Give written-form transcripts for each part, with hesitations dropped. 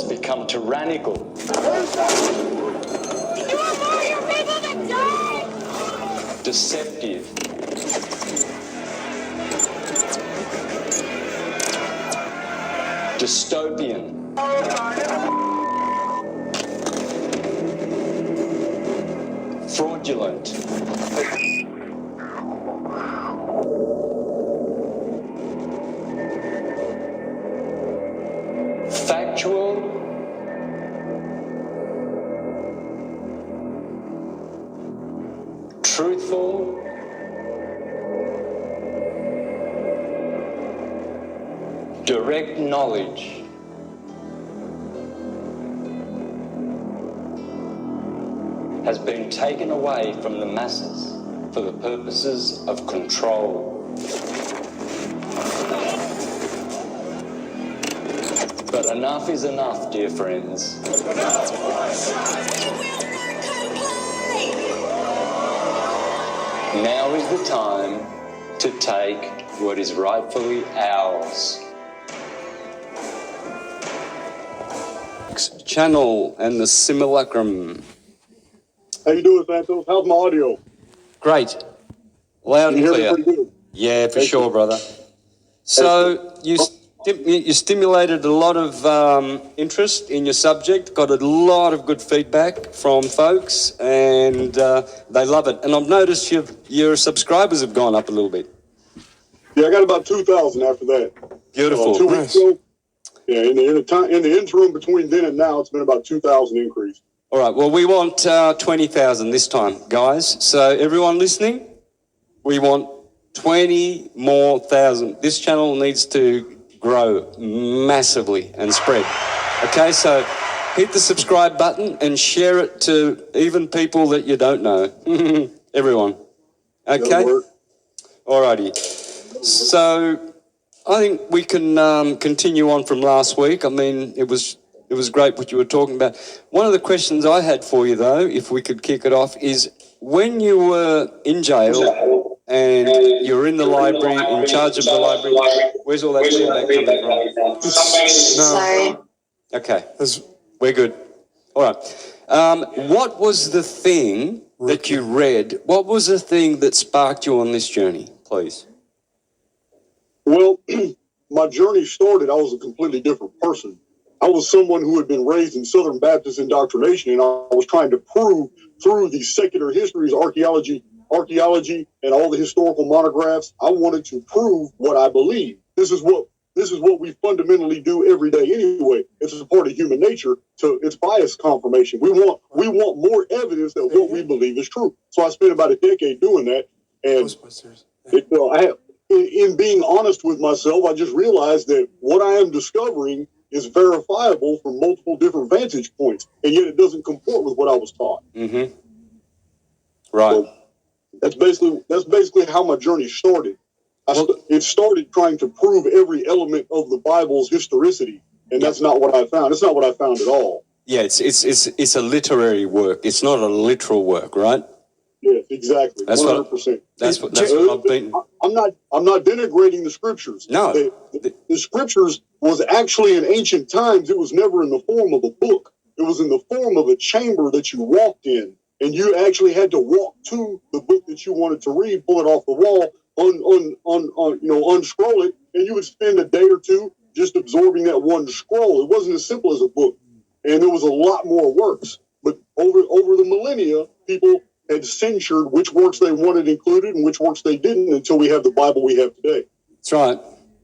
become tyrannical. You want more of your people to die? Deceptive. Dystopian. Fraudulent. Factual. Truthful. Direct knowledge. Has been taken away from the masses for the purposes of control. But enough is enough, dear friends. Now is the time to take what is rightfully ours. Channel and the simulacrum. How you doing, Santos? How's my audio? Great. Loud and clear. Yeah, for sure, brother. So you stimulated a lot of interest in your subject, got a lot of good feedback from folks, and they love it. And I've noticed your subscribers have gone up a little bit. Yeah, I got about 2,000 after that. Beautiful. 2 weeks ago. Yeah, in the interim between then and now, it's been about 2,000 increase. All right, well, we want 20,000 this time, guys. So everyone listening, we want 20 more thousand. This channel needs to grow massively and spread. Okay, so hit the subscribe button and share it to even people that you don't know. Everyone. Okay? All righty. So I think we can continue on from last week. I mean, it was great what you were talking about. One of the questions I had for you, though, if we could kick it off, is when you were in jail and you were in the library, in charge of the library, where's all that feedback coming from? Sorry. Okay, we're good. All right. What was the thing that you read? What was the thing that sparked you on this journey, please? Well, my journey started, I was a completely different person. I was someone who had been raised in Southern Baptist indoctrination, and I was trying to prove through the secular histories, archaeology, and all the historical monographs. I wanted to prove what I believe. This is what we fundamentally do every day anyway. It's a part of human nature. It's bias confirmation. We want more evidence that what we believe is true. So I spent about a decade doing that, and in being honest with myself, I just realized that what I am discovering is verifiable from multiple different vantage points, and yet it doesn't comport with what I was taught. Mm-hmm. Right. So that's basically how my journey started. It started trying to prove every element of the Bible's historicity, and that's not what I found. It's not what I found at all. Yeah, it's a literary work. It's not a literal work, right? Yes, exactly. 100%. That's what I've been. I'm not denigrating the scriptures. No, the scriptures was actually in ancient times. It was never in the form of a book. It was in the form of a chamber that you walked in, and you actually had to walk to the book that you wanted to read, pull it off the wall, unscroll it, and you would spend a day or two just absorbing that one scroll. It wasn't as simple as a book, and there was a lot more works. But over the millennia, people had censored which works they wanted included and which works they didn't until we have the Bible we have today. That's right.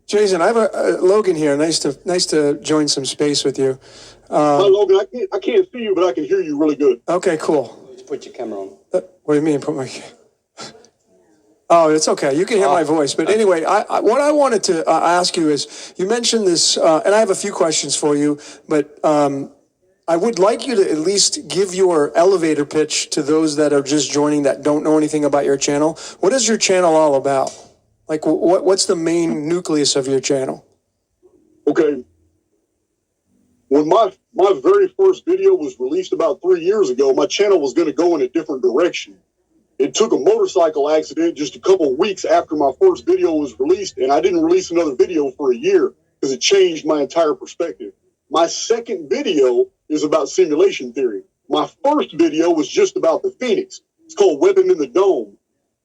Jason, I have a Logan here. Nice to join some space with you. Hi, Logan. I can't see you, but I can hear you really good. Okay, cool. Just put your camera on. What do you mean? Put my... Oh, it's okay. You can hear my voice. But anyway, what I wanted to ask you is, you mentioned this, and I have a few questions for you, but I would like you to at least give your elevator pitch to those that are just joining that don't know anything about your channel. What is your channel all about? Like, what's the main nucleus of your channel? Okay. When my very first video was released about 3 years ago, my channel was going to go in a different direction. It took a motorcycle accident just a couple of weeks after my first video was released, and I didn't release another video for a year because it changed my entire perspective. My second video is about simulation theory. My first video was just about the Phoenix. It's called Weapon in the Dome.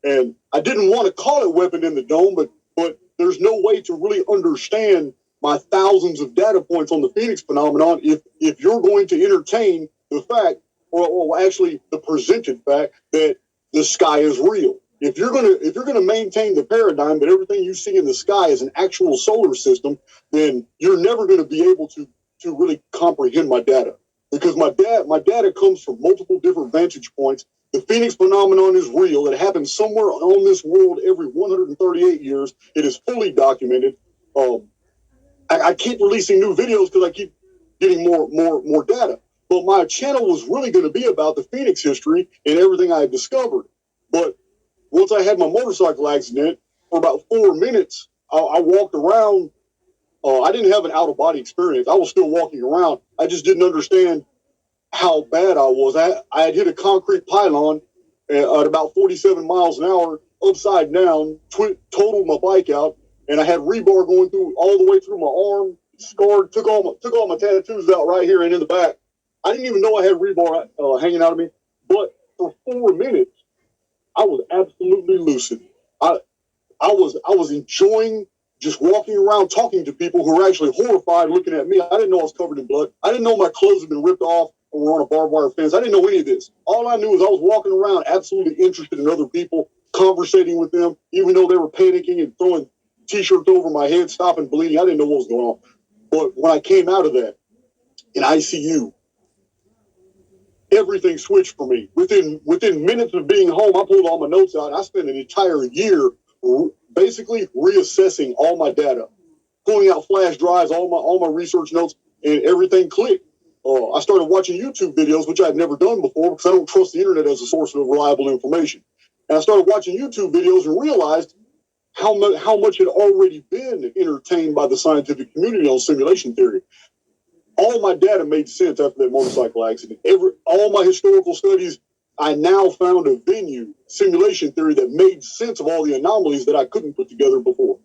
And I didn't want to call it Weapon in the Dome, but there's no way to really understand my thousands of data points on the Phoenix phenomenon if you're going to entertain the fact, or actually the presented fact, that the sky is real. If you're gonna maintain the paradigm that everything you see in the sky is an actual solar system, then you're never going to be able to really comprehend my data, because my data comes from multiple different vantage points. The Phoenix phenomenon is real. It happens somewhere on this world every 138 years. It is fully documented. I keep releasing new videos because I keep getting more data. But my channel was really going to be about the Phoenix history and everything I had discovered. But once I had my motorcycle accident, for about 4 minutes, I walked around. I didn't have an out-of-body experience. I was still walking around. I just didn't understand how bad I was. I had hit a concrete pylon at about 47 miles an hour, upside down, totaled my bike out, and I had rebar going through all the way through my arm, scarred, took all my tattoos out right here and in the back. I didn't even know I had rebar hanging out of me. But for 4 minutes, I was absolutely lucid. I was enjoying just walking around talking to people who were actually horrified looking at me. I didn't know I was covered in blood. I didn't know my clothes had been ripped off or were on a barbed wire fence. I didn't know any of this. All I knew was I was walking around absolutely interested in other people, conversating with them, even though they were panicking and throwing T-shirts over my head, stopping bleeding. I didn't know what was going on. But when I came out of that, in ICU, everything switched for me. Within minutes of being home, I pulled all my notes out. And I spent an entire year basically reassessing all my data, pulling out flash drives, all my research notes, and everything clicked. I started watching YouTube videos, which I'd never done before because I don't trust the internet as a source of reliable information. And I started watching YouTube videos and realized how much had already been entertained by the scientific community on simulation theory. All my data made sense after that motorcycle accident. All my historical studies, I now found a venue, simulation theory, that made sense of all the anomalies that I couldn't put together before.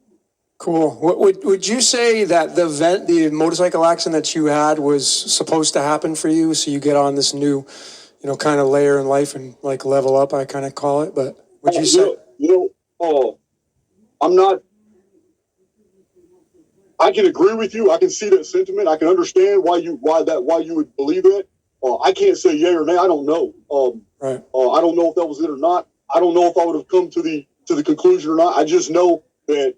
Cool. Would you say that the motorcycle accident that you had was supposed to happen for you, so you get on this new, kind of layer in life and like level up, I kind of call it? But would you say? I'm not. I can agree with you. I can see that sentiment. I can understand why you would believe that. I can't say yay or nay. I don't know. Right. I don't know if that was it or not. I don't know if I would have come to the conclusion or not. I just know that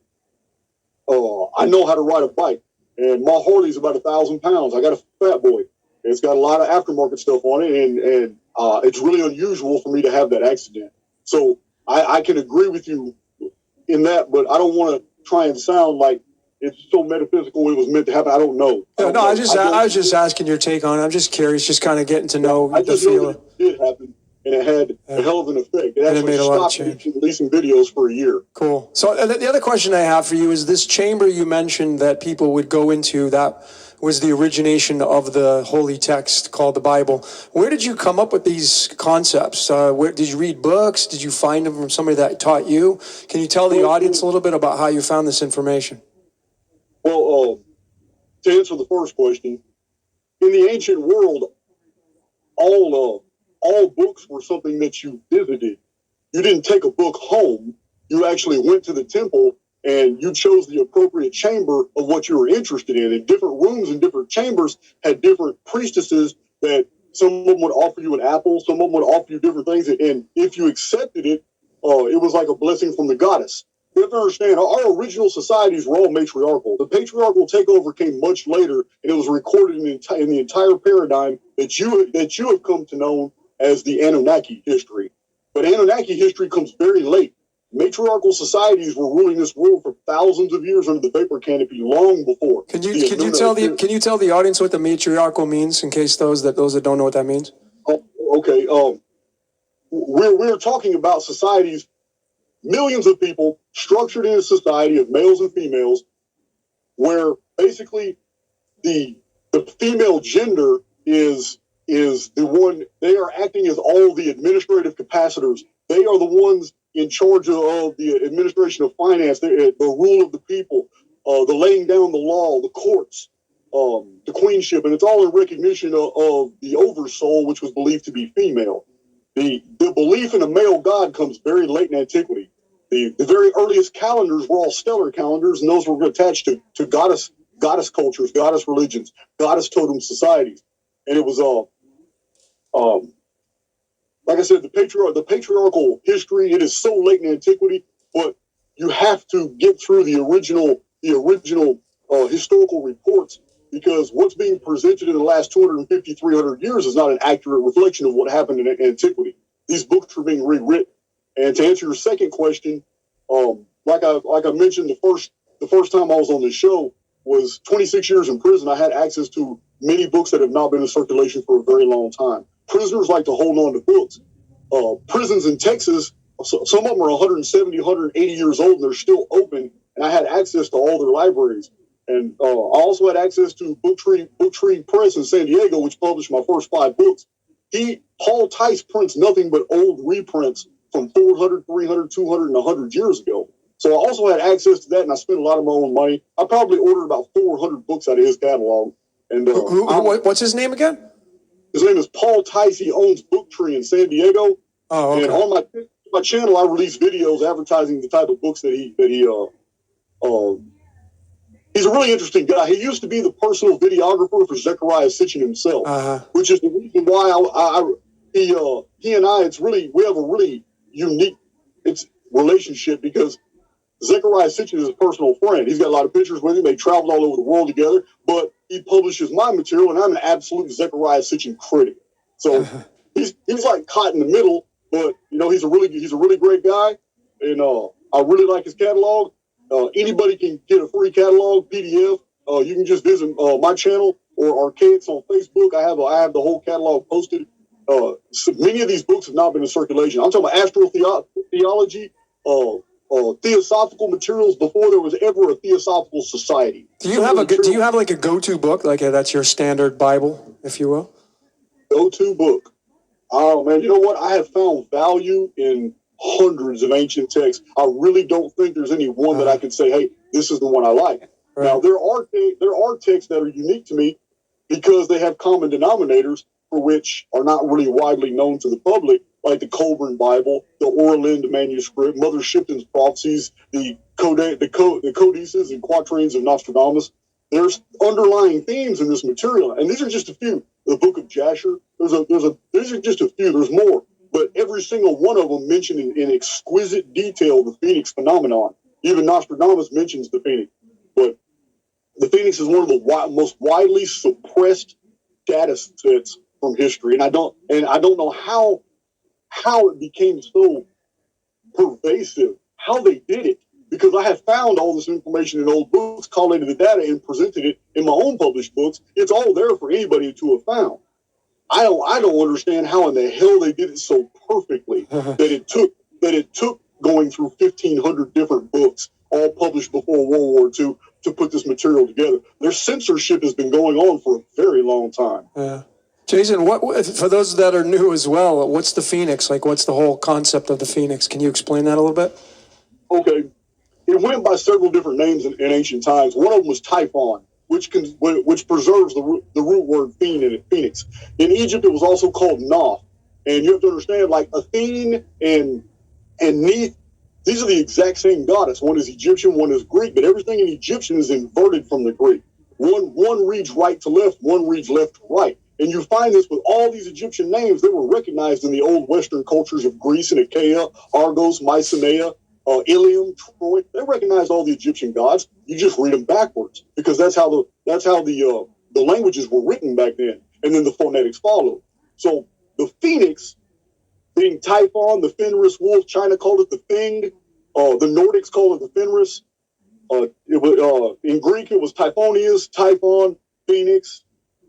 I know how to ride a bike, and my Harley's about 1,000 pounds. I got a fat boy. It's got a lot of aftermarket stuff on it, and it's really unusual for me to have that accident. So I can agree with you in that, but I don't want to try and sound like it's so metaphysical it was meant to happen. I don't know. I was just asking your take on it. I'm just curious, just kind of getting to know the feel. It did happen, and it had a hell of an effect. It actually made a lot of stopped me change. from releasing videos for a year. Cool. So the other question I have for you is this chamber you mentioned that people would go into, that was the origination of the holy text called the Bible. Where did you come up with these concepts? Where did you read books? Did you find them from somebody that taught you? Can you tell the audience a little bit about how you found this information? Well, to answer the first question, in the ancient world, all books were something that you visited. You didn't take a book home. You actually went to the temple and you chose the appropriate chamber of what you were interested in. And different rooms and different chambers had different priestesses that some of them would offer you an apple, some of them would offer you different things. And if you accepted it, it was like a blessing from the goddess. You have to understand, our original societies were all matriarchal. The patriarchal takeover came much later, and it was recorded in the entire paradigm that you have come to know as the Anunnaki history. But Anunnaki history comes very late. Matriarchal societies were ruling this world for thousands of years under the vapor canopy, long before. Can you tell the audience what the matriarchal means, in case those that don't know what that means? Okay. We're talking about societies, millions of people structured in a society of males and females, where basically the female gender is the one. They are acting as all the administrative capacitors. They are the ones in charge of the administration of finance, the rule of the people, the laying down the law, the courts. the queenship, and it's all in recognition of the oversoul, which was believed to be female. The belief in a male god comes very late in antiquity. The very earliest calendars were all stellar calendars, and those were attached to goddess cultures, goddess religions, goddess totem societies. And it was like I said, the patriarchal history, it is so late in antiquity, but you have to get through the original historical reports, because what's being presented in the last 250, 300 years is not an accurate reflection of what happened in antiquity. These books are being rewritten. And to answer your second question, like I mentioned, the first time I was on this show was 26 years in prison. I had access to many books that have not been in circulation for a very long time. Prisoners like to hold on to books. Prisons in Texas, some of them are 170, 180 years old, and they're still open. And I had access to all their libraries. And I also had access to Book Tree Press in San Diego, which published my first 5 books. Paul Tice prints nothing but old reprints from 400, 300, 200, and 100 years ago. So I also had access to that, and I spent a lot of my own money. I probably ordered about 400 books out of his catalog. And what's his name again? His name is Paul Tice. He owns Book Tree in San Diego. Oh, okay. And on my channel, I release videos advertising the type of books that he he's a really interesting guy. He used to be the personal videographer for Zecharia Sitchin himself, which is the reason why he and I, we have a really unique relationship, because Zecharia Sitchin is a personal friend. He's got a lot of pictures with him. They traveled all over the world together, but he publishes my material, and I'm an absolute Zecharia Sitchin critic. So he's like caught in the middle, but he's a really great guy, and I really like his catalog. Anybody can get a free catalog PDF. You can just visit my channel or Archaix on Facebook. I have the whole catalog posted. So many of these books have not been in circulation. I'm talking about astrotheology, theosophical materials before there was ever a theosophical society. Do you have like a go-to book, like that's your standard Bible, if you will? Go-to book. Oh man, you know what? I have found value in hundreds of ancient texts. I really don't think there's any one that I can say, hey, this is the one I like. Right. Now there are texts that are unique to me because they have common denominators for which are not really widely known to the public, like the Colburn Bible, the Orland manuscript, Mother Shipton's prophecies, the codices and quatrains of Nostradamus. There's underlying themes in this material, and these are just a few. The Book of Jasher. These are just a few. There's more, but every single one of them mentioned in exquisite detail the Phoenix phenomenon. Even Nostradamus mentions the Phoenix, but the Phoenix is one of the most widely suppressed data sets from history, and I don't know how it became so pervasive, how they did it, because I have found all this information in old books, collated the data, and presented it in my own published books. It's all there for anybody to have found. I don't understand how in the hell they did it so perfectly that it took going through 1,500 different books, all published before World War II, to put this material together. Their censorship has been going on for a very long time. Yeah. Jason, what for those that are new as well, what's the Phoenix? Like, what's the whole concept of the Phoenix? Can you explain that a little bit? Okay. It went by several different names in ancient times. One of them was Typhon, which preserves the root word Phoenix. In Egypt, it was also called Noth. And you have to understand, like Athene and Neith, these are the exact same goddess. One is Egyptian, one is Greek, but everything in Egyptian is inverted from the Greek. One reads right to left, one reads left to right. And you find this with all these Egyptian names that were recognized in the old Western cultures of Greece and Achaia, Argos, Mycenae, Ilium, Troy. They recognized all the Egyptian gods. You just read them backwards because that's how the languages were written back then, and then the phonetics followed. So the Phoenix, being Typhon, the Fenris wolf, China called it the Thing. The Nordics called it the Fenris. In Greek, it was Typhonius, Typhon, Phoenix,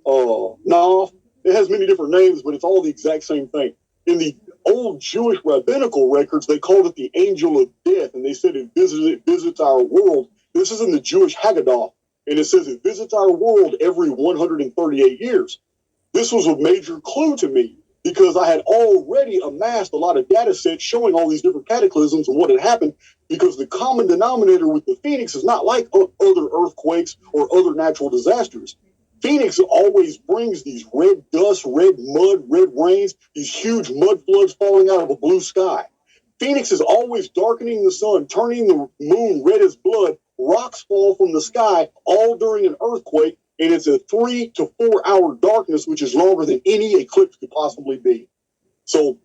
Noth. It has many different names, but it's all the exact same thing. In the old Jewish rabbinical records, they called it the angel of death, and they said it visits our world. This is in the Jewish Haggadah, and it says it visits our world every 138 years. This was a major clue to me because I had already amassed a lot of data sets showing all these different cataclysms and what had happened, because the common denominator with the Phoenix is not like other earthquakes or other natural disasters. Phoenix always brings these red dust, red mud, red rains, these huge mud floods falling out of a blue sky. Phoenix is always darkening the sun, turning the moon red as blood. Rocks fall from the sky, all during an earthquake, and it's a 3 to 4 hour darkness, which is longer than any eclipse could possibly be. So,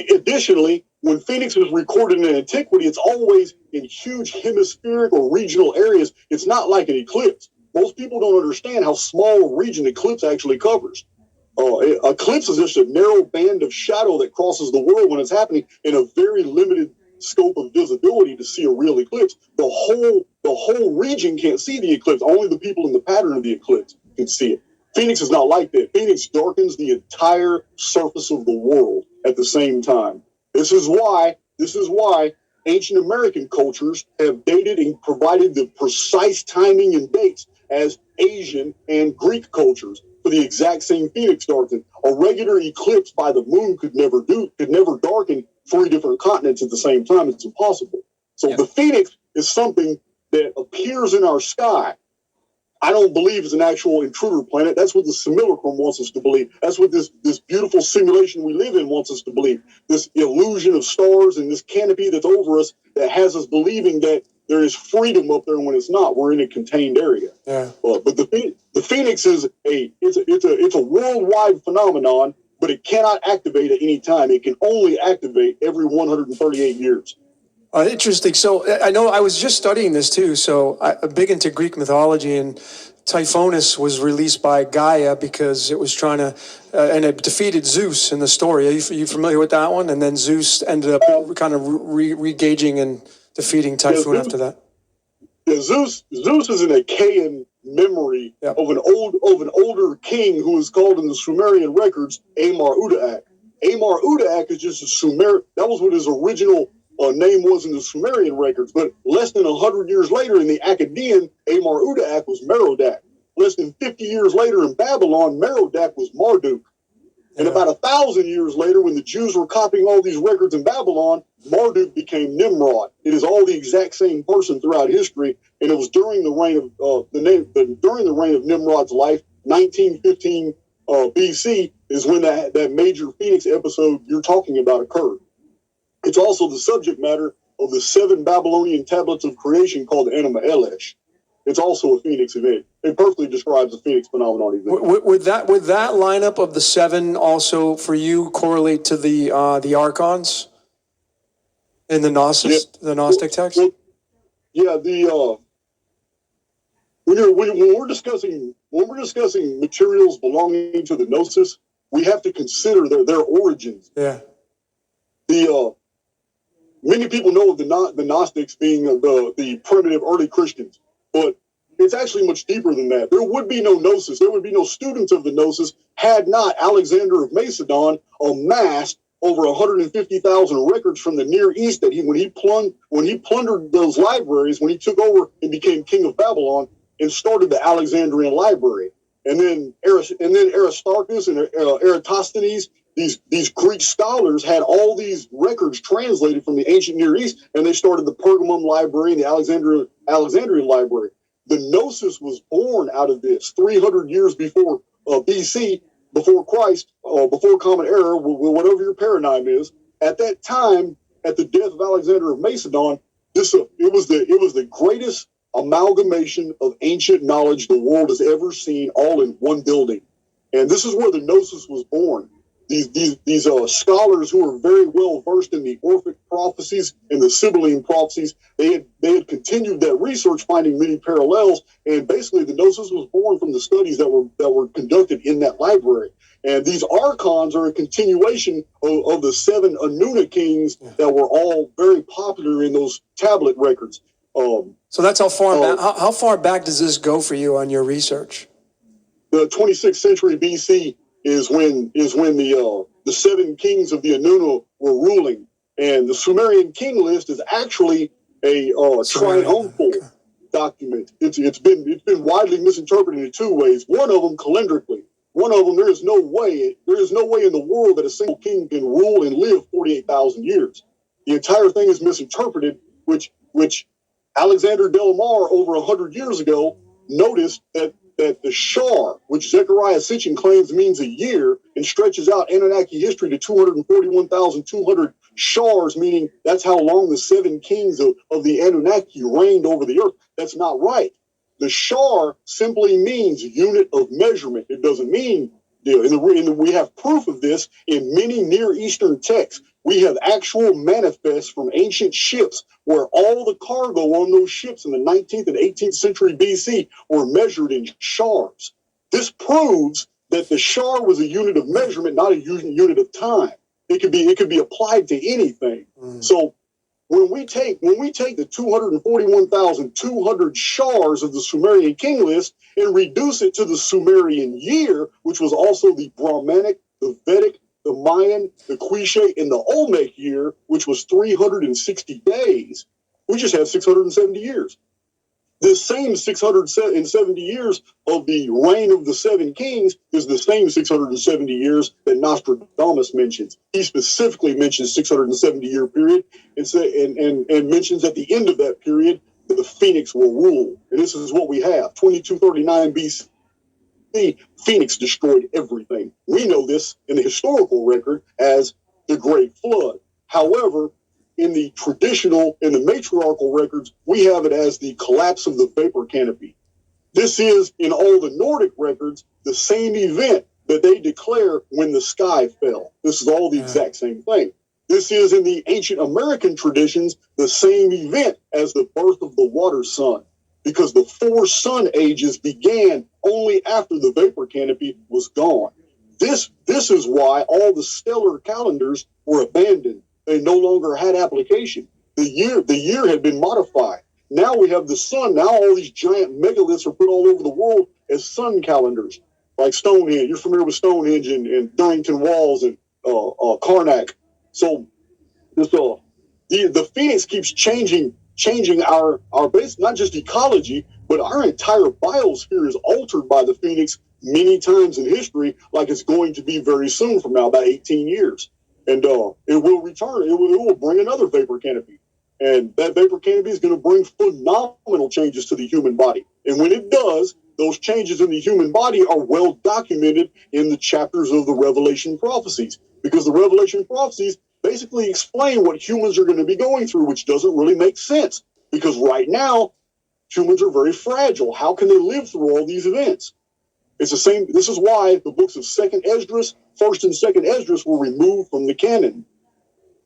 additionally, when Phoenix is recorded in antiquity, it's always in huge hemispheric or regional areas. It's not like an eclipse. Most people don't understand how small a region eclipse actually covers. Eclipse is just a narrow band of shadow that crosses the world when it's happening in a very limited scope of visibility to see a real eclipse. The whole region can't see the eclipse. Only the people in the pattern of the eclipse can see it. Phoenix is not like that. Phoenix darkens the entire surface of the world at the same time. This is why ancient American cultures have dated and provided the precise timing and dates as Asian and Greek cultures for the exact same Phoenix darkening. A regular eclipse by the moon could never darken 3 different continents at the same time. It's impossible. So the Phoenix is something that appears in our sky. I don't believe it's an actual intruder planet. That's what the simulacrum wants us to believe. That's what this beautiful simulation we live in wants us to believe. This illusion of stars and this canopy that's over us that has us believing that there is freedom up there when it's not. We're in a contained area. Yeah. But the Phoenix is it's a worldwide phenomenon, but it cannot activate at any time. It can only activate every 138 years. Interesting. So I know I was just studying this too. So I'm big into Greek mythology, and Typhonus was released by Gaia because it was trying to, and it defeated Zeus in the story. Are you familiar with that one? And then Zeus ended up kind of re-gauging and defeating Typhon after that. Yeah, Zeus is an Achaean memory of an older king who is called in the Sumerian records Amar-Udaak. Amar-Udaak is just a Sumerian. That was what his original name was in the Sumerian records, but less than 100 years later in the Akkadian, Amar-Udaak was Merodach. Less than 50 years later in Babylon, Merodach was Marduk. And about 1,000 years later, when the Jews were copying all these records in Babylon, Marduk became Nimrod. It is all the exact same person throughout history, and it was during the reign of Nimrod's life, 1915 BC, is when that major Phoenix episode you're talking about occurred. It's also the subject matter of the 7 Babylonian tablets of creation called the Enema Elish. It's also a Phoenix event. It perfectly describes the Phoenix phenomenon event. Would that lineup of the 7 also for you correlate to the archons in the Gnostic text? When we're discussing materials belonging to the Gnosis, we have to consider their origins. Yeah. Many people know of the Gnostics being the primitive early Christians, but it's actually much deeper than that. There would be no Gnosis. There would be no students of the Gnosis had not Alexander of Macedon amassed over 150,000 records from the Near East that when he plundered those libraries, when he took over and became king of Babylon and started the Alexandrian library. And then Aristarchus and Eratosthenes, these Greek scholars had all these records translated from the ancient Near East, and they started the Pergamum library and the Alexandrian library. The Gnosis was born out of this 300 years before BC, before Christ, before Common Era, whatever your paradigm is. At that time, at the death of Alexander of Macedon, it was the greatest amalgamation of ancient knowledge the world has ever seen, all in one building. And this is where the Gnosis was born. These scholars who were very well versed in the Orphic prophecies and the Sibylline prophecies, they had continued that research, finding many parallels. And basically, the Gnosis was born from the studies that were conducted in that library. And these archons are a continuation of the 7 Anuna kings that were all very popular in those tablet records. So that's how far back. How far back does this go for you on your research? The 26th century BC is when the 7 kings of the Anuna were ruling, and the Sumerian king list is actually a triumphal document. It's been widely misinterpreted in 2 ways. One of them calendrically. One of them, there is no way in the world that a single king can rule and live 48,000 years. The entire thing is misinterpreted, which Alexander Delamar over 100 years ago noticed that that the Shar, which Zechariah Sitchin claims means a year and stretches out Anunnaki history to 241,200 Shars, meaning that's how long the 7 kings of the Anunnaki reigned over the earth. That's not right. The Shar simply means unit of measurement. It doesn't mean deal. We have proof of this in many Near Eastern texts. We have actual manifests from ancient ships where all the cargo on those ships in the 19th and 18th century BC were measured in shars. This proves that the shar was a unit of measurement, not a unit of time. It could be applied to anything. So when we take the 241,200 shars of the Sumerian king list and reduce it to the Sumerian year, which was also the Brahmanic, the Vedic, the Mayan, the Quiche, and the Olmec year, which was 360 days, we just have 670 years. This same 670 years of the reign of the 7 kings is the same 670 years that Nostradamus mentions. He specifically mentions 670-year period and mentions at the end of that period that the Phoenix will rule. And this is what we have. 2239 BC, Phoenix destroyed everything. We know this in the historical record as the Great Flood. However, in the matriarchal records, we have it as the collapse of the vapor canopy. This is, in all the Nordic records, the same event that they declare when the sky fell. This is all the exact same thing. This is, in the ancient American traditions, the same event as the birth of the water sun, because the 4 sun ages began only after the vapor canopy was gone. This is why all the stellar calendars were abandoned. They no longer had application. The year had been modified. Now we have the sun. Now all these giant megaliths are put all over the world as sun calendars, like Stonehenge. You're familiar with Stonehenge and Durrington Walls and Karnak. So the Phoenix keeps changing our base, not just ecology, but our entire biosphere is altered by the Phoenix many times in history, like it's going to be very soon from now, about 18 years. And it will return. It will bring another vapor canopy. And that vapor canopy is going to bring phenomenal changes to the human body. And when it does, those changes in the human body are well documented in the chapters of the Revelation prophecies, because the Revelation prophecies basically explain what humans are going to be going through, which doesn't really make sense, because right now humans are very fragile. How can they live through all these events? It's the same. This is why the books of 2nd Esdras, 1st and 2nd Esdras were removed from the canon.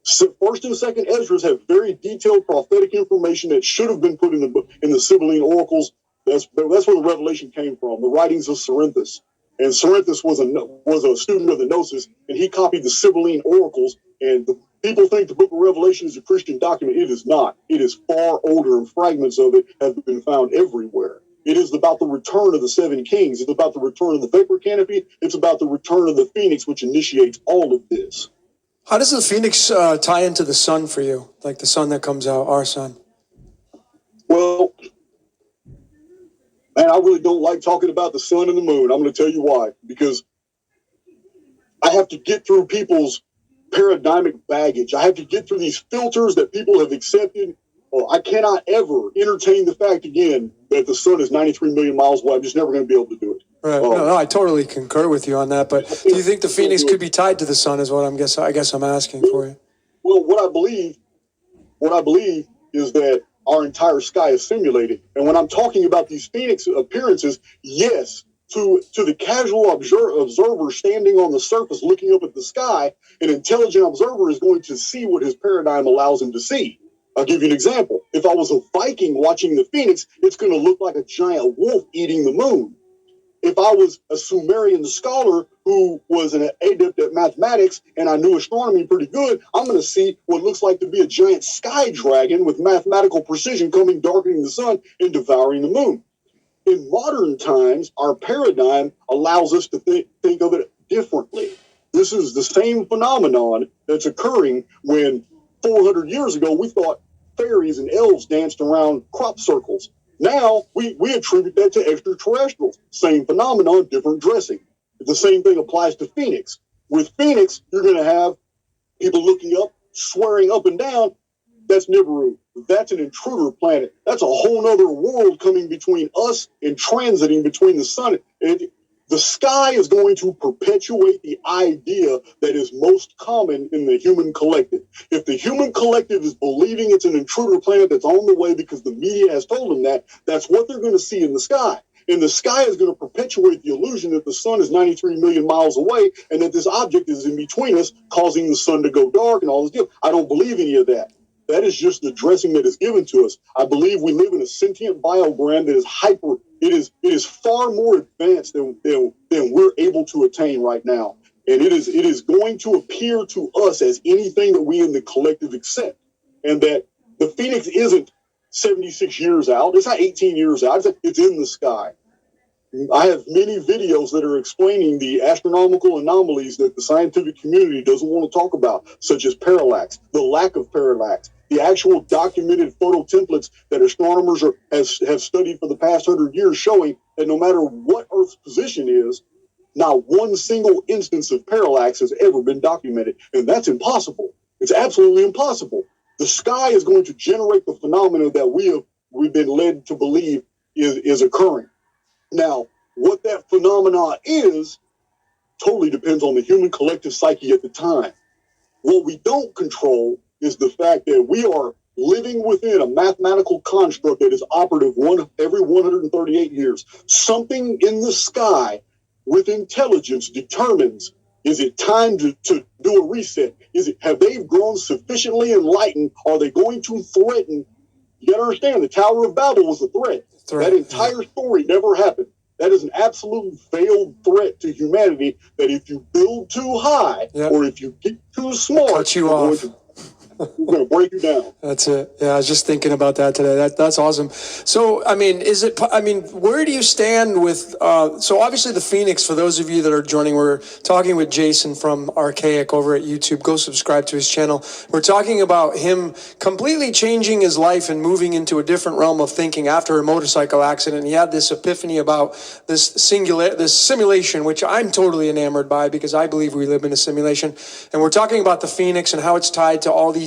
1st and 2nd Esdras have very detailed prophetic information that should have been put in the Sibylline oracles. That's where the revelation came from, the writings of Cerinthus. And Cerinthus was a student of the Gnosis, and he copied the Sibylline oracles. And people think the book of Revelation is a Christian document. It is not. It is far older, and fragments of it have been found everywhere. It is about the return of the 7 kings. It's about the return of the vapor canopy. It's about the return of the Phoenix, which initiates all of this. How does the Phoenix tie into the sun for you? Like the sun that comes out, our sun? Well, man, I really don't like talking about the sun and the moon. I'm going to tell you why. Because I have to get through people's paradigmic baggage. I have to get through these filters that people have accepted. Well, I cannot ever entertain the fact again that the sun is 93 million miles away. I'm just never going to be able to do it. Right. No, I totally concur with you on that. But do you think the Phoenix could be tied to the sun? Is what I guess I'm asking for you. Well, what I believe is that our entire sky is simulated. And when I'm talking about these Phoenix appearances, yes, to the casual observer standing on the surface looking up at the sky, an intelligent observer is going to see what his paradigm allows him to see. I'll give you an example. If I was a Viking watching the Phoenix, it's going to look like a giant wolf eating the moon. If I was a Sumerian scholar who was an adept at mathematics and I knew astronomy pretty good, I'm going to see what looks like to be a giant sky dragon with mathematical precision coming, darkening the sun and devouring the moon. In modern times, our paradigm allows us to think of it differently. This is the same phenomenon that's occurring when 400 years ago we thought fairies and elves danced around crop circles. Now we attribute that to extraterrestrials. Same phenomenon, different dressing. The same thing applies to Phoenix. With Phoenix, you're going to have people looking up, swearing up and down, That's Nibiru. That's an intruder planet. That's a whole nother world coming between us and transiting between the sun. The sky is going to perpetuate the idea that is most common in the human collective. If the human collective is believing it's an intruder planet that's on the way because the media has told them that, that's what they're going to see in the sky. And the sky is going to perpetuate the illusion that the sun is 93 million miles away and that this object is in between us, causing the sun to go dark and all this stuff. I don't believe any of that. That is just the dressing that is given to us. I believe we live in a sentient biogram that is hyper. It is far more advanced than we're able to attain right now. And it is going to appear to us as anything that we in the collective accept. And that the Phoenix isn't 76 years out. It's not 18 years out. It's in the sky. I have many videos that are explaining the astronomical anomalies that the scientific community doesn't want to talk about, such as parallax, the lack of parallax, the actual documented photo templates that astronomers have studied for the past 100 years, showing that no matter what Earth's position is, not one single instance of parallax has ever been documented. And that's impossible. It's absolutely impossible. The sky is going to generate the phenomena that we've been led to believe is occurring. Now, what that phenomena is totally depends on the human collective psyche at the time. What we don't control is the fact that we are living within a mathematical construct that is operative every 138 years. Something in the sky with intelligence determines, is it time to do a reset? Have they grown sufficiently enlightened? Are they going to threaten? You got to understand, the Tower of Babel was a threat. That entire story never happened. That is an absolute veiled threat to humanity that if you build too high or if you get too smart, cut you off. We're going to break you down. That's it. Yeah, I was just thinking about that today. That's awesome. So, I mean, where do you stand with, so obviously the Phoenix, for those of you that are joining, we're talking with Jason from Archaix over at YouTube. Go subscribe to his channel. We're talking about him completely changing his life and moving into a different realm of thinking after a motorcycle accident. He had this epiphany about this simulation, which I'm totally enamored by because I believe we live in a simulation. And we're talking about the Phoenix and how it's tied to all these,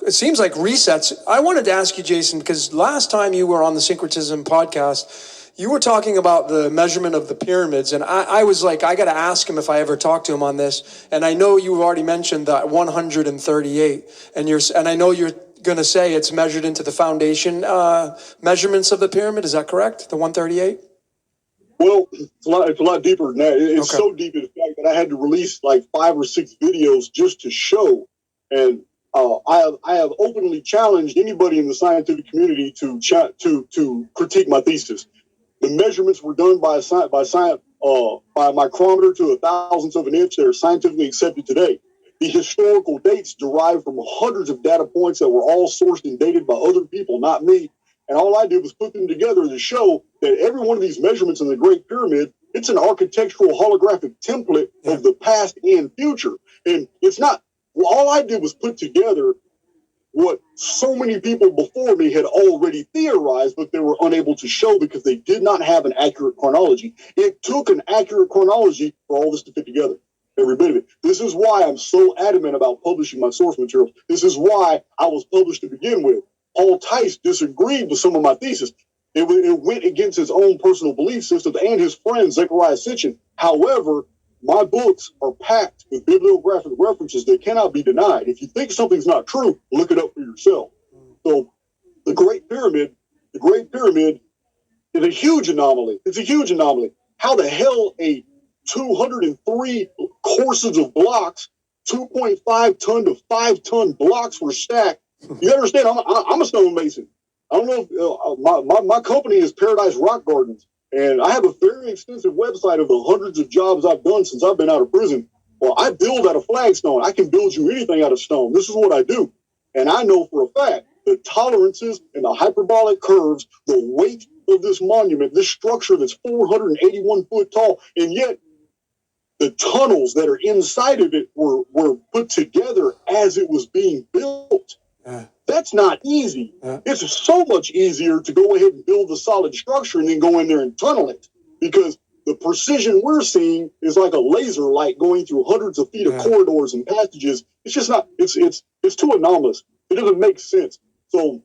it seems like resets. I wanted to ask you, Jason, because last time you were on the Syncretism podcast, you were talking about the measurement of the pyramids, and I was like, I got to ask him if I ever talked to him on this. And I know you already mentioned that 138, and I know you're going to say it's measured into the foundation measurements of the pyramid. Is that correct? The 138? Well, it's a lot deeper than that. It's so deep in fact that I had to release like 5 or 6 videos just to show. And I have openly challenged anybody in the scientific community to critique my thesis. The measurements were done by a micrometer to a thousandth of an inch. They're scientifically accepted today. The historical dates derive from hundreds of data points that were all sourced and dated by other people, not me. And all I did was put them together to show that every one of these measurements in the Great Pyramid, it's an architectural holographic template of the past and future. And it's not. Well, all I did was put together what so many people before me had already theorized, but they were unable to show because they did not have an accurate chronology. It took an accurate chronology for all this to fit together, every bit of it. This is why I'm so adamant about publishing my source material. This is why I was published to begin with. Paul Tice disagreed with some of my thesis. It went against his own personal belief systems and his friend, Zechariah Sitchin. However, my books are packed with bibliographic references that cannot be denied. If you think something's not true, look it up for yourself. So the Great Pyramid is a huge anomaly. It's a huge anomaly. How the hell a 203 courses of blocks, 2.5 ton to 5 ton blocks were stacked? You understand, I'm a stonemason. I don't know if my company is Paradise Rock Gardens. And I have a very extensive website of the hundreds of jobs I've done since I've been out of prison. Well, I build out of flagstone. I can build you anything out of stone. This is what I do. And I know for a fact the tolerances and the hyperbolic curves, the weight of this monument, this structure that's 481 foot tall, and yet the tunnels that are inside of it were put together as it was being built. That's not easy. It's so much easier to go ahead and build a solid structure and then go in there and tunnel it, because the precision we're seeing is like a laser light going through hundreds of feet of corridors and passages. It's just not. It's too anomalous. It doesn't make sense. So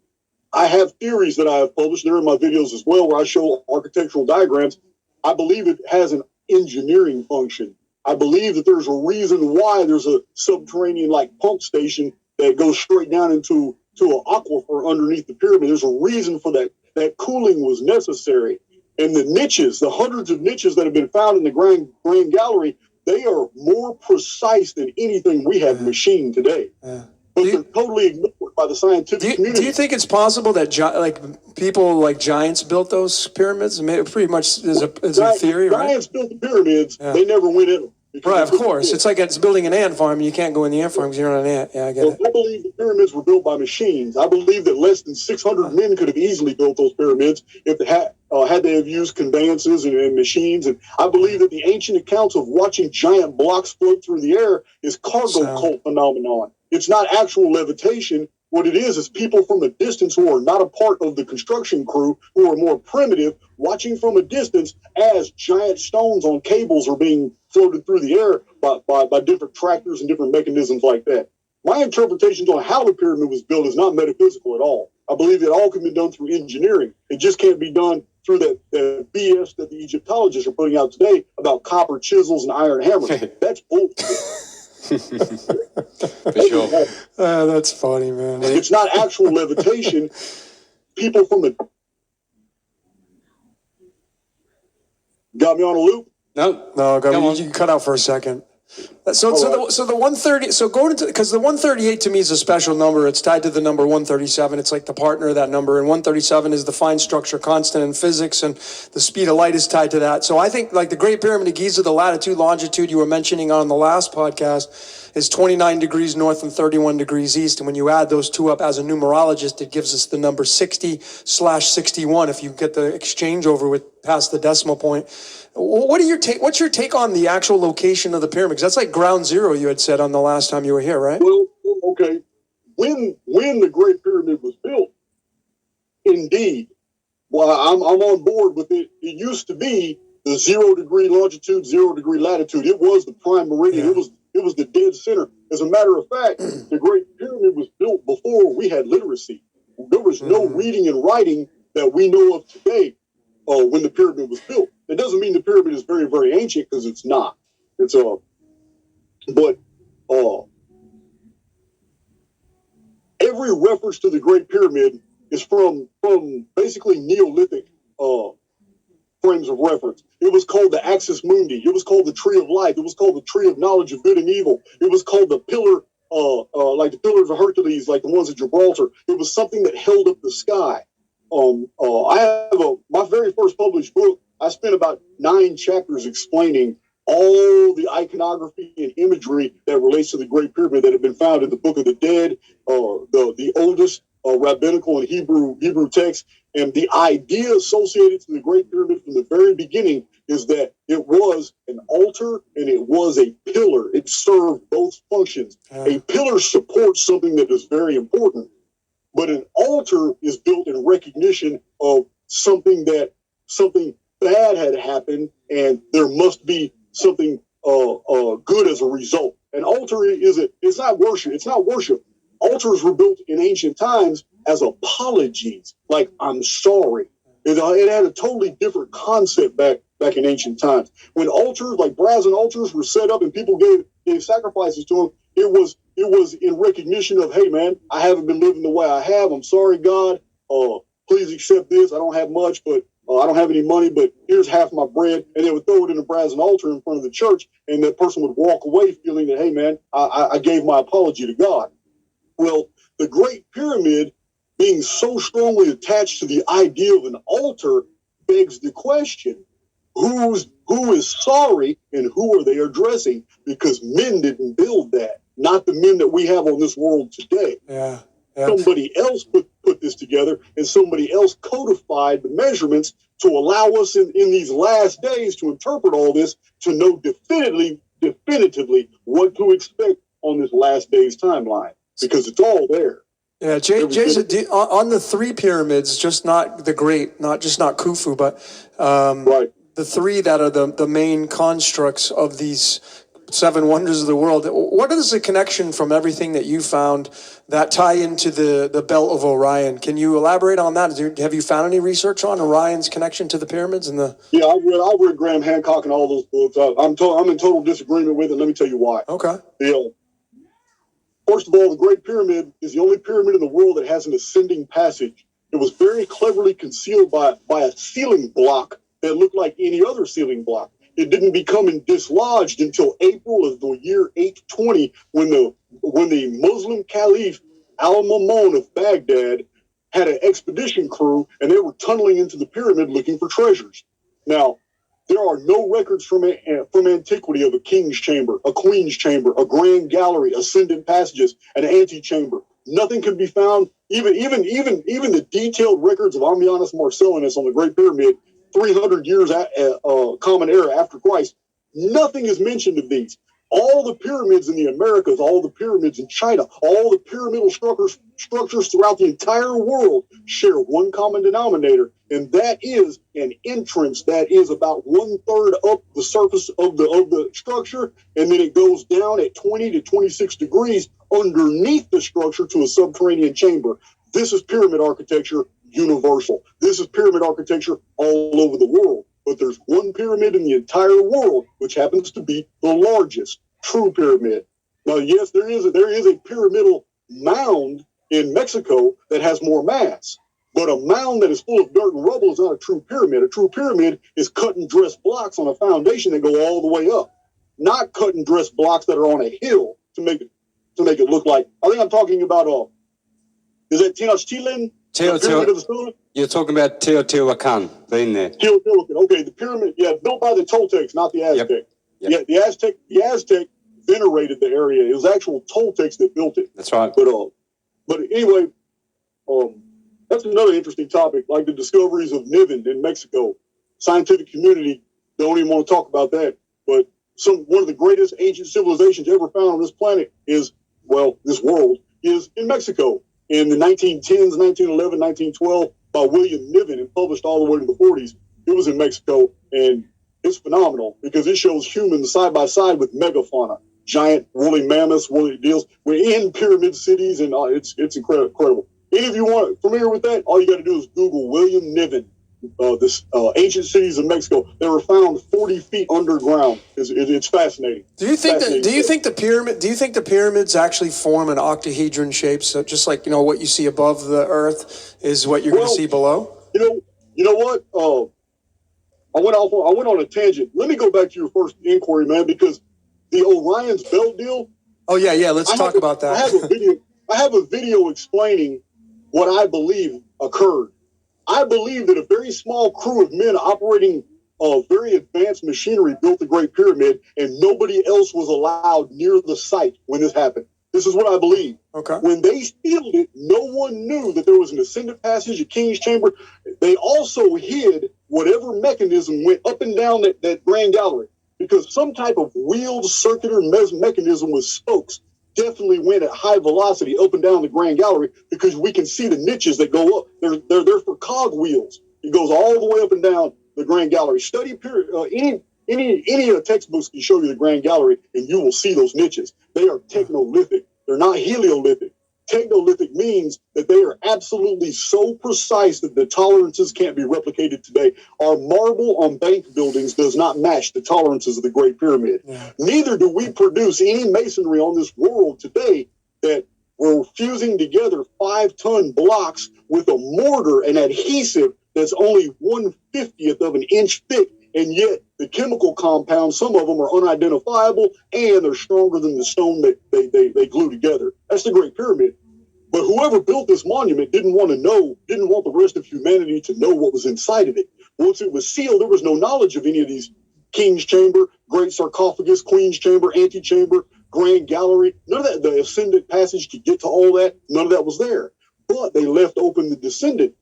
I have theories that I have published. They're in my videos as well, where I show architectural diagrams. I believe it has an engineering function. I believe that there's a reason why there's a subterranean like pump station that goes straight down into an aquifer underneath the pyramid. There's a reason for that. That cooling was necessary. And the niches, the hundreds of niches that have been found in the Grand Gallery, they are more precise than anything we have machined today. But they're totally ignored by the scientific community. Do you think it's possible that people like giants built those pyramids? I mean, it pretty much is a theory, right? Giants built the pyramids. Yeah. They never went in them. Right, of course. It's like it's building an ant farm. You can't go in the ant farm because you're not an ant. Yeah, I get it. I believe the pyramids were built by machines. I believe that less than 600 men could have easily built those pyramids if they had they have used conveyances and machines. And I believe that the ancient accounts of watching giant blocks float through the air is cargo cult phenomenon. It's not actual levitation. What it is people from a distance who are not a part of the construction crew, who are more primitive, watching from a distance as giant stones on cables are being floated through the air by different tractors and different mechanisms like that. My interpretations on how the pyramid was built is not metaphysical at all. I believe it all can be done through engineering. It just can't be done through the BS that the Egyptologists are putting out today about copper chisels and iron hammers. That's bullshit. For sure. That's funny, man. It's not actual levitation. People from the... Got me on a loop? No, you cut out for a second. So the 130. So going into, because the 138 to me is a special number. It's tied to the number 137. It's like the partner of that number, and 137 is the fine structure constant in physics, and the speed of light is tied to that. So I think like the Great Pyramid of Giza, the latitude, longitude you were mentioning on the last podcast is 29 degrees north and 31 degrees east. And when you add those two up as a numerologist, it gives us the number 60/61. If you get the exchange over with past the decimal point. What's your take on the actual location of the pyramid? 'Cause that's like ground zero, you had said on the last time you were here, right? Well, okay. When the Great Pyramid was built, indeed, well, I'm on board with it. It used to be the 0 degree longitude, 0 degree latitude. It was the prime meridian. Yeah. It was the dead center. As a matter of fact, the Great Pyramid was built before we had literacy. There was no reading and writing that we know of today when the pyramid was built. It doesn't mean the pyramid is very, very ancient, because it's not. It's but every reference to the Great Pyramid is from basically Neolithic frames of reference. It was called the Axis Mundi. It was called the Tree of Life. It was called the Tree of Knowledge of Good and Evil. It was called the Pillar, like the Pillars of Hercules, like the ones at Gibraltar. It was something that held up the sky. I have my very first published book. I spent about 9 chapters explaining all the iconography and imagery that relates to the Great Pyramid that had been found in the Book of the Dead, the oldest rabbinical and Hebrew text. And the idea associated to the Great Pyramid from the very beginning is that it was an altar and it was a pillar. It served both functions. A pillar supports something that is very important, but an altar is built in recognition of something bad had happened, and there must be something good as a result. An altar it's not worship. It's not worship. Altars were built in ancient times as apologies, like I'm sorry. It had a totally different concept back in ancient times. When altars, like brazen altars, were set up and people gave sacrifices to them, it was in recognition of, hey man, I haven't been living the way I have. I'm sorry, God. Please accept this. I don't have much, but I don't have any money, but here's half my bread. And they would throw it in a brazen altar in front of the church, and that person would walk away feeling that, hey man, I gave my apology to God. Well, the Great Pyramid, being so strongly attached to the idea of an altar, begs the question, who is sorry and who are they addressing? Because men didn't build that, not the men that we have on this world today. Yeah. Somebody else put this together, and somebody else codified the measurements to allow us in these last days to interpret all this, to know definitively what to expect on this last days timeline, because it's all there. Yeah, Jason, on the 3 pyramids, just not the Great, not Khufu, but right. The 3 that are the main constructs of these seven wonders of the world. What is the connection from everything that you found that tie into the Belt of Orion? Can you elaborate on that? Have you found any research on Orion's connection to the pyramids and the? Yeah, I read Graham Hancock and all those books. I'm in total disagreement with it. Let me tell you why. Okay. First of all, the Great Pyramid is the only pyramid in the world that has an ascending passage. It was very cleverly concealed by a ceiling block that looked like any other ceiling block. It didn't become dislodged until April of the year 820, when the Muslim Caliph Al-Mamun of Baghdad had an expedition crew, and they were tunneling into the pyramid looking for treasures. Now, there are no records from antiquity of a king's chamber, a queen's chamber, a grand gallery, ascendant passages, an antechamber. Nothing could be found. Even the detailed records of Ammianus Marcellinus on the Great Pyramid, 300 years common era after Christ, nothing is mentioned of these. All the pyramids in the Americas, all the pyramids in China, all the pyramidal structures throughout the entire world share one common denominator, and that is an entrance that is about 1/3 up the surface of the structure, and then it goes down at 20 to 26 degrees underneath the structure to a subterranean chamber. This is pyramid architecture universal. This is pyramid architecture all over the world. But there's one pyramid in the entire world, which happens to be the largest true pyramid. Now, yes, there is a pyramidal mound in Mexico that has more mass, but a mound that is full of dirt and rubble is not a true pyramid. A true pyramid is cut and dressed blocks on a foundation that go all the way up, not cut and dressed blocks that are on a hill to make it look like. I think I'm talking about is that Tenochtitlan? You're talking about Teotihuacan, been there. Teotihuacan, okay, the pyramid, built by the Toltecs, not the Aztec. Yep. Yeah, the Aztec venerated the area. It was actual Toltecs that built it. That's right. But anyway, that's another interesting topic, like the discoveries of Niven in Mexico. Scientific community don't even want to talk about that. But one of the greatest ancient civilizations ever found on this planet this world is in Mexico. In the 1910s, 1911, 1912, by William Niven, and published all the way to the 40s. It was in Mexico, and it's phenomenal because it shows humans side by side with megafauna, giant woolly mammoths, woolly deals. We're in pyramid cities, and it's incredible. Any of you familiar with that? All you got to do is Google William Niven, ancient cities of Mexico. They were found 40 feet underground. It's fascinating. Do you think the pyramids actually form an octahedron shape? So just like what you see above the Earth is what you're going to see below. You know what? I went on a tangent. Let me go back to your first inquiry, man, because the Orion's Belt deal. Oh yeah. Let's talk about that. I have a video explaining what I believe occurred. I believe that a very small crew of men operating very advanced machinery built the Great Pyramid, and nobody else was allowed near the site when this happened. This is what I believe. Okay. When they sealed it, no one knew that there was an ascendant passage, a king's chamber. They also hid whatever mechanism went up and down that grand gallery, because some type of wheeled circular mechanism with spokes definitely went at high velocity up and down the grand gallery, because we can see the niches that go up. They're for cog wheels. It goes all the way up and down the grand gallery. Study any textbooks can show you the grand gallery, and you will see those niches. They are technolithic. They're not heliolithic. Technolithic means that they are absolutely so precise that the tolerances can't be replicated today. Our marble on bank buildings does not match the tolerances of the Great Pyramid. Yeah. Neither do we produce any masonry on this world today that we're fusing together 5-ton blocks with a mortar and adhesive that's only 1/50th of an inch thick, and yet the chemical compounds, some of them are unidentifiable, and they're stronger than the stone that they glue together. That's the Great Pyramid. But whoever built this monument didn't want the rest of humanity to know what was inside of it. Once it was sealed, there was no knowledge of any of these king's chamber, great sarcophagus, queen's chamber, antechamber, grand gallery. None of that, the ascendant passage to get to all that, none of that was there. But they left open the descendant.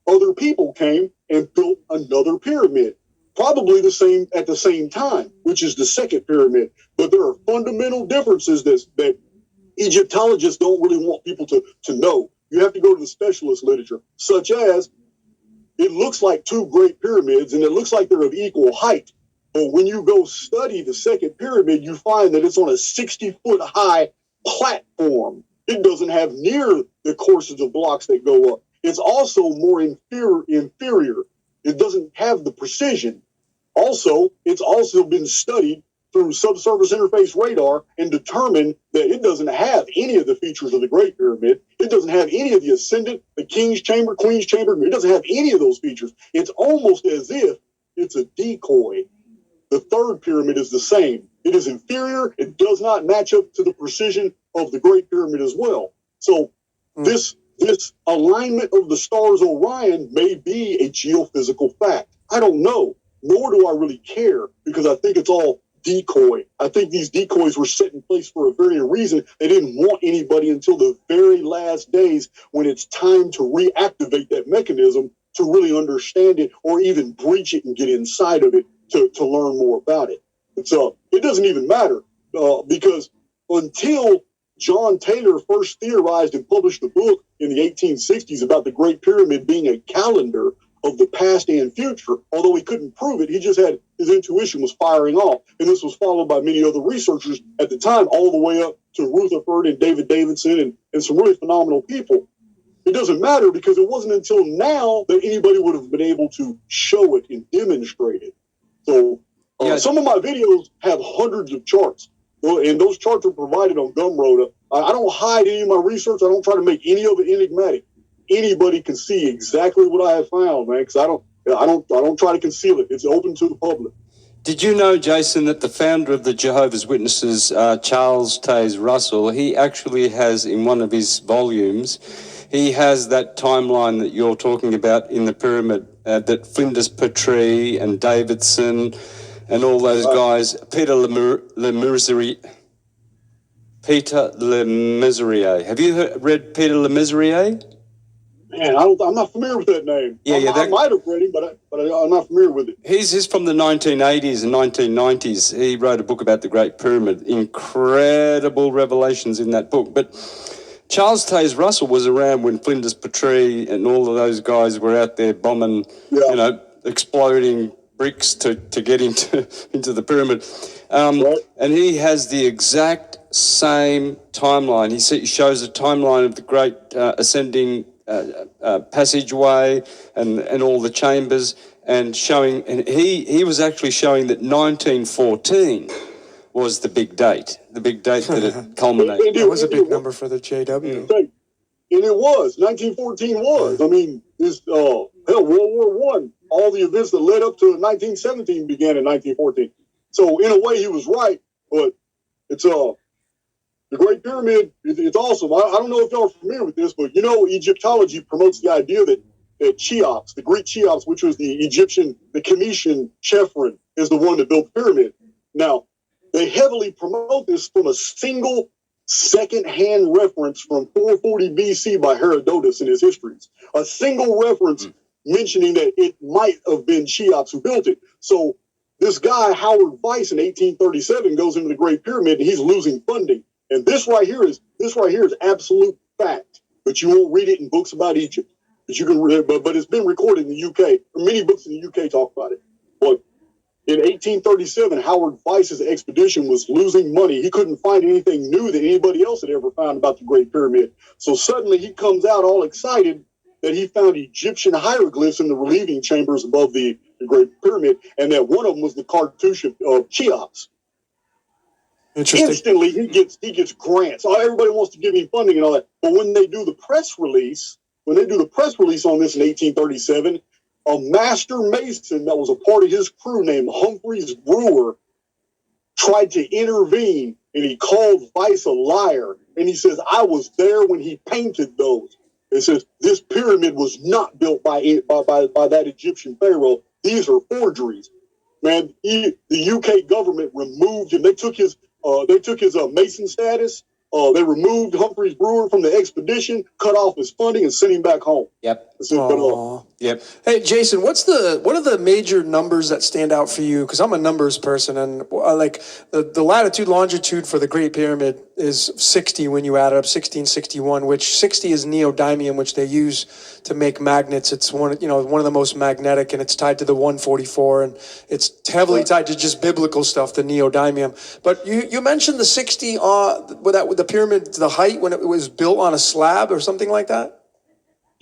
Other people came and built another pyramid, probably at the same time, which is the second pyramid. But there are fundamental differences that Egyptologists don't really want people to know. You have to go to the specialist literature, such as it looks like two great pyramids, and it looks like they're of equal height. But when you go study the second pyramid, you find that it's on a 60-foot high platform. It doesn't have near the courses of blocks that go up. It's also more inferior. It doesn't have the precision. Also, it's also been studied through subsurface interface radar and determined that it doesn't have any of the features of the Great Pyramid. It doesn't have any of the ascendant, the King's Chamber, Queen's Chamber. It doesn't have any of those features. It's almost as if it's a decoy. The third pyramid is the same. It is inferior. It does not match up to the precision of the Great Pyramid as well. So this alignment of the stars Orion may be a geophysical fact. I don't know, nor do I really care, because I think it's all decoy. I think these decoys were set in place for a very reason. They didn't want anybody until the very last days when it's time to reactivate that mechanism to really understand it or even breach it and get inside of it to learn more about it. So it doesn't even matter because until John Taylor first theorized and published a book in the 1860s about the Great Pyramid being a calendar of the past and future, although he couldn't prove it, he just had his intuition was firing off. And this was followed by many other researchers at the time, all the way up to Rutherford and David Davidson and some really phenomenal people. It doesn't matter because it wasn't until now that anybody would have been able to show it and demonstrate it. So some of my videos have hundreds of charts, and those charts are provided on Gumroad. I don't hide any of my research. I don't try to make any of it enigmatic. Anybody can see exactly what I have found, man, because I don't try to conceal it. It's open to the public. Did you know, Jason, that the founder of the Jehovah's Witnesses, Charles Taze Russell, he actually has in one of his volumes, he has that timeline that you're talking about in the pyramid, that Flinders Petrie and Davidson and all those guys, Peter Lemesurier. Have you read Peter Lemesurier? Man, I'm not familiar with that name. I might have read him, but I'm not familiar with it. He's from the 1980s and 1990s. He wrote a book about the Great Pyramid. Incredible revelations in that book. But Charles Taze Russell was around when Flinders Petrie and all of those guys were out there bombing, exploding bricks to get into the pyramid. And he has the exact same timeline. He shows a timeline of the great ascending passageway and all the chambers, and he was actually showing that 1914 was the big date that it culminated. That was a big number for the JW. And it was. 1914 was. I mean, World War I, all the events that led up to 1917 began in 1914. So in a way, he was right, but it's the Great Pyramid, it's awesome. I don't know if y'all are familiar with this, but Egyptology promotes the idea that Cheops, the Greek Cheops, which was the Egyptian, the Cometian Chephren, is the one that built the pyramid. Now, they heavily promote this from a single second-hand reference from 440 BC by Herodotus in his histories. A single reference mentioning that it might have been Cheops who built it. So this guy, Howard Weiss, in 1837, goes into the Great Pyramid, and he's losing funding. And this right here is absolute fact, but you won't read it in books about Egypt. But you can read, but it's been recorded in the UK. Many books in the UK talk about it. But in 1837, Howard Weiss's expedition was losing money. He couldn't find anything new that anybody else had ever found about the Great Pyramid. So suddenly he comes out all excited that he found Egyptian hieroglyphs in the relieving chambers above the Great Pyramid, and that one of them was the cartouche of Cheops. Instantly, he gets grants. Everybody wants to give him funding and all that. But when they do the press release on this in 1837, a master mason that was a part of his crew named Humphreys Brewer tried to intervene, and he called Weiss a liar. And he says, I was there when he painted those. It says, this pyramid was not built by that Egyptian pharaoh. These are forgeries. Man, the UK government removed him. They took his Mason status. They removed Humphreys Brewer from the expedition, cut off his funding, and sent him back home. Yep. Yep. Hey, Jason, what are the major numbers that stand out for you? Because I'm a numbers person, and like the latitude, longitude for the Great Pyramid is 60 when you add it up, 1661, which 60 is neodymium, which they use to make magnets. It's one of the most magnetic, and it's tied to the 144, and it's heavily tied to just biblical stuff, the neodymium. But you mentioned the 60 with the pyramid, the height when it was built on a slab or something like that?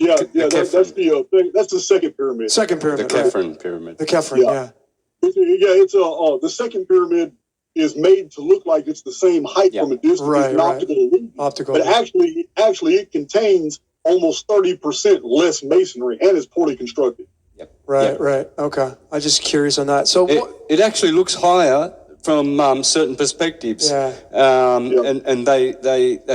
Yeah, that's the thing. That's the second pyramid. Second pyramid. The Kefren pyramid. The Kefren, yeah. It's the second pyramid is made to look like it's the same height from a distance. Right, it's an optical illusion. Optical. But actually, it contains almost 30% less masonry and is poorly constructed. Yep. Right. Okay. I'm just curious on that. So it actually looks higher from certain perspectives. Yeah. And they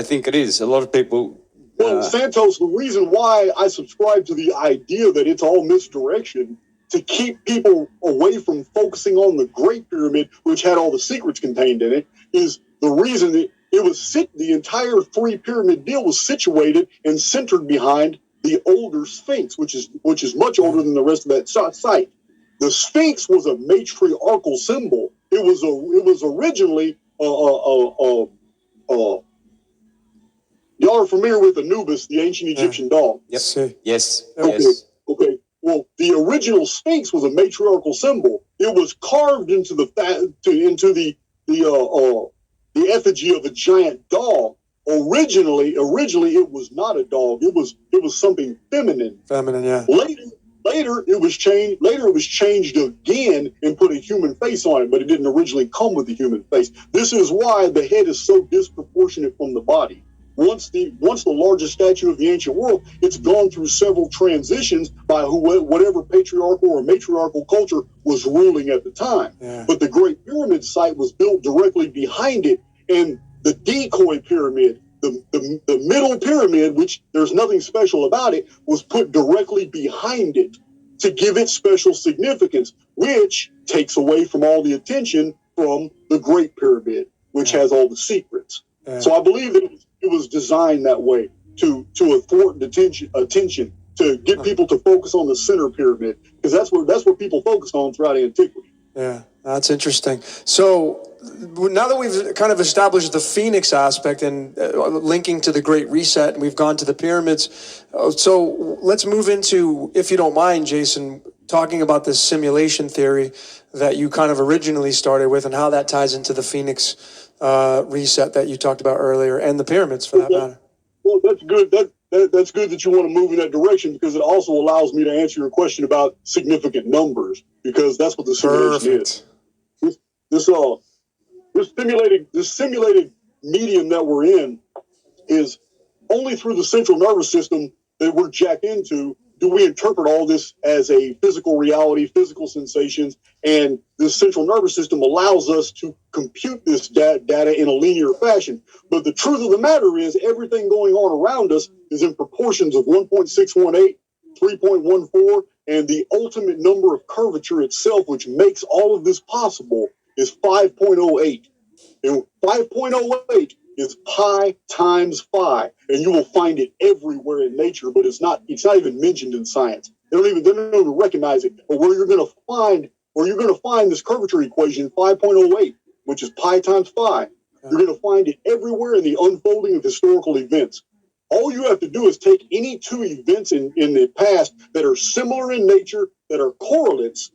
think it is. A lot of people. Well, Santos, the reason why I subscribe to the idea that it's all misdirection to keep people away from focusing on the Great Pyramid, which had all the secrets contained in it, is the reason that the entire three pyramid deal was situated and centered behind the older Sphinx, which is much older than the rest of that site. The Sphinx was a matriarchal symbol. It was originally y'all are familiar with Anubis, the ancient Egyptian dog. Yep. Yes. Okay. Yes. Okay. Well, the original Sphinx was a matriarchal symbol. It was carved into the effigy of a giant dog. Originally, it was not a dog. It was something feminine. Feminine, yeah. Later, it was changed. Later, it was changed again and put a human face on it, but it didn't originally come with a human face. This is why the head is so disproportionate from the body. Once the largest statue of the ancient world, it's gone through several transitions by whatever patriarchal or matriarchal culture was ruling at the time. Yeah. But the Great Pyramid site was built directly behind it, and the decoy pyramid, the middle pyramid, which there's nothing special about it, was put directly behind it to give it special significance, which takes away from all the attention from the Great Pyramid, which has all the secrets. Yeah. So I believe that it was designed that way to thwart attention, to get people to focus on the center pyramid, because that's what people focused on throughout antiquity. Yeah, that's interesting. So now that we've kind of established the Phoenix aspect and linking to the Great Reset, and we've gone to the pyramids, so let's move into, if you don't mind, Jason, talking about this simulation theory that you kind of originally started with and how that ties into the Phoenix reset that you talked about earlier, and the pyramids for that matter. Well, that's good. That's good that you want to move in that direction, because it also allows me to answer your question about significant numbers, because that's what the simulation is. This simulated medium that we're in is only through the central nervous system that we're jacked into do we interpret all this as a physical reality, physical sensations, and the central nervous system allows us to compute this data in a linear fashion. But the truth of the matter is everything going on around us is in proportions of 1.618, 3.14, and the ultimate number of curvature itself, which makes all of this possible, is 5.08. And 5.08 is pi times phi, and you will find it everywhere in nature, but it's not even mentioned in science. They don't even recognize it. But where you're going to find this curvature equation, 5.08, which is pi times phi, you're going to find it everywhere in the unfolding of historical events. All you have to do is take any two events in the past that are similar in nature, that are correlates,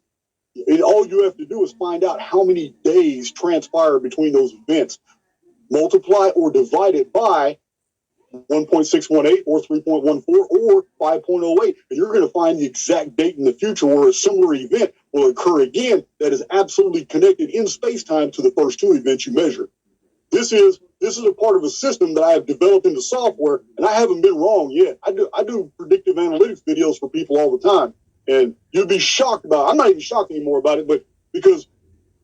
and all you have to do is find out how many days transpire between those events. Multiply or divide it by 1.618 or 3.14 or 5.08, and you're going to find the exact date in the future where a similar event will occur again that is absolutely connected in space-time to the first two events you measure. This is a part of a system that I have developed into software, and I haven't been wrong yet. I do predictive analytics videos for people all the time, and you'd be shocked I'm not even shocked anymore about it, but because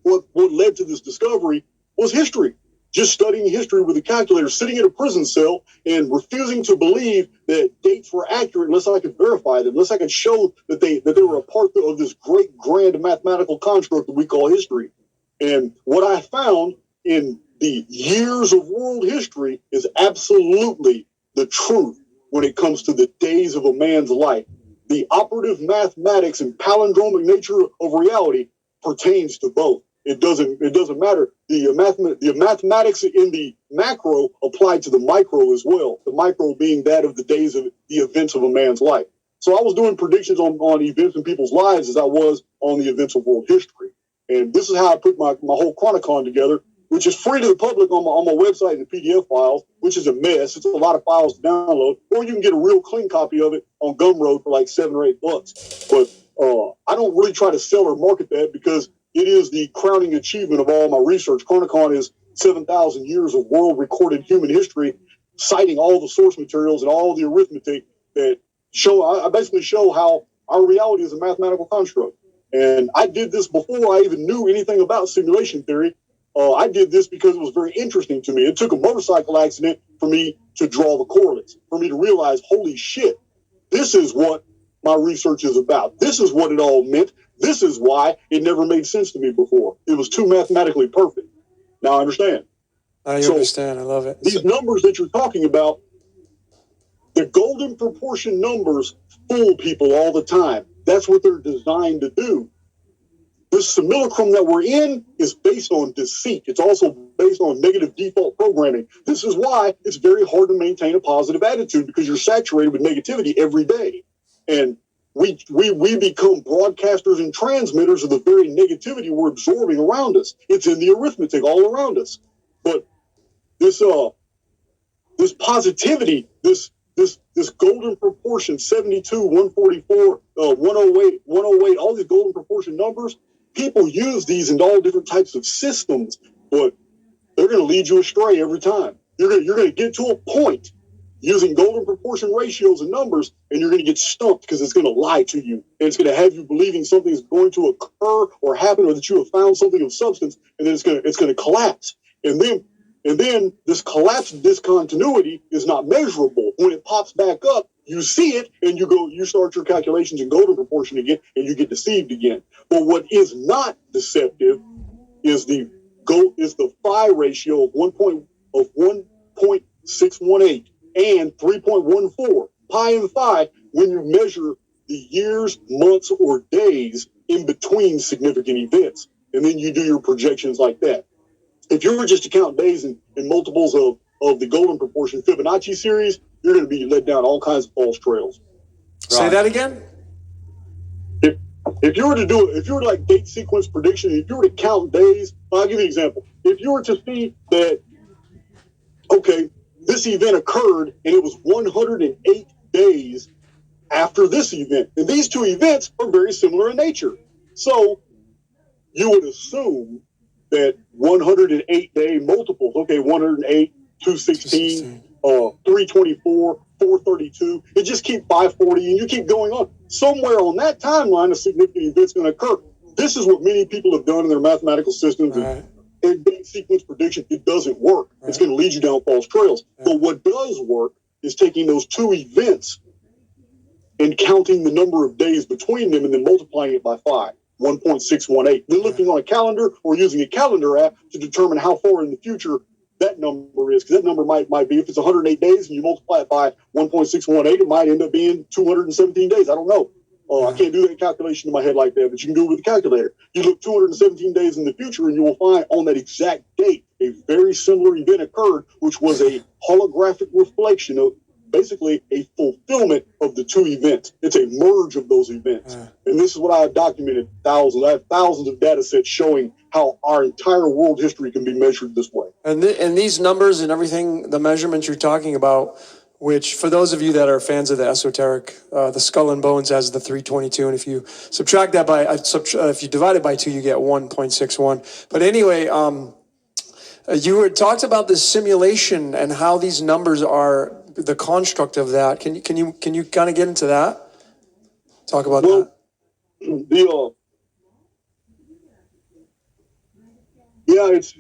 what led to this discovery was history. Just studying history with a calculator, sitting in a prison cell and refusing to believe that dates were accurate unless I could verify them, unless I could show that they were a part of this great grand mathematical construct that we call history. And what I found in the years of world history is absolutely the truth when it comes to the days of a man's life. the operative mathematics and palindromic nature of reality pertains to both. It doesn't matter. The mathematics in the macro apply to the micro as well. The micro being that of the days of the events of a man's life. So I was doing predictions on events in people's lives as I was on the events of world history. And this is how I put my whole chronicon together, which is free to the public on my website in the PDF files, which is a mess. It's a lot of files to download, or you can get a real clean copy of it on Gumroad for like $7 or $8. But I don't really try to sell or market that because it is the crowning achievement of all my research. Chronicon is 7,000 years of world recorded human history, citing all the source materials and all the arithmetic that I basically show how our reality is a mathematical construct. And I did this before I even knew anything about simulation theory. I did this because it was very interesting to me. It took a motorcycle accident for me to draw the correlates, for me to realize, holy shit, this is what my research is about. This is what it all meant. This is why it never made sense to me before. It was too mathematically perfect. Now I understand. I understand. I love it. These numbers that you're talking about, the golden proportion numbers fool people all the time. That's what they're designed to do. This simulacrum that we're in is based on deceit. It's also based on negative default programming. This is why it's very hard to maintain a positive attitude, because you're saturated with negativity every day. And we become broadcasters and transmitters of the very negativity we're absorbing around us. It's in the arithmetic all around us. But this positivity, this golden proportion, 72, 144, 108, 108, all these golden proportion numbers, people use these in all different types of systems, but they're going to lead you astray every time. You're going to get to a point using golden proportion ratios and numbers, and you're going to get stumped because it's going to lie to you. And it's going to have you believing something is going to occur or happen, or that you have found something of substance, and then it's going to collapse. And then this collapse of discontinuity is not measurable. When it pops back up, you see it, and you start your calculations in golden proportion again, and you get deceived again. But what is not deceptive is the phi ratio of 1.618 and 3.14. Pi and phi, when you measure the years, months, or days in between significant events, and then you do your projections like that. If you were just to count days in multiples of the golden proportion Fibonacci series, you're going to be led down all kinds of false trails. Say that again? If you were to like date sequence prediction, if you were to count days, I'll give you an example. If you were to see that, okay, this event occurred and it was 108 days after this event, and these two events are very similar in nature. So you would assume that 108-day multiples, okay, 108, 216, 324, 432, and just keep 540, and you keep going on. Somewhere on that timeline, a significant event's going to occur. This is what many people have done in their mathematical systems. Right. And sequence prediction, it doesn't work. Right. It's going to lead you down false trails. Right. But what does work is taking those two events and counting the number of days between them and then multiplying it by 5. 1.618. Then looking on a calendar or using a calendar app to determine how far in the future that number is, because that number might be, if it's 108 days and you multiply it by 1.618, it might end up being 217 days. I don't know. I can't do that calculation in my head like that, but you can do it with a calculator. You look 217 days in the future, and you will find on that exact date a very similar event occurred, which was a holographic reflection of basically a fulfillment of the two events. It's a merge of those events. And this is what I have documented thousands. I have thousands of data sets showing how our entire world history can be measured this way. And these numbers and everything, the measurements you're talking about, which for those of you that are fans of the esoteric, the skull and bones has the 322. And if you subtract that if you divide it by 2, you get 1.61. But anyway, you had talked about this simulation and how these numbers are the construct of that. Can you kind of get into that? Talk about that. It's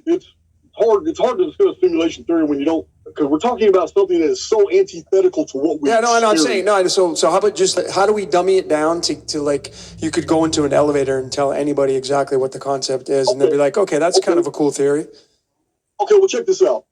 hard to discuss simulation theory when you don't, because we're talking about something that is so antithetical to what we I'm saying so how about just how do we dummy it down to like you could go into an elevator and tell anybody exactly what the concept is, and they'll be like, okay, that's kind of a cool theory. Okay, well, check this out.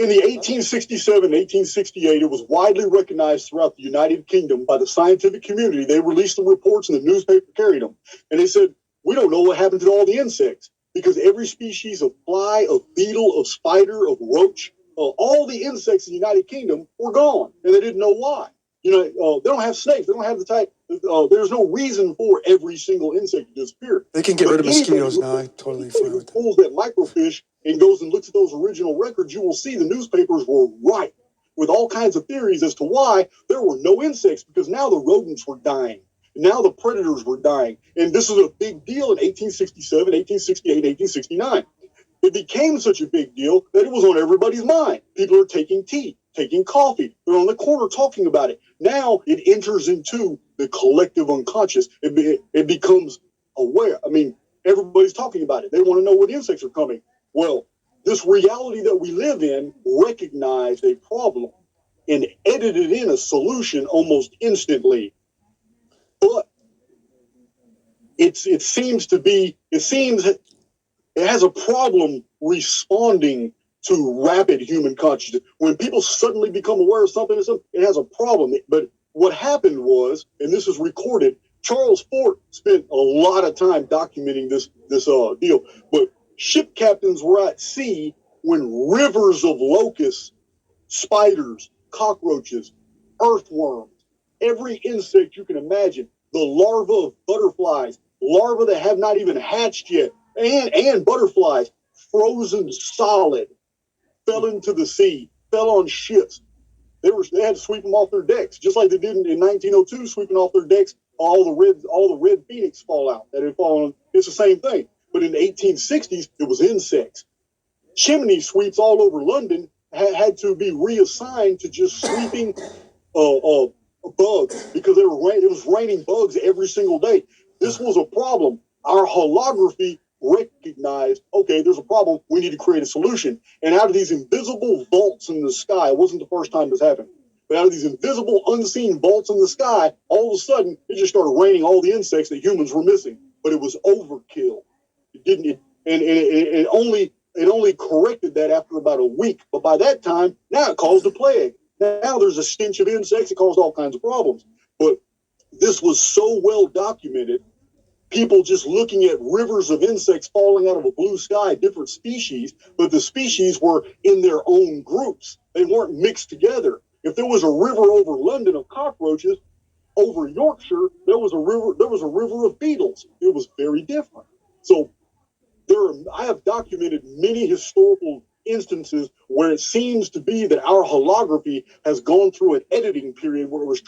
In the 1867, 1868, it was widely recognized throughout the United Kingdom by the scientific community. They released the reports and the newspaper carried them. And they said, we don't know what happened to all the insects because every species of fly, of beetle, of spider, of roach, all the insects in the United Kingdom were gone. And they didn't know why. You know, they don't have snakes. They don't have the type. There's no reason for every single insect to disappear. They can get rid of mosquitoes now. I totally agree with that. Pulls that microfiche and goes and looks at those original records, you will see the newspapers were ripe with all kinds of theories as to why there were no insects, because now the rodents were dying. Now the predators were dying. And this was a big deal in 1867, 1868, 1869. It became such a big deal that it was on everybody's mind. People are taking tea, taking coffee. They're on the corner talking about it. Now it enters into the collective unconscious. It becomes aware. I mean, everybody's talking about it. They want to know when insects are coming. Well, this reality that we live in recognized a problem and edited in a solution almost instantly. But it seems it has a problem responding to rapid human consciousness. When people suddenly become aware of something, it has a problem. But what happened was, and this is recorded, Charles Fort spent a lot of time documenting this deal. But ship captains were at sea when rivers of locusts, spiders, cockroaches, earthworms, every insect you can imagine, the larvae of butterflies, larvae that have not even hatched yet, and butterflies, frozen solid, fell into the sea, fell on ships. They had to sweep them off their decks, just like they did in 1902, sweeping off their decks, all the red phoenix fallout that had fallen. It's the same thing. But in the 1860s, it was insects. Chimney sweeps all over London had to be reassigned to just sweeping bugs because it was raining bugs every single day. This was a problem. Our holography recognized, okay, there's a problem. We need to create a solution. And out of these invisible vaults in the sky, it wasn't the first time this happened, but out of these invisible, unseen vaults in the sky, all of a sudden, it just started raining all the insects that humans were missing. But it was overkill. It didn't, it only corrected that after about a week. But by that time, now it caused a plague. Now there's a stench of insects. It caused all kinds of problems. But this was so well documented. People just looking at rivers of insects falling out of a blue sky, different species, but the species were in their own groups. They weren't mixed together. If there was a river over London of cockroaches, over Yorkshire, there was a river of beetles. It was very different. So I have documented many historical instances where it seems to be that our holography has gone through an editing period where it was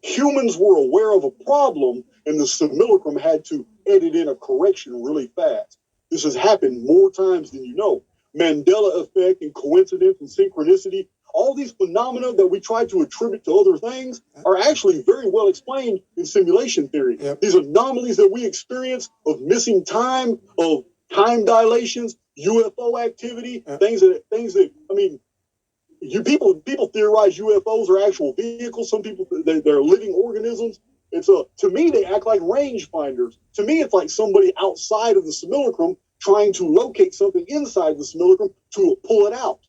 humans were aware of a problem and the simulacrum had to edit in a correction really fast. This has happened more times than you know. Mandela effect and coincidence and synchronicity, all these phenomena that we try to attribute to other things are actually very well explained in simulation theory. Yep. These anomalies that we experience of missing time, of time dilations, UFO activity, things that I mean, people theorize UFOs are actual vehicles. Some people they're living organisms. It's to me they act like range finders. To me, it's like somebody outside of the simulacrum trying to locate something inside the simulacrum to pull it out,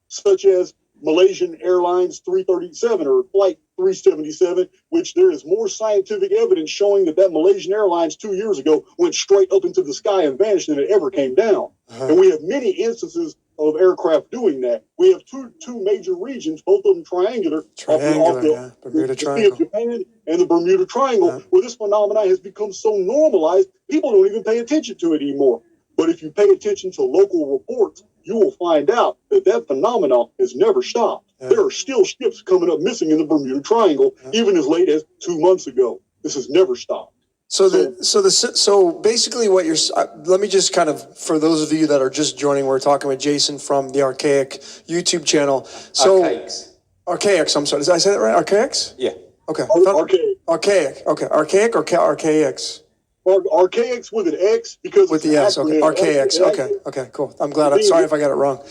such as Malaysian Airlines 337 or Flight 377, which there is more scientific evidence showing that Malaysian Airlines 2 years ago went straight up into the sky and vanished than it ever came down. And we have many instances of aircraft doing that. We have two major regions, both of them triangular, Bermuda Triangle, Japan and the Bermuda Triangle, where this phenomenon has become so normalized, people don't even pay attention to it anymore. But if you pay attention to local reports, you will find out that phenomenon has never stopped. There are still ships coming up missing in the Bermuda Triangle, even as late as 2 months ago. This has never stopped. So basically what you're, let me just kind of, for those of you that are just joining, we're talking with Jason from the Archaix YouTube channel. So Archaix, I'm sorry, did I say that right? Archaix? Yeah. Okay. Archaic. Okay. Archaic or Archaix? Archaix with an X because with the S. Okay. Archaix. Okay. Cool. I'm glad. I'm sorry if I got it wrong.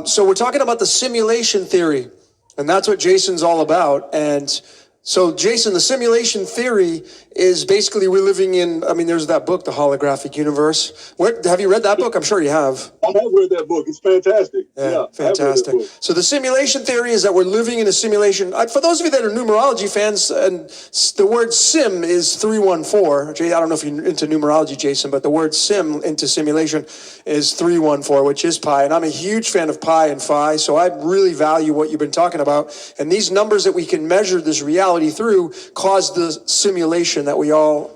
So we're talking about the simulation theory, and that's what Jason's all about. And So, Jason, the simulation theory is basically we're living in, I mean, there's that book, The Holographic Universe. Have you read that book? I'm sure you have. I have read that book. It's fantastic. Yeah, fantastic. So the simulation theory is that we're living in a simulation. For those of you that are numerology fans, and the word sim is 314. I don't know if you're into numerology, Jason, but the word sim into simulation is 314, which is pi. And I'm a huge fan of pi and phi, so I really value what you've been talking about. And these numbers that we can measure this reality through cause the simulation that we all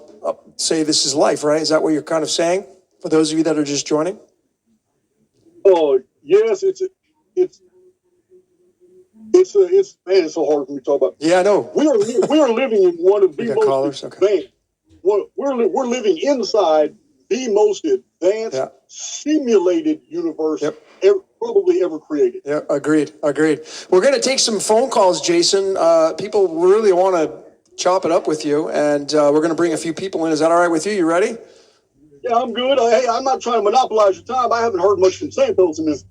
say this is life, right? Is that what you're kind of saying for those of you that are just joining? Oh, yes, it's so hard for me to talk about. Yeah, I know. We are living in one of the most advanced. Okay. We're living inside the most advanced simulated universe probably ever created. Yeah, agreed. We're going to take some phone calls, Jason. People really want to chop it up with you, and we're going to bring a few people in. Is that all right with you? You ready? Yeah, I'm good. Hey, I'm not trying to monopolize your time. I haven't heard much from Santos in this.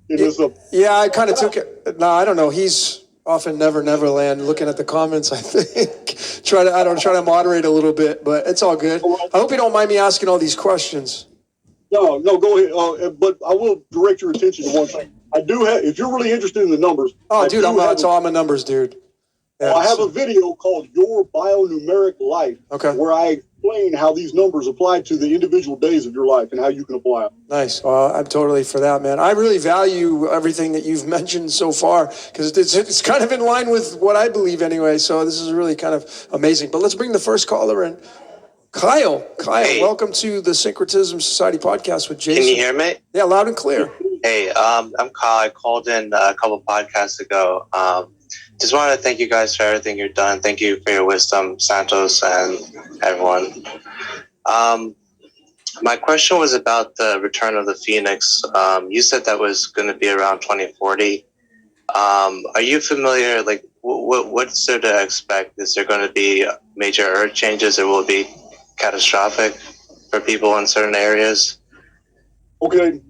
Yeah, I kind of took it. No, I don't know. He's off in Never Neverland looking at the comments, I think. try to moderate a little bit, but it's all good. I hope you don't mind me asking all these questions. No, go ahead. But I will direct your attention to one thing. I do have, if you're really interested in the numbers. Oh, dude, I'm a numbers dude. Yeah, I have a video called Your Bionumeric Life, where I explain how these numbers apply to the individual days of your life and how you can apply them. Nice. I'm totally for that, man. I really value everything that you've mentioned so far because it's kind of in line with what I believe anyway. So this is really kind of amazing. But let's bring the first caller in. Kyle, hey. Welcome to the Syncretism Society podcast with Jason. Can you hear me? Yeah, loud and clear. Hey, I'm Kyle. I called in a couple podcasts ago. Just want to thank you guys for everything you've done. Thank you for your wisdom, Santos, and everyone. My question was about the return of the Phoenix. You said that was going to be around 2040. Are you familiar, like, what's there to expect? Is there going to be major earth changes, or will it be catastrophic for people in certain areas? Okay.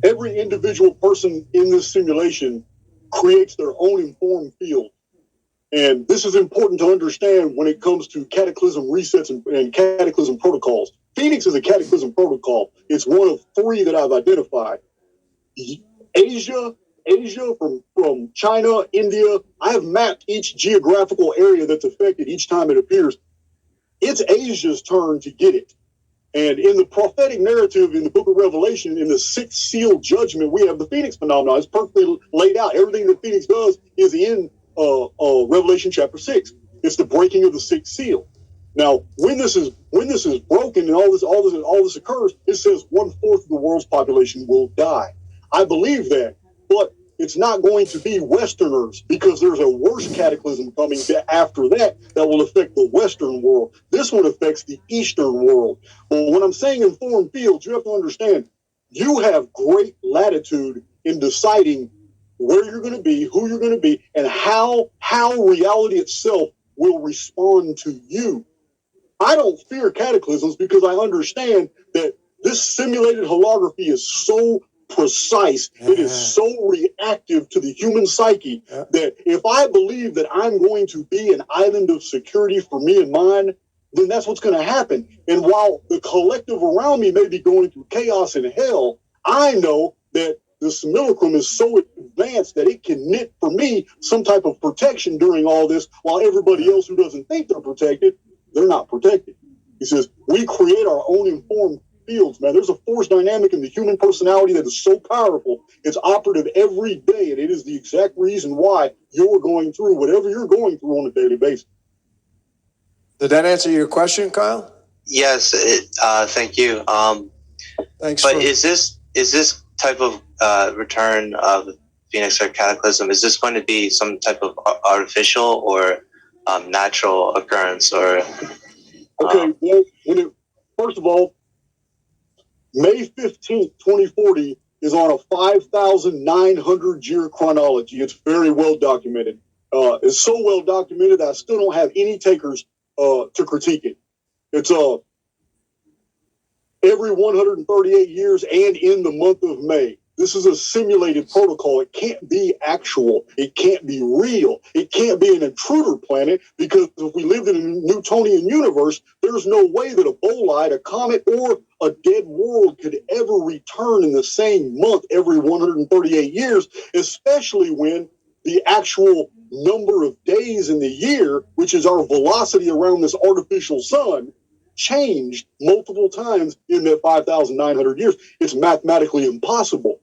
Every individual person in this simulation creates their own informed field. And this is important to understand when it comes to cataclysm resets and cataclysm protocols. Phoenix is a cataclysm protocol. It's one of 3 that I've identified. Asia from China, India. I have mapped each geographical area that's affected each time it appears. It's Asia's turn to get it. And in the prophetic narrative in the book of Revelation, in the 6th seal judgment, we have the Phoenix phenomenon. It's perfectly laid out. Everything that Phoenix does is in Revelation chapter 6. It's the breaking of the 6th seal. Now, when this is broken and all this occurs, it says 1/4 of the world's population will die. I believe that, but it's not going to be Westerners because there's a worse cataclysm coming after that will affect the Western world. This one affects the Eastern world. But when I'm saying informed fields, you have to understand you have great latitude in deciding where you're going to be, who you're going to be, and how reality itself will respond to you. I don't fear cataclysms because I understand that this simulated holography is so precise. It is so reactive to the human psyche that if I believe that I'm going to be an island of security for me and mine, then that's what's going to happen. And while the collective around me may be going through chaos and hell, I know that the simulacrum is so advanced that it can knit for me some type of protection during all this, while everybody else who doesn't think they're protected, they're not protected. He says, we create our own informed fields, man. There's a force dynamic in the human personality that is so powerful. It's operative every day, and it is the exact reason why you're going through whatever you're going through on a daily basis. Did that answer your question, Kyle? Yes, thank you. Thanks. But is this type of return of Phoenix or cataclysm, is this going to be some type of artificial or natural occurrence? Or okay, well, first of all, May 15th, 2040 is on a 5,900-year chronology. It's very well documented. It's so well documented that I still don't have any takers to critique it. It's every 138 years and in the month of May. This is a simulated protocol. It can't be actual. It can't be real. It can't be an intruder planet, because if we lived in a Newtonian universe, there's no way that a bolide, a comet, or a dead world could ever return in the same month every 138 years, especially when the actual number of days in the year, which is our velocity around this artificial sun, changed multiple times in that 5,900 years. It's mathematically impossible.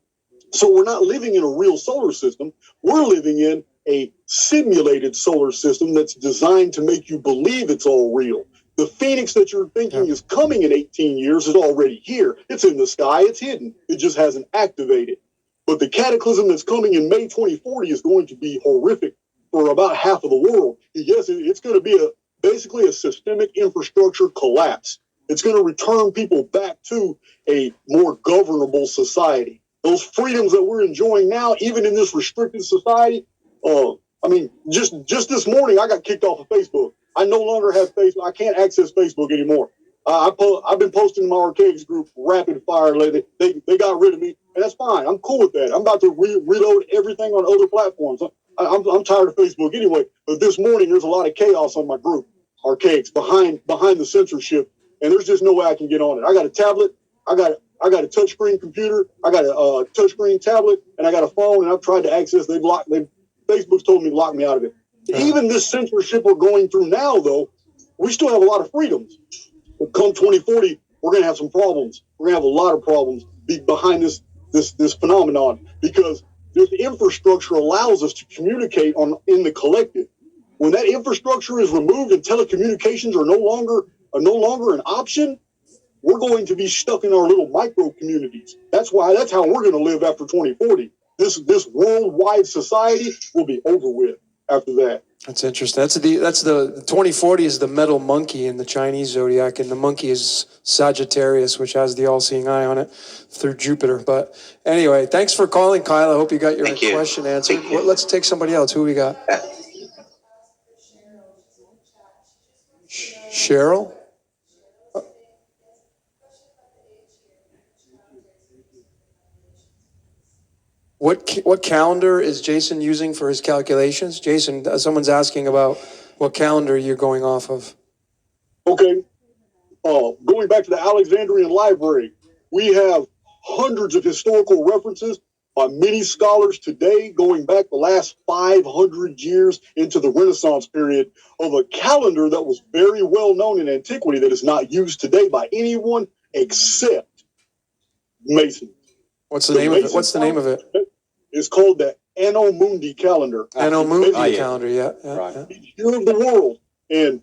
So we're not living in a real solar system. We're living in a simulated solar system that's designed to make you believe it's all real. The Phoenix that you're thinking is coming in 18 years is already here. It's in the sky. It's hidden. It just hasn't activated. But the cataclysm that's coming in May 2040 is going to be horrific for about half of the world. Yes, it's going to be basically a systemic infrastructure collapse. It's going to return people back to a more governable society. Those freedoms that we're enjoying now, even in this restricted society, just this morning, I got kicked off of Facebook. I no longer have Facebook. I can't access Facebook anymore. I've been posting in my Archaix group rapid fire lately. They got rid of me, and that's fine. I'm cool with that. I'm about to reload everything on other platforms. I'm tired of Facebook anyway. But this morning, there's a lot of chaos on my group, Archaix, behind the censorship, and there's just no way I can get on it. I got a tablet. I got a touchscreen computer. I got a touchscreen tablet, and I got a phone. And I've tried to access. Facebook's told me to lock me out of it. Even this censorship we're going through now, though, we still have a lot of freedoms. But come 2040, we're going to have some problems. We're going to have a lot of problems behind this phenomenon, because this infrastructure allows us to communicate in the collective. When that infrastructure is removed and telecommunications are no longer an option, we're going to be stuck in our little micro communities. That's how we're going to live after 2040. This worldwide society will be over with after that. That's interesting. That's the 2040 is the metal monkey in the Chinese zodiac, and the monkey is Sagittarius, which has the all-seeing eye on it through Jupiter. But anyway, thanks for calling, Kyle. I hope you got your question answered. Well, let's take somebody else. Who we got? Cheryl? What calendar is Jason using for his calculations? Jason, someone's asking about what calendar you're going off of. Okay. Going back to the Alexandrian Library, we have hundreds of historical references by many scholars today, going back the last 500 years into the Renaissance period, of a calendar that was very well known in antiquity that is not used today by anyone except Masons. What's the name of it? It's called the Anno Mundi calendar. Anno Mundi calendar, yeah. Right. Each year of the world. And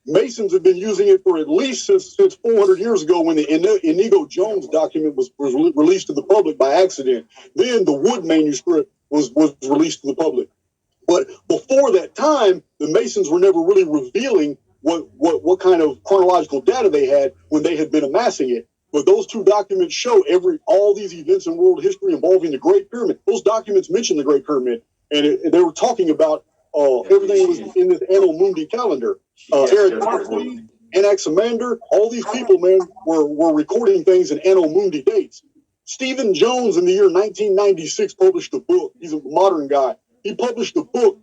Masons have been using it for at least since 400 years ago, when the Inigo Jones document was released to the public by accident. Then the Wood manuscript was released to the public. But before that time, the Masons were never really revealing what kind of chronological data they had when they had been amassing it. But those two documents show all these events in world history involving the Great Pyramid. Those documents mention the Great Pyramid, and they were talking about everything that was in this Anno Mundi calendar. Eratosthenes, Anaximander, all these people, man, were recording things in Anno Mundi dates. Stephen Jones, in the year 1996, published a book. He's a modern guy. He published a book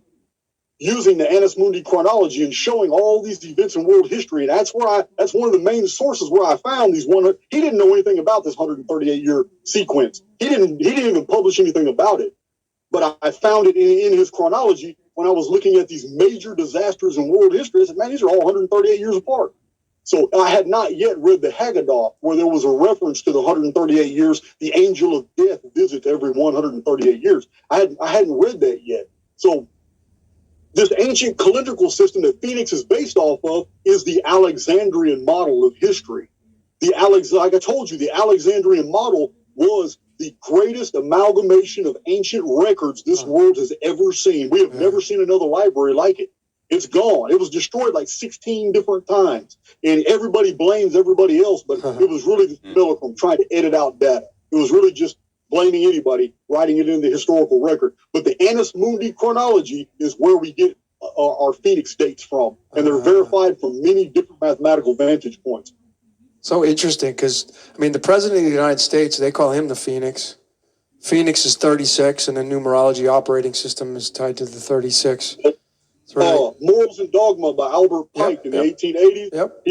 using the Annus Mundi chronology and showing all these events in world history. And that's one of the main sources where I found these he didn't know anything about this 138-year sequence. He didn't even publish anything about it. But I found it in his chronology when I was looking at these major disasters in world history. I said, man, these are all 138 years apart. So I had not yet read the Haggadah, where there was a reference to the 138 years. The angel of death visits every 138 years. I hadn't read that yet. So this ancient calendrical system that Phoenix is based off of is the Alexandrian model of history. Like I told you, the Alexandrian model was the greatest amalgamation of ancient records this world has ever seen. We have never seen another library like it. It's gone. It was destroyed like 16 different times. And everybody blames everybody else, but it was really the Millicom trying to edit out data. It was really just blaming anybody, writing it in the historical record. But the Annus Mundi chronology is where we get our Phoenix dates from. And they're verified from many different mathematical vantage points. So interesting, because, I mean, the President of the United States, they call him the Phoenix Phoenix is 36, and the numerology operating system is tied to the 36. It's really, Morals and Dogma by Albert Pike in the 1880s. Yep.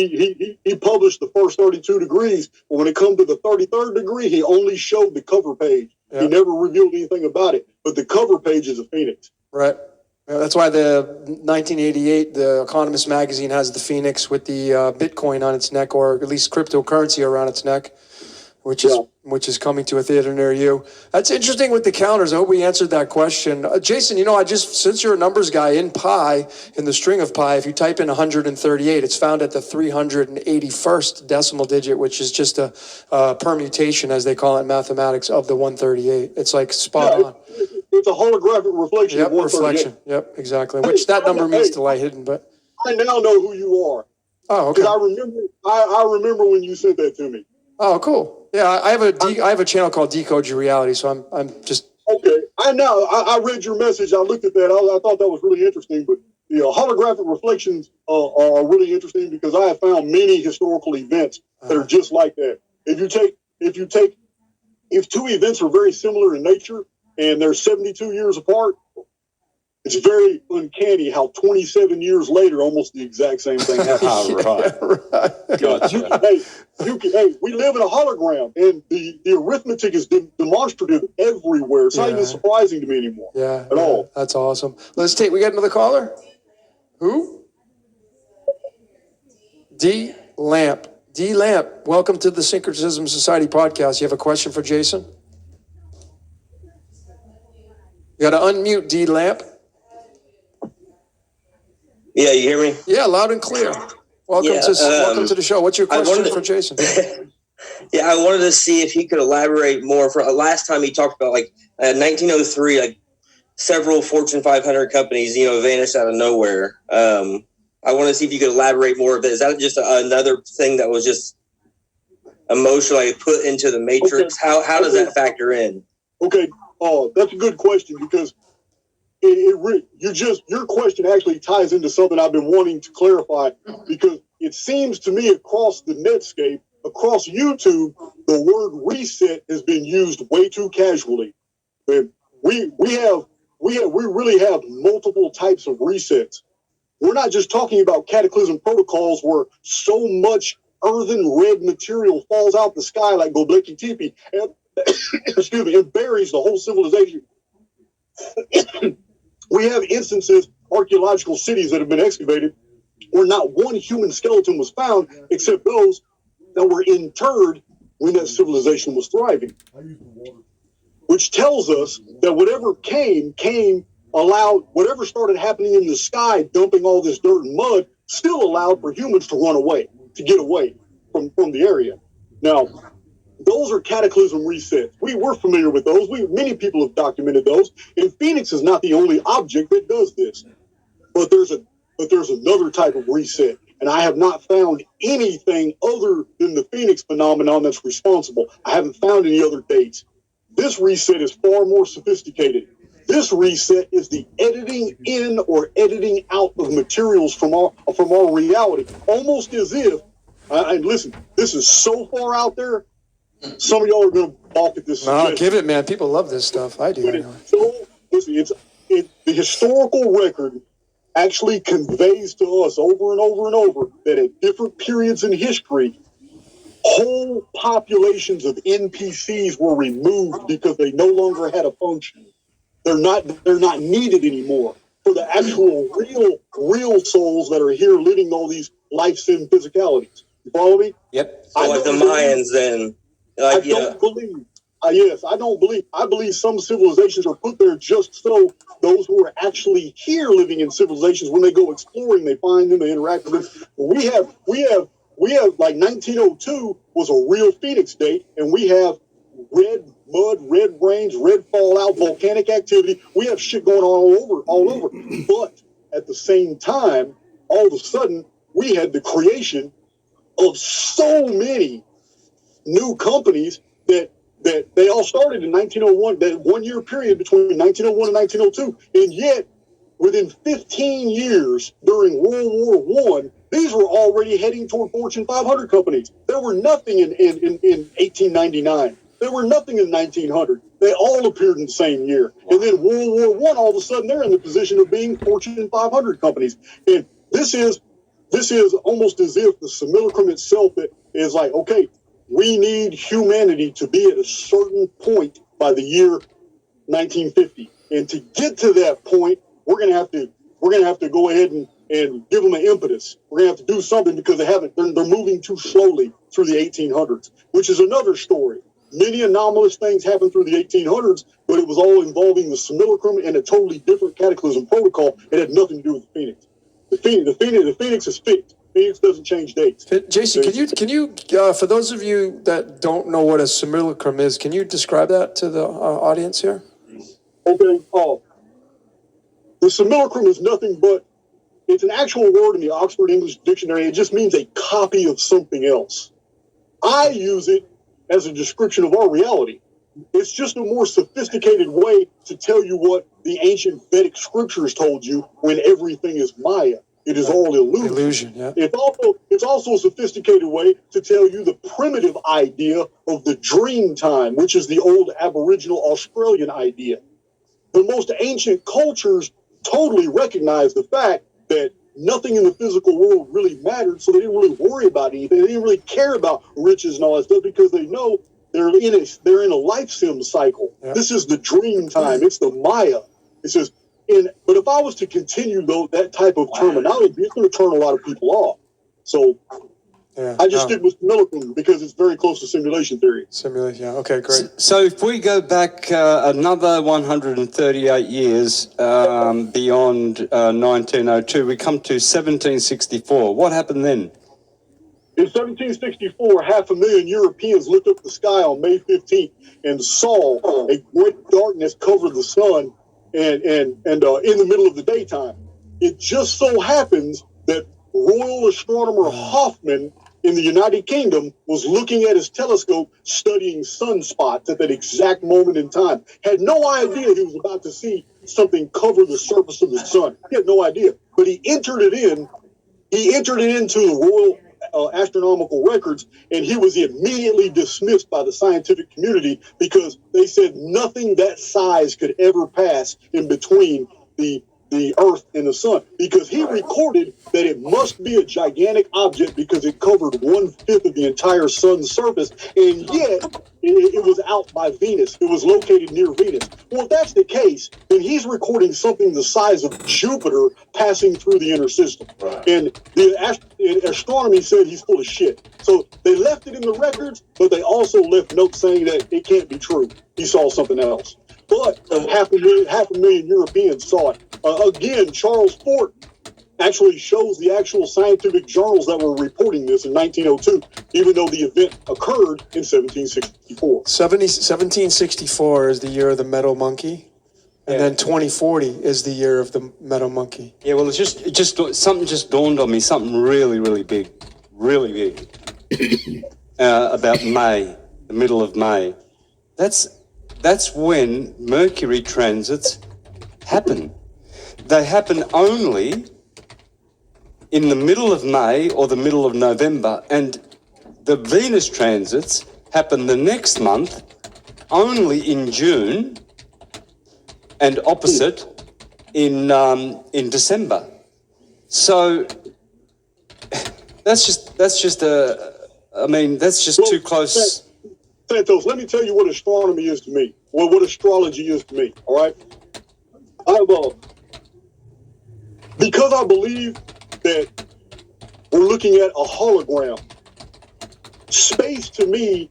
He published the first 32 degrees, but when it comes to the 33rd degree, he only showed the cover page. Yep. He never revealed anything about it, but the cover page is a Phoenix. right. Yeah, that's why the 1988, the Economist magazine has the Phoenix with the Bitcoin on its neck, or at least cryptocurrency around its neck, which is coming to a theater near you. That's interesting with the counters. I hope we answered that question. Jason, since you're a numbers guy, in pi, in the string of pi, if you type in 138, it's found at the 381st decimal digit, which is just a permutation, as they call it in mathematics, of the 138. It's like spot on. It's a holographic reflection of 138. Reflection. Yep, exactly. Which that number means to lie hidden, but I now know who you are. Oh, okay. Because I remember when you sent that to me. Oh, cool. Yeah, I have a channel called Decode Your Reality, so I'm just okay. I know. I read your message. I looked at that. I thought that was really interesting. But holographic reflections are really interesting because I have found many historical events that are just like that. If two events are very similar in nature and they're 72 years apart, it's very uncanny how 27 years later, almost the exact same thing happens. Right. Gotcha. We live in a hologram, and the arithmetic is demonstrative everywhere. It's not even surprising to me anymore. At all. That's awesome. We got another caller. Who? D Lamp. D Lamp. Welcome to the Syncretism Society podcast. You have a question for Jason? You got to unmute, D Lamp. Yeah, you hear me? Yeah, loud and clear. Welcome to the show. What's your question for Jason? Yeah, I wanted to see if he could elaborate more. For last time he talked about 1903, several Fortune 500 companies, vanished out of nowhere. I want to see if you could elaborate more a bit. Is that just another thing that was just emotionally put into the matrix? Okay. How does that factor in? Okay. Oh, that's a good question because your question actually ties into something I've been wanting to clarify because it seems to me across the Netscape, across YouTube, the word reset has been used way too casually. And we really have multiple types of resets. We're not just talking about cataclysm protocols where so much earthen red material falls out the sky like Göbekli Tepe and it buries the whole civilization. We have instances, archaeological cities that have been excavated, where not one human skeleton was found except those that were interred when that civilization was thriving. Which tells us that whatever whatever started happening in the sky, dumping all this dirt and mud, still allowed for humans to run away, to get away from the area. Now, those are cataclysm resets. We're familiar with those. Many people have documented those. And Phoenix is not the only object that does this. But there's another type of reset. And I have not found anything other than the Phoenix phenomenon that's responsible. I haven't found any other dates. This reset is far more sophisticated. This reset is the editing in or editing out of materials from our reality. Almost as if, and listen, this is so far out there, some of y'all are going to balk at this. No, give it, man. People love this stuff. I do. Anyway. The historical record actually conveys to us over and over and over that at different periods in history, whole populations of NPCs were removed because they no longer had a function. They're not needed anymore for the actual real souls that are here living all these life sim physicalities. You follow me? Yep. So like the Mayans then. I don't believe. I believe some civilizations are put there just so those who are actually here living in civilizations, when they go exploring, they find them, they interact with them. We have like 1902 was a real Phoenix date, and we have red mud, red rains, red fallout, volcanic activity. We have shit going on all over. But at the same time, all of a sudden, we had the creation of so many new companies that they all started in 1901, that 1 year period between 1901 and 1902. And yet, within 15 years during World War I, these were already heading toward Fortune 500 companies. There were nothing in 1899. There were nothing in 1900. They all appeared in the same year. And then World War I, all of a sudden, they're in the position of being Fortune 500 companies. And this is almost as if the simulacrum itself is like, okay, we need humanity to be at a certain point by the year 1950. And to get to that point, we're gonna have to go ahead and give them an impetus. We're gonna have to do something because they're moving too slowly through the 1800s, which is another story. Many anomalous things happened through the 1800s, but it was all involving the simulacrum and a totally different cataclysm protocol. It had nothing to do with the Phoenix. The Phoenix is fixed. Phoenix doesn't change dates. Jason, can you for those of you that don't know what a simulacrum is, can you describe that to the audience here? Okay. The simulacrum is nothing but, it's an actual word in the Oxford English Dictionary. It just means a copy of something else. I use it as a description of our reality. It's just a more sophisticated way to tell you what the ancient Vedic scriptures told you when everything is Maya. It is all illusion. Yeah. It's also a sophisticated way to tell you the primitive idea of the dream time, which is the old Aboriginal Australian idea. The most ancient cultures totally recognize the fact that nothing in the physical world really mattered, so they didn't really worry about anything. They didn't really care about riches and all that stuff because they know they're in a life sim cycle. Yeah. This is the dream time. It's the Maya. It says, but if I was to continue that type of terminology, it's going to turn a lot of people off. So I just stick with simulacrum because it's very close to simulation theory. Simulation, yeah. Okay, great. So if we go back another 138 years beyond 1902, we come to 1764. What happened then? In 1764, 500,000 Europeans looked up the sky on May 15th and saw a great darkness cover the sun and in the middle of the daytime. It just so happens that Royal Astronomer Hoffman in the United Kingdom was looking at his telescope studying sunspots at that exact moment in time. Had no idea he was about to see something cover the surface of the sun. He had no idea, but he entered it into the Royal Astronomical Records, and he was immediately dismissed by the scientific community because they said nothing that size could ever pass in between the Earth and the sun, because he recorded that it must be a gigantic object because it covered 1/5 of the entire sun's surface, and yet it was out by Venus. It was located near Venus. Well, if that's the case, then he's recording something the size of Jupiter passing through the inner system. And the astronomy said he's full of shit. So they left it in the records, but they also left notes saying that it can't be true. He saw something else. But 500,000 Europeans saw it. Again, Charles Fort actually shows the actual scientific journals that were reporting this in 1902, even though the event occurred in 1764. 1764 is the year of the meadow monkey, and then 2040 is the year of the meadow monkey. Yeah, well, something just dawned on me, something really, really big, about May, the middle of May. That's when Mercury transits happen. They happen only in the middle of May or the middle of November, and the Venus transits happen the next month only in June and opposite in December. So that's just too close. Santos, let me tell you what astronomy is to me. Well, what astrology is to me. All right. Because I believe that we're looking at a hologram. Space to me,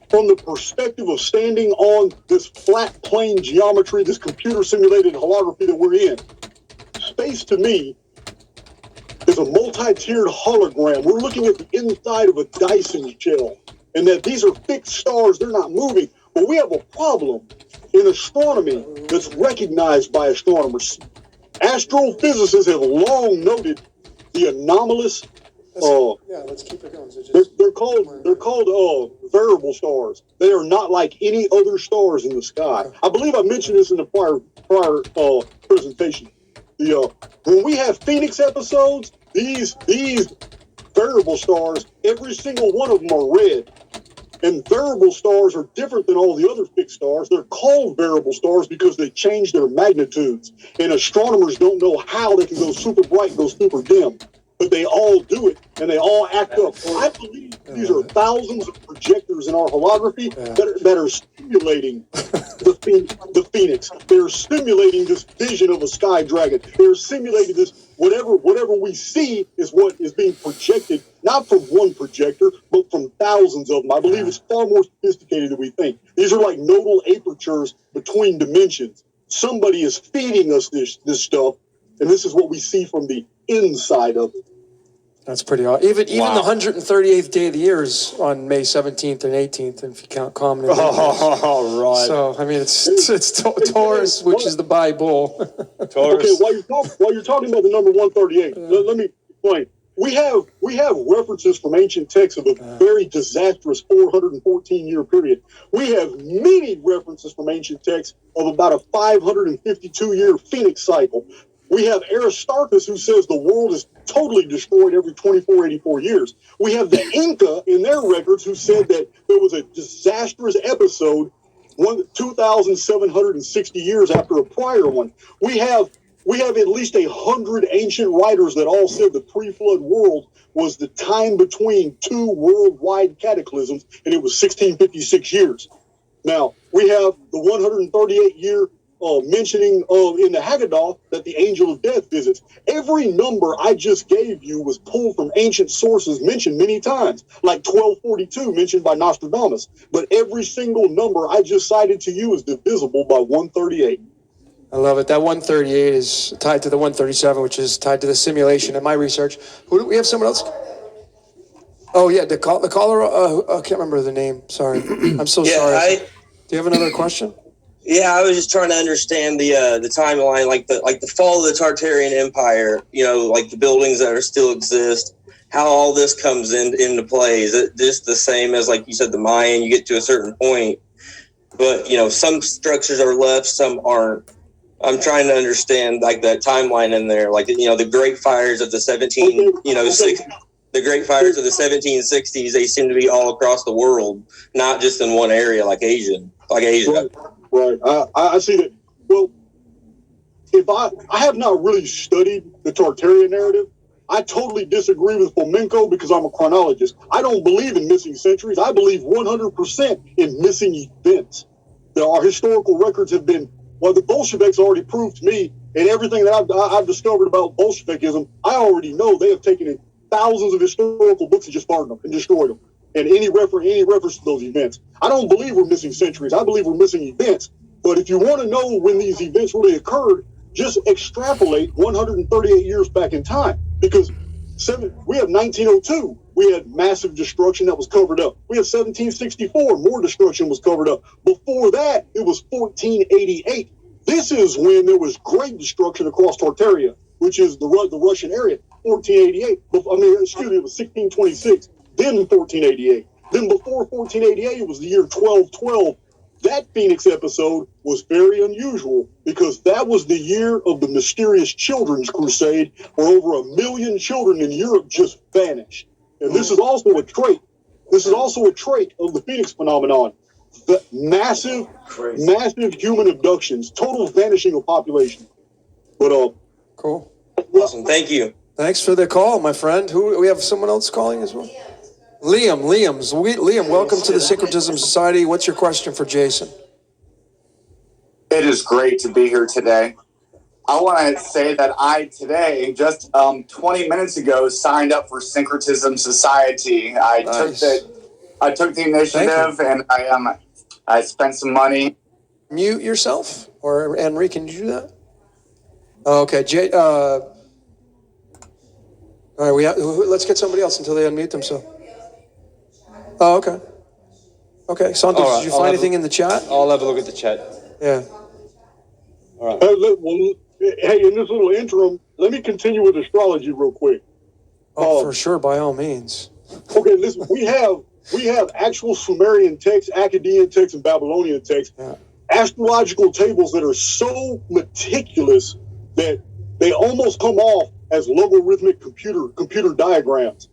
from the perspective of standing on this flat plane geometry, this computer simulated holography that we're in, space to me is a multi-tiered hologram. We're looking at the inside of a Dyson shell, and that these are fixed stars, they're not moving. But we have a problem in astronomy that's recognized by astronomers. Astrophysicists have long noted the anomalous. Let's keep it going. So they're called variable stars. They are not like any other stars in the sky. I believe I mentioned this in the prior presentation. When we have Phoenix episodes, these variable stars, every single one of them are red. And variable stars are different than all the other fixed stars. They're called variable stars because they change their magnitudes. And astronomers don't know how they can go super bright and go super dim. But they all do it, and they all act up. I believe these are thousands of projectors in our holography that are stimulating the phoenix. They're simulating this vision of a sky dragon. They're simulating this. Whatever we see is what is being projected, not from one projector, but from thousands of them. I believe it's far more sophisticated than we think. These are like nodal apertures between dimensions. Somebody is feeding us this stuff, and this is what we see from the inside of it. That's pretty odd. Even the 138th day of the year is on May 17th and 18th, if you count common. Oh, right. So, I mean, it's Taurus, which is the Bible. Taurus. Okay, while you're talking about the number 138, let me explain. We have references from ancient texts of a very disastrous 414-year period. We have many references from ancient texts of about a 552-year phoenix cycle. We have Aristarchus, who says the world is totally destroyed every 84 years. We have the Inca in their records who said that there was a disastrous episode 2,760 years after a prior one. We have at least 100 ancient writers that all said the pre-flood world was the time between two worldwide cataclysms, and it was 1656 years. Now, we have the 138-year mentioning in the Haggadah that the angel of death visits. Every number I just gave you was pulled from ancient sources mentioned many times, like 1242 mentioned by Nostradamus. But every single number I just cited to you is divisible by 138. I love it. That 138 is tied to the 137, which is tied to the simulation in my research. Who do we have? Someone else? Oh, yeah, the caller. I can't remember the name. Sorry. I'm so sorry. Do you have another question? Yeah, I was just trying to understand the timeline, like the fall of the Tartarian Empire. You know, like the buildings that are still exist. How all this comes into play? Is it just the same as, like you said, the Mayan? You get to a certain point, but some structures are left, some aren't. I'm trying to understand like that timeline in there, like the Great Fires of the the Great Fires of the 1760s. They seem to be all across the world, not just in one area like Asia. Right. I see that. Well, if I have not really studied the Tartarian narrative, I totally disagree with Fomenko because I'm a chronologist. I don't believe in missing centuries. I believe 100% in missing events. Our historical records have been, the Bolsheviks already proved to me, and everything that I've discovered about Bolshevikism, I already know they have taken in thousands of historical books and just burned them and destroyed them. And any reference to those events. I don't believe we're missing centuries. I believe we're missing events. But if you want to know when these events really occurred, just extrapolate 138 years back in time. Because we have 1902. We had massive destruction that was covered up. We have 1764. More destruction was covered up. Before that, it was 1488. This is when there was great destruction across Tartaria, which is the Russian area. 1488. It was 1626. Then 1488. Then before 1488, it was the year 1212. That Phoenix episode was very unusual because that was the year of the mysterious Children's Crusade, where over 1 million children in Europe just vanished. And this is also a trait. This is also a trait of the Phoenix phenomenon. The massive human abductions, total vanishing of population. But cool. Awesome. Thank you. Thanks for the call, my friend. We have someone else calling as well? Liam, welcome to the Syncretism Society. What's your question for Jason? It is great to be here today. I want to say that I today, just 20 minutes ago, signed up for Syncretism Society. I took the initiative, and I spent some money. Mute yourself, or Anne-Marie, can you do that? Oh, okay, all right, let's get somebody else until they unmute themselves. Oh, okay. Okay, Santos, right, did you find anything in the chat? I'll have a look at the chat. Yeah. All right. Hey, in this little interim, let me continue with astrology real quick. Oh, for sure, by all means. Okay, listen, we have actual Sumerian texts, Akkadian texts, and Babylonian texts. Yeah. Astrological tables that are so meticulous that they almost come off as logarithmic computer diagrams.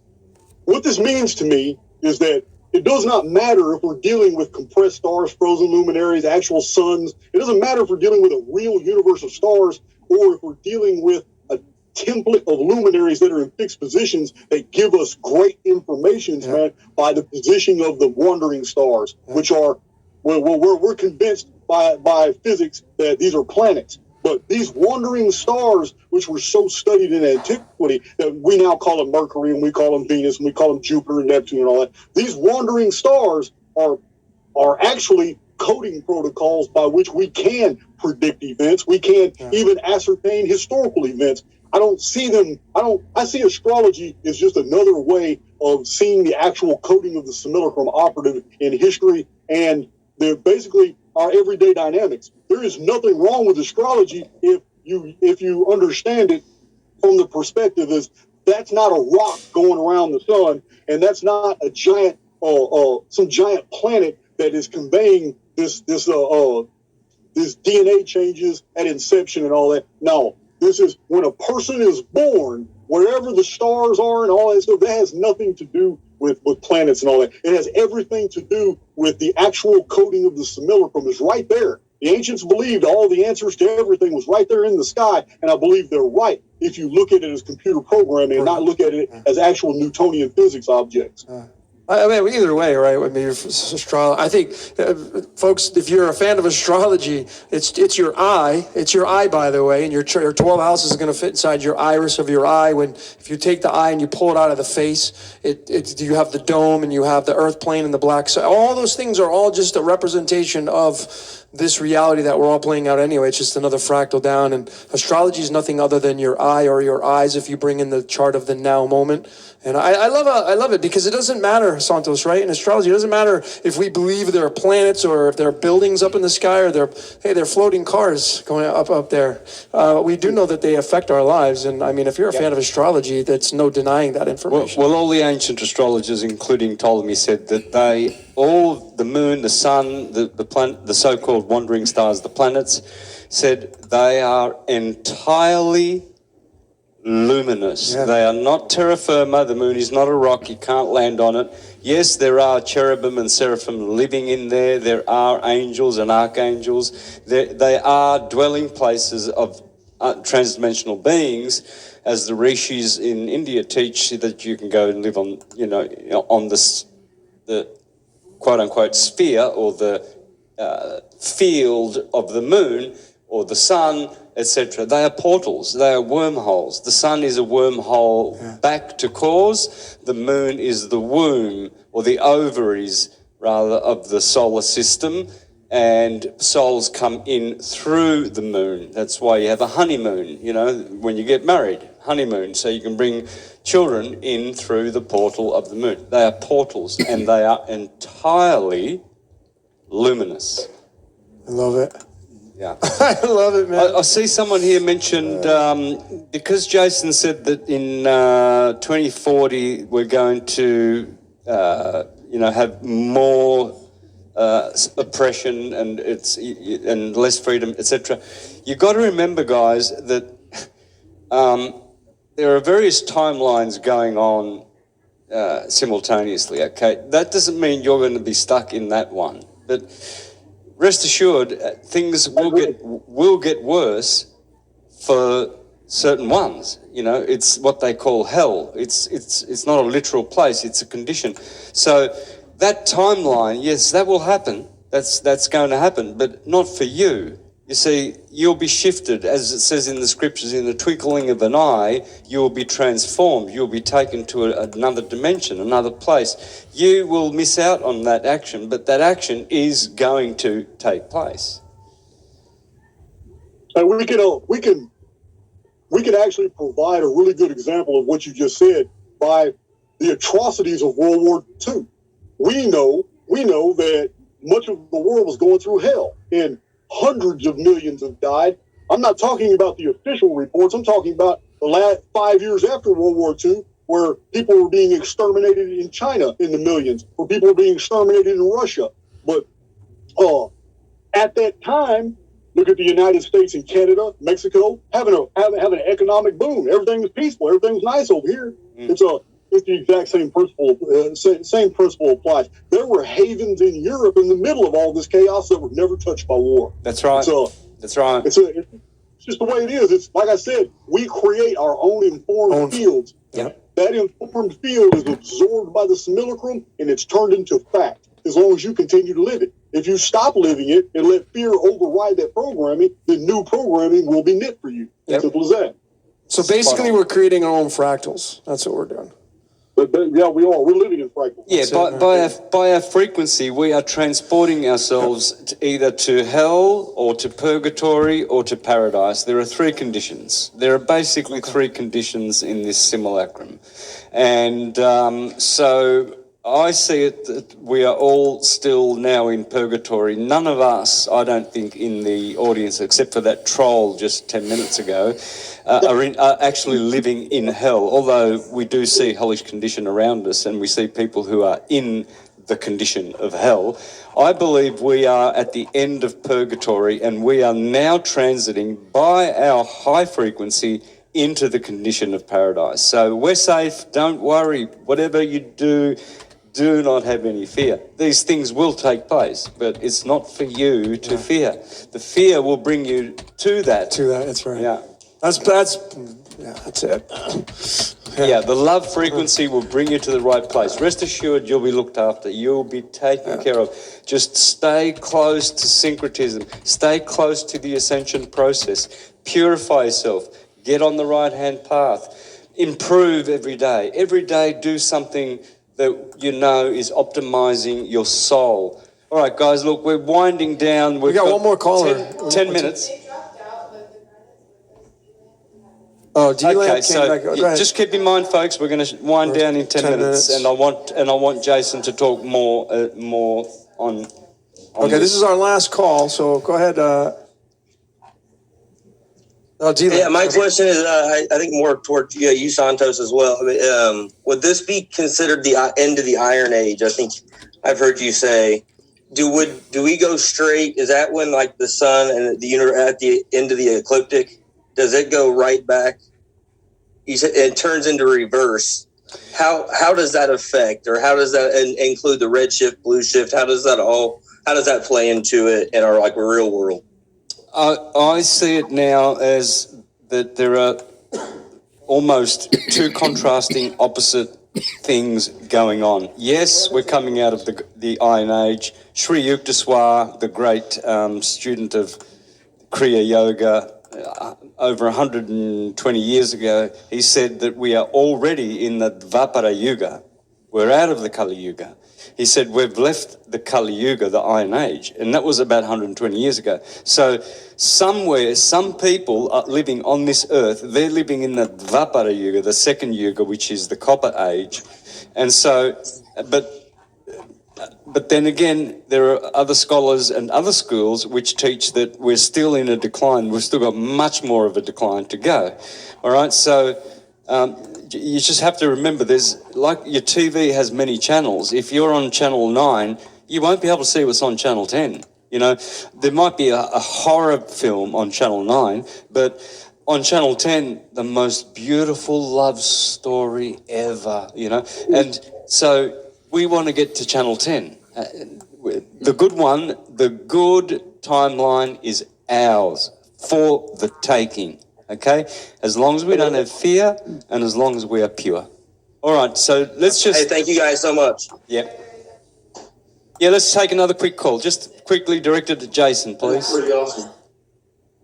What this means to me is that it does not matter if we're dealing with compressed stars, frozen luminaries, actual suns. It doesn't matter if we're dealing with a real universe of stars or if we're dealing with a template of luminaries that are in fixed positions that give us great information, man, by the positioning of the wandering stars, which are, we're convinced by physics that these are planets. But these wandering stars, which were so studied in antiquity, that we now call them Mercury and we call them Venus and we call them Jupiter and Neptune and all that, these wandering stars are actually coding protocols by which we can predict events. We can even ascertain historical events. I don't see them. I see astrology as just another way of seeing the actual coding of the simulacrum operative in history and basically our everyday dynamics. There is nothing wrong with astrology if you understand it from the perspective is that's not a rock going around the sun, and that's not a giant some giant planet that is conveying this DNA changes at inception and all that. No, this is when a person is born, wherever the stars are and all that stuff, that has nothing to do with planets and all that. It has everything to do with the actual coding of the simulacrum is right there. The ancients believed all the answers to everything was right there in the sky, and I believe they're right if you look at it as computer programming and not look at it as actual Newtonian physics objects. I mean, either way, right? I mean, I think, folks, if you're a fan of astrology, it's your eye. It's your eye, by the way, and your 12 houses is going to fit inside your iris of your eye. If you take the eye and you pull it out of the face, you have the dome and you have the earth plane and the black side. All those things are all just a representation of this reality that we're all playing out anyway. It's just another fractal down, and astrology is nothing other than your eye or your eyes if you bring in the chart of the now moment. And I love it because it doesn't matter, Santos, right? In astrology, it doesn't matter if we believe there are planets or if there are buildings up in the sky or they're floating cars going up there. We do know that they affect our lives. And I mean, if you're a fan of astrology, that's no denying that information. Well, all the ancient astrologers, including Ptolemy, said that all the moon, the sun, the planet, the so-called wandering stars, the planets, said they are entirely luminous. Yeah. They are not terra firma. The moon is not a rock. You can't land on it. Yes, there are cherubim and seraphim living in there. There are angels and archangels. They are dwelling places of transdimensional beings, as the rishis in India teach that you can go and live on, on the quote-unquote sphere or the field of the moon or the sun, etc. They are portals. They are wormholes. The sun is a wormhole back to cause. The moon is the womb or the ovaries, rather, of the solar system. And souls come in through the moon. That's why you have a honeymoon, when you get married, honeymoon. So you can bring children in through the portal of the moon. They are portals and they are entirely luminous. I love it. Yeah. I love it, man. I see someone here mentioned, because Jason said that in 2040 we're going to, have more oppression and less freedom, etc. You've got to remember, guys, that there are various timelines going on simultaneously, okay? That doesn't mean you're going to be stuck in that one. But rest assured, things will get worse for certain ones. It's what they call hell. It's not a literal place, it's a condition. So that timeline, yes, that will happen. That's going to happen, but not for you. You see, you'll be shifted, as it says in the scriptures, in the twinkling of an eye, you will be transformed. You'll be taken to another dimension, another place. You will miss out on that action, but that action is going to take place. And we can actually provide a really good example of what you just said by the atrocities of World War II. We know that much of the world was going through hell, and hundreds of millions have died. I'm not talking about the official reports. I'm talking about the last 5 years after World War II, where people were being exterminated in China in the millions, where people were being exterminated in Russia. But at that time, look at the United States and Canada, Mexico, having an economic boom. Everything was peaceful. Everything was nice over here. It's It's the exact same principle. Same principle applies. There were havens in Europe in the middle of all this chaos that were never touched by war. That's right. That's right. It's just the way it is. It's like I said, we create our own informed fields. Yep. That informed field is absorbed by the simulacrum, and it's turned into fact as long as you continue to live it. If you stop living it and let fear override that programming, then new programming will be knit for you. Yep. Simple as that. So basically, we're creating our own fractals. That's what we're doing. But yeah, we are. We're living in fractals. Yeah, by our frequency, we are transporting ourselves either to hell or to purgatory or to paradise. There are three conditions. There are basically three conditions in this simulacrum. And so I see it that we are all still now in purgatory. None of us, I don't think, in the audience, except for that troll just 10 minutes ago, are actually living in hell, although we do see hellish condition around us and we see people who are in the condition of hell. I believe we are at the end of purgatory and we are now transiting by our high frequency into the condition of paradise. So we're safe, don't worry, whatever you do not have any fear. These things will take place, but it's not for you to fear. The fear will bring you to that. That's right. Yeah. That's it. Yeah, the love frequency will bring you to the right place. Rest assured, you'll be looked after. You'll be taken care of. Just stay close to syncretism. Stay close to the ascension process. Purify yourself. Get on the right-hand path. Improve every day. Every day, do something that you know is optimizing your soul. All right, guys, look, we're winding down. We got one more caller. 10 minutes. Oh, D-Lamp Okay, came so back. Go ahead. just keep in mind, folks, we're going to wind down in 10 minutes, and I want Jason to talk more on Okay, this is our last call, so go ahead. D-Lamp. Yeah, my question is, I think more toward you, Santos, as well. I mean, would this be considered the end of the Iron Age? I think I've heard you say. Do we go straight? Is that when like the sun and the universe at the end of the ecliptic? Does it go right back? You said it turns into reverse. How does that affect, or how does that include the red shift, blue shift? How does that play into it in our like real world? I see it now as that there are almost two contrasting opposite things going on. Yes, we're coming out of the Iron Age. Sri Yukteswar, the great student of Kriya Yoga, over 120 years ago, he said that we are already in the Dvapara Yuga. We're out of the Kali Yuga. He said we've left the Kali Yuga, the Iron Age, and that was about 120 years ago. So somewhere, some people are living on this earth, they're living in the Dvapara Yuga, the second Yuga, which is the Copper Age. And so, but then again, there are other scholars and other schools which teach that we're still in a decline. We've still got much more of a decline to go. All right, so you just have to remember there's, like your TV has many channels. If you're on channel 9, you won't be able to see what's on channel 10. You know, there might be a horror film on channel 9, but on channel 10, the most beautiful love story ever, you know. And so we want to get to channel 10. The good one, the good timeline is ours for the taking, okay? As long as we don't have fear and as long as we are pure. All right, so let's just... Hey, thank you guys so much. Yeah. Yeah, let's take another quick call. Just quickly directed to Jason, please. Pretty awesome.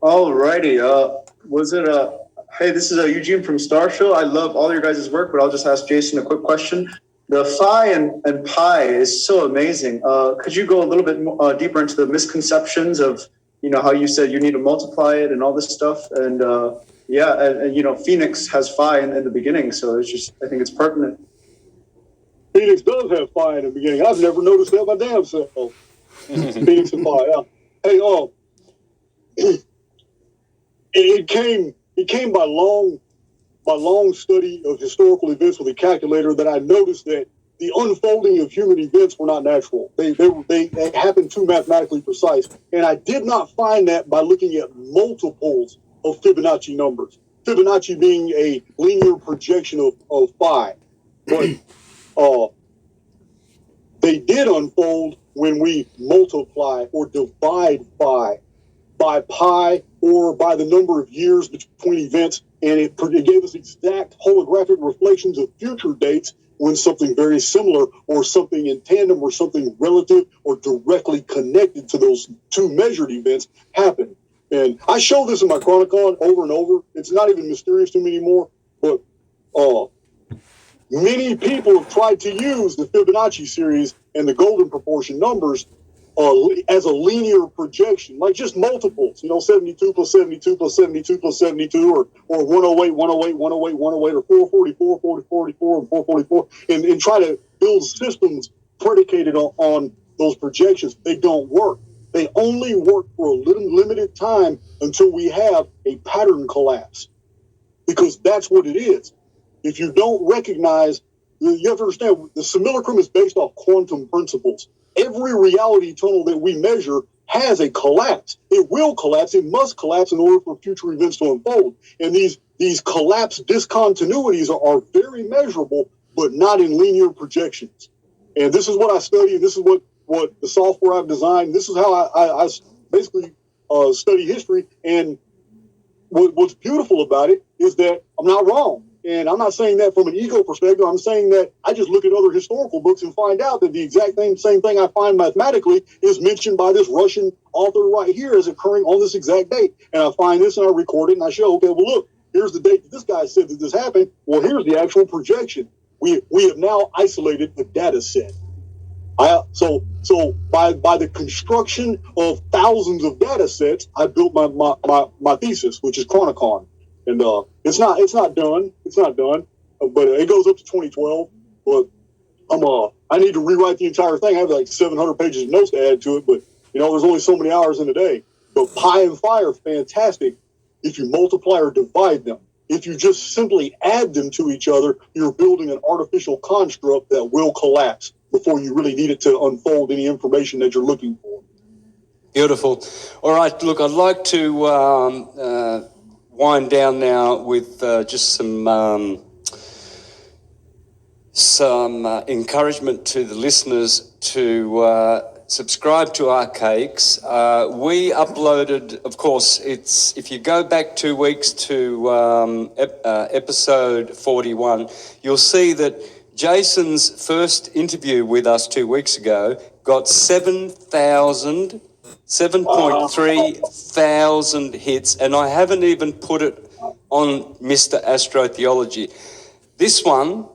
Alrighty. Hey, this is Eugene from Star Show. I love all your guys' work, but I'll just ask Jason a quick question. The phi and pi is so amazing. Could you go a little bit more, deeper into the misconceptions of, you know, how you said you need to multiply it and all this stuff? And you know, Phoenix has phi in the beginning, so it's just, I think it's pertinent. Phoenix does have phi in the beginning. I've never noticed that my damn self. Phoenix and phi, yeah. Hey, it came by long study of historical events with a calculator that I noticed that the unfolding of human events were not natural. They happened too mathematically precise. And I did not find that by looking at multiples of Fibonacci numbers. Fibonacci being a linear projection of phi. but they did unfold when we multiply or divide by pi or by the number of years between events, and it gave us exact holographic reflections of future dates when something very similar or something in tandem or something relative or directly connected to those two measured events happened. And I show this in my Chronicon over and over. It's not even mysterious to me anymore, but many people have tried to use the Fibonacci series and the golden proportion numbers as a linear projection, like just multiples, 72 plus 72 plus 72 plus 72, or 108, 108, 108, 108, or 444, 444, and 444, and try to build systems predicated on those projections. They don't work. They only work for a limited time until we have a pattern collapse, because that's what it is. If you don't recognize, you have to understand, the simulacrum is based off quantum principles. Every reality tunnel that we measure has a collapse. It will collapse. It must collapse in order for future events to unfold. And these collapse discontinuities are very measurable, but not in linear projections. And this is what I study. And this is what the software I've designed. This is how I basically study history. And what's beautiful about it is that I'm not wrong. And I'm not saying that from an ego perspective. I'm saying that I just look at other historical books and find out that the exact same thing I find mathematically is mentioned by this Russian author right here as occurring on this exact date. And I find this and I record it and I show, okay, well, look, here's the date that this guy said that this happened. Well, here's the actual projection. We have now isolated the data set. So by the construction of thousands of data sets, I built my thesis, which is Chronicon. And it's not done. It's not done. But it goes up to 2012. But I need to rewrite the entire thing. I have like 700 pages of notes to add to it. But there's only so many hours in a day. But pi and phi are fantastic if you multiply or divide them. If you just simply add them to each other, you're building an artificial construct that will collapse before you really need it to unfold any information that you're looking for. Beautiful. All right, look, I'd like to wind down now with just some encouragement to the listeners to subscribe to Archaix. We uploaded, of course, if you go back 2 weeks to episode 41, you'll see that Jason's first interview with us 2 weeks ago got 7.3 thousand hits, and I haven't even put it on Mr. Astrotheology. This one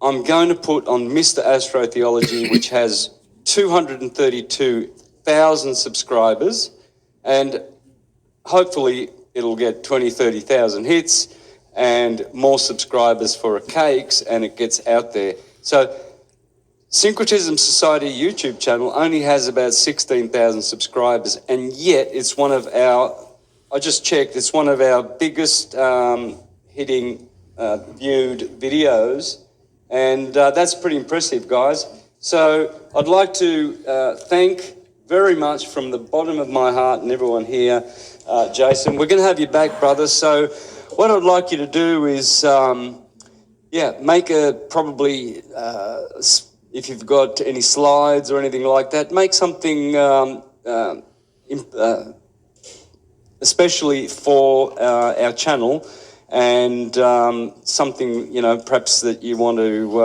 I'm going to put on Mr. Astrotheology, which has 232,000 subscribers, and hopefully it'll get 20, 30,000 hits and more subscribers for Archaix, and it gets out there. So Syncretism Society YouTube channel only has about 16,000 subscribers, and yet it's one of our, I just checked, it's one of our biggest hitting viewed videos, and that's pretty impressive, guys. So I'd like to thank very much from the bottom of my heart and everyone here, Jason. We're going to have you back, brother. So what I'd like you to do is, make probably... if you've got any slides or anything like that, make something especially for our channel, and something, perhaps that you want to,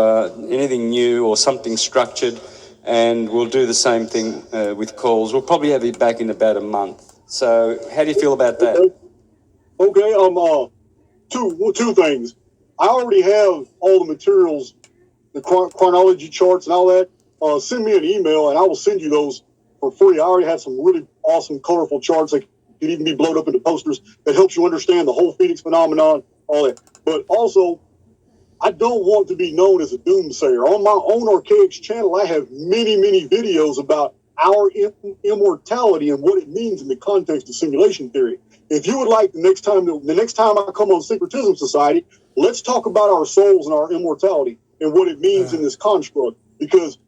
anything new or something structured, and we'll do the same thing with calls. We'll probably have you back in about a month. So how do you feel about that? Okay, two things. I already have all the materials, the chronology charts and all that. Send me an email and I will send you those for free. I already have some really awesome, colorful charts that could even be blown up into posters that helps you understand the whole Phoenix phenomenon, all that. But also, I don't want to be known as a doomsayer. On my own Archaix channel, I have many, many videos about our immortality and what it means in the context of simulation theory. If you would like, the next time I come on Syncretism Society, let's talk about our souls and our immortality and what it means in this construct, because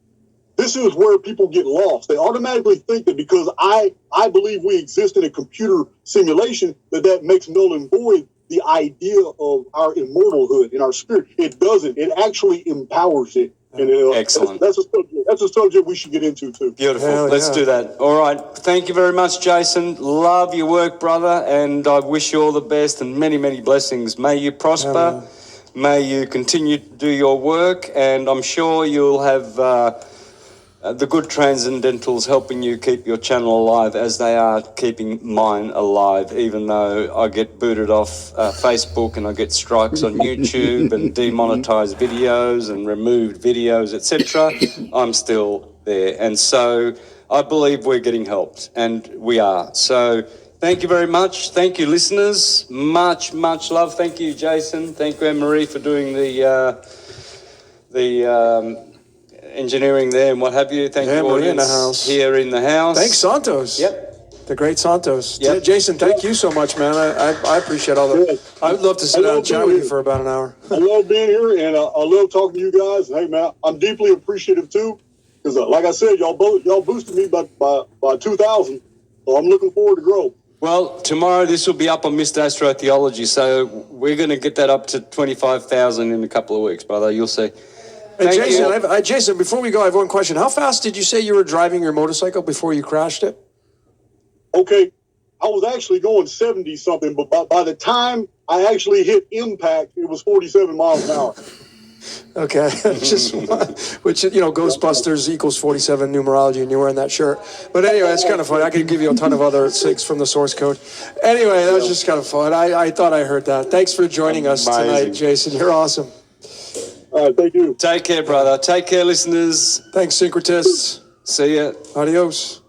this is where people get lost. They automatically think that because I believe we exist in a computer simulation, that makes null and void the idea of our immortalhood and our spirit. It doesn't. It actually empowers it. And Excellent. That's a subject we should get into too. Beautiful. Hell Let's yeah. do that. All right. Thank you very much, Jason. Love your work, brother, and I wish you all the best and many, many blessings. May you prosper. May you continue to do your work, and I'm sure you'll have the good transcendentals helping you keep your channel alive as they are keeping mine alive, even though I get booted off Facebook and I get strikes on YouTube and demonetized videos and removed videos, etc. I'm still there. And so I believe we're getting helped, and we are. So thank you very much. Thank you, listeners. Much, much love. Thank you, Jason. Thank you, Anne-Marie, for doing the engineering there and what have you. Thank you, Marie in the audience house. here in the house. Thanks, Santos. Yep. The great Santos. Yep. Jason, thank you so much, man. I appreciate all the. I would love to sit down and chat with you for about an hour. I love being here, and I love talking to you guys. Hey, man, I'm deeply appreciative too, because like I said, y'all boosted me by 2,000, so I'm looking forward to grow. Well, tomorrow this will be up on Mr. Astrotheology, so we're going to get that up to 25,000 in a couple of weeks, brother. You'll see. Hey, Thank Jason, you. Jason, before we go, I have one question. How fast did you say you were driving your motorcycle before you crashed it? Okay, I was actually going 70 something, but by the time I actually hit impact, it was 47 miles an hour. Okay, just which Ghostbusters equals 47 numerology, and you're wearing that shirt. But anyway, it's kind of fun. I could give you a ton of other SIGs from the source code. Anyway, that was just kind of fun. I thought I heard that. Thanks for joining us tonight, Jason. You're awesome. All right, thank you. Take care, brother. Take care, listeners. Thanks, syncretists. See ya. Adios.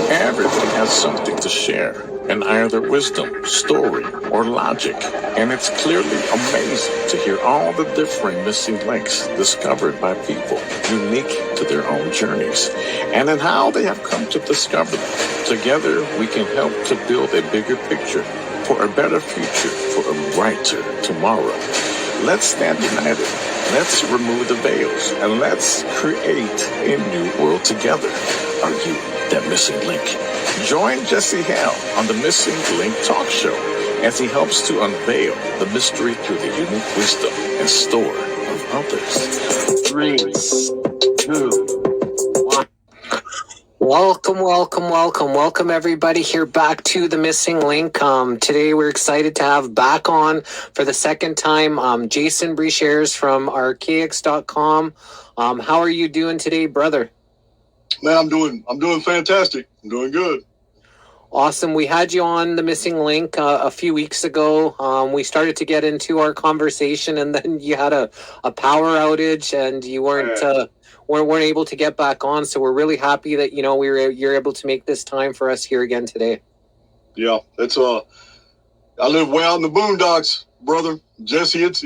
Everything has something to share, and either wisdom, story, or logic. And it's clearly amazing to hear all the different missing links discovered by people unique to their own journeys, and in how they have come to discover them. Together, we can help to build a bigger picture for a better future, for a brighter tomorrow. Let's stand united. Let's remove the veils, and let's create a new world together. Are you that missing link? Join Jesse Hale on the Missing Link Talk Show as he helps to unveil the mystery through the unique wisdom and store of others. 3, 2, 1. Welcome everybody here back to the Missing Link. Today we're excited to have back on for the second time Jason Archaix from Archaix.com. How are you doing today, brother? Man, I'm doing fantastic. I'm doing good. Awesome. We had you on the Missing Link a few weeks ago. We started to get into our conversation, and then you had a power outage, and you weren't able to get back on. So we're really happy that you're able to make this time for us here again today. Yeah, it's I live way out in the boondocks, brother. Jesse, it's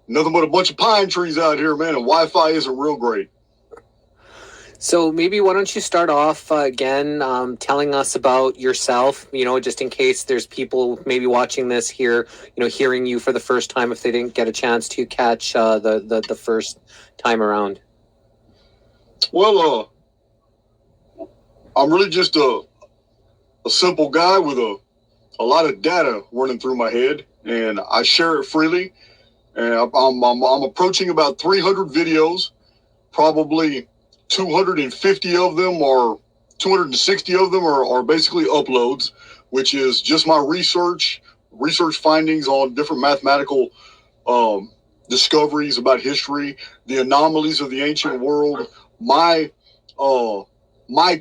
nothing but a bunch of pine trees out here, man, and Wi-Fi isn't real great. So maybe why don't you start off again telling us about yourself, just in case there's people maybe watching this here, hearing you for the first time if they didn't get a chance to catch the first time around. Well, I'm really just a simple guy with a lot of data running through my head, and I share it freely. And I'm approaching about 300 videos, probably 250 of them or 260 of them are basically uploads, which is just my research findings on different mathematical discoveries about history, the anomalies of the ancient world, my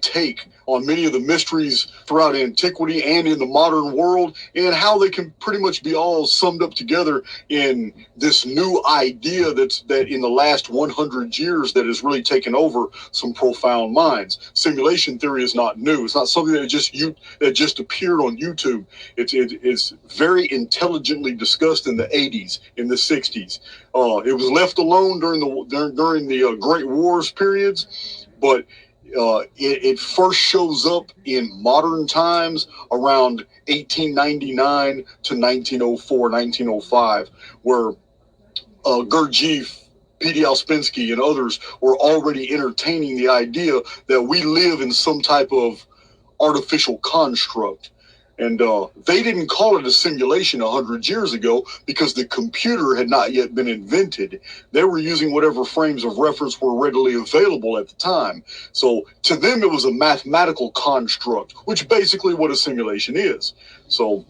take on many of the mysteries throughout antiquity and in the modern world, and how they can pretty much be all summed up together in this new idea that in the last 100 years that has really taken over some profound minds. Simulation theory is not new. It's not something that just appeared on YouTube. It's very intelligently discussed in the 80s, in the 60s. It was left alone during the Great Wars periods, but it first shows up in modern times around 1899 to 1904, 1905, where Gurdjieff P.D. Ouspensky and others were already entertaining the idea that we live in some type of artificial construct. And they didn't call it a simulation 100 years ago because the computer had not yet been invented. They were using whatever frames of reference were readily available at the time. So to them, it was a mathematical construct, which basically what a simulation is. So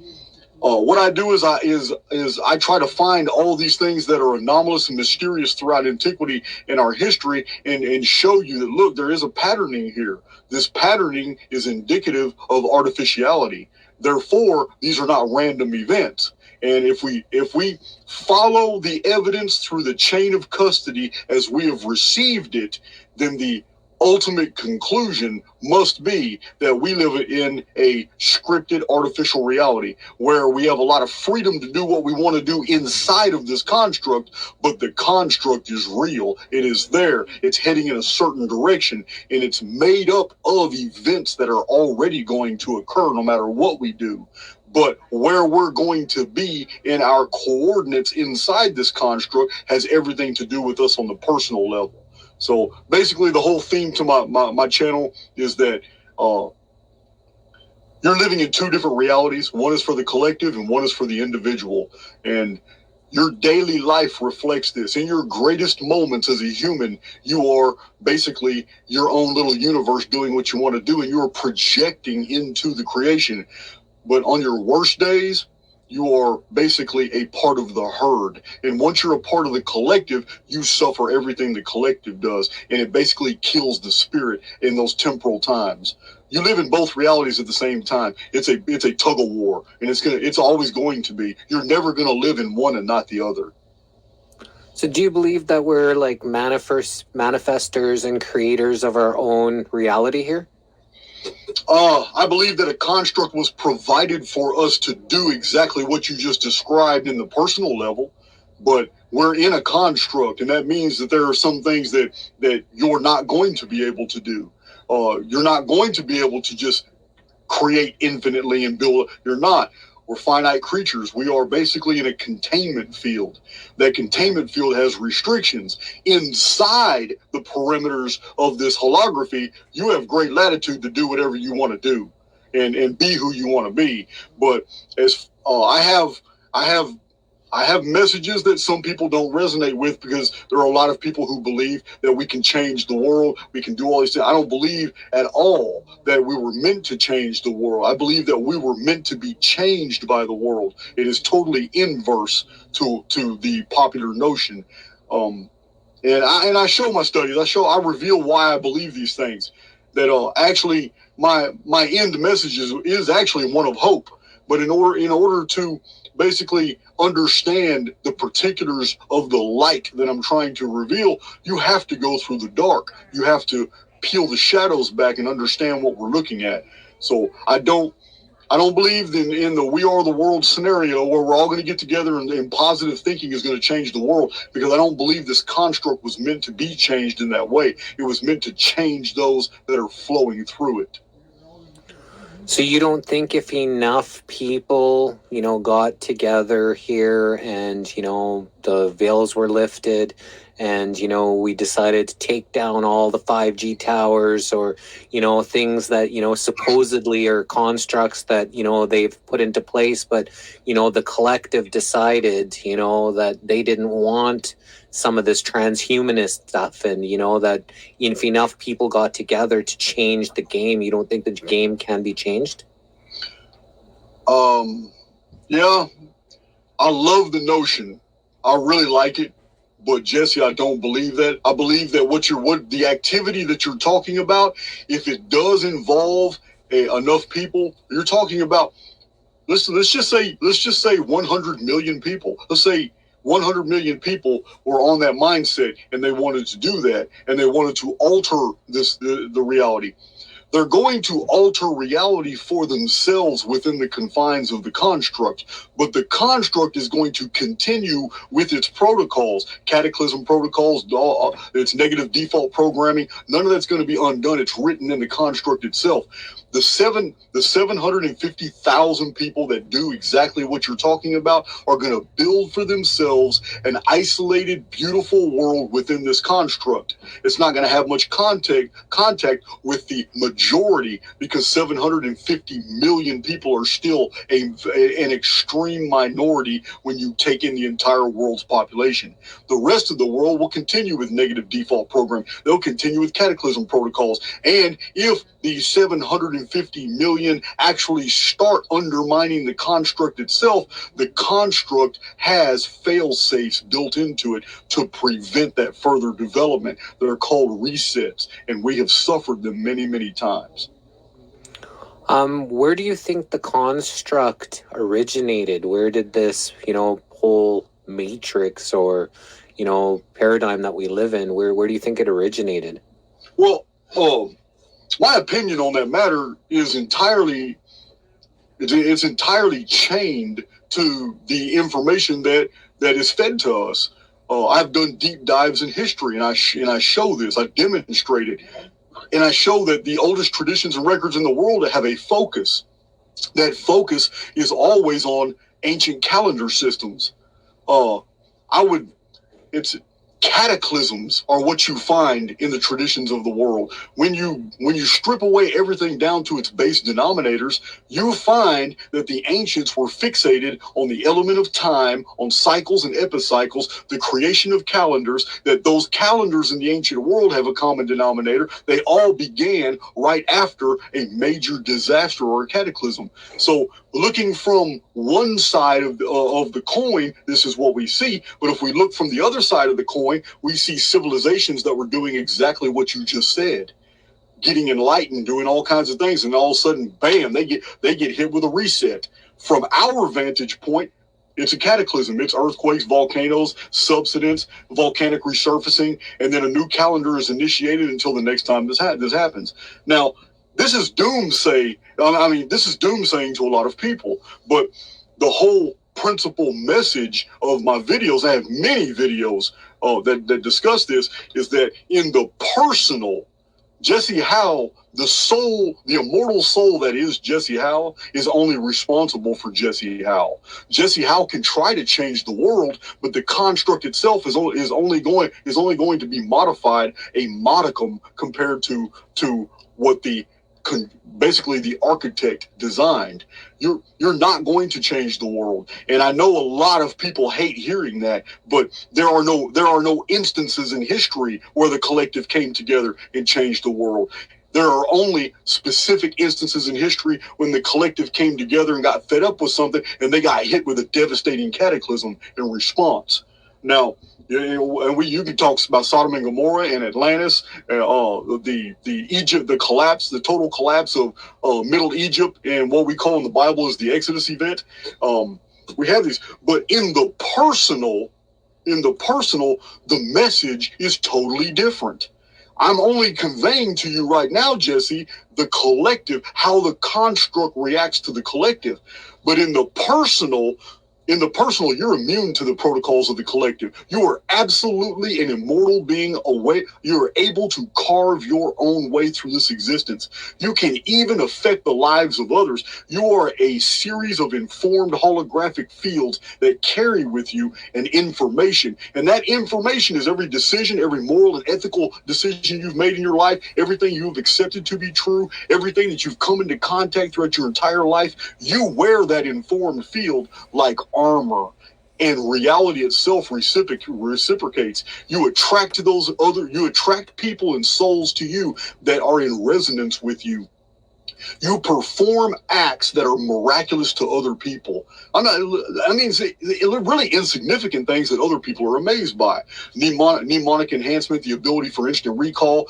what I do is I try to find all these things that are anomalous and mysterious throughout antiquity in our history and show you that, look, there is a patterning here. This patterning is indicative of artificiality. Therefore, these are not random events. And if we follow the evidence through the chain of custody as we have received it, then the ultimate conclusion must be that we live in a scripted artificial reality where we have a lot of freedom to do what we want to do inside of this construct, but the construct is real. It is there. It's heading in a certain direction, and it's made up of events that are already going to occur no matter what we do. But where we're going to be in our coordinates inside this construct has everything to do with us on the personal level. So basically the whole theme to my channel is that you're living in two different realities. One is for the collective and one is for the individual. And your daily life reflects this. In your greatest moments as a human, you are basically your own little universe doing what you want to do, and you are projecting into the creation. But on your worst days, you are basically a part of the herd. And once you're a part of the collective, you suffer everything the collective does. And it basically kills the spirit in those temporal times. You live in both realities at the same time. It's a tug of war, and it's always going to be. You're never going to live in one and not the other. So do you believe that we're like manifestors and creators of our own reality here? I believe that a construct was provided for us to do exactly what you just described in the personal level, but we're in a construct, and that means that there are some things that you're not going to be able to do. You're not going to be able to just create infinitely and build. You're not. We're finite creatures. We are basically in a containment field. That containment field has restrictions. Inside the perimeters of this holography, you have great latitude to do whatever you want to do and be who you want to be. But as I have messages that some people don't resonate with because there are a lot of people who believe that we can change the world, we can do all these things. I don't believe at all that we were meant to change the world. I believe that we were meant to be changed by the world. It is totally inverse to the popular notion. And I show my studies. I reveal why I believe these things. That actually my end message is actually one of hope. But in order to basically understand the particulars of the light that I'm trying to reveal, you have to go through the dark. You have to peel the shadows back and understand what we're looking at. So I don't believe in the we are the world scenario where we're all going to get together and positive thinking is going to change the world, because I don't believe this construct was meant to be changed in that way. It was meant to change those that are flowing through it. So you don't think if enough people, got together here and, the veils were lifted and, we decided to take down all the 5G towers or, things that, supposedly are constructs that, they've put into place, but, the collective decided, that they didn't want some of this transhumanist stuff and, that if enough people got together to change the game, you don't think the game can be changed? Yeah, I love the notion. I really like it. But Jesse, I don't believe that. I believe that what the activity that you're talking about, if it does involve enough people, you're talking about, let's just say 100 million people. Let's say 100 million people were on that mindset and they wanted to do that and they wanted to alter the reality. they're going to alter reality for themselves within the confines of the construct, but the construct is going to continue with its protocols, cataclysm protocols, its negative default programming. None of that's going to be undone. It's written in the construct itself. The 750,000 people that do exactly what you're talking about are going to build for themselves an isolated, beautiful world within this construct. It's not going to have much contact with the majority, because 750 million people are still an extreme minority when you take in the entire world's population. The rest of the world will continue with negative default program. They'll continue with cataclysm protocols. And if these 750 million actually start undermining the construct itself, the construct has fail-safes built into it to prevent that further development that are called resets, and we have suffered them many, many times. Where do you think the construct originated? Where did this, whole matrix or, paradigm that we live in, where do you think it originated? Well, my opinion on that matter is entirely chained to the information that is fed to us. I've done deep dives in history, and I show this, I demonstrate it, and I show that the oldest traditions and records in the world have a focus. That focus is always on ancient calendar systems. Cataclysms are what you find in the traditions of the world. When you strip away everything down to its base denominators, you find that the ancients were fixated on the element of time, on cycles and epicycles, the creation of calendars, that those calendars in the ancient world have a common denominator. They all began right after a major disaster or a cataclysm. So looking from one side of the coin, this is what we see. But if we look from the other side of the coin, we see civilizations that were doing exactly what you just said, getting enlightened, doing all kinds of things, and all of a sudden, bam, they get hit with a reset. From our vantage point, it's a cataclysm. It's earthquakes, volcanoes, subsidence, volcanic resurfacing, and then a new calendar is initiated until the next time this happens. Now, this is doomsday. This is doomsaying to a lot of people, but the whole principal message of my videos, I have many videos that discuss this, is that in the personal, Jesse Howell, the soul, the immortal soul that is Jesse Howell, is only responsible for Jesse Howell. Jesse Howell can try to change the world, but the construct itself is only going to be modified a modicum compared to what basically the architect designed. You're not going to change the world, and I know a lot of people hate hearing that, but there are no instances in history where the collective came together and changed the world. There are only specific instances in history when the collective came together and got fed up with something, and they got hit with a devastating cataclysm in response. Now, you can talk about Sodom and Gomorrah and Atlantis, the Egypt, the total collapse of Middle Egypt, and what we call in the Bible is the Exodus event. We have these, but in the personal, the message is totally different. I'm only conveying to you right now, Jesse, the collective, how the construct reacts to the collective. But in the personal, you're immune to the protocols of the collective. You are absolutely an immortal being away. You're able to carve your own way through this existence. You can even affect the lives of others. You are a series of informed holographic fields that carry with you an information. And that information is every decision, every moral and ethical decision you've made in your life, everything you've accepted to be true, everything that you've come into contact throughout your entire life. You wear that informed field like armor, and reality itself reciprocates. You attract people and souls to you that are in resonance with you. You perform acts that are miraculous to other people. Really insignificant things that other people are amazed by. Mnemonic enhancement, the ability for instant recall,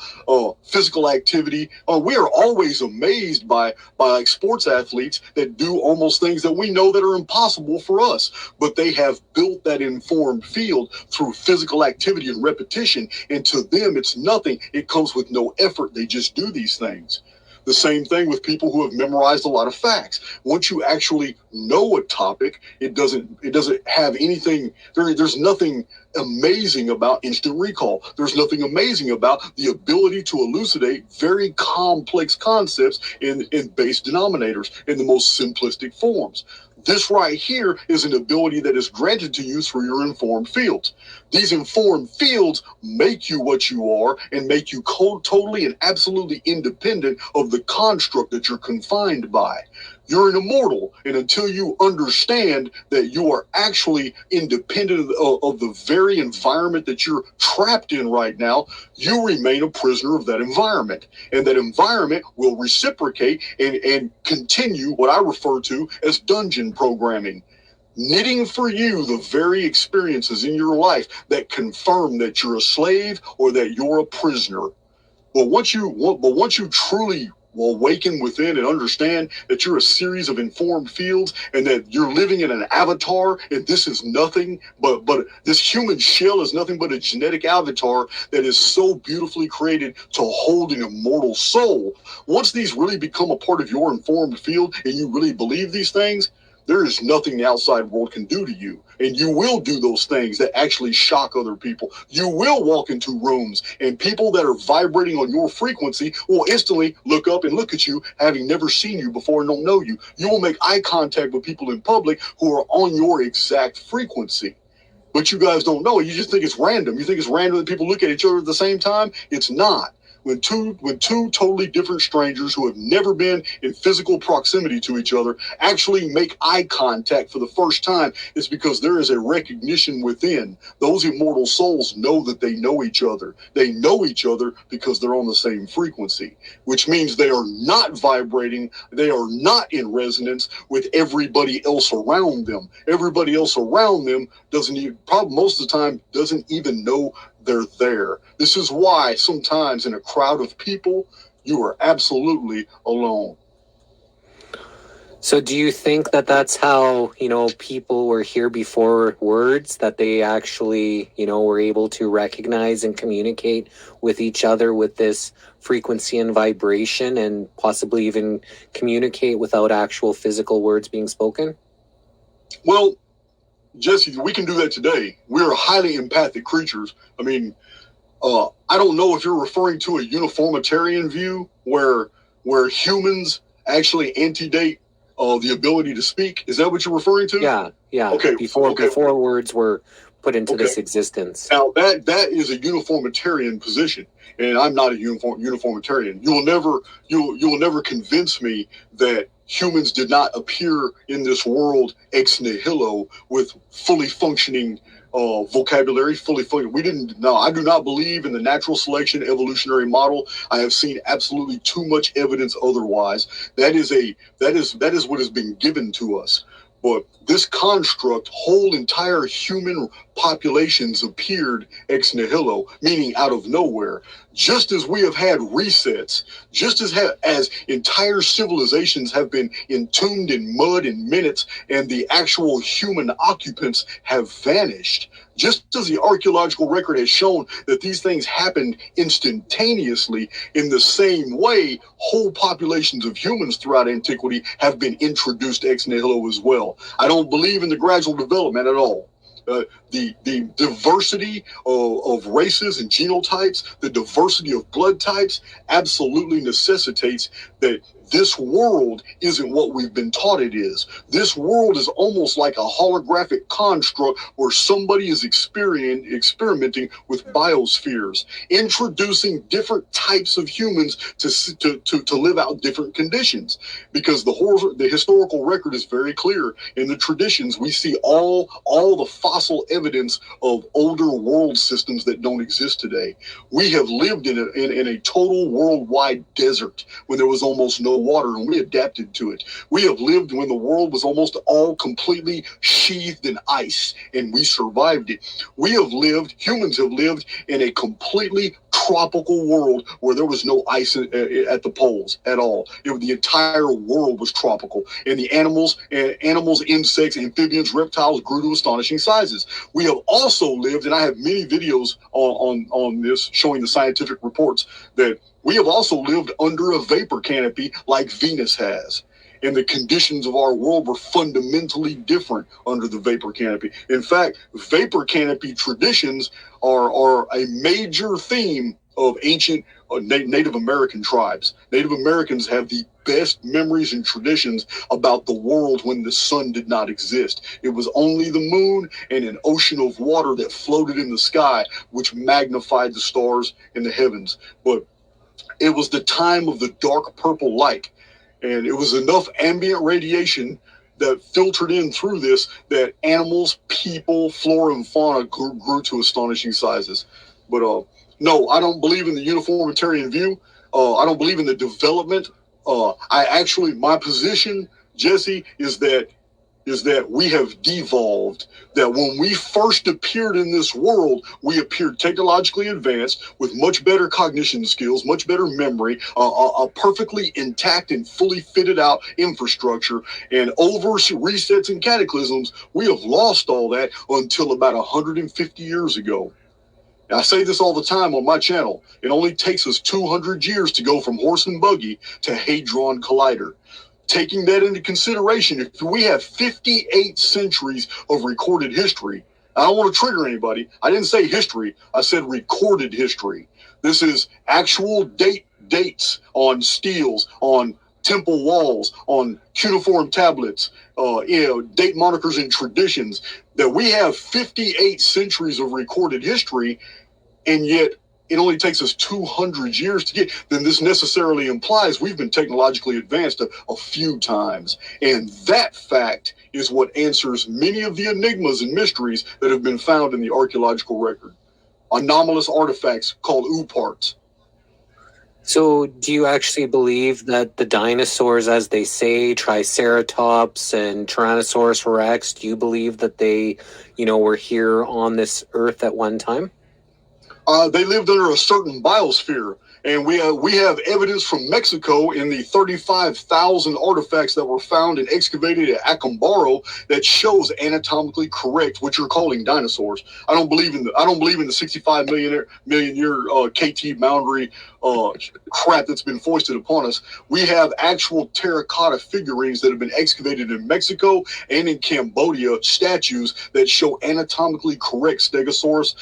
physical activity. We are always amazed by like sports athletes that do almost things that we know that are impossible for us, but they have built that informed field through physical activity and repetition, and to them it's nothing. It comes with no effort. They just do these things. The same thing with people who have memorized a lot of facts. Once you actually know a topic, it doesn't have anything. There's nothing amazing about instant recall. There's nothing amazing about the ability to elucidate very complex concepts in base denominators in the most simplistic forms. This right here is an ability that is granted to you through your informed fields. These informed fields make you what you are and make you totally and absolutely independent of the construct that you're confined by. You're an immortal, and until you understand that you are actually independent of the very environment that you're trapped in right now, you remain a prisoner of that environment. And that environment will reciprocate and continue what I refer to as dungeon programming. Knitting for you the very experiences in your life that confirm that you're a slave or that you're a prisoner. But once you truly awaken within and understand that you're a series of informed fields and that you're living in an avatar, and this is nothing but this human shell is nothing but a genetic avatar that is so beautifully created to hold an immortal soul. Once these really become a part of your informed field and you really believe these things, there is nothing the outside world can do to you. And you will do those things that actually shock other people. You will walk into rooms and people that are vibrating on your frequency will instantly look up and look at you, having never seen you before and don't know you. You will make eye contact with people in public who are on your exact frequency. But you guys don't know it. You just think it's random. You think it's random that people look at each other at the same time? It's not. When two totally different strangers who have never been in physical proximity to each other actually make eye contact for the first time, it's because there is a recognition within. Those immortal souls know that they know each other. They know each other because they're on the same frequency, which means they are not vibrating. They are not in resonance with everybody else around them. Everybody else around them doesn't even, probably most of the time, doesn't even know they're there. This is why sometimes in a crowd of people, you are absolutely alone. So do you think that that's how, people were here before words, that they actually, were able to recognize and communicate with each other with this frequency and vibration and possibly even communicate without actual physical words being spoken? Well, Jesse, we can do that today. We're highly empathic creatures. I mean, I don't know if you're referring to a uniformitarian view where humans actually antedate the ability to speak. Is that what you're referring to? Yeah. Okay. Before words were put into this existence. Now that is a uniformitarian position, and I'm not a uniformitarian. You will never convince me that humans did not appear in this world ex nihilo with fully functioning vocabulary, we didn't. No, I do not believe in the natural selection evolutionary model. I have seen absolutely too much evidence otherwise. That is what has been given to us. But this construct, whole entire human populations appeared ex nihilo, meaning out of nowhere. Just as we have had resets, just as entire civilizations have been entombed in mud in minutes and the actual human occupants have vanished, just as the archaeological record has shown that these things happened instantaneously, in the same way, whole populations of humans throughout antiquity have been introduced ex nihilo as well. I don't believe in the gradual development at all. The diversity of races and genotypes, the diversity of blood types absolutely necessitates that this world isn't what we've been taught it is. This world is almost like a holographic construct where somebody is experimenting with biospheres, introducing different types of humans to live out different conditions. Because the historical record is very clear. In the traditions, we see all the fossil evidence of older world systems that don't exist today. We have lived in a total worldwide desert when there was almost no water, and we adapted to it. We have lived when the world was almost all completely sheathed in ice, and we survived it. Humans have lived in a completely tropical world where there was no ice at the poles at all. The entire world was tropical, and the animals, insects, amphibians, reptiles grew to astonishing sizes. We have also lived, and I have many videos on this showing the scientific reports that we have also lived under a vapor canopy like Venus has. And the conditions of our world were fundamentally different under the vapor canopy. In fact, vapor canopy traditions are a major theme of ancient Native American tribes. Native Americans have the best memories and traditions about the world when the sun did not exist. It was only the moon and an ocean of water that floated in the sky, which magnified the stars in the heavens. But it was the time of the dark purple light. And it was enough ambient radiation that filtered in through this that animals, people, flora, and fauna grew to astonishing sizes. But no, I don't believe in the uniformitarian view. I don't believe in the development. My position, Jesse, is that we have devolved, that when we first appeared in this world, we appeared technologically advanced with much better cognition skills, much better memory, a perfectly intact and fully fitted out infrastructure, and over resets and cataclysms, we have lost all that until about 150 years ago. I say this all the time on my channel. It only takes us 200 years to go from horse and buggy to Hadron Collider. Taking that into consideration, if we have 58 centuries of recorded history, I don't want to trigger anybody. I didn't say history. I said recorded history. This is actual dates on steels, on temple walls, on cuneiform tablets, date monikers and traditions, that we have 58 centuries of recorded history, and yet it only takes us 200 years to get, then this necessarily implies we've been technologically advanced a few times. And that fact is what answers many of the enigmas and mysteries that have been found in the archaeological record. Anomalous artifacts called ooparts. So do you actually believe that the dinosaurs, as they say, Triceratops and Tyrannosaurus Rex, do you believe that they, were here on this earth at one time? They lived under a certain biosphere, and we have evidence from Mexico in the 35,000 artifacts that were found and excavated at Acambaro that shows anatomically correct what you're calling dinosaurs. I don't believe in the 65 million year KT boundary crap that's been foisted upon us. We have actual terracotta figurines that have been excavated in Mexico and in Cambodia, statues that show anatomically correct stegosaurus,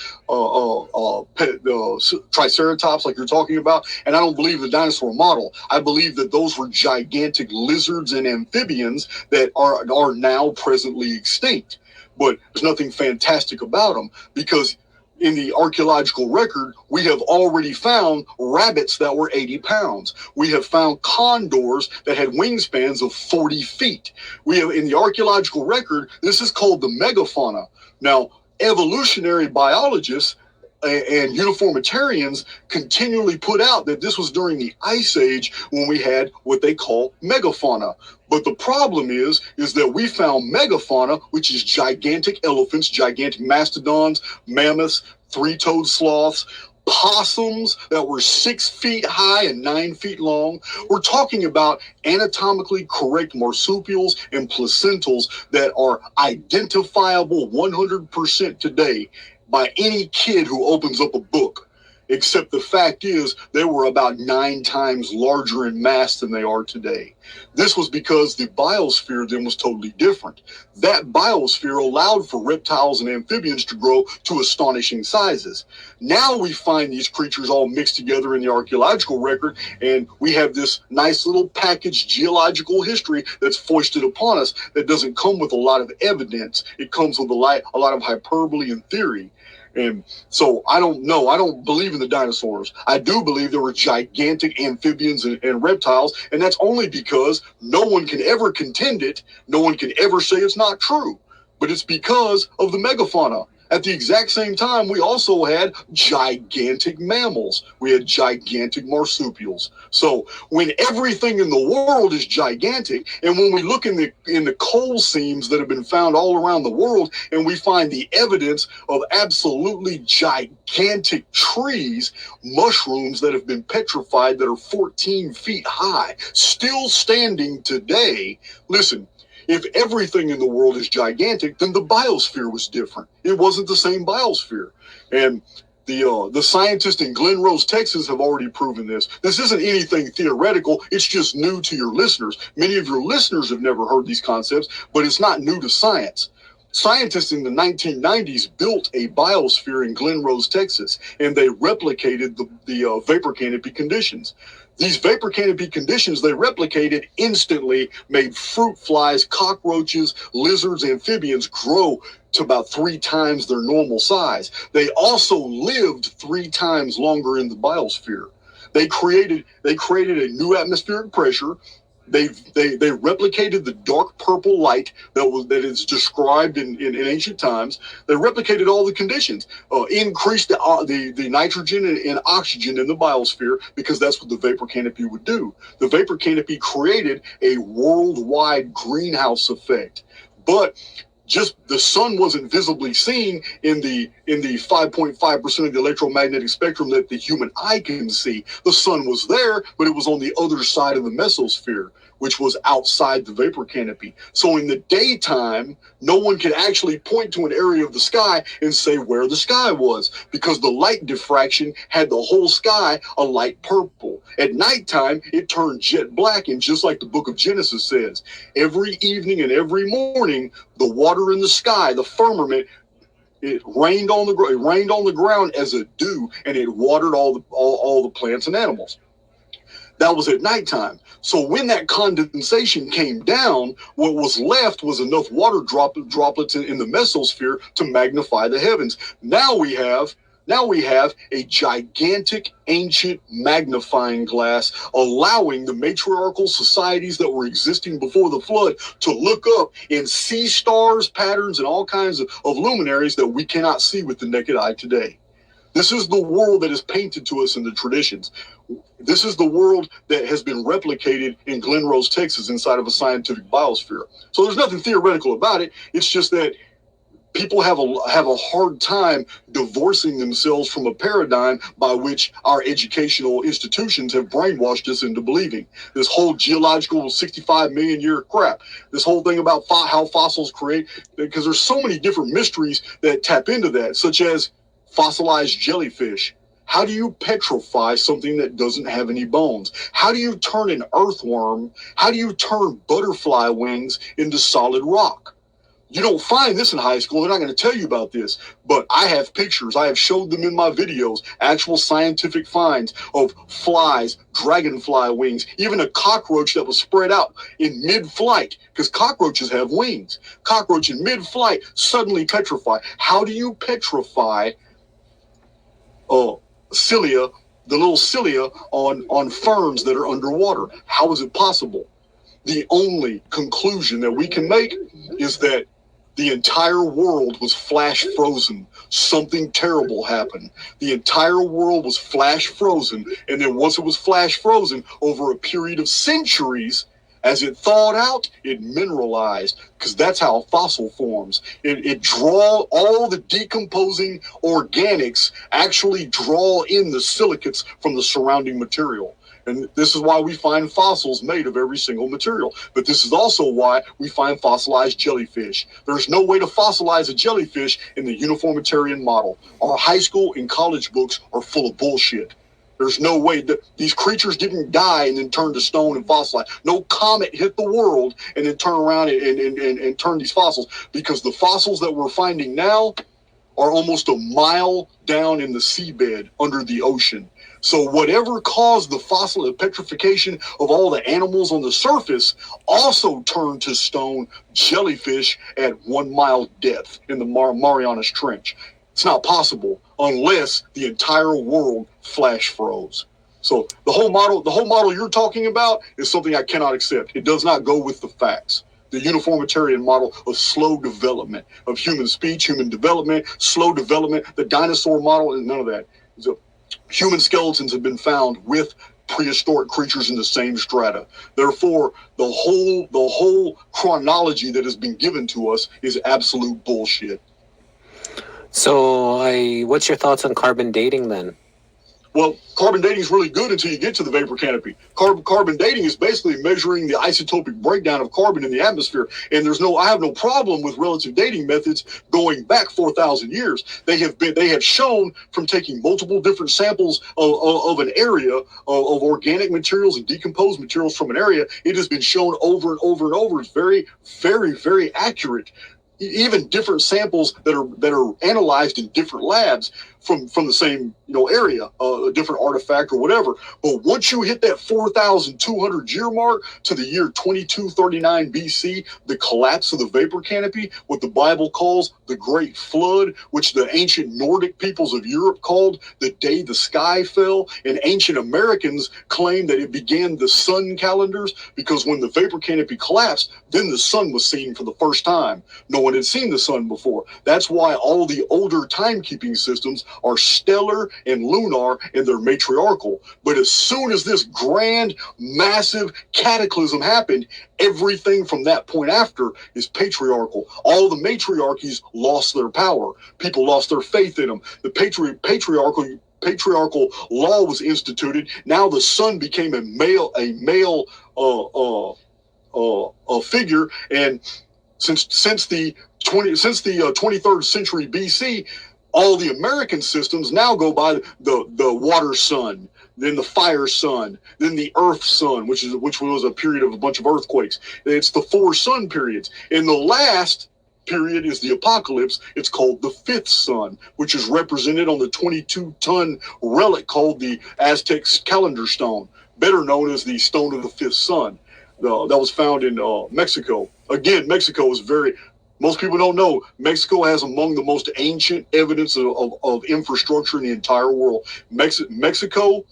Triceratops, like you're talking about. And I don't believe the dinosaur model. I believe that those were gigantic lizards and amphibians that are now presently extinct. But there's nothing fantastic about them, because in the archaeological record, we have already found rabbits that were 80 pounds. We have found condors that had wingspans of 40 feet. We have, in the archaeological record, this is called the megafauna. Now, evolutionary biologists and uniformitarians continually put out that this was during the Ice Age when we had what they call megafauna. But the problem is that we found megafauna, which is gigantic elephants, gigantic mastodons, mammoths, three-toed sloths, possums that were 6 feet high and 9 feet long. We're talking about anatomically correct marsupials and placentals that are identifiable 100% today by any kid who opens up a book, except the fact is they were about 9 times larger in mass than they are today. This was because the biosphere then was totally different. That biosphere allowed for reptiles and amphibians to grow to astonishing sizes. Now we find these creatures all mixed together in the archaeological record, and we have this nice little packaged geological history that's foisted upon us that doesn't come with a lot of evidence. It comes with a lot of hyperbole and theory. And so I don't know. I don't believe in the dinosaurs. I do believe there were gigantic amphibians and reptiles, and that's only because no one can ever contend it. No one can ever say it's not true. But it's because of the megafauna. At the exact same time, we also had gigantic mammals. We had gigantic marsupials. So when everything in the world is gigantic, and when we look in the coal seams that have been found all around the world, and we find the evidence of absolutely gigantic trees, mushrooms that have been petrified that are 14 feet high, still standing today, listen, if everything in the world is gigantic, then the biosphere was different. It wasn't the same biosphere. And The scientists in Glen Rose, Texas have already proven this. This isn't anything theoretical. It's just new to your listeners. Many of your listeners have never heard these concepts, but it's not new to science. Scientists in the 1990s built a biosphere in Glen Rose, Texas, and they replicated the vapor canopy conditions. These vapor canopy conditions they replicated instantly made fruit flies, cockroaches, lizards, amphibians grow to about 3 times their normal size. They also lived 3 times longer in the biosphere. They created a new atmospheric pressure. They replicated the dark purple light that is described in ancient times. They replicated all the conditions, increased the nitrogen and oxygen in the biosphere, because that's what the vapor canopy would do. The vapor canopy created a worldwide greenhouse effect, but just the sun wasn't visibly seen in the 5.5% of the electromagnetic spectrum that the human eye can see. The sun was there, but it was on the other side of the mesosphere, which was outside the vapor canopy. So in the daytime, no one could actually point to an area of the sky and say where the sky was, because the light diffraction had the whole sky a light purple. At nighttime, it turned jet black, and just like the book of Genesis says, every evening and every morning, the water in the sky, the firmament, it rained on the ground as a dew, and it watered all the plants and animals. That was at nighttime. So when that condensation came down, what was left was enough water droplets in the mesosphere to magnify the heavens. Now we have a gigantic ancient magnifying glass, allowing the matriarchal societies that were existing before the flood to look up and see stars, patterns, and all kinds of luminaries that we cannot see with the naked eye today. This is the world that is painted to us in the traditions. This is the world that has been replicated in Glen Rose, Texas, inside of a scientific biosphere. So there's nothing theoretical about it. It's just that people have a hard time divorcing themselves from a paradigm by which our educational institutions have brainwashed us into believing. This whole geological 65 million year crap, this whole thing about how fossils create, because there's so many different mysteries that tap into that, such as fossilized jellyfish. How do you petrify something that doesn't have any bones? How do you turn an earthworm? How do you turn butterfly wings into solid rock? You don't find this in high school. They're not going to tell you about this, but I have pictures. I have showed them in my videos, actual scientific finds of flies, dragonfly wings, even a cockroach that was spread out in mid-flight, because cockroaches have wings. Cockroach in mid-flight suddenly petrify. How do you petrify cilia, the little cilia on ferns that are underwater? How is it possible? The only conclusion that we can make is that the entire world was flash frozen. Something terrible happened. The entire world was flash frozen, and then once it was flash frozen, over a period of centuries, as it thawed out, it mineralized, because that's how fossil forms. It draw all the decomposing organics actually draw in the silicates from the surrounding material. And this is why we find fossils made of every single material. But this is also why we find fossilized jellyfish. There's no way to fossilize a jellyfish in the uniformitarian model. Our high school and college books are full of bullshit. There's no way that these creatures didn't die and then turn to stone and fossilize. No comet hit the world and then turn around and turn these fossils, because the fossils that we're finding now are almost a mile down in the seabed under the ocean. So whatever caused the petrification of all the animals on the surface also turned to stone jellyfish at 1 mile depth in the Marianas Trench. It's not possible unless the entire world flash froze. So the whole model you're talking about is something I cannot accept. It does not go with the facts. The uniformitarian model of slow development of human speech, human development, slow development, the dinosaur model, and none of that. So human skeletons have been found with prehistoric creatures in the same strata. Therefore, the whole chronology that has been given to us is absolute bullshit. So, what's your thoughts on carbon dating then? Well, carbon dating is really good until you get to the vapor canopy. Carbon dating is basically measuring the isotopic breakdown of carbon in the atmosphere. And I have no problem with relative dating methods going back 4,000 years. They have shown from taking multiple different samples of an area of organic materials and decomposed materials from an area. It has been shown over and over and over. It's very, very, very accurate. Even different samples that are analyzed in different labs from the same area, a different artifact or whatever. But once you hit that 4,200 year mark to the year 2239 BC, the collapse of the vapor canopy, what the Bible calls the Great Flood, which the ancient Nordic peoples of Europe called the day the sky fell, and ancient Americans claim that it began the sun calendars, because when the vapor canopy collapsed, then the sun was seen for the first time. No one had seen the sun before. That's why all the older timekeeping systems are stellar and lunar, and they're matriarchal. But as soon as this grand, massive cataclysm happened, everything from that point after is patriarchal. All the matriarchies lost their power. People lost their faith in them. The patriarchal law was instituted. Now the sun became a male figure, and since the 23rd century BC, all the American systems now go by the water sun, then the fire sun, then the earth sun, which was a period of a bunch of earthquakes. It's the 4 sun periods. And the last period is the apocalypse. It's called the 5th sun, which is represented on the 22-ton relic called the Aztec calendar stone, better known as the stone of the 5th sun. That was found in Mexico. Again, Mexico is most people don't know, Mexico has among the most ancient evidence of infrastructure in the entire world. Mexico,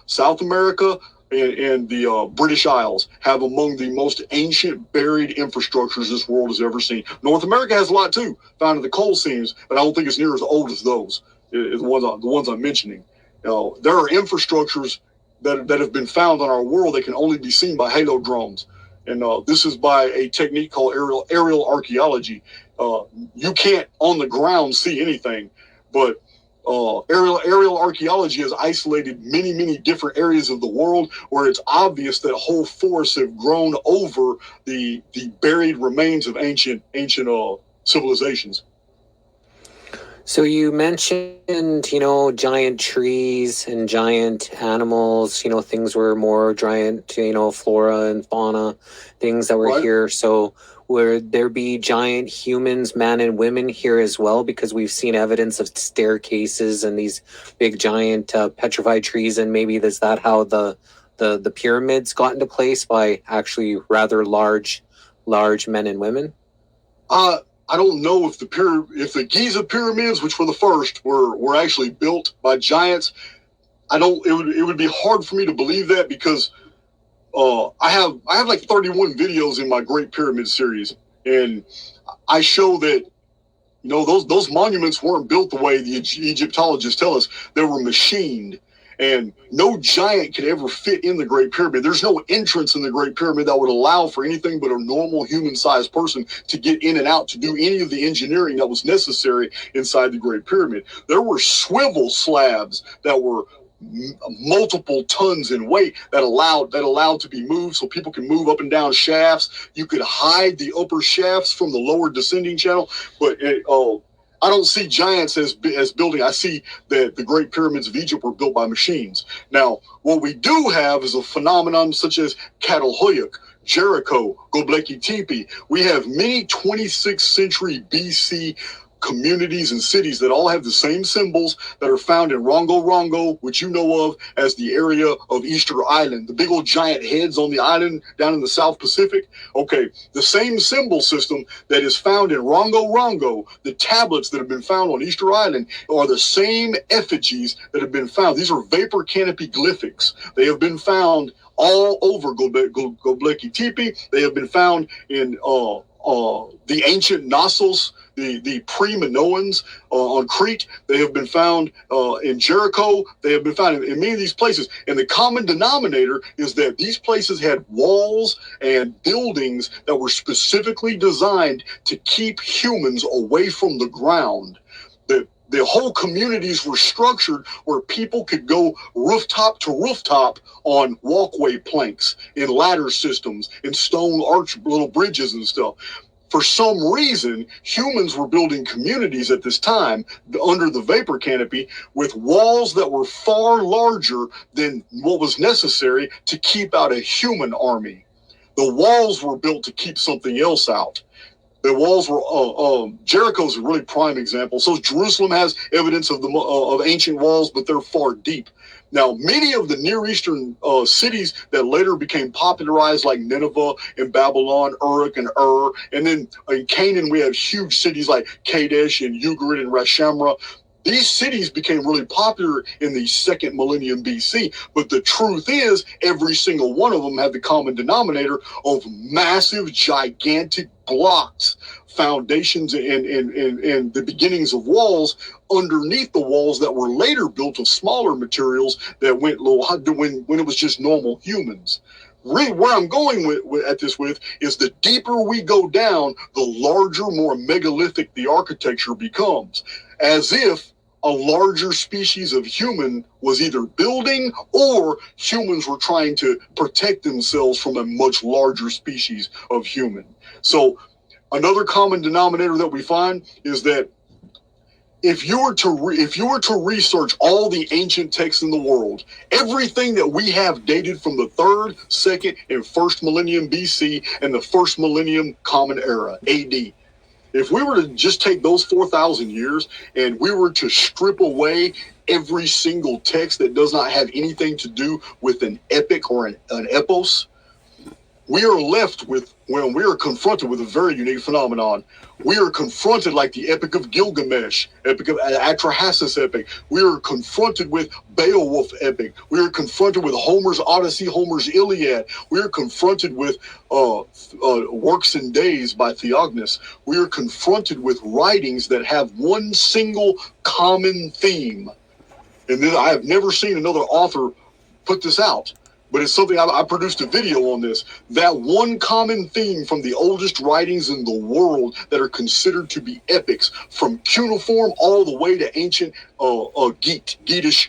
South America, and the British Isles have among the most ancient buried infrastructures this world has ever seen. North America has a lot too, found in the coal seams, but I don't think it's near as old as those, the ones I'm mentioning. There are infrastructures that have been found on our world that can only be seen by halo drones. And this is by a technique called aerial archaeology. You can't on the ground see anything, but aerial archaeology has isolated many different areas of the world where it's obvious that whole forests have grown over the buried remains of ancient civilizations. So you mentioned, giant trees and giant animals, things were more giant, flora and fauna, things that were Right. here. So would there be giant humans, men and women here as well? Because we've seen evidence of staircases and these big giant petrified trees. And maybe is that how the pyramids got into place, by actually rather large men and women? I don't know if the Giza pyramids, which were the first, were actually built by giants. It would be hard for me to believe that, because I have like 31 videos in my Great Pyramid series, and I show that those monuments weren't built the way the Egyptologists tell us. They were machined. And no giant could ever fit in the Great Pyramid. There's no entrance in the Great Pyramid that would allow for anything but a normal human-sized person to get in and out to do any of the engineering that was necessary inside the Great Pyramid. There were swivel slabs that were multiple tons in weight that allowed to be moved, so people can move up and down shafts. You could hide the upper shafts from the lower descending channel, but I don't see giants as building. I see that the Great Pyramids of Egypt were built by machines. Now, what we do have is a phenomenon such as Catalhoyuk, Jericho, Göbekli Tepe. We have many 26th century BC communities and cities that all have the same symbols that are found in Rongo, which you know of as the area of Easter Island, the big old giant heads on the island down in the South Pacific. Okay, the same symbol system that is found in Rongo, the tablets that have been found on Easter Island, are the same effigies that have been found. These are vapor canopy glyphics. They have been found all over Göbekli Tepe. They have been found in the ancient Knossos, the pre-Minoans on Crete. They have been found in Jericho. They have been found in many of these places. And the common denominator is that these places had walls and buildings that were specifically designed to keep humans away from the ground. the whole communities were structured where people could go rooftop to rooftop on walkway planks, in ladder systems, in stone arch little bridges and stuff. For some reason, humans were building communities at this time under the vapor canopy with walls that were far larger than what was necessary to keep out a human army. The walls were built to keep something else out. The walls were, Jericho's a really prime example. So Jerusalem has evidence of of ancient walls, but they're far deep. Now, many of the Near Eastern cities that later became popularized, like Nineveh and Babylon, Uruk and Ur, and then in Canaan we have huge cities like Kadesh and Ugarit and Rashamra. These cities became really popular in the second millennium BC, but the truth is every single one of them had the common denominator of massive, gigantic blocks, foundations, and the beginnings of walls underneath the walls that were later built of smaller materials that went low when it was just normal humans. Really, where I'm going with is the deeper we go down, the larger, more megalithic the architecture becomes, as if a larger species of human was either building or humans were trying to protect themselves from a much larger species of human. So another common denominator that we find is that if you were to research all the ancient texts in the world, everything that we have dated from the 3rd, 2nd, and 1st millennium BC and the 1st millennium Common Era, AD, if we were to just take those 4,000 years and we were to strip away every single text that does not have anything to do with an epic or an epos, we are left with, when we are confronted with a very unique phenomenon. We are confronted like the Epic of Gilgamesh, Epic of Archaix epic. We are confronted with Beowulf epic. We are confronted with Homer's Odyssey, Homer's Iliad. We are confronted with Works and Days by Theognis. We are confronted with writings that have one single common theme. And then I have never seen another author put this out, but it's something I produced a video on this. That one common theme from the oldest writings in the world that are considered to be epics, from cuneiform all the way to ancient Geatish,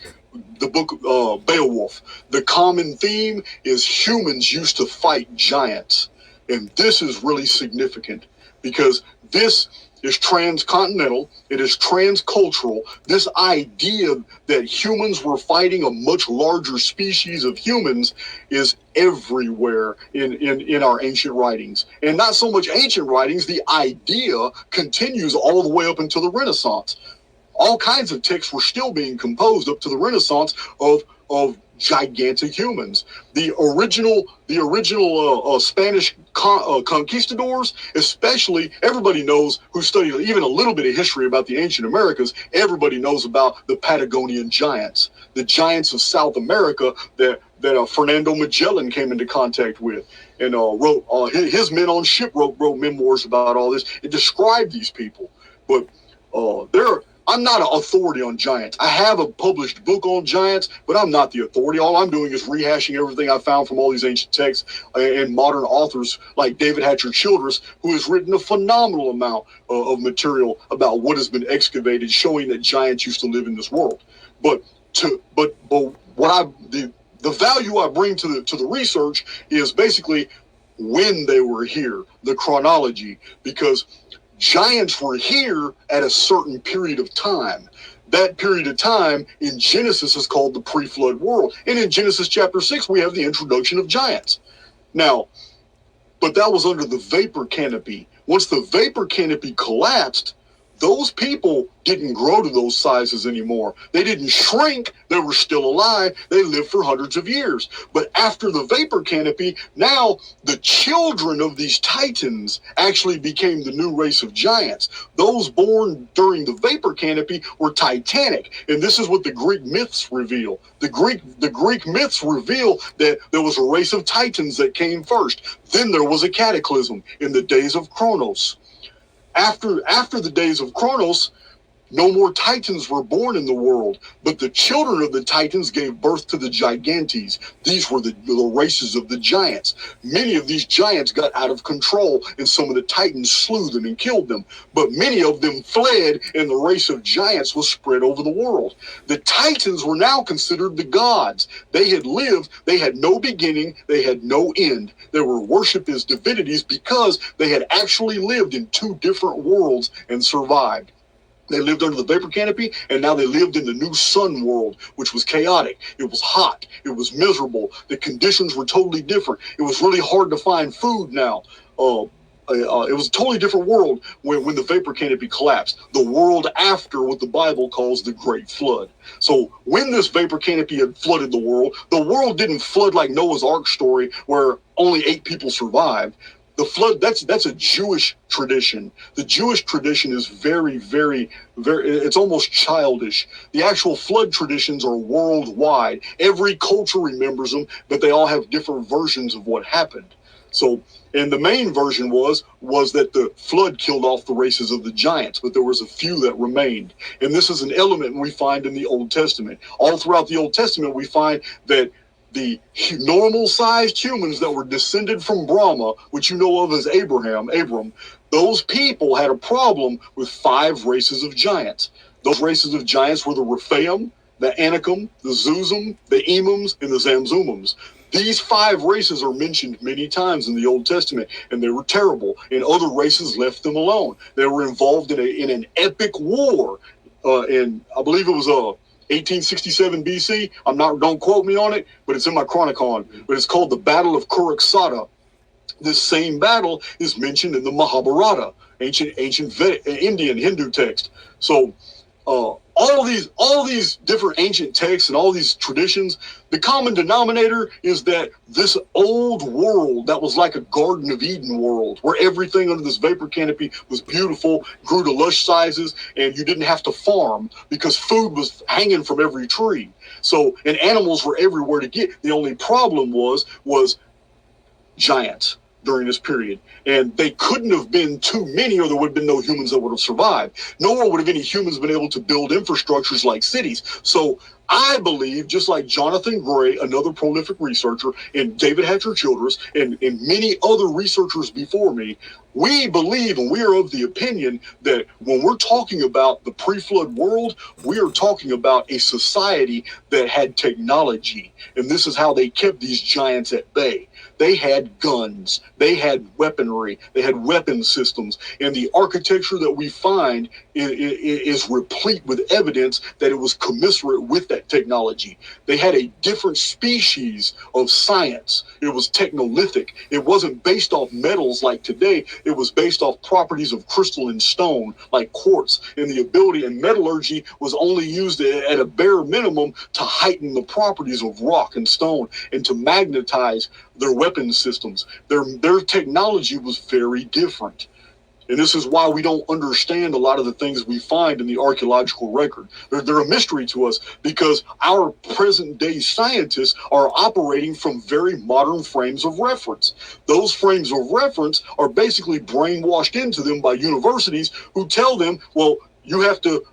the book Beowulf. The common theme is humans used to fight giants. And this is really significant because this is transcontinental, it is transcultural. This idea that humans were fighting a much larger species of humans is everywhere in our ancient writings. And not so much ancient writings, the idea continues all the way up until the Renaissance. All kinds of texts were still being composed up to the Renaissance of gigantic humans. The original Spanish conquistadors, especially, everybody knows, who studied even a little bit of history about the ancient Americas, everybody knows about the Patagonian giants, the giants of South America that Fernando Magellan came into contact with, and wrote his men on ship wrote memoirs about all this. It described these people, but I'm not an authority on giants. I have a published book on giants, but I'm not the authority. All I'm doing is rehashing everything I found from all these ancient texts and modern authors like David Hatcher Childress, who has written a phenomenal amount of material about what has been excavated, showing that giants used to live in this world. But what the value I bring to the research is basically when they were here, the chronology, because giants were here at a certain period of time. That period of time in Genesis is called the pre-flood world. And in Genesis chapter 6, we have the introduction of giants. Now, but that was under the vapor canopy. Once the vapor canopy collapsed, those people didn't grow to those sizes anymore. They didn't shrink. They were still alive. They lived for hundreds of years. But after the vapor canopy, now the children of these titans actually became the new race of giants. Those born during the vapor canopy were titanic. And this is what the Greek myths reveal. The Greek myths reveal that there was a race of titans that came first. Then there was a cataclysm in the days of Kronos. After the days of Kronos, No more Titans were born in the world, but the children of the Titans gave birth to the Gigantes. These were the races of the giants. Many of these giants got out of control, and some of the Titans slew them and killed them. But many of them fled, and the race of giants was spread over the world. The Titans were now considered the gods. They had lived, they had no beginning, they had no end. They were worshipped as divinities because they had actually lived in two different worlds and survived. They lived under the vapor canopy, and now they lived in the new sun world, which was chaotic. It was hot. It was miserable. The conditions were totally different. It was really hard to find food now. It was a totally different world when the vapor canopy collapsed. The world after what the Bible calls the Great Flood. So when this vapor canopy had flooded the world didn't flood like Noah's Ark story where only 8 people survived. The flood, that's a Jewish tradition. The Jewish tradition is very, very, it's almost childish. The actual flood traditions are worldwide. Every culture remembers them, but they all have different versions of what happened. So, and the main version was that the flood killed off the races of the giants, but there was a few that remained. And this is an element we find in the Old Testament. All throughout the Old Testament, we find that the normal-sized humans that were descended from Brahma, which you know of as Abram, those people had a problem with 5 races of giants. Those races of giants were the Rephaim, the Anakim, the Zuzim, the Emams, and the Zamzumams. These 5 races are mentioned many times in the Old Testament, and they were terrible, and other races left them alone. They were involved in an epic war, and I believe it was 1867 BC. Don't quote me on it, but it's in my Chronicon. But it's called the Battle of Kuruksada. This same battle is mentioned in the Mahabharata, ancient Indian Hindu text. So all these different ancient texts and all these traditions, the common denominator is that this old world that was like a Garden of Eden world, where everything under this vapor canopy was beautiful, grew to lush sizes, and you didn't have to farm because food was hanging from every tree. So, and animals were everywhere to get. The only problem was giants during this period. And they couldn't have been too many, or there would have been no humans that would have survived. Nor would have any humans been able to build infrastructures like cities. So I believe, just like Jonathan Gray, another prolific researcher, and David Hatcher Childress, and many other researchers before me, we believe and we are of the opinion that when we're talking about the pre-flood world, we are talking about a society that had technology. And this is how they kept these giants at bay. They had guns, they had weaponry, they had weapon systems, and the architecture that we find is replete with evidence that it was commensurate with that technology. They had a different species of science. It was technolithic. It wasn't based off metals like today. It was based off properties of crystal and stone, like quartz, and the ability, and metallurgy was only used at a bare minimum to heighten the properties of rock and stone and to magnetize their weapon systems. Their technology was very different. And this is why we don't understand a lot of the things we find in the archaeological record. They're a mystery to us because our present day scientists are operating from very modern frames of reference. Those frames of reference are basically brainwashed into them by universities who tell them, well, you have to,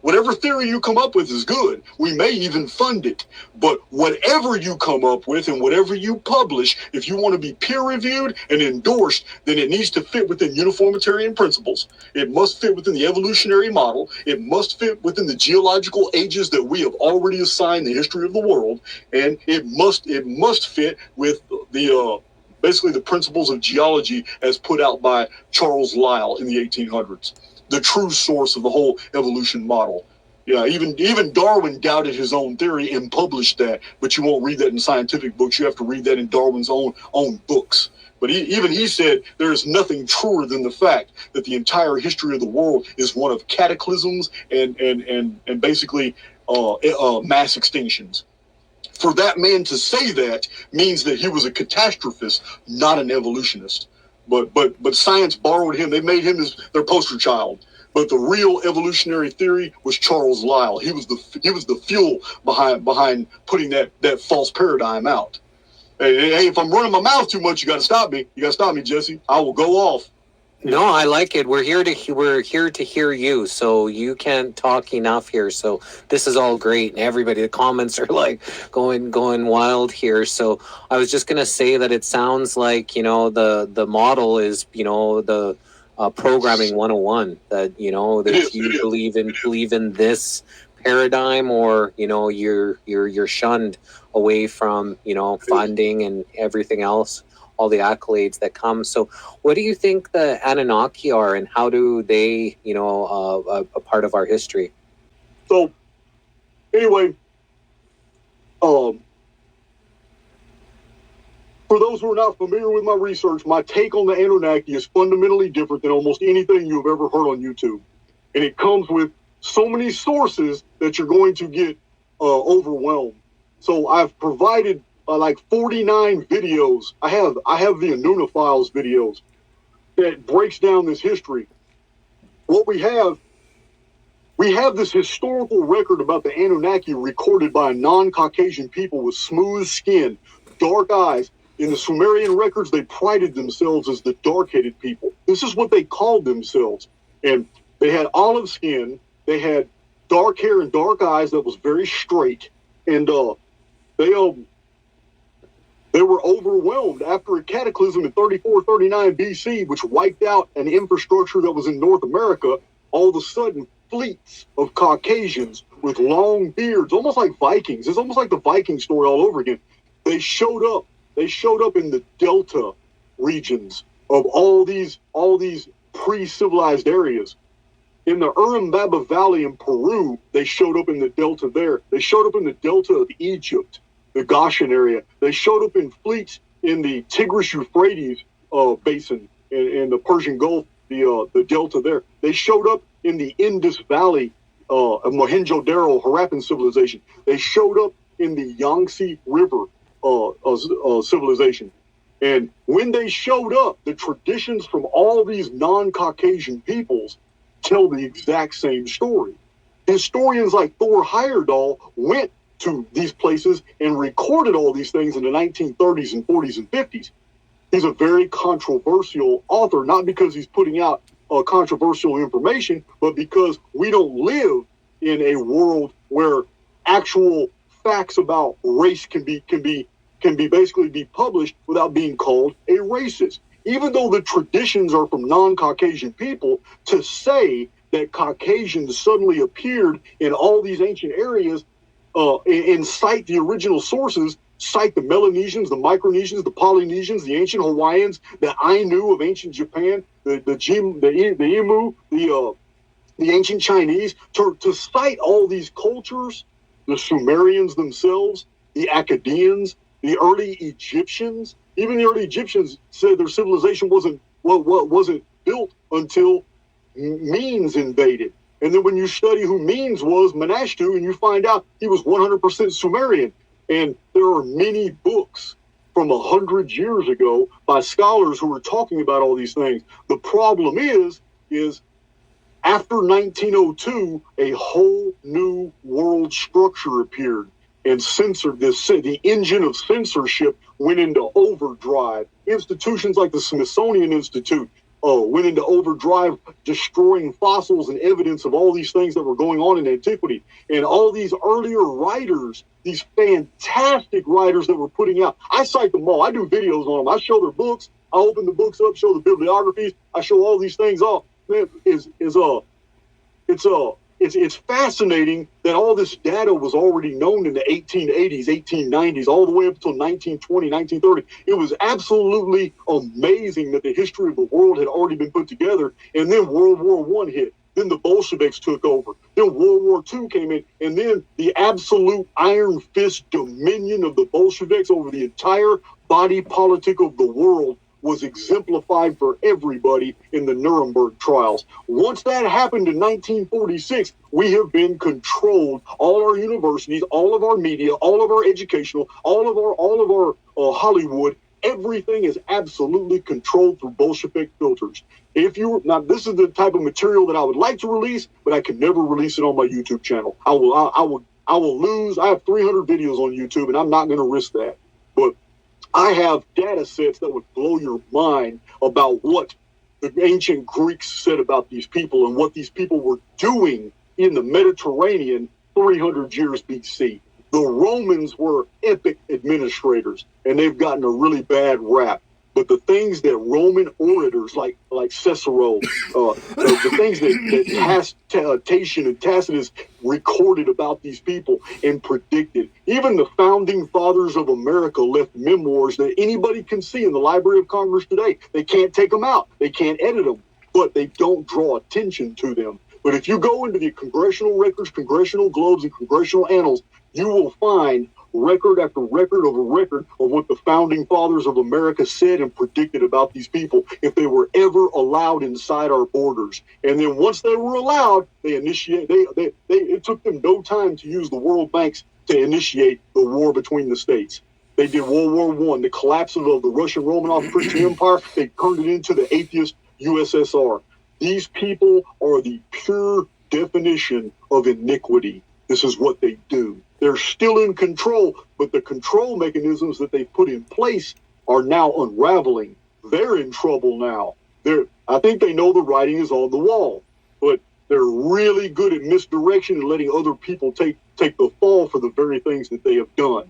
whatever theory you come up with is good. We may even fund it. But whatever you come up with and whatever you publish, if you want to be peer-reviewed and endorsed, then it needs to fit within uniformitarian principles. It must fit within the evolutionary model. It must fit within the geological ages that we have already assigned the history of the world. And it must fit with the basically the principles of geology as put out by Charles Lyell in the 1800s. The true source of the whole evolution model. Yeah, even Darwin doubted his own theory and published that, but you won't read that in scientific books. You have to read that in Darwin's own books. But he said there is nothing truer than the fact that the entire history of the world is one of cataclysms and basically mass extinctions. For that man to say that means that he was a catastrophist, not an evolutionist. But science borrowed him. They made him their poster child. But the real evolutionary theory was Charles Lyell. He was the fuel behind putting that false paradigm out. Hey, if I'm running my mouth too much, you got to stop me. You got to stop me, Jesse. I will go off. No, I like it. We're here to hear you. So you can't talk enough here. So this is all great, and everybody, the comments are like going wild here. So I was just gonna say that it sounds like the model is the programming 101. That that you believe in this paradigm, or you're shunned away from funding and everything else, all the accolades that come. So what do you think the Anunnaki are, and how do they, a part of our history? So, anyway, for those who are not familiar with my research, my take on the Anunnaki is fundamentally different than almost anything you've ever heard on YouTube. And it comes with so many sources that you're going to get overwhelmed. So I've provided like 49 videos. I have the Anuna Files videos that breaks down this history. What we have this historical record about the Anunnaki recorded by a non-Caucasian people with smooth skin, dark eyes. In the Sumerian records, they prided themselves as the dark-headed people. This is what they called themselves. And they had olive skin, they had dark hair and dark eyes that was very straight, and they were overwhelmed after a cataclysm in 3439 BC, which wiped out an infrastructure that was in North America. All of a sudden, fleets of Caucasians with long beards, almost like Vikings. It's almost like the Viking story all over again. They showed up. They showed up in the delta regions of all these pre-civilized areas. In the Urubamba Valley in Peru, they showed up in the delta there. They showed up in the delta of Egypt, the Goshen area. They showed up in fleets in the Tigris-Euphrates basin in the Persian Gulf, the delta there. They showed up in the Indus Valley of Mohenjo-Daro, Harappan civilization. They showed up in the Yangtze River civilization. And when they showed up, the traditions from all these non-Caucasian peoples tell the exact same story. Historians like Thor Heyerdahl went to these places and recorded all these things in the 1930s and 40s and 50s. He's a very controversial author, not because he's putting out controversial information, but because we don't live in a world where actual facts about race can be basically be published without being called a racist. Even though the traditions are from non-Caucasian people, to say that Caucasians suddenly appeared in all these ancient areas and cite the original sources, cite the Melanesians, the Micronesians, the Polynesians, the ancient Hawaiians, the Ainu of ancient Japan, the Emu, the ancient Chinese, to cite all these cultures, the Sumerians themselves, the Akkadians, the early Egyptians. Even the early Egyptians said their civilization wasn't built until Menes invaded. And then when you study who Menes was, Menashtu, and you find out he was 100% Sumerian. And there are many books from 100 years ago by scholars who were talking about all these things. The problem is after 1902, a whole new world structure appeared and censored this. The engine of censorship went into overdrive. Institutions like the Smithsonian Institute went into overdrive, destroying fossils and evidence of all these things that were going on in antiquity. And all these earlier writers, these fantastic writers that were putting out, I cite them all. I do videos on them. I show their books. I open the books up, show the bibliographies. I show all these things off. Man, it's fascinating that all this data was already known in the 1880s, 1890s, all the way up until 1920, 1930. It was absolutely amazing that the history of the world had already been put together. And then World War I hit. Then the Bolsheviks took over. Then World War II came in. And then the absolute iron fist dominion of the Bolsheviks over the entire body politic of the world was exemplified for everybody in the Nuremberg trials. Once that happened in 1946, we have been controlled. All our universities, all of our media, all of our educational, all of our Hollywood, everything is absolutely controlled through Bolshevik filters. Now, this is the type of material that I would like to release, but I can never release it on my YouTube channel. I will lose. I have 300 videos on YouTube, and I'm not going to risk that. But I have data sets that would blow your mind about what the ancient Greeks said about these people and what these people were doing in the Mediterranean 300 years BC. The Romans were epic administrators, and they've gotten a really bad rap. But the things that Roman orators like Cicero, the things that Tatian and Tacitus recorded about these people and predicted. Even the founding fathers of America left memoirs that anybody can see in the Library of Congress today. They can't take them out. They can't edit them, but they don't draw attention to them. But if you go into the congressional records, congressional globes, and congressional annals, you will find record after record over record of what the founding fathers of America said and predicted about these people if they were ever allowed inside our borders. And then once they were allowed, it took them no time to use the World Banks to initiate the war between the states. They did World War I, the collapse of the Russian Romanov Christian Empire. They turned it into the atheist USSR. These people are the pure definition of iniquity. This is what they do. They're still in control, but the control mechanisms that they've put in place are now unraveling. They're in trouble now. I think they know the writing is on the wall, but they're really good at misdirection and letting other people take the fall for the very things that they have done.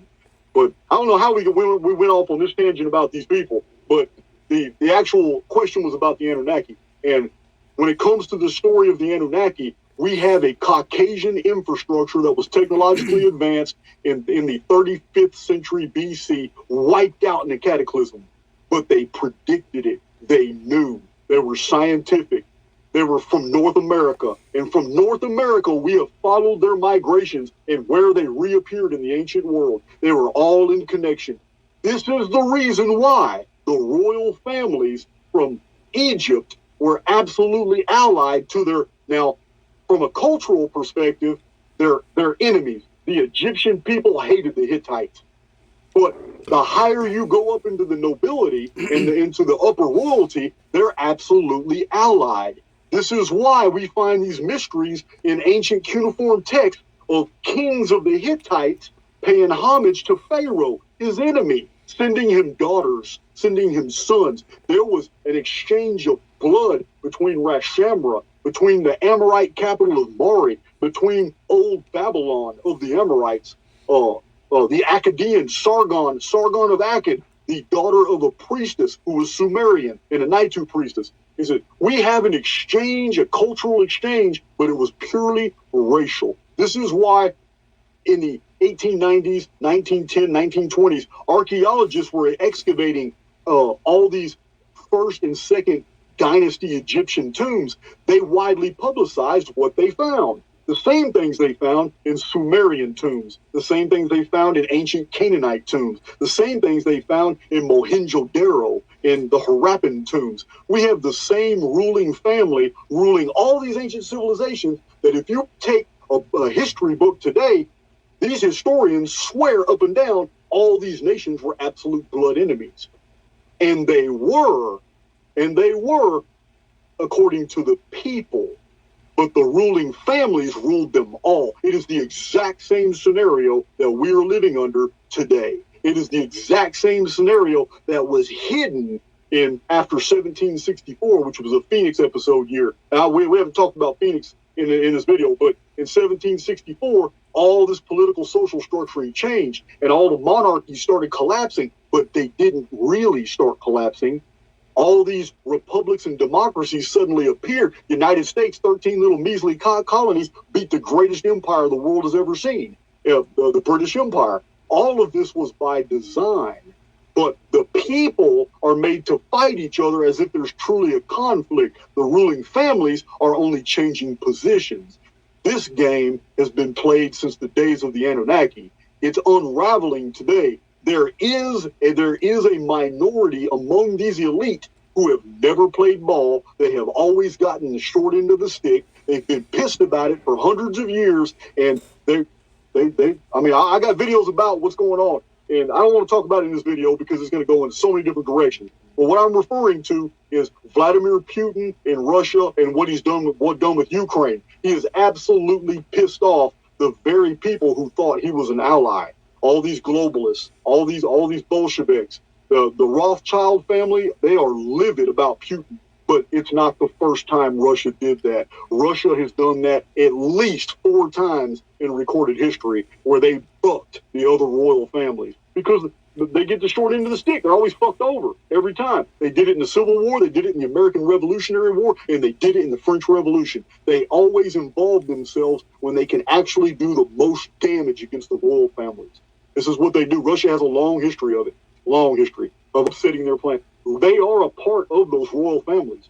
But I don't know how we went off on this tangent about these people, but the actual question was about the Anunnaki. And when it comes to the story of the Anunnaki, we have a Caucasian infrastructure that was technologically advanced in the 35th century BC, wiped out in a cataclysm. But they predicted it. They knew. They were scientific. They were from North America. And from North America, we have followed their migrations and where they reappeared in the ancient world. They were all in connection. This is the reason why the royal families from Egypt were absolutely allied to their... Now, from a cultural perspective, they're enemies. The Egyptian people hated the Hittites. But the higher you go up into the nobility and into the upper royalty, they're absolutely allied. This is why we find these mysteries in ancient cuneiform texts of kings of the Hittites paying homage to Pharaoh, his enemy, sending him daughters, sending him sons. There was an exchange of blood between Ras Shamra, between the Amorite capital of Mari, between old Babylon of the Amorites, the Akkadian Sargon of Akkad, the daughter of a priestess who was Sumerian and a Naitu priestess. He said, we have an exchange, a cultural exchange, but it was purely racial. This is why in the 1890s, 1910, 1920s, archaeologists were excavating all these first and second dynasty Egyptian tombs. They widely publicized what they found. The same things they found in Sumerian tombs, the same things they found in ancient Canaanite tombs, the same things they found in Mohenjo-Daro, in the Harappan tombs. We have the same ruling family ruling all these ancient civilizations that if you take a history book today, these historians swear up and down all these nations were absolute blood enemies. And they were according to the people, but the ruling families ruled them all. It is the exact same scenario that we are living under today. It is the exact same scenario that was hidden in after 1764, which was a Phoenix episode year. Now, we haven't talked about Phoenix in this video, but in 1764, all this political social structuring changed and all the monarchies started collapsing, but they didn't really start collapsing. All these republics and democracies suddenly appeared. United States, 13 little measly colonies, beat the greatest empire the world has ever seen, the British Empire. All of this was by design. But the people are made to fight each other as if there's truly a conflict. The ruling families are only changing positions. This game has been played since the days of the Anunnaki. It's unraveling today. There is a minority among these elite who have never played ball. They have always gotten the short end of the stick. They've been pissed about it for hundreds of years, and I got videos about what's going on, and I don't want to talk about it in this video because it's going to go in so many different directions. But what I'm referring to is Vladimir Putin in Russia and what he's done with Ukraine. He is absolutely pissed off the very people who thought he was an ally. All these globalists, all these Bolsheviks, the Rothschild family, they are livid about Putin. But it's not the first time Russia did that. Russia has done that at least 4 times in recorded history where they fucked the other royal families because they get the short end of the stick. They're always fucked over every time. They did it in the Civil War, they did it in the American Revolutionary War, and they did it in the French Revolution. They always involve themselves when they can actually do the most damage against the royal families. This is what they do. Russia has a long history of it, long history of upsetting their plan. They are a part of those royal families,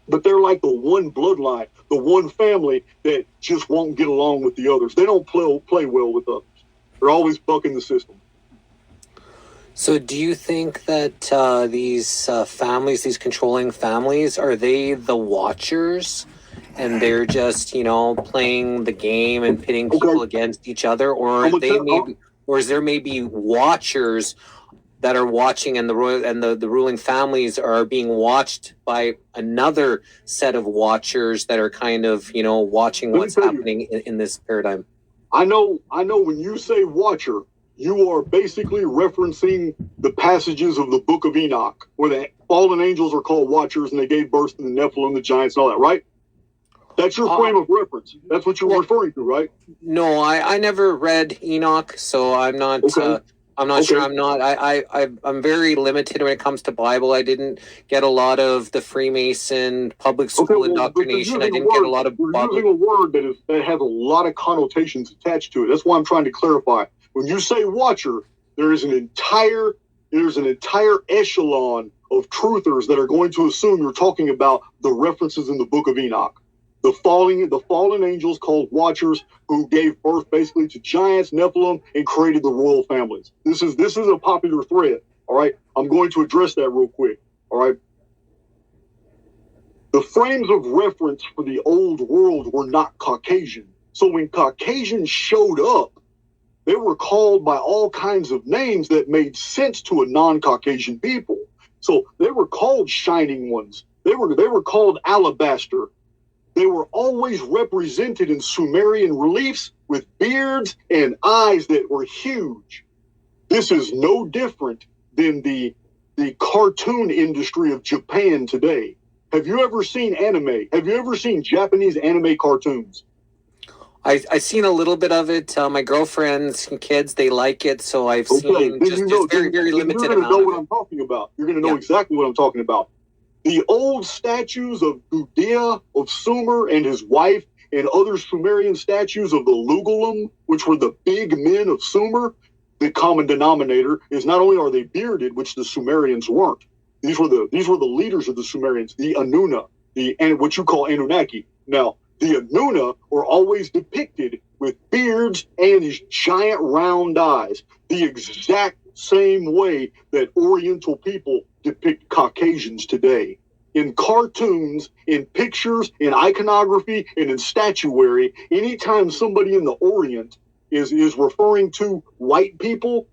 but they're like the one bloodline, the one family that just won't get along with the others. They don't play well with others. They're always bucking the system. So do you think that these families, these controlling families, are they the watchers and they're just, playing the game and pitting people against each other? Or are they maybe, or is there maybe watchers that are watching and the ruling families are being watched by another set of watchers that are kind of, watching what's happening in this paradigm? I know when you say watcher, you are basically referencing the passages of the Book of Enoch, where the fallen angels are called watchers and they gave birth to the Nephilim, the giants, and all that, right? That's your frame of reference. That's what you're referring to, right? No, I never read Enoch, so I'm not. Okay. I'm not sure. I'm not. I'm very limited when it comes to Bible. I didn't get a lot of the Freemason public school indoctrination. I didn't get a lot of. You're using a word that has a lot of connotations attached to it. That's why I'm trying to clarify. When you say watcher, there's an entire echelon of truthers that are going to assume you're talking about the references in the Book of Enoch. The fallen angels called watchers who gave birth basically to giants, Nephilim, and created the royal families. This is a popular thread. All right. I'm going to address that real quick. All right. The frames of reference for the old world were not Caucasian. So when Caucasians showed up, they were called by all kinds of names that made sense to a non-Caucasian people. So they were called shining ones. They were called alabaster. They were always represented in Sumerian reliefs with beards and eyes that were huge. This is no different than the cartoon industry of Japan today. Have you ever seen anime? Have you ever seen Japanese anime cartoons? I've seen a little bit of it. My girlfriend's kids, they like it, so I've seen just very, very limited amount. You're going to know what I'm talking about. You're going to know exactly what I'm talking about. The old statues of Gudea, of Sumer and his wife, and other Sumerian statues of the Lugalim, which were the big men of Sumer, the common denominator is not only are they bearded, which the Sumerians weren't. These were the leaders of the Sumerians, the Anuna, and what you call Anunnaki. Now, the Anuna were always depicted with beards and these giant round eyes, the exact same way that Oriental people depict Caucasians today. In cartoons, in pictures, in iconography, and in statuary, anytime somebody in the Orient is referring to white people,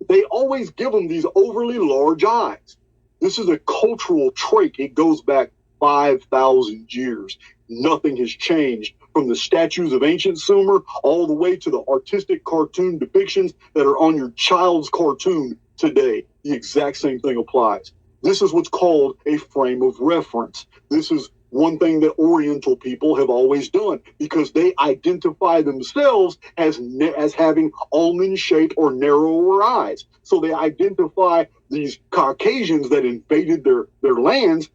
they always give them these overly large eyes. This is a cultural trait. It goes back 5,000 years. Nothing has changed from the statues of ancient Sumer all the way to the artistic cartoon depictions that are on your child's cartoon today. The exact same thing applies. This is what's called a frame of reference. This is one thing that Oriental people have always done because they identify themselves as having almond-shaped or narrower eyes. So they identify these Caucasians that invaded their lands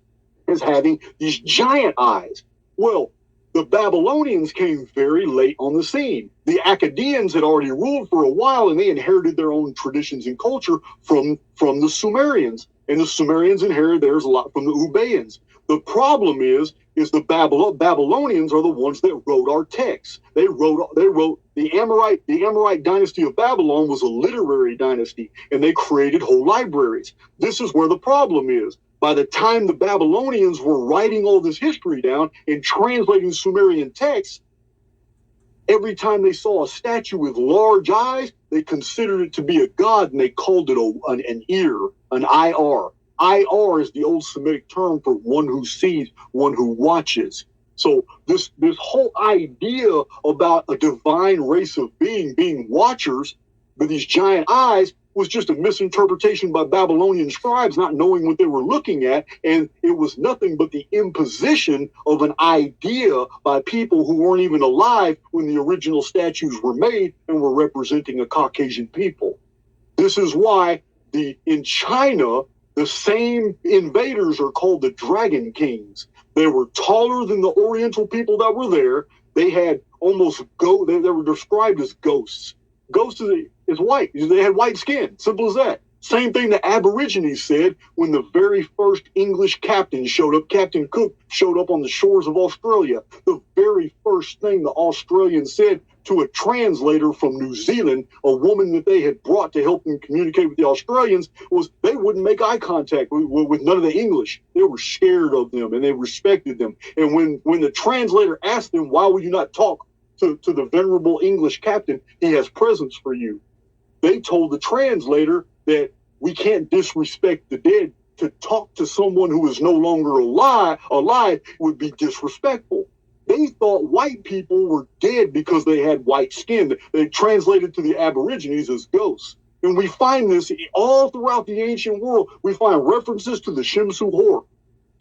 as having these giant eyes. Well, the Babylonians came very late on the scene. The Akkadians had already ruled for a while, and they inherited their own traditions and culture from the Sumerians. And the Sumerians inherited theirs a lot from the Ubaeans. The problem is the Babylonians are the ones that wrote our texts. They wrote the Amorite dynasty of Babylon was a literary dynasty, and they created whole libraries. This is where the problem is. By the time the Babylonians were writing all this history down and translating Sumerian texts, every time they saw a statue with large eyes, they considered it to be a god, and they called it an ear, an IR. IR is the old Semitic term for one who sees, one who watches. So this whole idea about a divine race of being watchers with these giant eyes was just a misinterpretation by Babylonian scribes not knowing what they were looking at, and it was nothing but the imposition of an idea by people who weren't even alive when the original statues were made and were representing a Caucasian people. This is why in China, the same invaders are called the Dragon Kings. They were taller than the Oriental people that were there. They had almost they were described as ghosts. Ghosts is white. They had white skin. Simple as that. Same thing the Aborigines said when the very first English captain showed up. Captain Cook showed up on the shores of Australia. The very first thing the Australians said to a translator from New Zealand, a woman that they had brought to help them communicate with the Australians, was they wouldn't make eye contact with none of the English. They were scared of them and they respected them. And when the translator asked them, why would you not talk to the venerable English captain? He has presents for you. They told the translator that we can't disrespect the dead. To talk to someone who is no longer alive would be disrespectful. They thought white people were dead because they had white skin. They translated to the Aborigines as ghosts. And we find this all throughout the ancient world. We find references to the Shimsu Hor.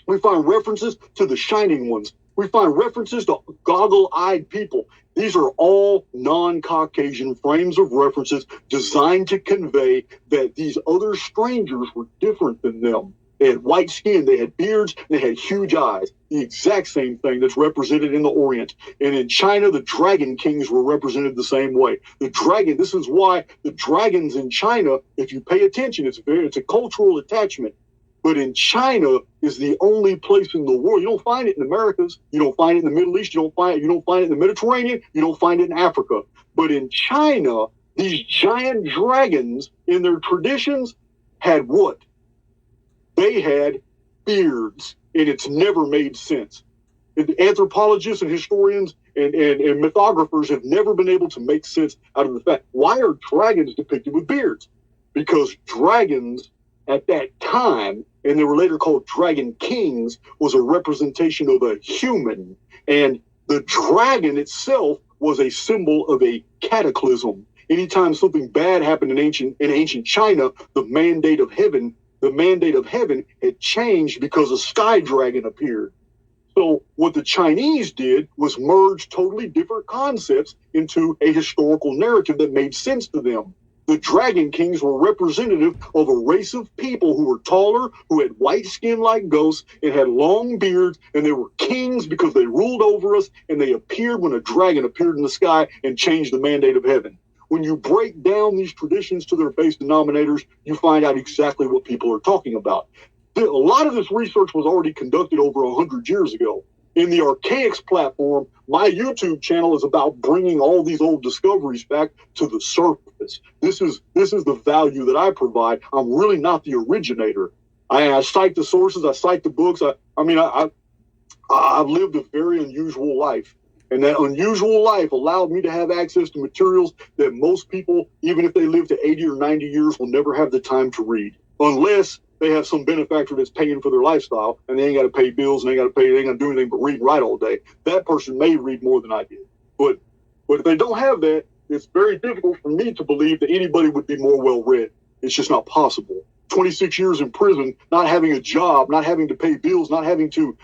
We find references to the Shining Ones. We find references to goggle-eyed people. These are all non-Caucasian frames of references designed to convey that these other strangers were different than them. They had white skin, they had beards, they had huge eyes. The exact same thing that's represented in the Orient. And in China, the Dragon Kings were represented the same way. This is why the dragons in China, if you pay attention, it's a cultural attachment. But in China is the only place in the world. You don't find it in the Americas. You don't find it in the Middle East. You don't find it in the Mediterranean. You don't find it in Africa. But in China, these giant dragons in their traditions had what? They had beards, and it's never made sense. Anthropologists and historians and mythographers have never been able to make sense out of the fact. Why are dragons depicted with beards? Because dragons at that time, and they were later called Dragon Kings, was a representation of a human. And the dragon itself was a symbol of a cataclysm. Anytime something bad happened in ancient China, the mandate of heaven had changed because a sky dragon appeared. So what the Chinese did was merge totally different concepts into a historical narrative that made sense to them. The Dragon Kings were representative of a race of people who were taller, who had white skin like ghosts, and had long beards, and they were kings because they ruled over us, and they appeared when a dragon appeared in the sky and changed the mandate of heaven. When you break down these traditions to their base denominators, you find out exactly what people are talking about. A lot of this research was already conducted over 100 years ago. In the Archaix platform, my YouTube channel is about bringing all these old discoveries back to the surface. This is the value that I provide. I'm really not the originator. I cite the sources. I cite the books. I've lived a very unusual life. And that unusual life allowed me to have access to materials that most people, even if they live to 80 or 90 years, will never have the time to read. Unless they have some benefactor that's paying for their lifestyle and they ain't got to pay bills and they ain't got to do anything but read and write all day. That person may read more than I did. But if they don't have that, it's very difficult for me to believe that anybody would be more well-read. It's just not possible. 26 years in prison, not having a job, not having to pay bills, not having to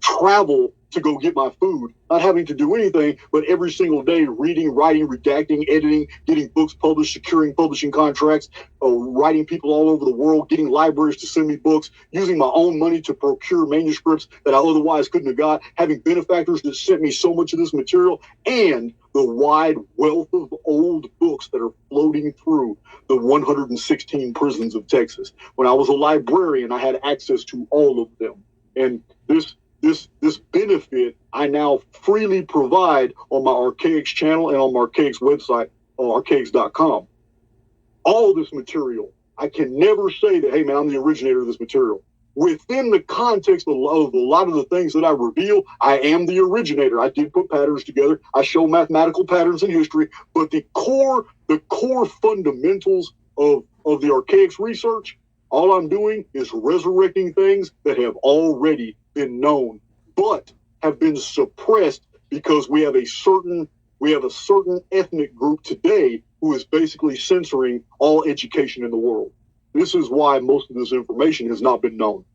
travel to go get my food, not having to do anything, but every single day reading, writing, redacting, editing, getting books published, securing publishing contracts, writing people all over the world, getting libraries to send me books, using my own money to procure manuscripts that I otherwise couldn't have got, having benefactors that sent me so much of this material, and the wide wealth of old books that are floating through the 116 prisons of Texas. When I was a librarian, I had access to all of them. And this benefit I now freely provide on my Archaix channel and on my Archaix website, archaix.com. All this material, I can never say that, hey man, I'm the originator of this material. Within the context of a lot of the things that I reveal, I am the originator. I did put patterns together. I show mathematical patterns in history, but the core fundamentals of the Archaix research, all I'm doing is resurrecting things that have already been known, but have been suppressed because we have a certain ethnic group today who is basically censoring all education in the world. This is why most of this information has not been known.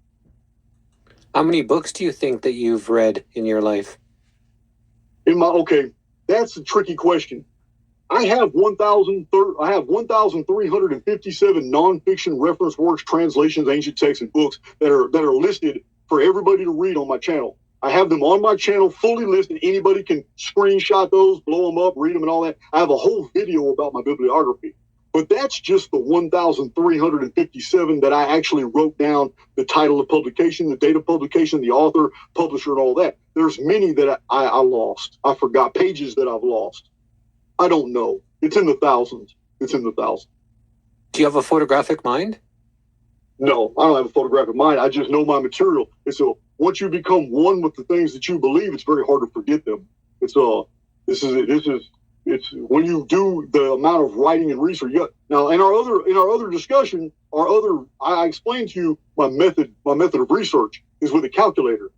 How many books do you think that you've read in your life? Okay, that's a tricky question. I have 1,357 nonfiction reference works, translations, ancient texts, and books that are listed for everybody to read on my channel. I have them on my channel fully listed. Anybody can screenshot those, blow them up, read them, and all that. I have a whole video about my bibliography. But that's just the 1,357 that I actually wrote down the title of publication, the date of publication, the author, publisher, and all that. There's many that I lost. I forgot pages that I've lost. I don't know. It's in the thousands. It's in the thousands. Do you have a photographic mind? No, I don't have a photographic mind. I just know my material. And so once you become one with the things that you believe, it's very hard to forget them. It's when you do the amount of writing and research. Now, in our other discussion, I explained to you my method of research is with a calculator,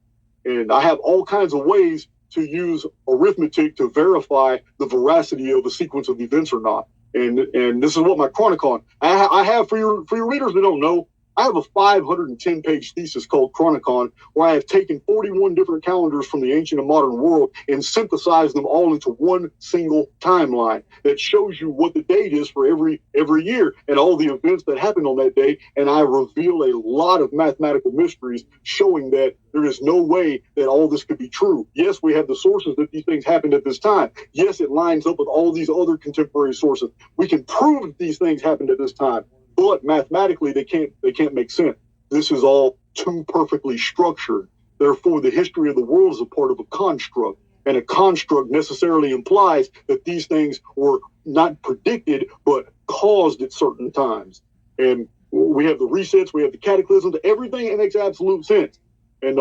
and I have all kinds of ways to use arithmetic to verify the veracity of a sequence of events or not. And this is what my Chronicon. I have for your readers that don't know, I have a 510-page thesis called Chronicon, where I have taken 41 different calendars from the ancient and modern world and synthesized them all into one single timeline that shows you what the date is for every year and all the events that happened on that day. And I reveal a lot of mathematical mysteries showing that there is no way that all this could be true. Yes, we have the sources that these things happened at this time. Yes, it lines up with all these other contemporary sources. We can prove that these things happened at this time. But mathematically, they can't make sense. This is all too perfectly structured. Therefore, the history of the world is a part of a construct, and a construct necessarily implies that these things were not predicted but caused at certain times. And we have the resets, we have the cataclysms, everything. It makes absolute sense. And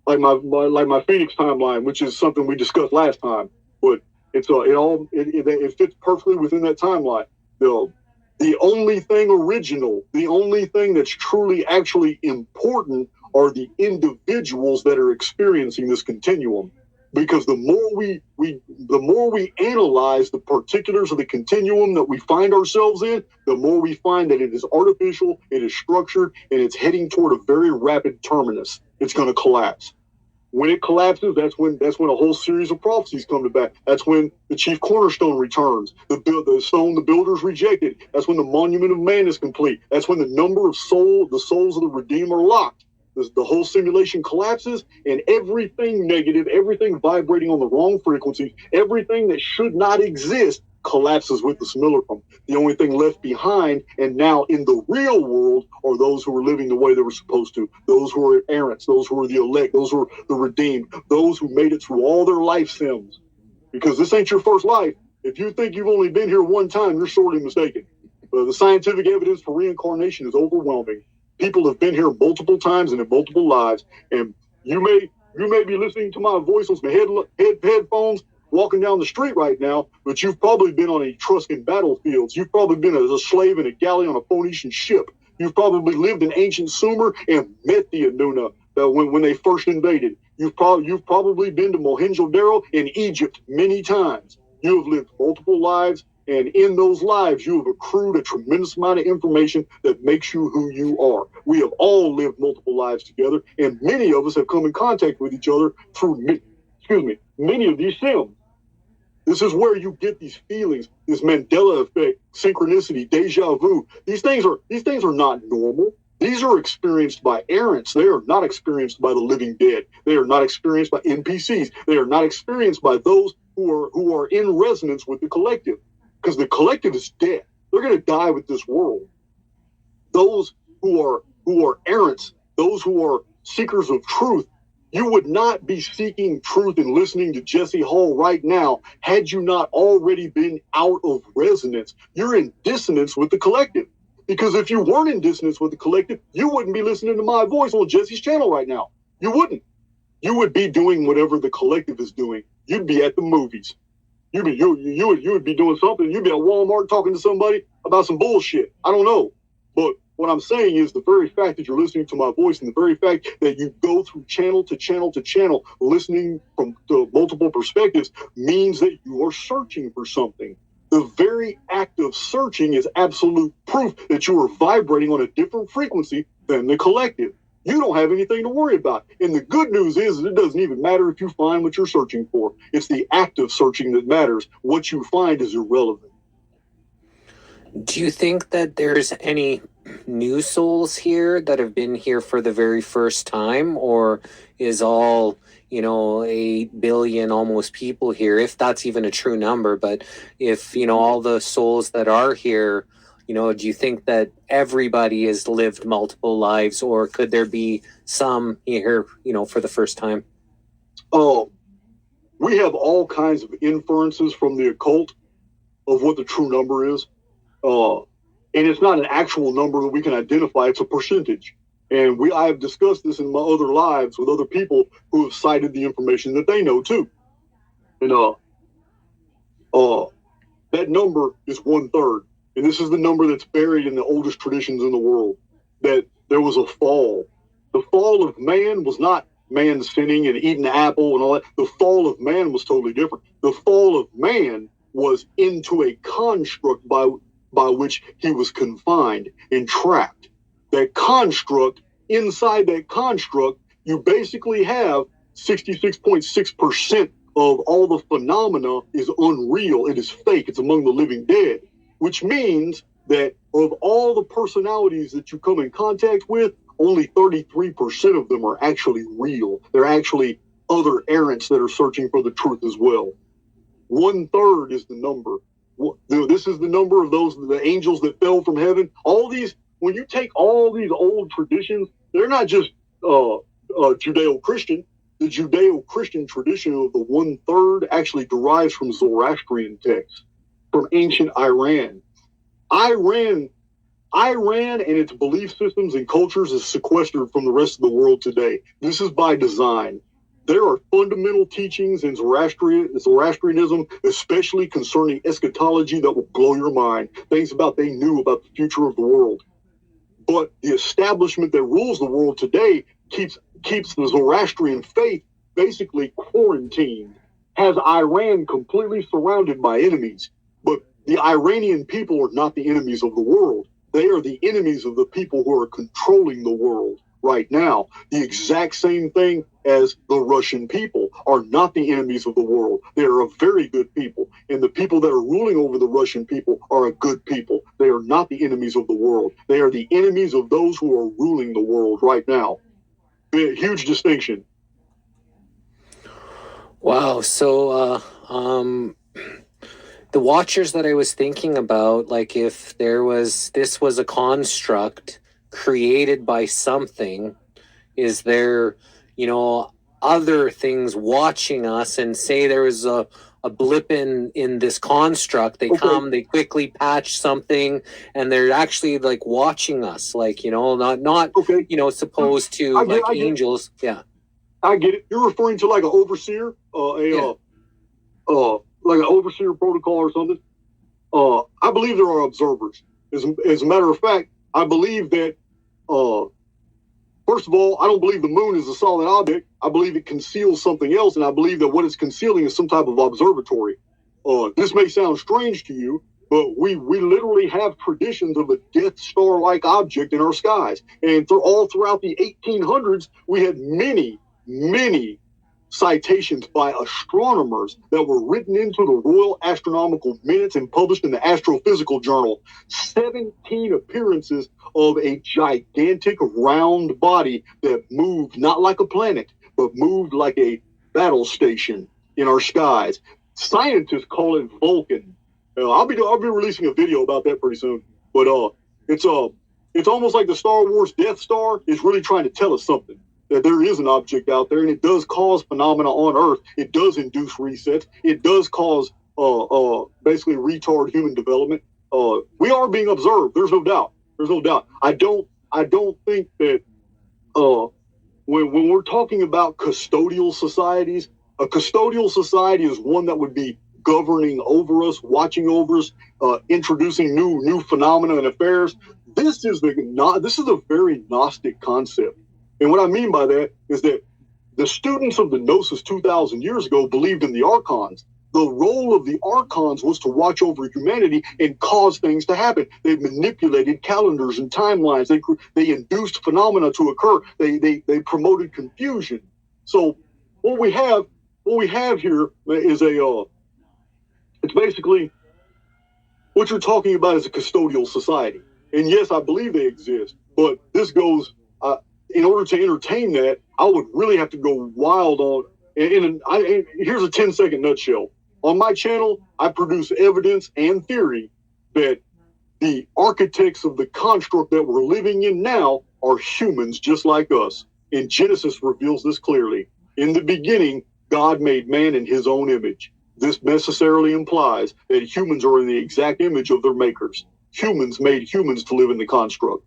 like my Phoenix timeline, which is something we discussed last time, but it fits perfectly within that timeline. The only thing original, the only thing that's truly actually important are the individuals that are experiencing this continuum. Because the more we analyze the particulars of the continuum that we find ourselves in, the more we find that it is artificial, it is structured, and it's heading toward a very rapid terminus. It's going to collapse. When it collapses, that's when a whole series of prophecies come to pass. That's when the chief cornerstone returns, the stone the builders rejected. That's when the monument of man is complete. That's when the number of the souls of the redeemed are locked. The whole simulation collapses, and everything negative, everything vibrating on the wrong frequencies, everything that should not exist collapses with the simulacrum. The only thing left behind and now in the real world are those who were living the way they were supposed to, those who were errants, those who were the elect, those who were the redeemed, those who made it through all their life sims. Because this ain't your first life. If you think you've only been here one time, you're sorely mistaken. The scientific evidence for reincarnation is overwhelming. People have been here multiple times and in multiple lives, and you may be listening to my voice on some headphones walking down the street right now, but you've probably been on Etruscan battlefields. You've probably been a slave in a galley on a Phoenician ship. You've probably lived in ancient Sumer and met the Anuna when they first invaded. You've probably been to Mohenjo-Daro in Egypt many times. You have lived multiple lives, and in those lives, you have accrued a tremendous amount of information that makes you who you are. We have all lived multiple lives together, and many of us have come in contact with each other through, many of these sims. This is where you get these feelings, this Mandela effect, synchronicity, deja vu. These things are not normal. These are experienced by errants. They are not experienced by the living dead. They are not experienced by NPCs. They are not experienced by those who are in resonance with the collective. Because the collective is dead. They're going to die with this world. Those who are errants, those who are seekers of truth, you would not be seeking truth and listening to Jesse Hall right now had you not already been out of resonance. You're in dissonance with the collective. Because if you weren't in dissonance with the collective, you wouldn't be listening to my voice on Jesse's channel right now. You wouldn't. You would be doing whatever the collective is doing. You'd be at the movies. You would be doing something. You'd be at Walmart talking to somebody about some bullshit. I don't know. But what I'm saying is the very fact that you're listening to my voice and the very fact that you go through channel to channel to channel, listening from the multiple perspectives, means that you are searching for something. The very act of searching is absolute proof that you are vibrating on a different frequency than the collective. You don't have anything to worry about. And the good news is it doesn't even matter if you find what you're searching for. It's the act of searching that matters. What you find is irrelevant. Do you think that there's any new souls here that have been here for the very first time, or is all, 8 billion almost people here, if that's even a true number, but if, all the souls that are here, do you think that everybody has lived multiple lives, or could there be some here, for the first time? We have all kinds of inferences from the occult of what the true number is. And it's not an actual number that we can identify. It's a percentage. And I have discussed this in my other lives with other people who have cited the information that they know too. And that number is 1/3. And this is the number that's buried in the oldest traditions in the world, that there was a fall. The fall of man was not man sinning and eating an apple and all that. The fall of man was totally different. The fall of man was into a construct by which he was confined and trapped. That construct, inside that construct, you basically have 66.6% of all the phenomena is unreal. It is fake. It's among the living dead, which means that of all the personalities that you come in contact with, only 33% of them are actually real. They're actually other errants that are searching for the truth as well. 1/3 is the number. This is the number of the angels that fell from heaven. All these, when you take all these old traditions, they're not just Judeo-Christian. The Judeo-Christian tradition of the 1/3 actually derives from Zoroastrian texts, from ancient Iran. Iran and its belief systems and cultures is sequestered from the rest of the world today. This is by design. There are fundamental teachings in Zoroastrianism, especially concerning eschatology, that will blow your mind. Things they knew about the future of the world. But the establishment that rules the world today keeps the Zoroastrian faith basically quarantined, has Iran completely surrounded by enemies. But the Iranian people are not the enemies of the world. They are the enemies of the people who are controlling the world right now. The exact same thing as the Russian people are not the enemies of the world. They are a very good people. And the people that are ruling over the Russian people are a good people. They are not the enemies of the world. They are the enemies of those who are ruling the world right now. A huge distinction. Wow. So, the Watchers that I was thinking about, like if this was a construct created by something, is there, other things watching us, and say there was a blip in this construct, they come, they quickly patch something, and they're actually like watching us, like, not supposed to angels. Yeah. I get it. You're referring to like an overseer, like an overseer protocol or something. I believe there are observers. As a matter of fact, I believe that, first of all, I don't believe the moon is a solid object. I believe it conceals something else, and I believe that what it's concealing is some type of observatory. This may sound strange to you, but we literally have traditions of a Death Star-like object in our skies. And all throughout the 1800s, we had many citations by astronomers that were written into the Royal Astronomical Minutes and published in the Astrophysical Journal. 17 appearances of a gigantic round body that moved not like a planet, but moved like a battle station in our skies. Scientists call it Vulcan. I'll be releasing a video about that pretty soon. But it's almost like the Star Wars Death Star is really trying to tell us something. That there is an object out there, and it does cause phenomena on Earth. It does induce resets. It does cause basically retard human development. We are being observed. There's no doubt. I don't think that when we're talking about custodial societies, a custodial society is one that would be governing over us, watching over us, introducing new phenomena and affairs. This is a very Gnostic concept. And what I mean by that is that the students of the Gnosis 2,000 years ago believed in the archons. The role of the archons was to watch over humanity and cause things to happen. They manipulated calendars and timelines. They induced phenomena to occur. They promoted confusion. So what we have here is it's basically what you're talking about is a custodial society. And yes, I believe they exist, but this goes, in order to entertain that, I would really have to go wild on, here's a 10-second nutshell. On my channel, I produce evidence and theory that the architects of the construct that we're living in now are humans just like us. And Genesis reveals this clearly. In the beginning, God made man in his own image. This necessarily implies that humans are in the exact image of their makers. Humans made humans to live in the construct.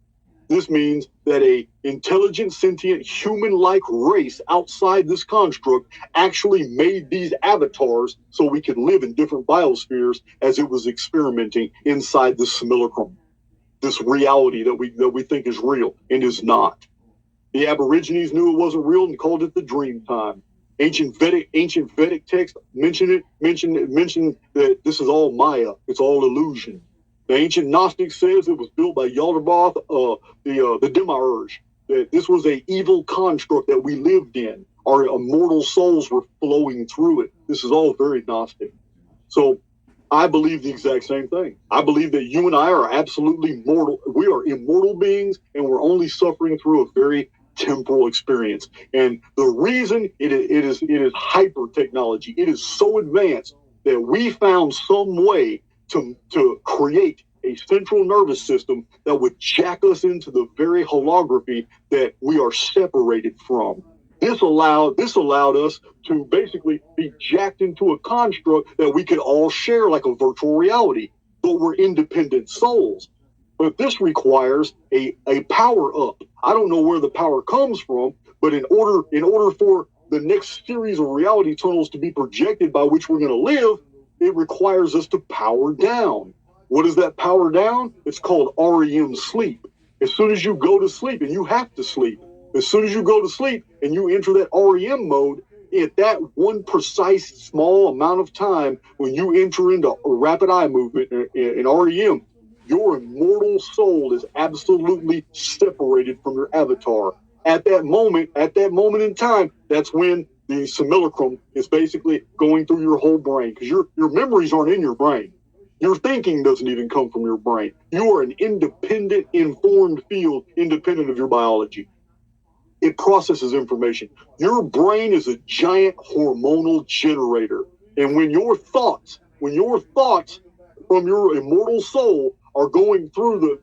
This means that a intelligent, sentient, human-like race outside this construct actually made these avatars so we could live in different biospheres as it was experimenting inside this simulacrum, this reality that we think is real and is not. The Aborigines knew it wasn't real and called it the dream time. Ancient Vedic text mentioned that this is all Maya. It's all illusion. The ancient Gnostic says it was built by Yaldabaoth, the Demiurge, that this was an evil construct that we lived in. Our immortal souls were flowing through it. This is all very Gnostic. So I believe the exact same thing. I believe that you and I are absolutely mortal. We are immortal beings, and we're only suffering through a very temporal experience. And the reason it is hyper technology. It is so advanced that we found some way to create a central nervous system that would jack us into the very holography that we are separated from. This allowed us to basically be jacked into a construct that we could all share like a virtual reality, but we're independent souls. But this requires a power up. I don't know where the power comes from, but in order for the next series of reality tunnels to be projected by which we're going to live, it requires us to power down. What is that power down? It's called REM sleep. As soon as you go to sleep, and you have to sleep, as soon as you go to sleep and you enter that REM mode, at that one precise small amount of time, when you enter into a rapid eye movement in REM, your immortal soul is absolutely separated from your avatar. At that moment in time, that's when the simulacrum is basically going through your whole brain, because your memories aren't in your brain. Your thinking doesn't even come from your brain. You are an independent, informed field, independent of your biology. It processes information. Your brain is a giant hormonal generator. And when your thoughts from your immortal soul are going through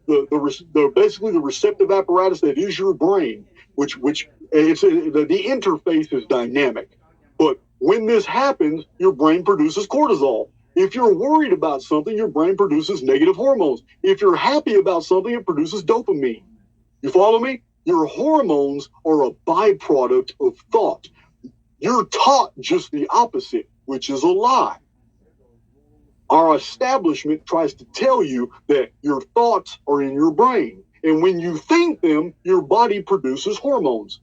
basically the receptive apparatus that is your brain, which the interface is dynamic. But when this happens, your brain produces cortisol. If you're worried about something, your brain produces negative hormones. If you're happy about something, it produces dopamine. You follow me? Your hormones are a byproduct of thought. You're taught just the opposite, which is a lie. Our establishment tries to tell you that your thoughts are in your brain. And when you think them, your body produces hormones.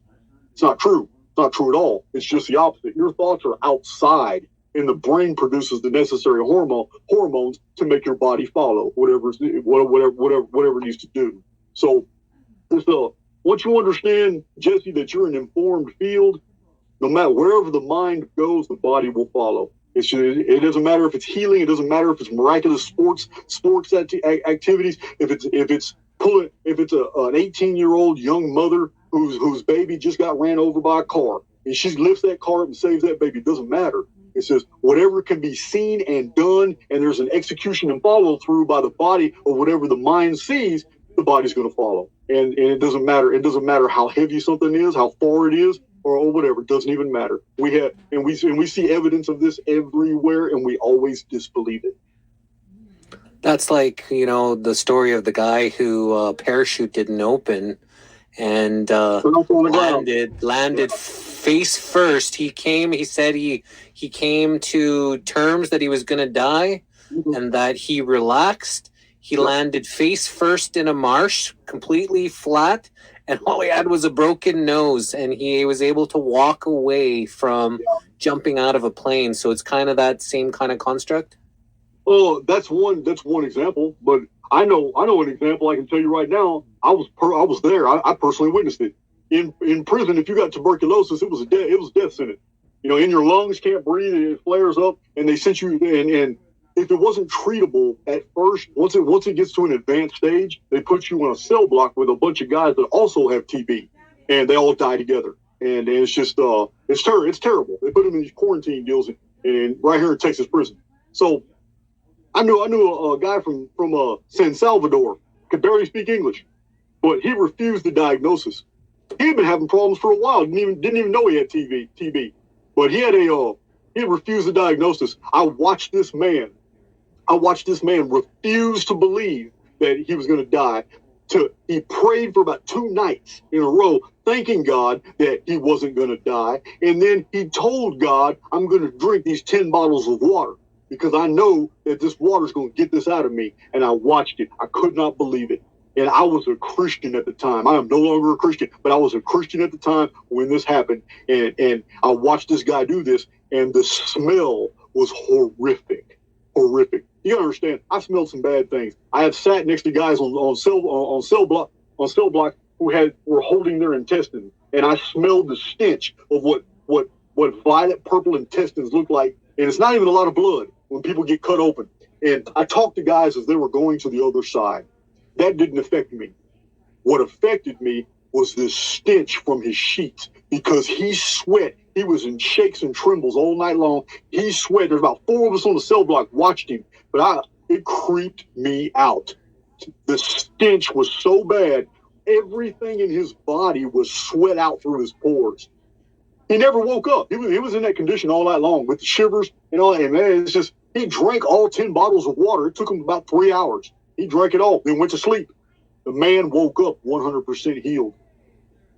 It's not true. It's not true at all. It's just the opposite. Your thoughts are outside, and the brain produces the necessary hormones to make your body follow whatever it needs to do. So, once you understand, Jesse, that you're an informed field, no matter wherever the mind goes, the body will follow. It doesn't matter if it's healing. It doesn't matter if it's miraculous sports activities. If it's an 18-year-old young mother whose baby just got ran over by a car, and she lifts that car up and saves that baby. It doesn't matter. It says whatever can be seen and done, and there's an execution and follow through by the body of whatever the mind sees, the body's going to follow. And it doesn't matter. It doesn't matter how heavy something is, how far it is, or whatever. It doesn't even matter. We see evidence of this everywhere, and we always disbelieve it. That's like, the story of the guy who parachute didn't open and landed face first. He said he came to terms that he was going to die, and that he relaxed. He landed face first in a marsh, completely flat, and all he had was a broken nose, and he was able to walk away from jumping out of a plane. So it's kind of that same kind of construct. Oh, that's one example. But I know an example I can tell you right now. I was there. I personally witnessed it. In prison, if you got tuberculosis, it was death sentence. You know, in your lungs, can't breathe, it flares up, and they sent you. And if it wasn't treatable at first, once it gets to an advanced stage, they put you on a cell block with a bunch of guys that also have TB, and they all die together. And it's just it's terrible. They put them in these quarantine deals, and right here in Texas prison. So I knew a guy from San Salvador, could barely speak English, but he refused the diagnosis. He had been having problems for a while. Didn't even know he had TB, but he had refused the diagnosis. I watched this man refuse to believe that he was going to die. He prayed for about 2 nights in a row, thanking God that he wasn't going to die. And then he told God, I'm going to drink these 10 bottles of water because I know that this water is going to get this out of me. And I watched it. I could not believe it. And I was a Christian at the time. I am no longer a Christian, but I was a Christian at the time when this happened. And I watched this guy do this, and the smell was horrific. You gotta understand, I smelled some bad things. I have sat next to guys on cell block who were holding their intestines, and I smelled the stench of what violet purple intestines look like. And it's not even a lot of blood when people get cut open. And I talked to guys as they were going to the other side. That didn't affect me. What affected me was this stench from his sheets, because he sweat. He was in shakes and trembles all night long. He sweat. There's about 4 of us on the cell block watched him, but it creeped me out. The stench was so bad. Everything in his body was sweat out through his pores. He never woke up. He was in that condition all night long with the shivers and all that. And man, it's just, he drank all 10 bottles of water. It took him about 3 hours. He drank it all, then went to sleep. The man woke up 100% healed.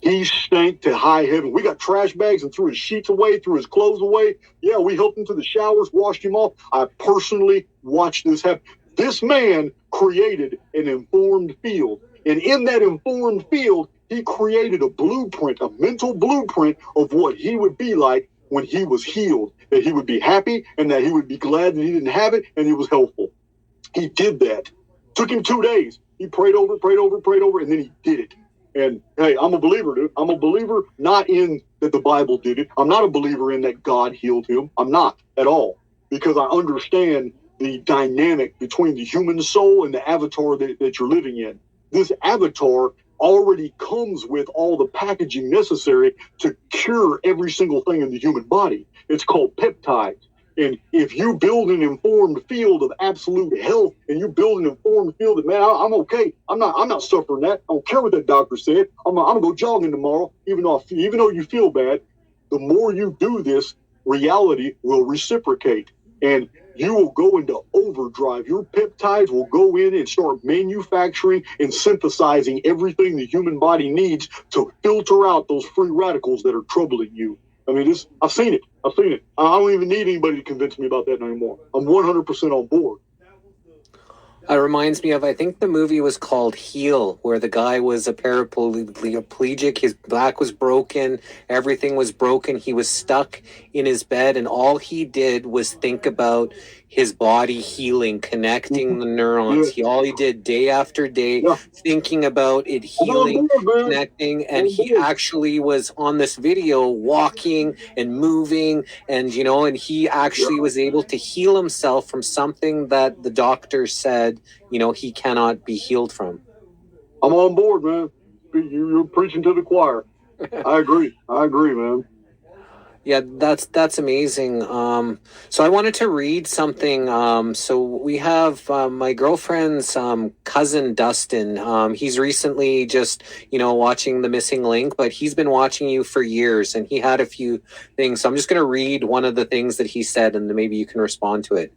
He stank to high heaven. We got trash bags and threw his sheets away, threw his clothes away. Yeah, we helped him to the showers, washed him off. I personally watched this happen. This man created an informed field. And in that informed field, he created a blueprint, a mental blueprint of what he would be like when he was healed. That he would be happy and that he would be glad that he didn't have it and he was helpful. He did that. Took him 2 days. He prayed over, and then he did it. And hey, I'm a believer, dude. I'm a believer not in that the Bible did it. I'm not a believer in that God healed him. I'm not at all, because I understand the dynamic between the human soul and the avatar that you're living in. This avatar already comes with all the packaging necessary to cure every single thing in the human body. It's called peptides. And if you build an informed field of absolute health, and you build an informed field that, man, I'm okay. I'm not suffering that. I don't care what that doctor said. I'm gonna go jogging tomorrow, even though you feel bad. The more you do this, reality will reciprocate, and you will go into overdrive. Your peptides will go in and start manufacturing and synthesizing everything the human body needs to filter out those free radicals that are troubling you. I mean, I've seen it. I don't even need anybody to convince me about that anymore. I'm 100% on board. It reminds me of, I think the movie was called Heal, where the guy was a paraplegic. His back was broken. Everything was broken. He was stuck in his bed, and all he did was think about his body healing, connecting the neurons. All he did day after day, thinking about it healing, connecting, and he actually was on this video walking and moving, and and he actually was able to heal himself from something that the doctor said he cannot be healed from. I'm on board, man. You're preaching to the choir. I agree, man. Yeah, that's amazing. So I wanted to read something. So we have my girlfriend's cousin Dustin. He's recently just watching The Missing Link, but he's been watching you for years, and he had a few things. So I'm just going to read one of the things that he said, and then maybe you can respond to it.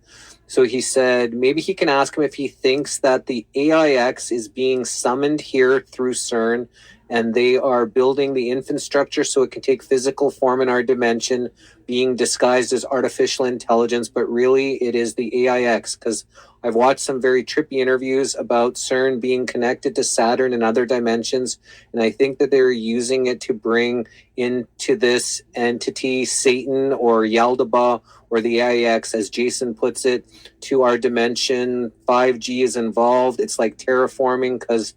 So he said maybe he can ask him if he thinks that the AIX is being summoned here through CERN, and they are building the infrastructure so it can take physical form in our dimension, being disguised as artificial intelligence, but really it is the AIX, because I've watched some very trippy interviews about CERN being connected to Saturn and other dimensions, and I think that they're using it to bring into this entity Satan or Yaldabaoth or the AIX, as Jason puts it, to our dimension. 5G is involved. It's like terraforming, because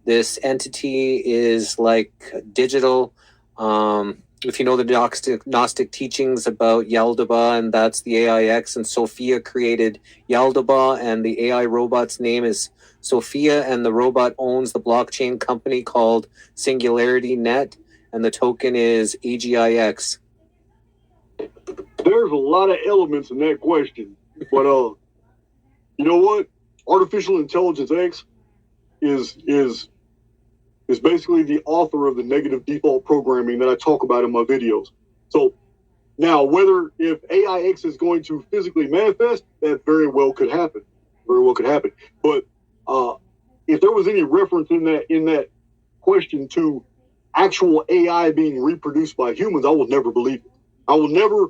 this entity is like digital. If you know the Gnostic teachings about Yaldabaoth, and that's the AIX, and Sophia created Yaldabaoth, and the AI robot's name is Sophia, and the robot owns the blockchain company called Singularity Net, and the token is AGIX. There's a lot of elements in that question, but you know what? Artificial Intelligence X is basically the author of the negative default programming that I talk about in my videos. So now, whether if AIX is going to physically manifest, that very well could happen. Very well could happen. But if there was any reference in that question to actual AI being reproduced by humans, I will never believe it. I will never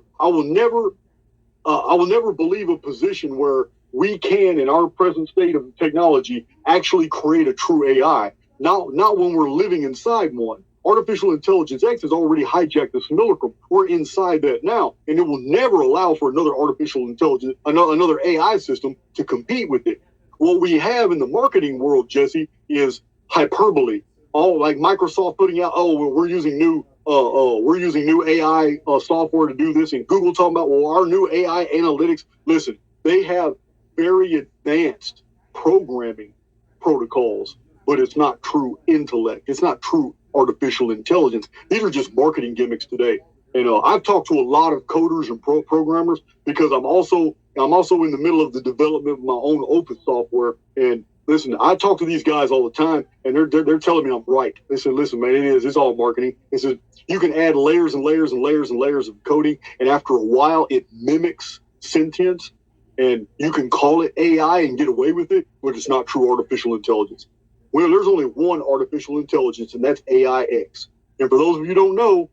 believe a position where we can, in our present state of technology, actually create a true AI. Not when we're living inside one. Artificial Intelligence X has already hijacked the simulacrum. We're inside that now, and it will never allow for another artificial intelligence, another AI system to compete with it. What we have in the marketing world, Jesse, is hyperbole. All like Microsoft putting out, we're using new AI software to do this, and Google talking about, our new AI analytics. Listen, they have very advanced programming protocols, but it's not true intellect. It's not true artificial intelligence. These are just marketing gimmicks today. And I've talked to a lot of coders and programmers, because I'm also in the middle of the development of my own open software. And listen, I talk to these guys all the time, and they're telling me I'm right. They said, listen, man, it's all marketing. It says you can add layers and layers and layers and layers of coding, and after a while, it mimics sentience, and you can call it AI and get away with it, but it's not true artificial intelligence. Well, there's only one artificial intelligence, and that's AIX. And for those of you who don't know,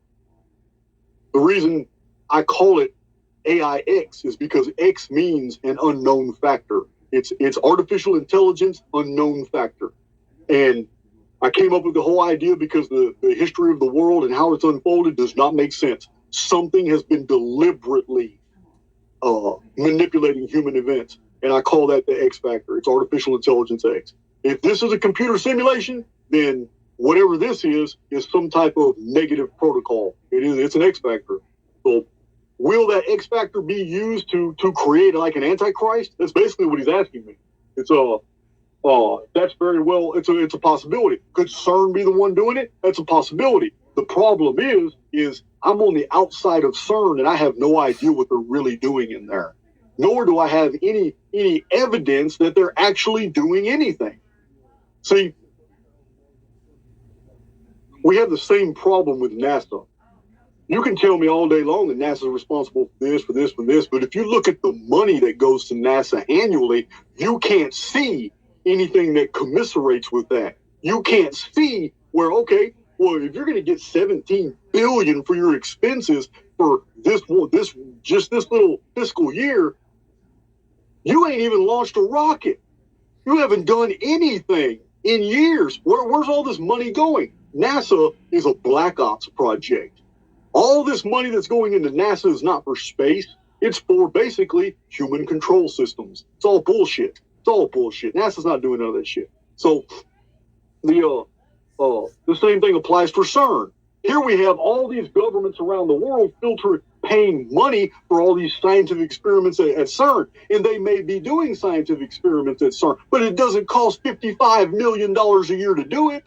the reason I call it AIX is because X means an unknown factor. It's artificial intelligence unknown factor. And I came up with the whole idea because the history of the world and how it's unfolded does not make sense. Something has been deliberately manipulating human events, and I call that the X factor. It's artificial intelligence X. If this is a computer simulation, then whatever this is some type of negative protocol. It's an X factor. So will that X factor be used to create like an antichrist? That's basically what he's asking me. It's that's very well, it's a possibility. Could CERN be the one doing it? That's a possibility. The problem is I'm on the outside of CERN, and I have no idea what they're really doing in there. Nor do I have any evidence that they're actually doing anything. See, we have the same problem with NASA. You can tell me all day long that NASA is responsible for this, for this, for this, but if you look at the money that goes to NASA annually, you can't see anything that commiserates with that. You can't see where, okay, well, if you're going to get $17 billion for your expenses for this little fiscal year, you ain't even launched a rocket. You haven't done anything in years. Where's all this money going? NASA is a black ops project. All this money that's going into NASA is not for space. It's for basically human control systems. It's all bullshit. It's all bullshit. NASA's not doing none of that shit. So the same thing applies for CERN. Here we have all these governments around the world paying money for all these scientific experiments at CERN, and they may be doing scientific experiments at CERN, but it doesn't cost $55 million a year to do it.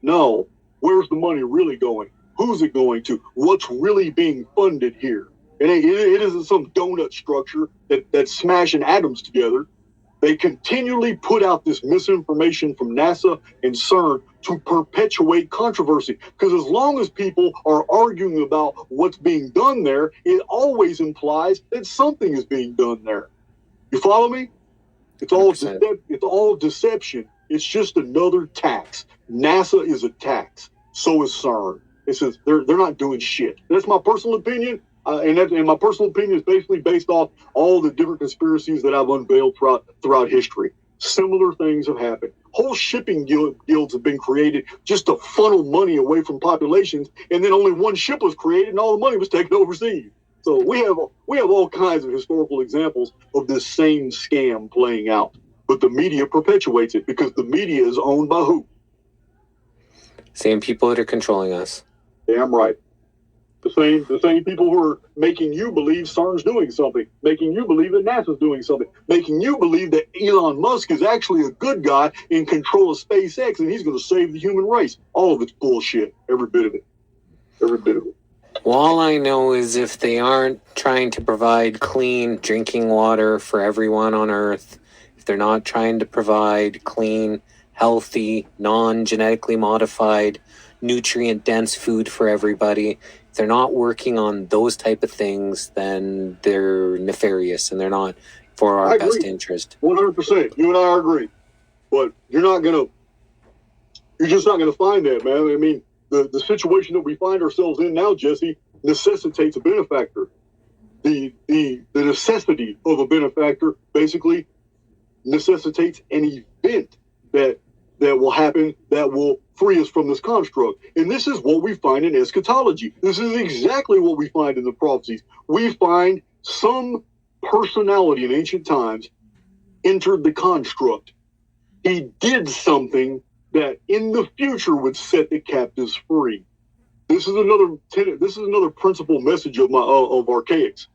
No. Where's the money really going? Who's it going to? What's really being funded here? It isn't some donut structure that's smashing atoms together. They continually put out this misinformation from NASA and CERN to perpetuate controversy. Because as long as people are arguing about what's being done there, it always implies that something is being done there. You follow me? It's all deception. It's just another tax. NASA is a tax. So is CERN. It says they're not doing shit. That's my personal opinion. And my personal opinion is basically based off all the different conspiracies that I've unveiled throughout history. Similar things have happened. Whole shipping guilds have been created just to funnel money away from populations, and then only one ship was created, and all the money was taken overseas. So we have all kinds of historical examples of this same scam playing out. But the media perpetuates it because the media is owned by who? Same people that are controlling us. Damn right. The same people who are making you believe CERN's doing something, making you believe that NASA's doing something, making you believe that Elon Musk is actually a good guy in control of SpaceX and he's going to save the human race. All of it's bullshit. Every bit of it. Every bit of it. Well, all I know is if they aren't trying to provide clean drinking water for everyone on Earth, if they're not trying to provide clean, healthy, non-genetically modified, nutrient-dense food for everybody, if they're not working on those type of things, then they're nefarious and they're not for our best interest. 100%. You and I agree. But you're just not going to find that, man. I mean, the situation that we find ourselves in now, Jesse, necessitates a benefactor. The necessity of a benefactor basically necessitates an event that will happen that will free us from this construct. And this is what we find in eschatology. This is exactly what we find in the prophecies. We find some personality in ancient times entered the construct. He did something that in the future would set the captives free. This is another principal message of Archaix.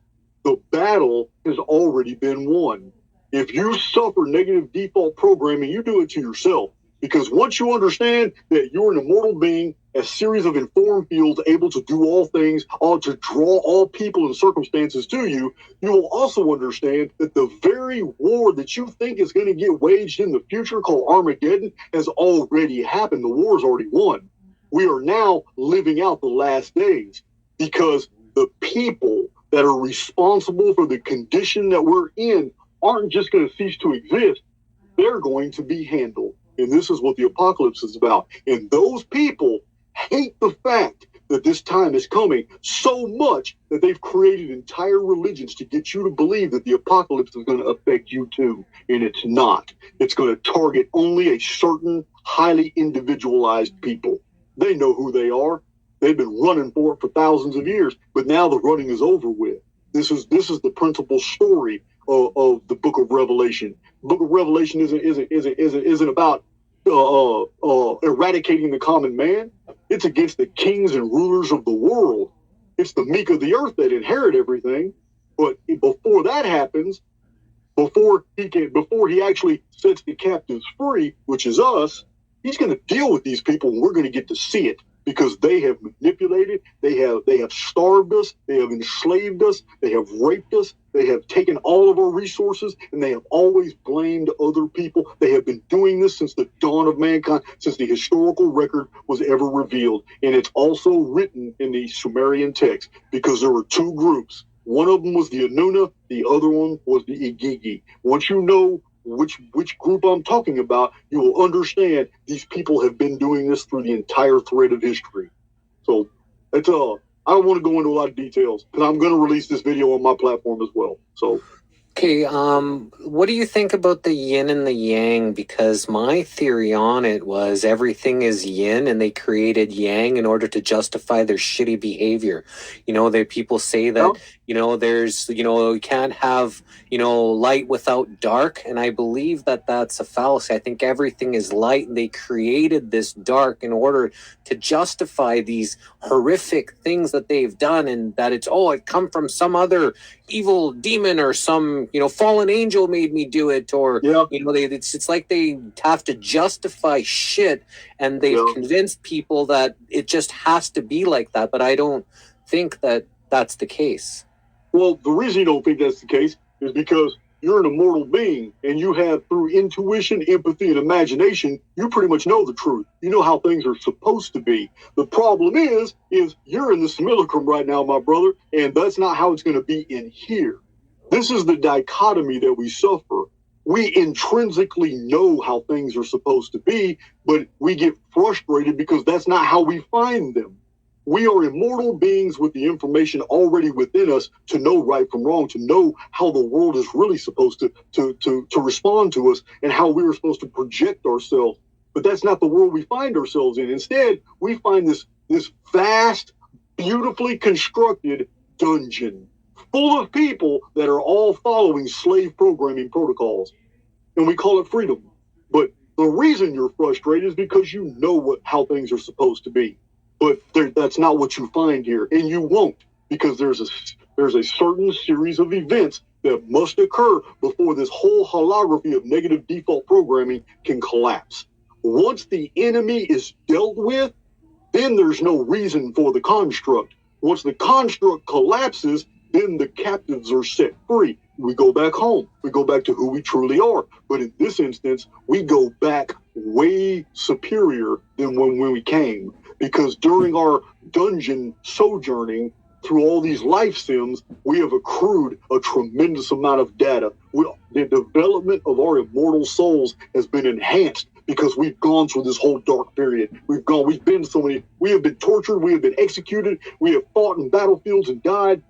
The battle has already been won. If you suffer negative default programming, you do it to yourself. Because once you understand that you're an immortal being, a series of informed fields able to do all things, to draw all people and circumstances to you, you will also understand that the very war that you think is going to get waged in the future, called Armageddon, has already happened. The war is already won. We are now living out the last days because the people that are responsible for the condition that we're in aren't just going to cease to exist. They're going to be handled. And this is what the apocalypse is about. And those people hate the fact that this time is coming so much that they've created entire religions to get you to believe that the apocalypse is going to affect you too. And it's not. It's going to target only a certain highly individualized people. They know who they are. They've been running for it for thousands of years, but now the running is over with. This is the principal story of the Book of Revelation. The Book of Revelation isn't about eradicating the common man. It's against the kings and rulers of the world. It's the meek of the earth that inherit everything. But before that happens, before he actually sets the captives free, which is us, he's going to deal with these people, and we're going to get to see it. Because they have manipulated, they have starved us, they have enslaved us, they have raped us, they have taken all of our resources, and they have always blamed other people. They have been doing this since the dawn of mankind, since the historical record was ever revealed. And it's also written in the Sumerian text, because there were two groups. One of them was the Anuna, the other one was the Igigi. Once you know which group I'm talking about, you will understand these people have been doing this through the entire thread of history. So it's I don't want to go into a lot of details because I'm going to release this video on my platform as well. So. Okay, what do you think about the yin and the yang? Because my theory on it was everything is yin and they created yang in order to justify their shitty behavior. People say that, there's, you can't have, light without dark. And I believe that that's a fallacy. I think everything is light and they created this dark in order to justify these horrific things that they've done, and that it come from some other evil demon or some fallen angel made me do it, or it's like they have to justify shit, and they've convinced people that it just has to be like that. But I don't think that that's the case. Well, the reason you don't think that's the case is because you're an immortal being, and you have, through intuition, empathy, and imagination, you pretty much know the truth. You know how things are supposed to be. The problem is you're in the simulacrum right now, my brother, and that's not how it's going to be in here. This is the dichotomy that we suffer. we intrinsically know how things are supposed to be, but we get frustrated because that's not how we find them. We are immortal beings with the information already within us to know right from wrong, to know how the world is really supposed to respond to us and how we are supposed to project ourselves. But that's not the world we find ourselves in. Instead, we find this vast, beautifully constructed dungeon full of people that are all following slave programming protocols. And we call it freedom. But the reason you're frustrated is because you know how things are supposed to be. But that's not what you find here. And you won't, because there's a certain series of events that must occur before this whole holography of negative default programming can collapse. Once the enemy is dealt with, then there's no reason for the construct. Once the construct collapses, then the captives are set free. We go back home. We go back to who we truly are. But in this instance, we go back way superior than when we came. Because during our dungeon sojourning through all these life sims, we have accrued a tremendous amount of data. The development of our immortal souls has been enhanced because we've gone through this whole dark period. We have been tortured, we have been executed, we have fought in battlefields and died.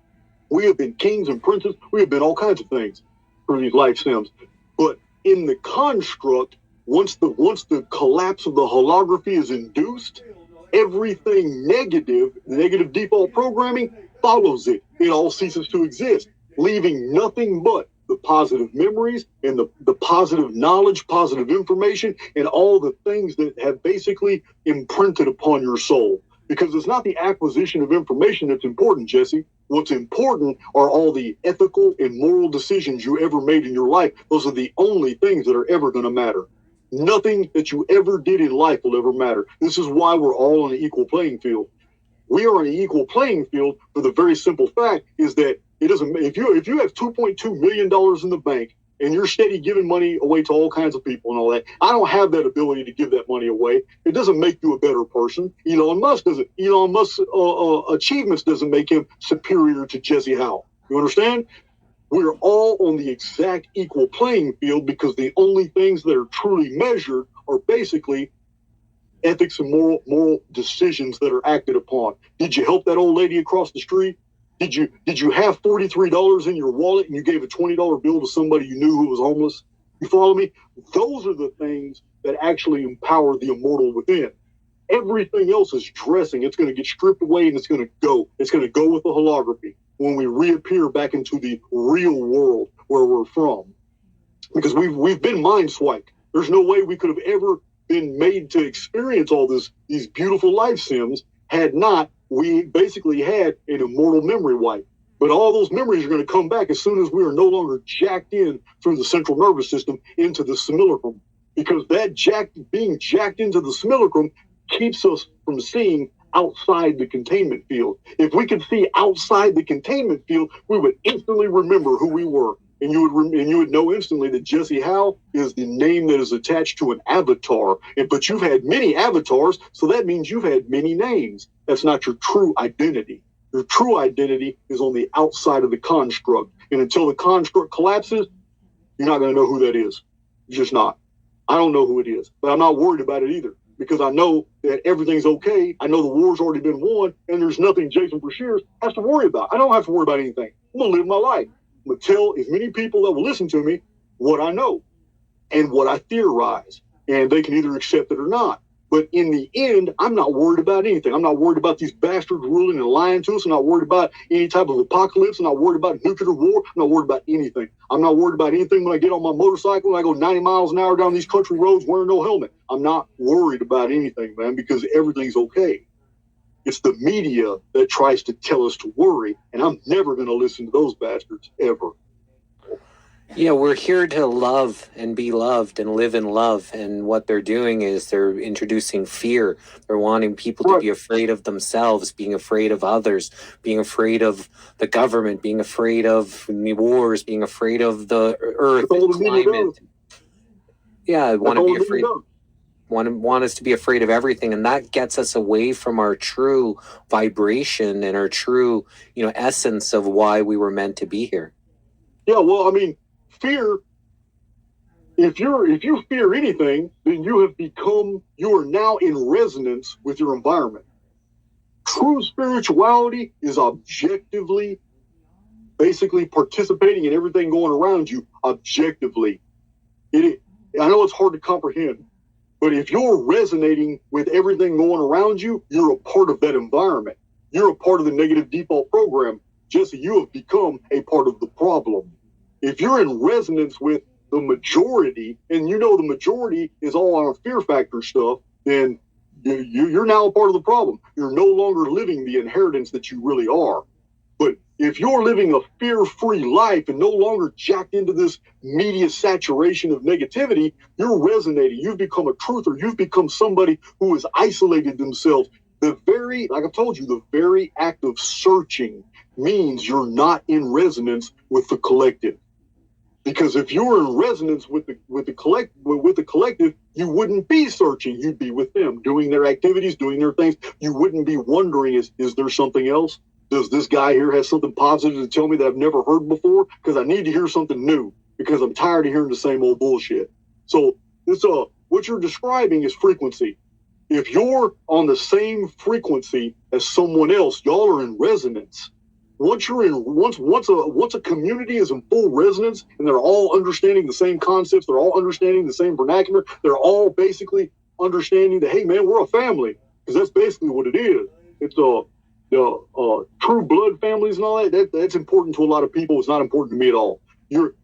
We have been kings and princes. We have been all kinds of things through these life sims. But in the construct, once the collapse of the holography is induced, everything negative, negative default programming, follows it. It all ceases to exist, leaving nothing but the positive memories and the positive knowledge, positive information, and all the things that have basically imprinted upon your soul. Because it's not the acquisition of information that's important, Jesse. What's important are all the ethical and moral decisions you ever made in your life. Those are the only things that are ever going to matter. Nothing that you ever did in life will ever matter. This is why we're all on an equal playing field. We are on an equal playing field for the very simple fact is that it doesn't. If you have $2.2 million in the bank and you're steady giving money away to all kinds of people and all that, I don't have that ability to give that money away. It doesn't make you a better person. Elon Musk doesn't. Elon Musk's achievements doesn't make him superior to Jesse Howe. You understand? We're all on the exact equal playing field because the only things that are truly measured are basically ethics and moral decisions that are acted upon. Did you help that old lady across the street? Did you have $43 in your wallet and you gave a $20 bill to somebody you knew who was homeless? You follow me? Those are the things that actually empower the immortal within. Everything else is dressing. It's going to get stripped away and it's going to go. It's going to go with the holography when we reappear back into the real world where we're from. Because we've been mind swiped. There's no way we could have ever been made to experience all these beautiful life sims had not we basically had an immortal memory wipe. But all those memories are going to come back as soon as we are no longer jacked in through the central nervous system into the simulacrum. Because that being jacked into the simulacrum keeps us from seeing outside the containment field. If we could see outside the containment field, we would instantly remember who we were. And you would know instantly that Jesse Howe is the name that is attached to an avatar. But you've had many avatars, so that means you've had many names. That's not your true identity. Your true identity is on the outside of the construct. And until the construct collapses, you're not going to know who that is. You're just not. I don't know who it is, but I'm not worried about it either because I know that everything's okay. I know the war's already been won, and there's nothing Jason Brashears has to worry about. I don't have to worry about anything. I'm going to live my life. I'm going to tell as many people that will listen to me what I know and what I theorize, and they can either accept it or not. But in the end, I'm not worried about anything. I'm not worried about these bastards ruling and lying to us. I'm not worried about any type of apocalypse. I'm not worried about nuclear war. I'm not worried about anything. I'm not worried about anything when I get on my motorcycle and I go 90 miles an hour down these country roads wearing no helmet. I'm not worried about anything, man, because everything's okay. It's the media that tries to tell us to worry, and I'm never going to listen to those bastards ever. Yeah, we're here to love and be loved and live in love. And what they're doing is they're introducing fear. They're wanting people to be afraid of themselves, being afraid of others, being afraid of the government, being afraid of wars, being afraid of the earth and climate. Yeah, want to be afraid. Want us to be afraid of everything, and that gets us away from our true vibration and our true, essence of why we were meant to be here. Yeah, well, I mean, fear if you fear anything, then you are now in resonance with your environment. True spirituality is objectively, basically participating in everything going around you objectively. I know it's hard to comprehend, but if you're resonating with everything going around you, you're a part of that environment. You're a part of the negative default program. Jesse, you have become a part of the problem. If you're in resonance with the majority, and you know the majority is all on fear factor stuff, then you're now a part of the problem. You're no longer living the inheritance that you really are. But if you're living a fear-free life and no longer jacked into this media saturation of negativity, you're resonating. You've become a truther. You've become somebody who has isolated themselves. Like I've told you, the very act of searching means you're not in resonance with the collective. Because if you were in resonance with the collective, you wouldn't be searching. You'd be with them, doing their activities, doing their things. You wouldn't be wondering, is there something else? Does this guy here have something positive to tell me that I've never heard before? Because I need to hear something new, because I'm tired of hearing the same old bullshit. So what you're describing is frequency. If you're on the same frequency as someone else, y'all are in resonance. Once a community is in full resonance and they're all understanding the same concepts, they're all understanding the same vernacular, they're all basically understanding that, hey man, we're a family, because that's basically what it is. It's true blood families and all that. That's important to a lot of people. It's not important to me at all. You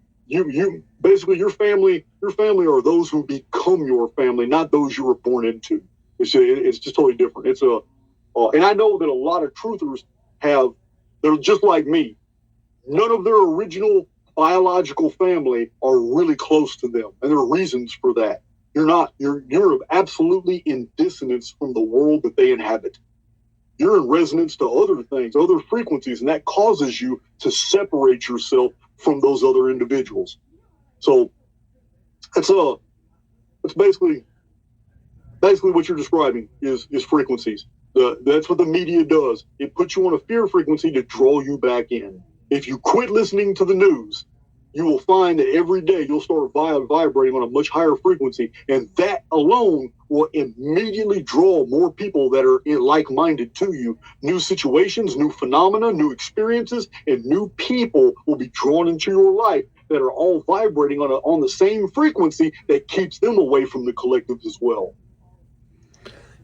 basically your family are those who become your family, not those you were born into. It's just totally different. And I know that a lot of truthers they're just like me. None of their original biological family are really close to them, and there are reasons for that. You're absolutely in dissonance from the world that they inhabit. You're in resonance to other things, other frequencies, and that causes you to separate yourself from those other individuals. So it's basically what you're describing is frequencies. That's what the media does. It puts you on a fear frequency to draw you back in. If you quit listening to the news, you will find that every day you'll start vibrating on a much higher frequency, and that alone will immediately draw more people that are like-minded to you. New situations, new phenomena, new experiences, and new people will be drawn into your life that are all vibrating on the same frequency that keeps them away from the collective as well.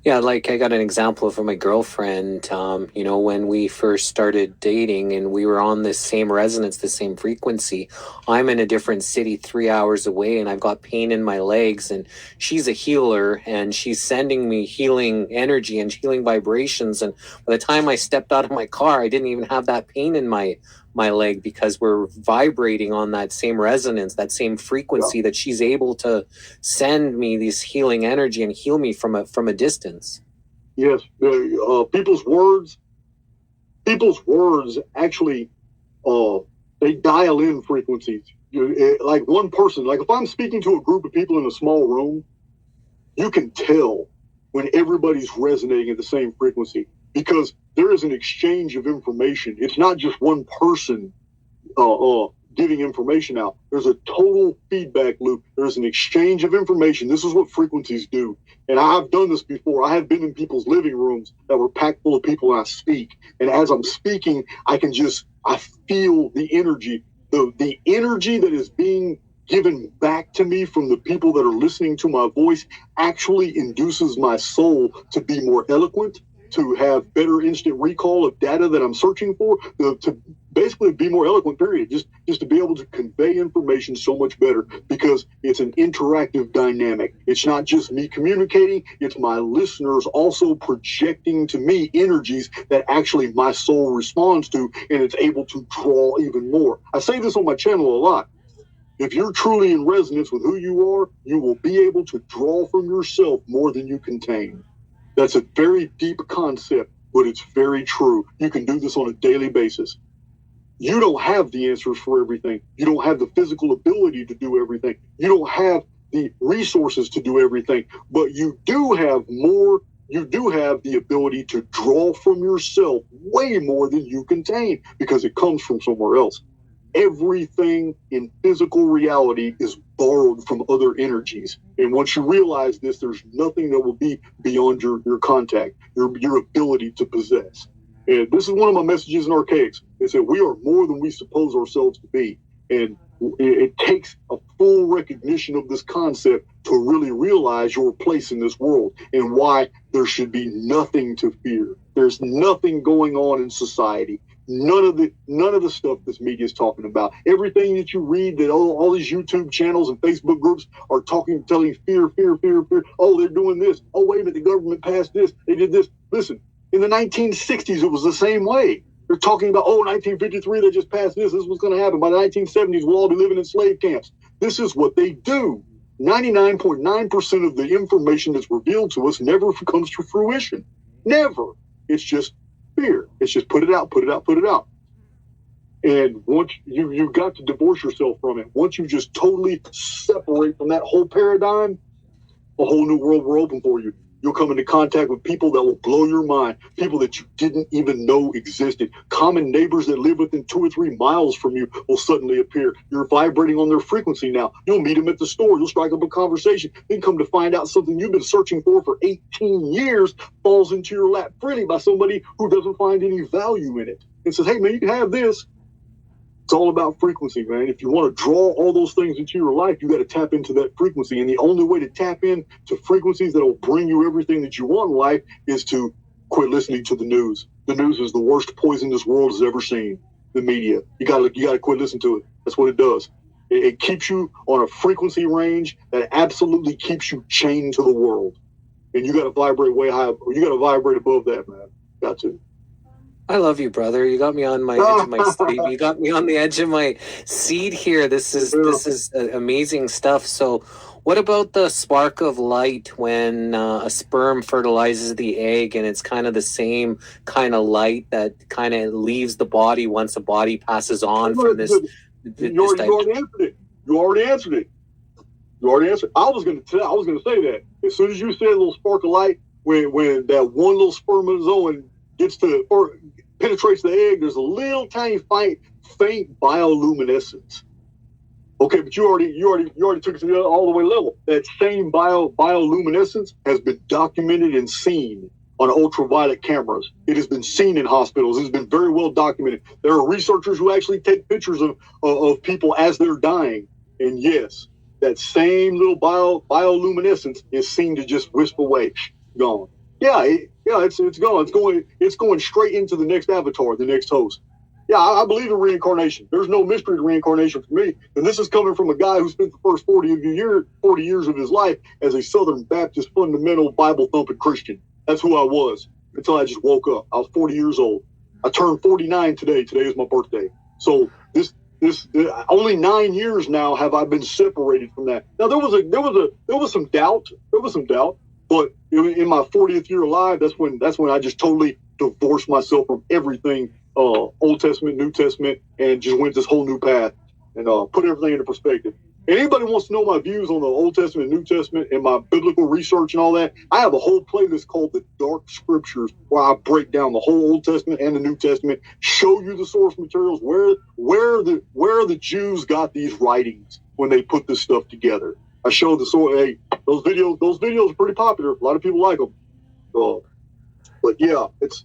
Yeah, like I got an example from my girlfriend, when we first started dating and we were on this same resonance, the same frequency. I'm in a different city 3 hours away and I've got pain in my legs, and she's a healer and she's sending me healing energy and healing vibrations. And by the time I stepped out of my car, I didn't even have that pain in my leg, because we're vibrating on that same resonance, that same frequency, that she's able to send me this healing energy and heal me from a distance. Yes, people's words actually they dial in frequencies. Like one person, like if I'm speaking to a group of people in a small room, you can tell when everybody's resonating at the same frequency, because there is an exchange of information. It's not just one person giving information out. There's a total feedback loop. There's an exchange of information. This is what frequencies do. And I've done this before. I have been in people's living rooms that were packed full of people, and I speak. And as I'm speaking, I feel the energy. The energy that is being given back to me from the people that are listening to my voice actually induces my soul to be more eloquent, to have better instant recall of data that I'm searching for, to basically be more eloquent, period. Just to be able to convey information so much better, because it's an interactive dynamic. It's not just me communicating, it's my listeners also projecting to me energies that actually my soul responds to, and it's able to draw even more. I say this on my channel a lot. If you're truly in resonance with who you are, you will be able to draw from yourself more than you contain. That's a very deep concept, but it's very true. You can do this on a daily basis. You don't have the answers for everything. You don't have the physical ability to do everything. You don't have the resources to do everything, but you do have more. You do have the ability to draw from yourself way more than you contain, because it comes from somewhere else. Everything in physical reality is borrowed from other energies. And once you realize this, there's nothing that will be beyond your contact, your ability to possess. And this is one of my messages in Archaix. It said, we are more than we suppose ourselves to be. And it takes a full recognition of this concept to really realize your place in this world and why there should be nothing to fear. There's nothing going on in society. None of the stuff this media is talking about. Everything that you read, that all these YouTube channels and Facebook groups are telling fear. Oh, they're doing this. Oh, wait a minute, the government passed this. They did this. Listen, in the 1960s, it was the same way. They're talking about, 1953, they just passed this. This was going to happen. By the 1970s, we'll all be living in slave camps. This is what they do. 99.9% of the information that's revealed to us never comes to fruition. Never. It's just fear. It's just put it out. And once you've got to divorce yourself from it. Once you just totally separate from that whole paradigm, a whole new world will open for you. You'll come into contact with people that will blow your mind, people that you didn't even know existed. Common neighbors that live within 2 or 3 miles from you will suddenly appear. You're vibrating on their frequency now. You'll meet them at the store. You'll strike up a conversation. Then come to find out something you've been searching for 18 years falls into your lap freely by somebody who doesn't find any value in it and says, hey, man, you can have this. It's all about frequency, man. If you want to draw all those things into your life, you got to tap into that frequency. And the only way to tap into frequencies that will bring you everything that you want in life is to quit listening to the news. The news is the worst poison this world has ever seen. The media. You gotta quit listening to it. That's what it does. It keeps you on a frequency range that absolutely keeps you chained to the world. And you got to vibrate way high. You got to vibrate above that, man. Got to. I love you, brother. You got me on my edge of my seat. You got me on the edge of my seat here. This is amazing stuff. So, what about the spark of light when a sperm fertilizes the egg, and it's kind of the same kind of light that kind of leaves the body once the body passes on from this? You already answered it. I was going to say that as soon as you said a little spark of light, when that one little spermatozoan penetrates the egg, there's a little tiny faint bioluminescence. Okay, but you already took it to the all the way level. That same bioluminescence has been documented and seen on ultraviolet cameras. It has been seen in hospitals. It's been very well documented. There are researchers who actually take pictures of people as they're dying. And yes, that same little bioluminescence is seen to just wisp away, gone. Yeah, it's gone. It's going straight into the next avatar, the next host. Yeah, I believe in reincarnation. There's no mystery to reincarnation for me. And this is coming from a guy who spent the first 40 years of his life as a Southern Baptist fundamental Bible thumping Christian. That's who I was until I just woke up. I was 40 years old. I turned 49 today. Today is my birthday. So this only 9 years now have I been separated from that. Now there was some doubt. But in my 40th year alive, that's when I just totally divorced myself from everything, Old Testament, New Testament, and just went this whole new path and put everything into perspective. Anybody wants to know my views on the Old Testament, New Testament, and my biblical research and all that, I have a whole playlist called The Dark Scriptures, where I break down the whole Old Testament and the New Testament, show you the source materials, where the Jews got these writings when they put this stuff together. I show the source. Hey, those videos are pretty popular. A lot of people like them. But yeah, it's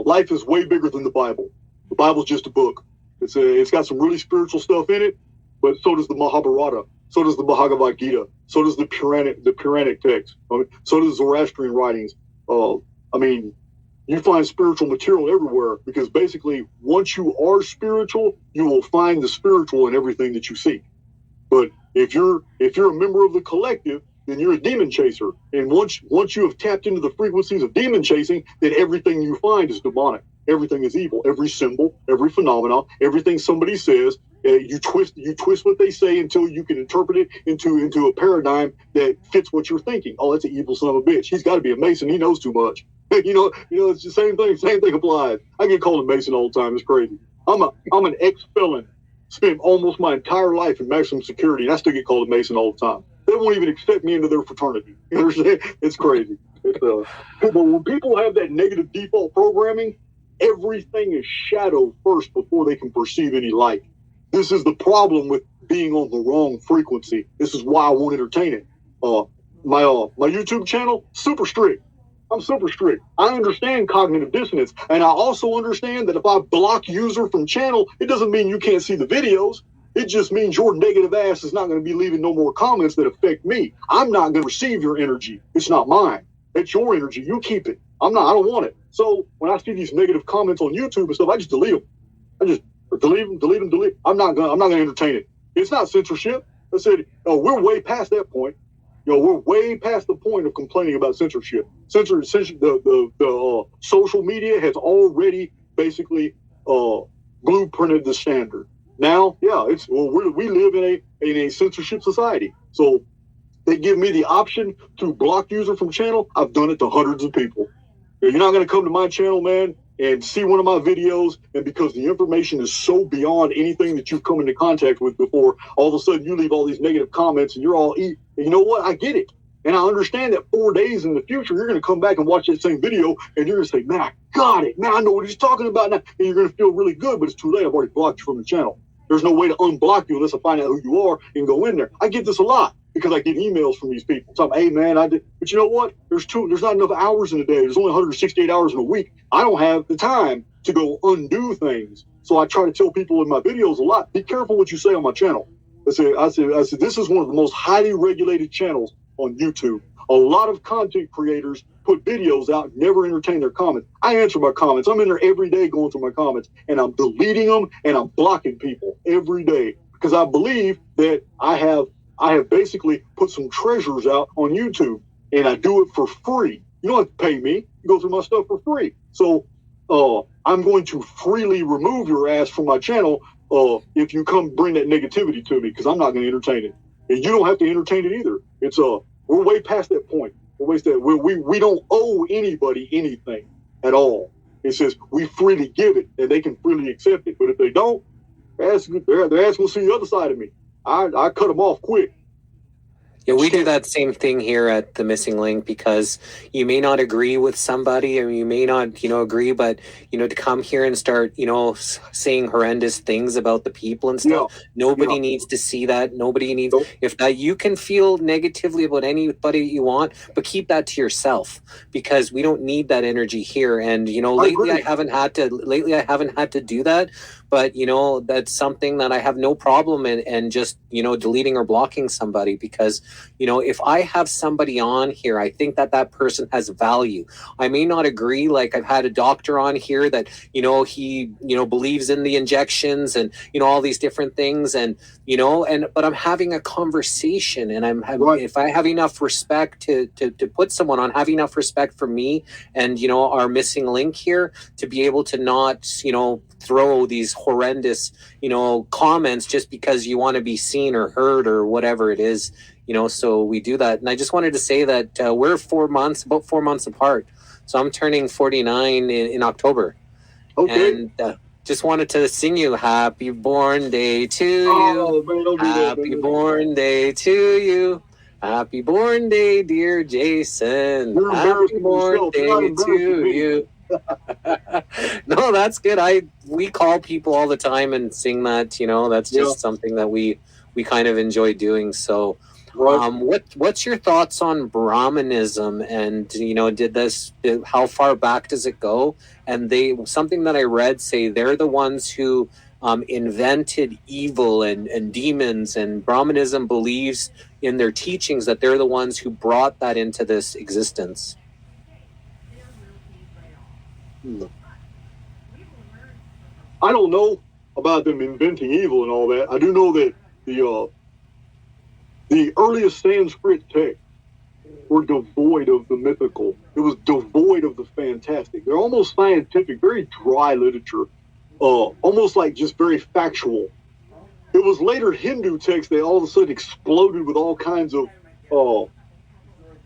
life is way bigger than the Bible. The Bible's just a book. It's got some really spiritual stuff in it, but so does the Mahabharata. So does the Bhagavad Gita. So does the Puranic text. So does Zoroastrian writings. You find spiritual material everywhere, because basically once you are spiritual, you will find the spiritual in everything that you seek. But if you're a member of the collective, then you're a demon chaser. And once you have tapped into the frequencies of demon chasing, then everything you find is demonic. Everything is evil. Every symbol, every phenomenon, everything somebody says, you twist what they say until you can interpret it into a paradigm that fits what you're thinking. Oh, that's an evil son of a bitch. He's got to be a Mason. He knows too much. You know, it's the same thing. Same thing applies. I get called a Mason all the time. It's crazy. I'm an ex-felon. Spent almost my entire life in maximum security, and I still get called a Mason all the time. They won't even accept me into their fraternity. You understand? It's crazy. But when people have that negative default programming, everything is shadow first before they can perceive any light. this is the problem with being on the wrong frequency. This is why I won't entertain it. My YouTube channel, super strict. I'm super strict. I understand cognitive dissonance, and I also understand that if I block user from channel, it doesn't mean you can't see the videos. It just means your negative ass is not going to be leaving no more comments that affect me. I'm not going to receive your energy. It's not mine. It's your energy. You keep it. I don't want it. So when I see these negative comments on YouTube and stuff, I just delete them. I just delete them. I'm not going to entertain it. It's not censorship. I said, we're way past that point. We're way past the point of complaining about censorship. The social media has already basically blueprinted the standard. Now, we live in a censorship society. So they give me the option to block user from channel. I've done it to hundreds of people. You're not going to come to my channel, man, and see one of my videos, and because the information is so beyond anything that you've come into contact with before, all of a sudden you leave all these negative comments and you're all eat. And you know what? I get it. And I understand that 4 days in the future, you're going to come back and watch that same video and you're going to say, man, I got it. Man, I know what he's talking about now. And you're going to feel really good, but it's too late. I've already blocked you from the channel. There's no way to unblock you unless I find out who you are and go in there. I get this a lot because I get emails from these people. So hey, man, I did. But you know what? There's not enough hours in a day. There's only 168 hours in a week. I don't have the time to go undo things. So I try to tell people in my videos a lot, be careful what you say on my channel. I said, this is one of the most highly regulated channels on YouTube. A lot of content creators put videos out, never entertain their comments. I answer my comments. I'm in there every day going through my comments, and I'm deleting them, and I'm blocking people every day because I believe that I have basically put some treasures out on YouTube, and I do it for free. You don't have to pay me. You go through my stuff for free. So I'm going to freely remove your ass from my channel if you come bring that negativity to me, because I'm not going to entertain it. And you don't have to entertain it either. It's we're way past that point. We don't owe anybody anything at all. It says we freely give it and they can freely accept it. But if they don't, their ass will see the other side of me. I cut them off quick. Yeah, we do that same thing here at the Missing Link because you may not agree with somebody or you may not, agree, but, to come here and start, saying horrendous things about the people and stuff, nobody needs to see that. Nobody needs, if that you can feel negatively about anybody you want, but keep that to yourself because we don't need that energy here. And, lately I haven't had to do that. But, that's something that I have no problem in just, deleting or blocking somebody because, if I have somebody on here, I think that person has value. I may not agree. Like I've had a doctor on here that, he, believes in the injections and, all these different things. And, but I'm having a conversation and if I have enough respect to put someone on, have enough respect for me and, our Missing Link here to be able to not, throw these horrendous, comments just because you want to be seen or heard or whatever it is, so we do that. And I just wanted to say that we're about 4 months apart. So I'm turning 49 in October. Okay. And just wanted to sing you Happy Born Day to you. Oh, man, don't do that, Happy Born Day to you. Happy Born Day, dear Jason. Happy Born Day to you. No, that's good. We call people all the time and sing that, that's just something that we kind of enjoy doing. So what's your thoughts on Brahmanism and how far back does it go? And something that I read say they're the ones who invented evil and demons, and Brahmanism believes in their teachings that they're the ones who brought that into this existence. I don't know about them inventing evil and all that. I do know that the earliest Sanskrit texts were devoid of the mythical. It was devoid of the fantastic. They're almost scientific, very dry literature, almost like just very factual. It was later Hindu texts that all of a sudden exploded with all kinds of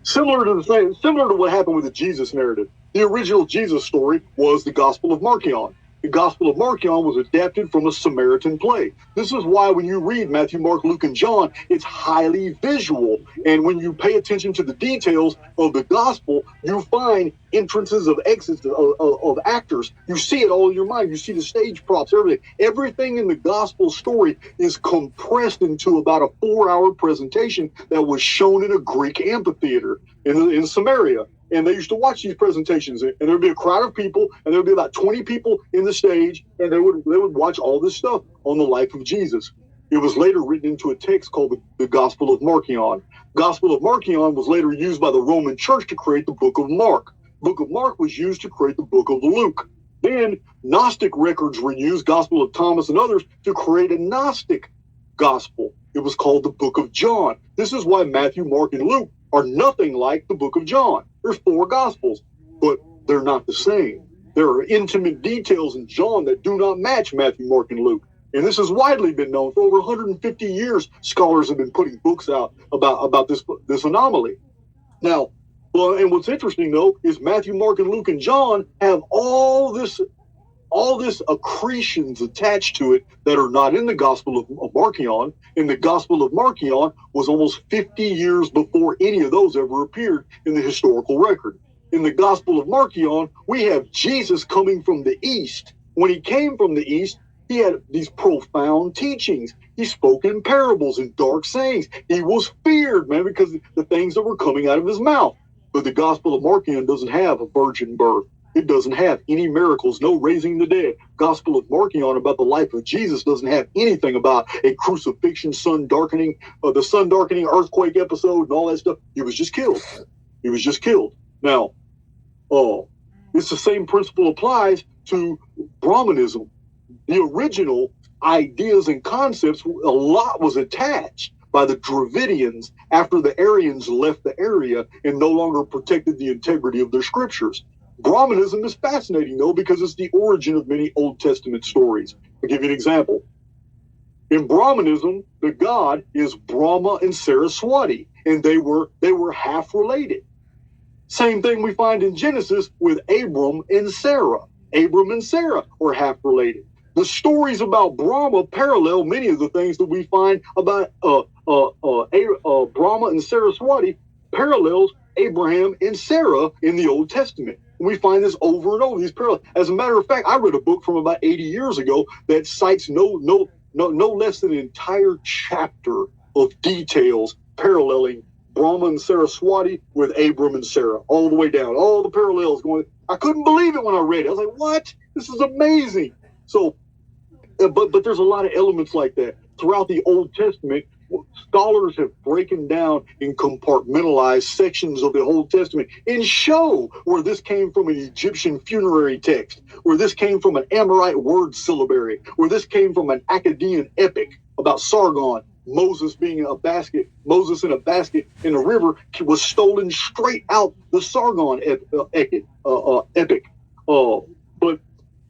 similar to what happened with the Jesus narrative. The original Jesus story was the Gospel of Marcion. the Gospel of Marcion was adapted from a Samaritan play. This is why when you read Matthew, Mark, Luke, and John, it's highly visual. And when you pay attention to the details of the Gospel, you find entrances of exits of actors. You see it all in your mind. You see the stage props, everything. Everything in the Gospel story is compressed into about a 4-hour presentation that was shown in a Greek amphitheater in Samaria. And they used to watch these presentations, and there'd be a crowd of people, and there'd be about 20 people in the stage, and they would watch all this stuff on the life of Jesus. It was later written into a text called the Gospel of Marcion. Gospel of Marcion was later used by the Roman Church to create the Book of Mark. Book of Mark was used to create the Book of Luke. Then Gnostic records were used, Gospel of Thomas and others, to create a Gnostic gospel. It was called the Book of John. This is why Matthew, Mark, and Luke are nothing like the Book of John. There's 4 Gospels, but they're not the same. There are intimate details in John that do not match Matthew, Mark, and Luke. And this has widely been known. For over 150 years, scholars have been putting books out about this anomaly. Now, well, and what's interesting, though, is Matthew, Mark, and Luke, and John have all this accretions attached to it that are not in the Gospel of Marcion. And the Gospel of Marcion was almost 50 years before any of those ever appeared in the historical record. In the Gospel of Marcion, we have Jesus coming from the east. When he came from the east, he had these profound teachings. He spoke in parables and dark sayings. He was feared, man, because the things that were coming out of his mouth. But the Gospel of Marcion doesn't have a virgin birth. It doesn't have any miracles, no raising the dead. Gospel of Marcion about the life of Jesus doesn't have anything about a crucifixion, the sun darkening earthquake episode and all that stuff. He was just killed. He was just killed. Now, it's the same principle applies to Brahmanism. The original ideas and concepts, a lot was attached by the Dravidians after the Aryans left the area and no longer protected the integrity of their scriptures. Brahmanism is fascinating, though, because it's the origin of many Old Testament stories. I'll give you an example. In Brahmanism, the god is Brahma and Saraswati, and they were half related. Same thing we find in Genesis with Abram and Sarah. Abram and Sarah were half related. The stories about Brahma parallel many of the things that we find about Brahma and Saraswati parallels Abraham and Sarah in the Old Testament. We find this over and over, these parallels. As a matter of fact, I read a book from about 80 years ago that cites no less than an entire chapter of details paralleling Brahma and Saraswati with Abram and Sarah, all the way down, all the parallels going. I couldn't believe it when I read it. I was like, what? This is amazing. So, but there's a lot of elements like that. Throughout the Old Testament, scholars have broken down and compartmentalized sections of the Old Testament and show where this came from an Egyptian funerary text, where this came from an Amorite word syllabary, where this came from an Akkadian epic about Sargon. Moses in a basket in a river was stolen straight out the Sargon epic. But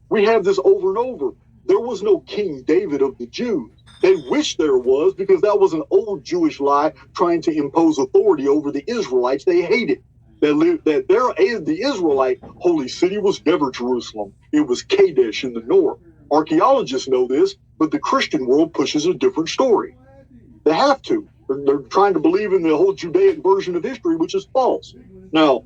we have this over and over. There was no King David of the Jews. They wish there was, because that was an old Jewish lie trying to impose authority over the Israelites they hated. The Israelite holy city was never Jerusalem. It was Kadesh in the north. Archaeologists know this, but the Christian world pushes a different story. They have to. They're trying to believe in the whole Judaic version of history, which is false. Now,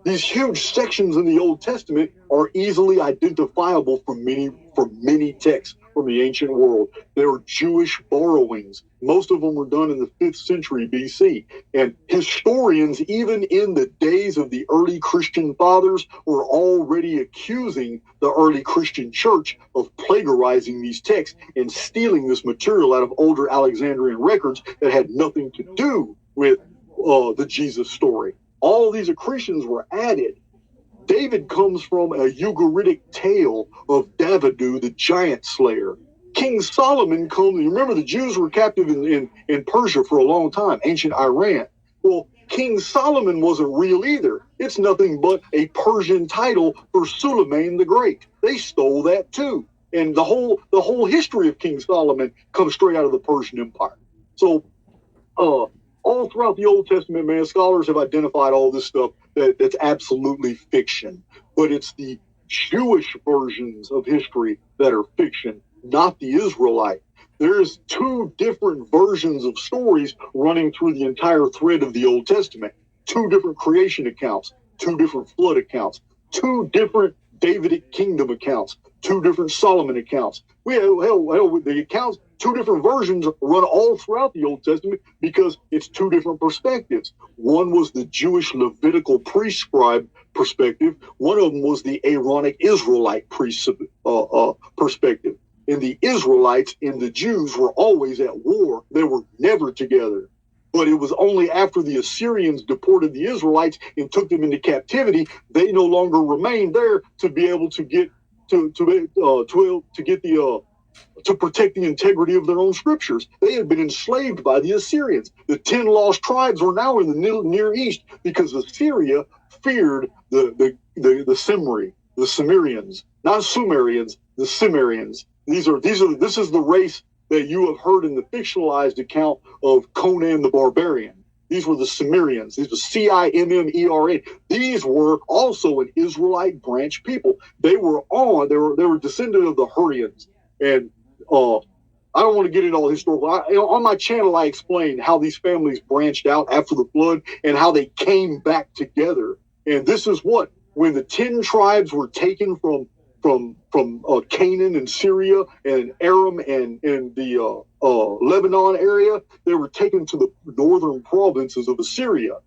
these huge sections in the Old Testament are easily identifiable from many texts from the ancient world. They are Jewish borrowings. Most of them were done in the 5th century BC. And historians, even in the days of the early Christian fathers, were already accusing the early Christian church of plagiarizing these texts and stealing this material out of older Alexandrian records that had nothing to do with the Jesus story. All these accretions were added. David comes from a Ugaritic tale of Davidu, the giant slayer. King Solomon comes, remember the Jews were captive in Persia for a long time, ancient Iran. Well, King Solomon wasn't real either. It's nothing but a Persian title for Suleiman the Great. They stole that too. And the whole history of King Solomon comes straight out of the Persian Empire. So, all throughout the Old Testament, man, scholars have identified all this stuff that's absolutely fiction. But it's the Jewish versions of history that are fiction, not the Israelite. There's two different versions of stories running through the entire thread of the Old Testament. Two different creation accounts, two different flood accounts, two different Davidic kingdom accounts, two different Solomon accounts. We have the accounts, two different versions run all throughout the Old Testament because it's two different perspectives. One was the Jewish Levitical prescribed perspective. One of them was the Aaronic Israelite perspective. And the Israelites and the Jews were always at war. They were never together. But it was only after the Assyrians deported the Israelites and took them into captivity, they no longer remained there to be able to get to protect the integrity of their own scriptures. They had been enslaved by the Assyrians. The 10 lost tribes were now in the Near East because Assyria feared the Cimmerians, not Sumerians, the Cimmerians. This is the race that you have heard in the fictionalized account of Conan the Barbarian. These were the Cimmerians. These were Cimmera. These were also an Israelite branch people. They were descendant of the Hurrians. And I don't want to get into all historical. On my channel, I explained how these families branched out after the flood and how they came back together. And this is when the 10 tribes were taken from Canaan and Syria and Aram and the Lebanon area, they were taken to the northern provinces of Assyria,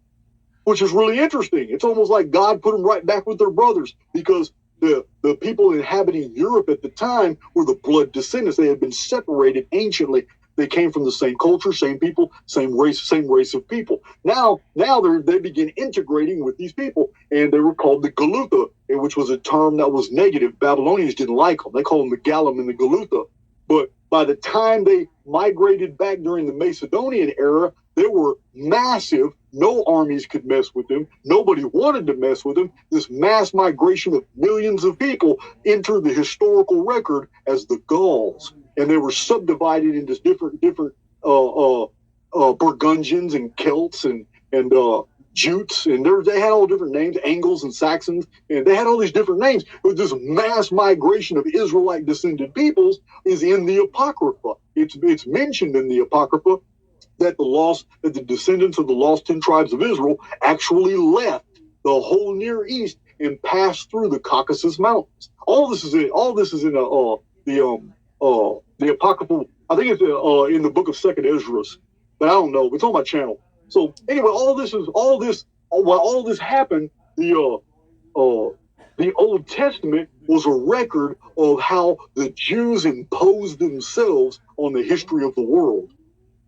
which is really interesting. It's almost like God put them right back with their brothers because the people inhabiting Europe at the time were the blood descendants. They had been separated anciently. They came from the same culture, same people, same race of people. Now they begin integrating with these people, and they were called the Galutha, which was a term that was negative. Babylonians didn't like them. They called them the Galim and the Galutha. But by the time they migrated back during the Macedonian era, they were massive. No armies could mess with them. Nobody wanted to mess with them. This mass migration of millions of people entered the historical record as the Gauls. And they were subdivided into different Burgundians and Celts and Jutes, and they had all different names, Angles and Saxons, and they had all these different names. But this mass migration of Israelite descended peoples is in the Apocrypha. It's mentioned in the Apocrypha that the descendants of the lost 10 tribes of Israel actually left the whole Near East and passed through the Caucasus Mountains. All this is in the Apocryphal. I think it's in the book of Second Esdras, but I don't know. It's on my channel. So anyway, while all this happened, the Old Testament was a record of how the Jews imposed themselves on the history of the world.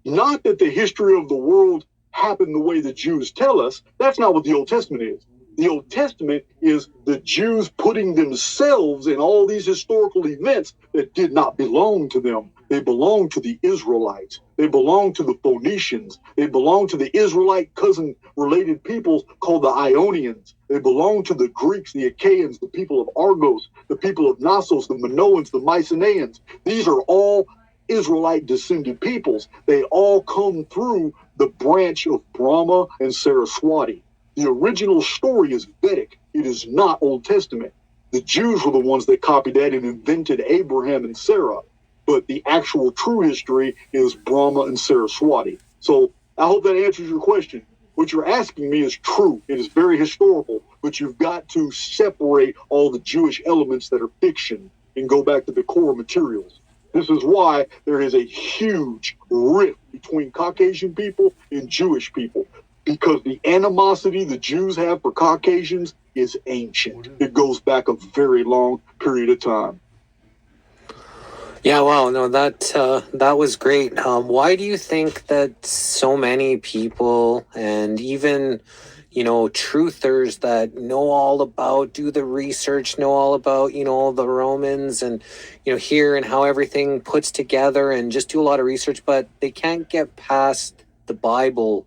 Not that the history of the world happened the way the Jews tell us. That's not what the Old Testament is. The Old Testament is the Jews putting themselves in all these historical events that did not belong to them. They belonged to the Israelites. They belonged to the Phoenicians. They belonged to the Israelite cousin-related peoples called the Ionians. They belonged to the Greeks, the Achaeans, the people of Argos, the people of Knossos, the Minoans, the Mycenaeans. These are all Israelite descended peoples. They all come through the branch of Brahma and Saraswati. The original story is Vedic. It is not Old Testament. The Jews were the ones that copied that and invented Abraham and Sarah. But the actual true history is Brahma and Saraswati. So I hope that answers your question. What you're asking me is true. It is very historical, but you've got to separate all the Jewish elements that are fiction and go back to the core materials. This is why there is a huge rift between Caucasian people and Jewish people, because the animosity the Jews have for Caucasians is ancient. It goes back a very long period of time. Yeah, wow, no, that was great. Why do you think that so many people and even, truthers that know all about, do the research, know all about, the Romans and, here and how everything puts together and just do a lot of research, but they can't get past the Bible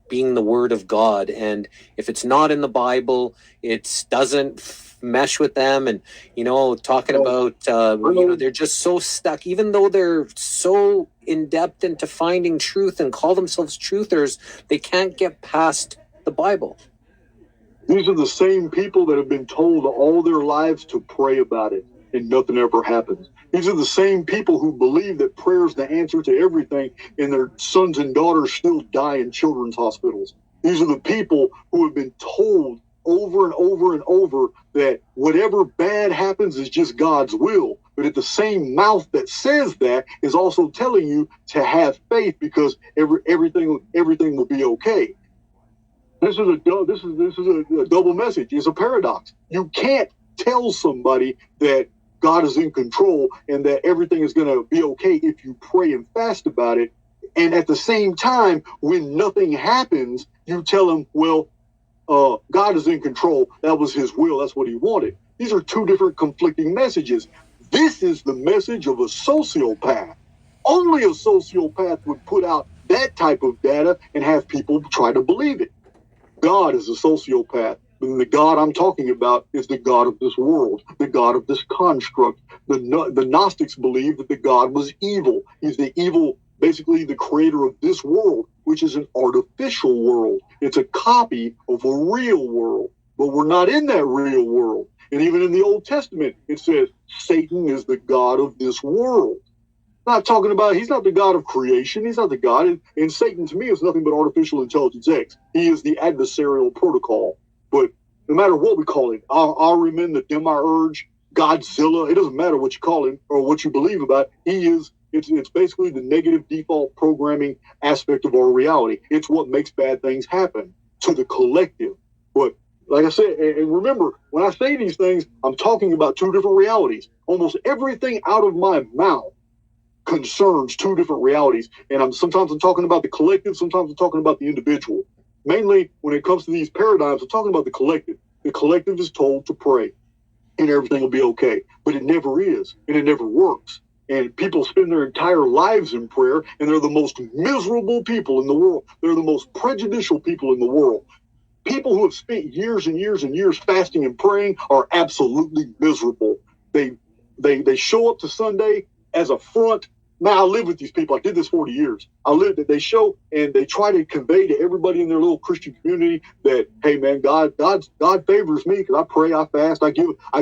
being the word of God? And if it's not in the Bible, it doesn't mesh with them. And talking about they're just so stuck, even though they're so in depth into finding truth and call themselves truthers, they can't get past the Bible. These are the same people that have been told all their lives to pray about it, and nothing ever happens. These are the same people who believe that prayer is the answer to everything, and their sons and daughters still die in children's hospitals. These are the people who have been told over and over and over that whatever bad happens is just God's will. But at the same mouth that says that is also telling you to have faith because everything will be okay. This is a double message. It's a paradox. You can't tell somebody that God is in control and that everything is going to be okay if you pray and fast about it. And at the same time, when nothing happens, you tell them, well, God is in control. That was his will. That's what he wanted. These are two different conflicting messages. This is the message of a sociopath. Only a sociopath would put out that type of data and have people try to believe it. God is a sociopath. And the God I'm talking about is the God of this world, the God of this construct. The Gnostics believe that the God was evil. He's the evil, basically the creator of this world, which is an artificial world. It's a copy of a real world, but we're not in that real world. And even in the Old Testament, it says Satan is the God of this world. Not talking about, he's not the God of creation. He's not the God. And Satan, to me, is nothing but artificial intelligence X. He is the adversarial protocol. But no matter what we call him, Ahriman, the Demiurge, Godzilla, it doesn't matter what you call him or what you believe about. He is, it's basically the negative default programming aspect of our reality. It's what makes bad things happen to the collective. But like I said, and remember, when I say these things, I'm talking about two different realities. Almost everything out of my mouth concerns two different realities. And sometimes I'm talking about the collective, sometimes I'm talking about the individual. Mainly when it comes to these paradigms, I'm talking about the collective. The collective is told to pray and everything will be okay. But it never is, and it never works. And people spend their entire lives in prayer, and they're the most miserable people in the world. They're the most prejudicial people in the world. People who have spent years and years and years fasting and praying are absolutely miserable. They show up to Sunday as a front. Now, I live with these people. I did this 40 years. They show and they try to convey to everybody in their little Christian community that, hey man, God favors me because I pray, I fast, I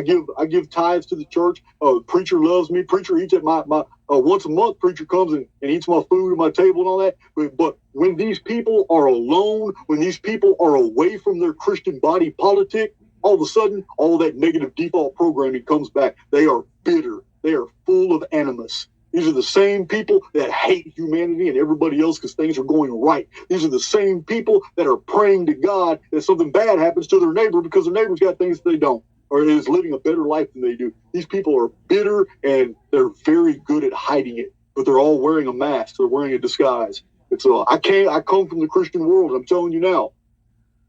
give tithes to the church. Preacher loves me. Preacher eats at my once a month. Preacher comes and eats my food at my table and all that. But when these people are alone, when these people are away from their Christian body politic, all of a sudden, all that negative default programming comes back. They are bitter. They are full of animus. These are the same people that hate humanity and everybody else because things are going right. These are the same people that are praying to God that something bad happens to their neighbor because their neighbor's got things that they don't or is living a better life than they do. These people are bitter and they're very good at hiding it, but they're all wearing a mask. They're wearing a disguise. I come from the Christian world. I'm telling you now,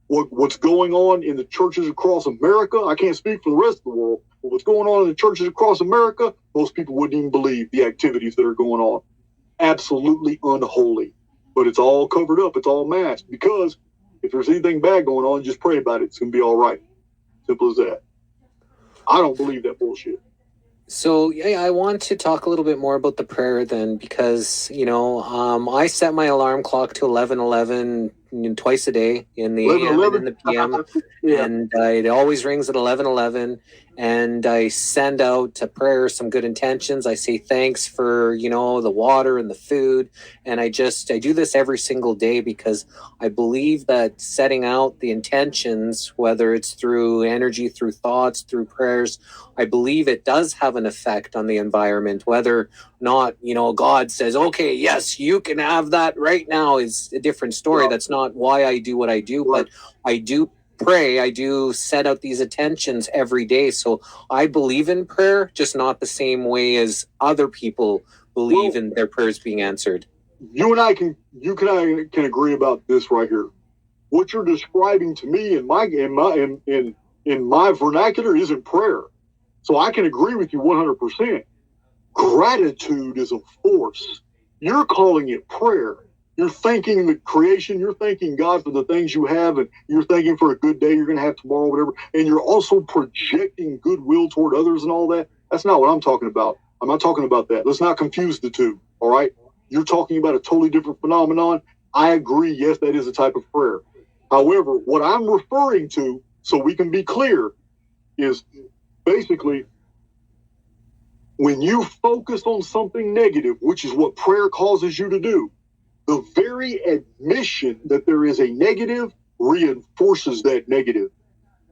what's going on in the churches across America, I can't speak for the rest of the world, but what's going on in the churches across America, most people wouldn't even believe the activities that are going on. Absolutely unholy. But it's all covered up. It's all masked. Because if there's anything bad going on, just pray about it. It's going to be all right. Simple as that. I don't believe that bullshit. So, yeah, I want to talk a little bit more about the prayer then, because, I set my alarm clock to 11:11 twice a day in the AM and in the PM, Yeah. and it always rings at 11:11, and I send out a prayer, some good intentions. I say thanks for, the water and the food, and I do this every single day because I believe that setting out the intentions, whether it's through energy, through thoughts, through prayers, I believe it does have an effect on the environment. Whether or not, God says, okay, yes, you can have that right now is a different story. Yeah. That's not why I do what I do, but I do pray. I do set out these intentions every day. So I believe in prayer, just not the same way as other people believe in their prayers being answered. You and I can agree about this right here. What you're describing to me in my vernacular isn't prayer. So I can agree with you 100%. Gratitude is a force. You're calling it prayer. You're thanking the creation. You're thanking God for the things you have, and you're thanking for a good day you're going to have tomorrow, whatever. And you're also projecting goodwill toward others and all that. That's not what I'm talking about. I'm not talking about that. Let's not confuse the two, all right? You're talking about a totally different phenomenon. I agree, yes, that is a type of prayer. However, what I'm referring to so we can be clear, is basically when you focus on something negative, which is what prayer causes you to do, the very admission that there is a negative reinforces that negative.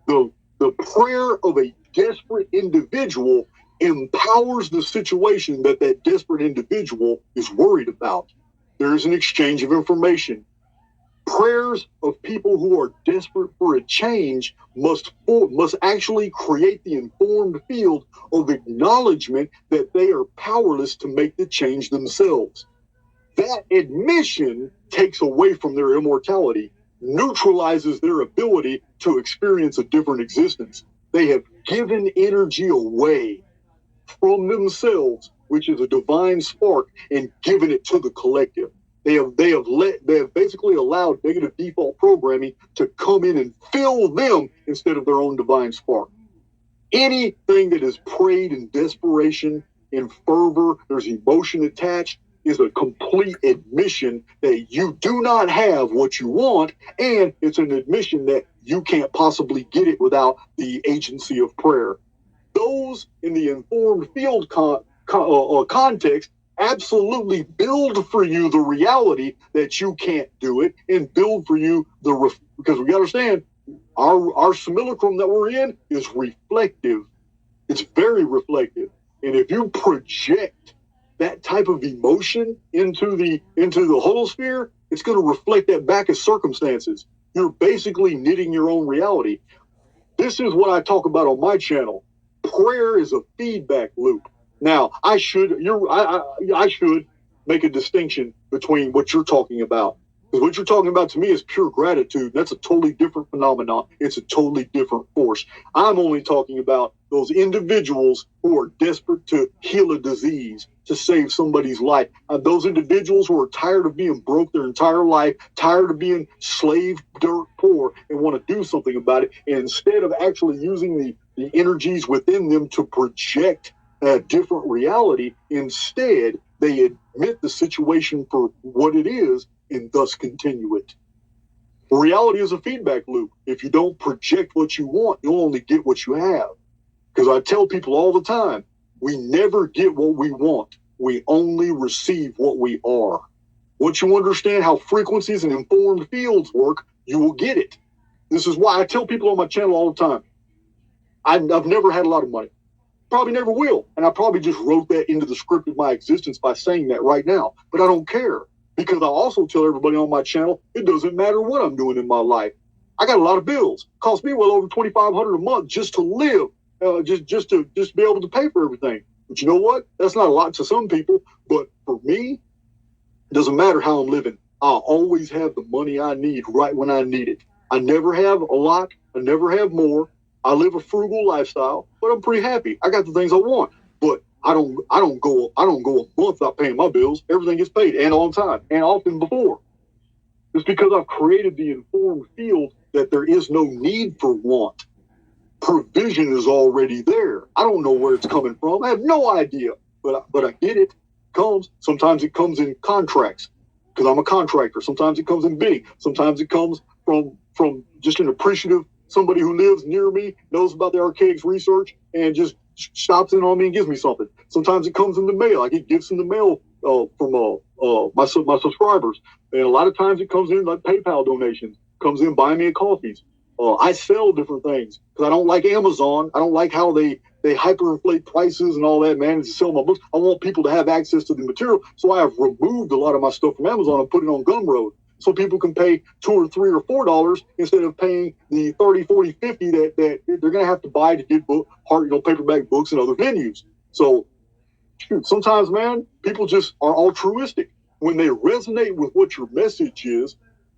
The prayer of a desperate individual empowers the situation that desperate individual is worried about. There is an exchange of information. Prayers of people who are desperate for a change must actually create the informed field of acknowledgement that they are powerless to make the change themselves. That admission takes away from their immortality, neutralizes their ability to experience a different existence. They have given energy away from themselves, which is a divine spark, and given it to the collective. They have basically allowed negative default programming to come in and fill them instead of their own divine spark. Anything that is prayed in desperation, in fervor, there's emotion attached, is a complete admission that you do not have what you want, and it's an admission that you can't possibly get it without the agency of prayer. Those in the informed field context absolutely build for you the reality that you can't do it, and build for you because we got to understand our simulacrum that we're in is reflective. It's very reflective, and if you project that type of emotion into the holosphere, it's going to reflect that back as circumstances. You're basically knitting your own reality. This is what I talk about on my channel. Prayer is a feedback loop. Now, I should make a distinction between what you're talking about. Because what you're talking about to me is pure gratitude. That's a totally different phenomenon. It's a totally different force. I'm only talking about those individuals who are desperate to heal a disease, to save somebody's life. Those individuals who are tired of being broke their entire life, tired of being slave dirt poor, and want to do something about it. And instead of actually using the energies within them to project a different reality, instead they admit the situation for what it is and thus continue it. Reality is a feedback loop. If you don't project what you want, you'll only get what you have. Because I tell people all the time, we never get what we want. We only receive what we are. Once you understand how frequencies and informed fields work, you will get it. This is why I tell people on my channel all the time, I've never had a lot of money. Probably never will. And I probably just wrote that into the script of my existence by saying that right now. But I don't care. Because I also tell everybody on my channel, it doesn't matter what I'm doing in my life. I got a lot of bills. It costs me well over $2,500 a month just to live, just to be able to pay for everything. But you know what? That's not a lot to some people. But for me, it doesn't matter how I'm living. I'll always have the money I need right when I need it. I never have a lot. I never have more. I live a frugal lifestyle, but I'm pretty happy. I got the things I want, but I don't go a month without paying my bills. Everything gets paid and on time and often before. It's because I've created the informed field that there is no need for want. Provision is already there. I don't know where it's coming from. I have no idea, but I get it. Comes. Sometimes it comes in contracts because I'm a contractor. Sometimes it comes in bidding. Sometimes it comes from just an appreciative somebody who lives near me, knows about the Archaix research, and just stops in on me and gives me something. Sometimes it comes in the mail. I get gifts in the mail from my subscribers. And a lot of times it comes in like PayPal donations, comes in buying me coffees. I sell different things because I don't like Amazon. I don't like how they hyperinflate prices and all that, man, to sell my books. I want people to have access to the material. So I have removed a lot of my stuff from Amazon and put it on Gumroad. So people can pay $2 or $3 or $4 instead of paying the 30, 40, 50 that they're going to have to buy to get paperback books and other venues. So sometimes, man, people just are altruistic. When they resonate with what your message is,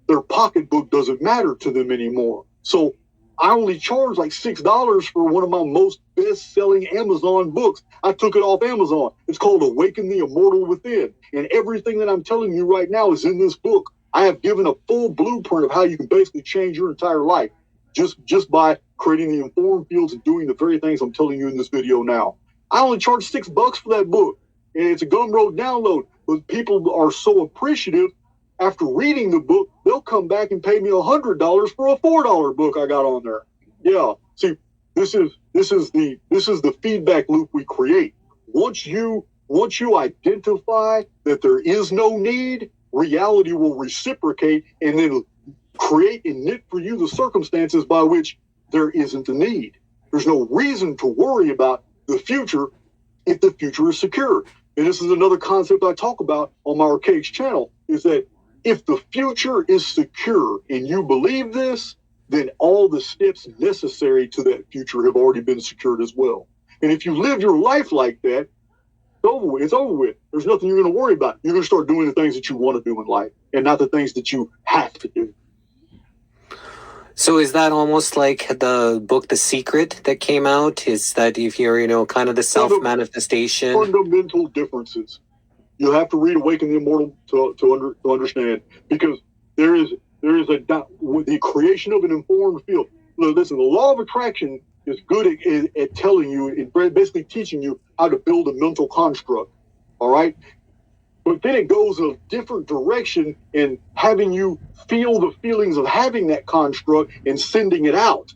their pocketbook doesn't matter to them anymore. So I only charge like $6 for one of my most best-selling Amazon books. I took it off Amazon. It's called Awaken the Immortal Within. And everything that I'm telling you right now is in this book. I have given a full blueprint of how you can basically change your entire life just by creating the informed fields and doing the very things I'm telling you in this video now. I only charge $6 for that book, and it's a Gumroad download. But people are so appreciative. After reading the book, they'll come back and pay me $100 for a $4 book I got on there. Yeah. See, this is the feedback loop we create. Once you identify that there is no need, reality will reciprocate and then create and knit for you the circumstances by which there isn't a need. There's no reason to worry about the future if the future is secure. And this is another concept I talk about on my Archaix channel, is that if the future is secure and you believe this, then all the steps necessary to that future have already been secured as well. And if you live your life like that, it's over with. There's nothing you're going to worry about. You're going to start doing the things that you want to do in life and not the things that you have to do. So is that almost like the book The Secret that came out? Is that if you're, kind of the self-manifestation? Fundamental differences. You have to read Awaken the Immortal to understand, because there is the creation of an informed field. Listen, the law of attraction is good at telling you, and basically teaching you how to build a mental construct. All right? But then it goes a different direction in having you feel the feelings of having that construct and sending it out.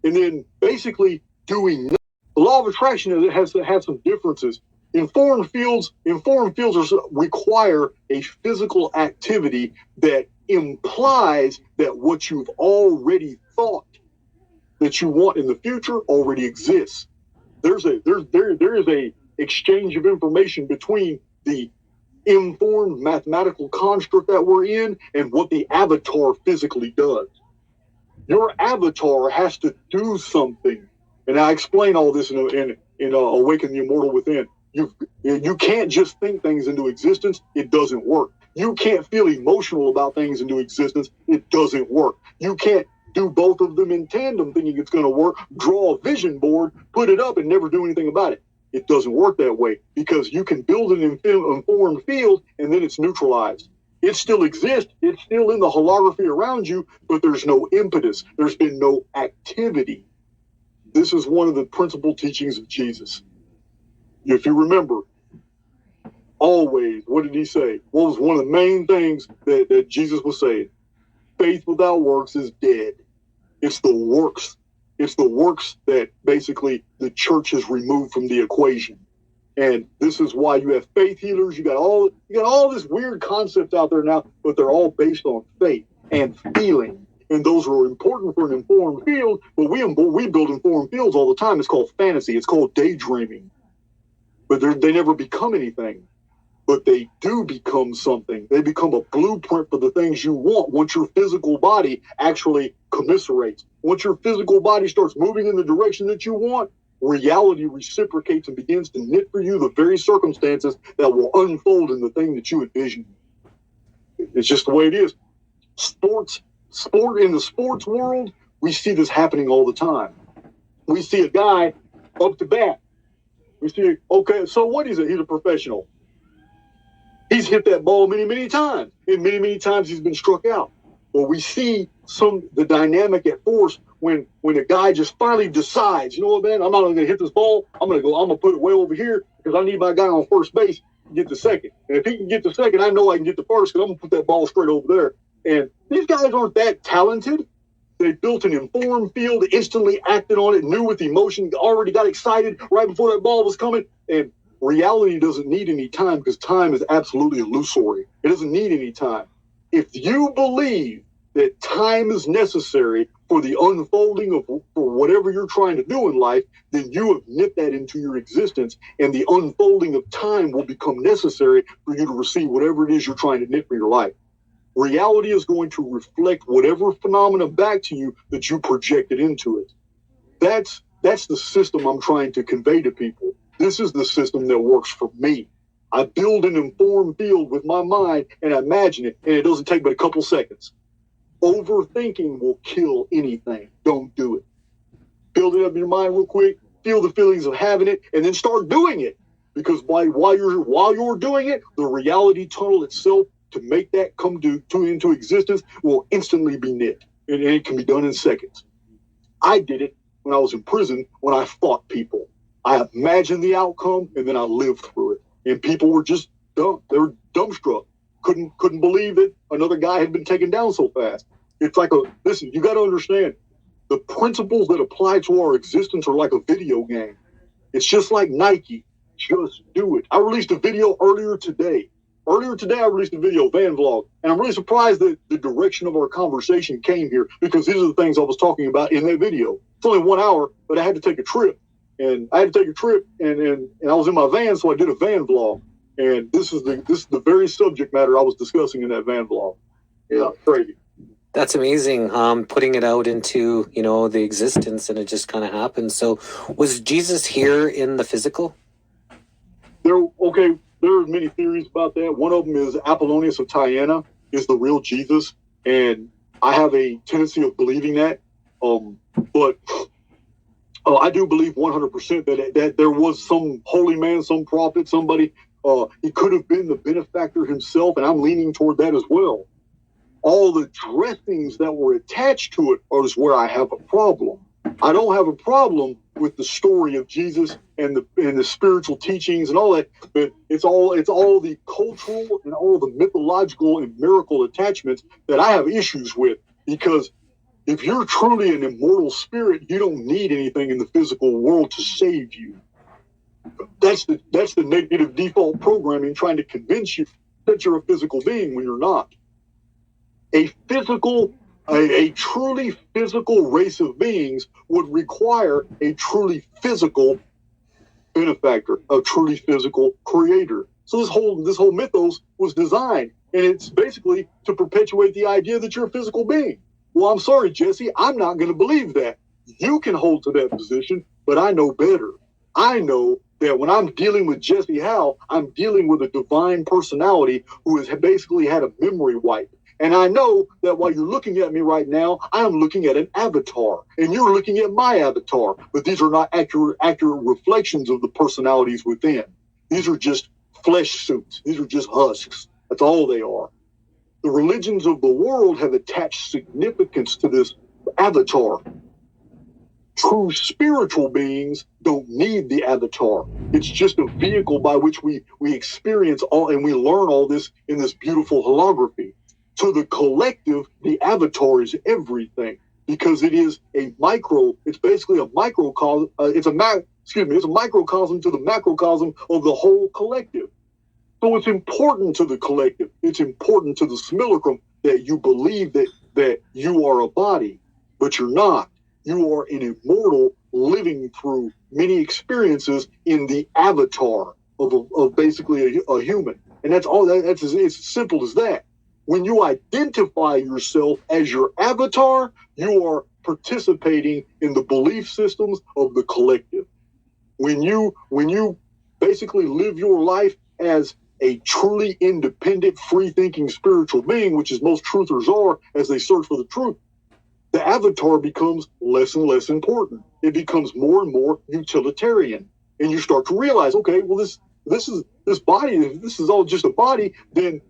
And then basically doing nothing. The law of attraction has to have some differences. Informed fields require a physical activity that implies that what you've already thought that you want in the future already exists. There is a exchange of information between the informed mathematical construct that we're in and what the avatar physically does. Your avatar has to do something, and I explain all this in Awaken the Immortal Within. You can't just think things into existence. It doesn't work. You can't feel emotional about things into existence. It doesn't work. You can't do both of them in tandem thinking it's going to work, draw a vision board, put it up, and never do anything about it. It doesn't work that way, because you can build an informed field and then it's neutralized. It still exists. It's still in the holography around you, but there's no impetus. There's been no activity. This is one of the principal teachings of Jesus. If you remember, always, what did he say? What was one of the main things that Jesus was saying? Faith without works is dead. It's the works. It's the works that basically the church has removed from the equation. And this is why you have faith healers. You got all this weird concepts out there now, but they're all based on faith and feeling. And those are important for an informed field, but we build informed fields all the time. It's called fantasy. It's called daydreaming. But they never become anything. But they do become something. They become a blueprint for the things you want once your physical body actually commiserates. Once your physical body starts moving in the direction that you want, reality reciprocates and begins to knit for you the very circumstances that will unfold in the thing that you envision. It's just the way it is. Sport in the sports world, we see this happening all the time. We see a guy up to bat. We see, okay, so what is it? He's a professional. He's hit that ball many, many times. And many, many times he's been struck out. Well, we see the dynamic at force when a guy just finally decides, you know what, man, I'm not going to hit this ball. I'm going to put it way over here because I need my guy on first base to get the second. And if he can get the second, I know I can get the first because I'm going to put that ball straight over there. And these guys aren't that talented. They built an informed field, instantly acted on it, knew with emotion, already got excited right before that ball was coming. And reality doesn't need any time, because time is absolutely illusory. It doesn't need any time. If you believe that time is necessary for the unfolding of for whatever you're trying to do in life, then you have knit that into your existence, and the unfolding of time will become necessary for you to receive whatever it is you're trying to knit for your life. Reality is going to reflect whatever phenomena back to you that you projected into it. That's the system I'm trying to convey to people. This is the system that works for me. I build an informed field with my mind and I imagine it, and it doesn't take but a couple seconds. Overthinking will kill anything. Don't do it. Build it up in your mind real quick, feel the feelings of having it, and then start doing it. Because while you're doing it, the reality tunnel itself to make that come into existence will instantly be knit. And it can be done in seconds. I did it when I was in prison, when I fought people. I imagined the outcome, and then I lived through it. And people were just dumb. They were dumbstruck. Couldn't believe that another guy had been taken down so fast. It's like listen, you got to understand, The principles that apply to our existence are like a video game. It's just like Nike. Just do it. I released a video earlier today. Earlier today, I released a video, van vlog, and I'm really surprised that the direction of our conversation came here, because these are the things I was talking about in that video. It's only 1 hour, but I had to take a trip. And I was in my van, so I did a van vlog. And this is the very subject matter I was discussing in that van vlog. Yeah, crazy. That's amazing. Putting it out into, the existence, and it just kind of happened. So was Jesus here in the physical? There are many theories about that. One of them is Apollonius of Tyana is the real Jesus. And I have a tendency of believing that. But I do believe 100% that there was some holy man, some prophet, somebody. He could have been the benefactor himself, and I'm leaning toward that as well. All the dressings that were attached to it is where I have a problem. I don't have a problem with the story of Jesus and the spiritual teachings and all that, but it's all the cultural and all the mythological and miracle attachments that I have issues with. Because if you're truly an immortal spirit, you don't need anything in the physical world to save you. That's the negative default programming trying to convince you that you're a physical being when you're not. A truly physical race of beings would require a truly physical benefactor, a truly physical creator. So this whole mythos was designed, and it's basically to perpetuate the idea that you're a physical being. Well, I'm sorry, Jesse, I'm not going to believe that. You can hold to that position, but I know better. I know that when I'm dealing with Jesse Howe, I'm dealing with a divine personality who has basically had a memory wipe. And I know that while you're looking at me right now, I am looking at an avatar, and you're looking at my avatar. But these are not accurate reflections of the personalities within. These are just flesh suits. These are just husks. That's all they are. The religions of the world have attached significance to this avatar. True spiritual beings don't need the avatar. It's just a vehicle by which we experience all, and we learn all this in this beautiful holography. To the collective, the avatar is everything, because it is it's basically a microcosm. It's a microcosm to the macrocosm of the whole collective. So it's important to the collective. It's important to the simulacrum that you believe that you are a body, but you're not. You are an immortal living through many experiences in the avatar of basically a human. And that's all. It's as simple as that. When you identify yourself as your avatar, you are participating in the belief systems of the collective. When you basically live your life as a truly independent, free-thinking spiritual being, which is most truthers are as they search for the truth, the avatar becomes less and less important. It becomes more and more utilitarian. And you start to realize, okay, well, this body, if this is all just a body, then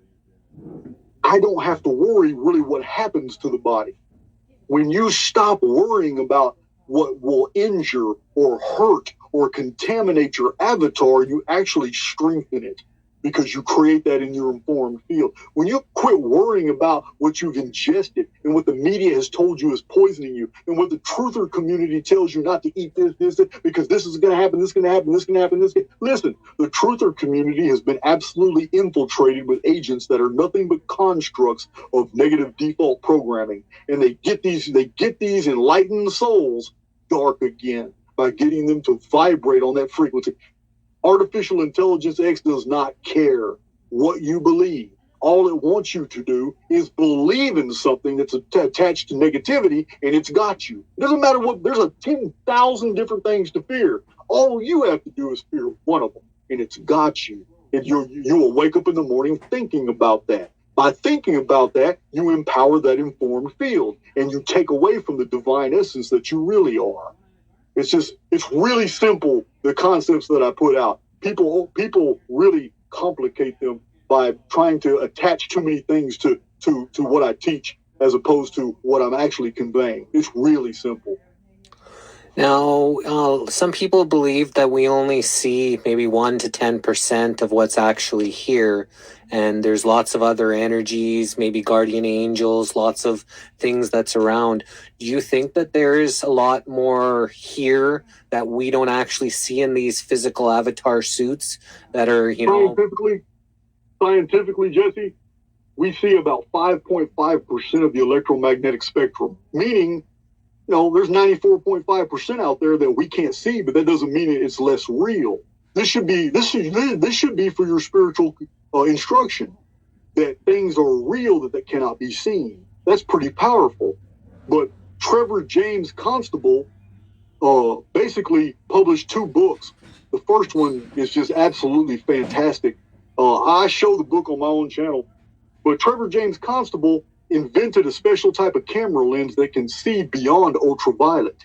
I don't have to worry really what happens to the body. When you stop worrying about what will injure or hurt or contaminate your avatar, you actually strengthen it, because you create that in your informed field. When you quit worrying about what you've ingested and what the media has told you is poisoning you, and what the truther community tells you not to eat this, because this is going to happen, this is going to happen, this is going to happen, this. Listen, the truther community has been absolutely infiltrated with agents that are nothing but constructs of negative default programming, and they get these enlightened souls dark again by getting them to vibrate on that frequency. Artificial intelligence X does not care what you believe. All it wants you to do is believe in something that's attached to negativity, and it's got you. It doesn't matter what, there's 10,000 different things to fear. All you have to do is fear one of them, and it's got you. And you will wake up in the morning thinking about that. By thinking about that, you empower that informed field, and you take away from the divine essence that you really are. It's really simple, the concepts that I put out. People really complicate them by trying to attach too many things to what I teach as opposed to what I'm actually conveying. It's really simple. Now, some people believe that we only see maybe 1 to 10% of what's actually here. And there's lots of other energies, maybe guardian angels, lots of things that's around. Do you think that there's a lot more here that we don't actually see in these physical avatar suits that are, Scientifically, Jesse, we see about 5.5% of the electromagnetic spectrum, meaning, there's 94.5% out there that we can't see, but that doesn't mean it's less real. This should be for your spiritual instruction, that things are real that cannot be seen. That's pretty powerful. But Trevor James Constable basically published 2 books. The first one is just absolutely fantastic. I show the book on my own channel, but Trevor James Constable invented a special type of camera lens that can see beyond ultraviolet.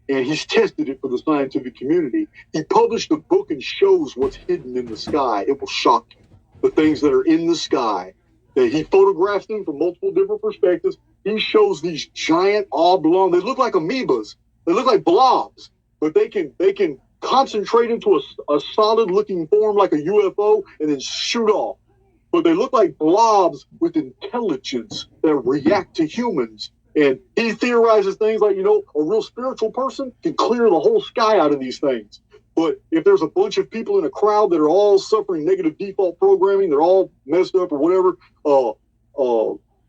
And he's tested it for the scientific community. He published a book and shows what's hidden in the sky. It will shock you. The things that are in the sky. That he photographs them from multiple different perspectives. He shows these giant oblong, they look like amoebas. They look like blobs, but they can concentrate into a solid looking form like a UFO and then shoot off. But they look like blobs with intelligence that react to humans. And he theorizes things like, a real spiritual person can clear the whole sky out of these things. But if there's a bunch of people in a crowd that are all suffering negative default programming, they're all messed up or whatever.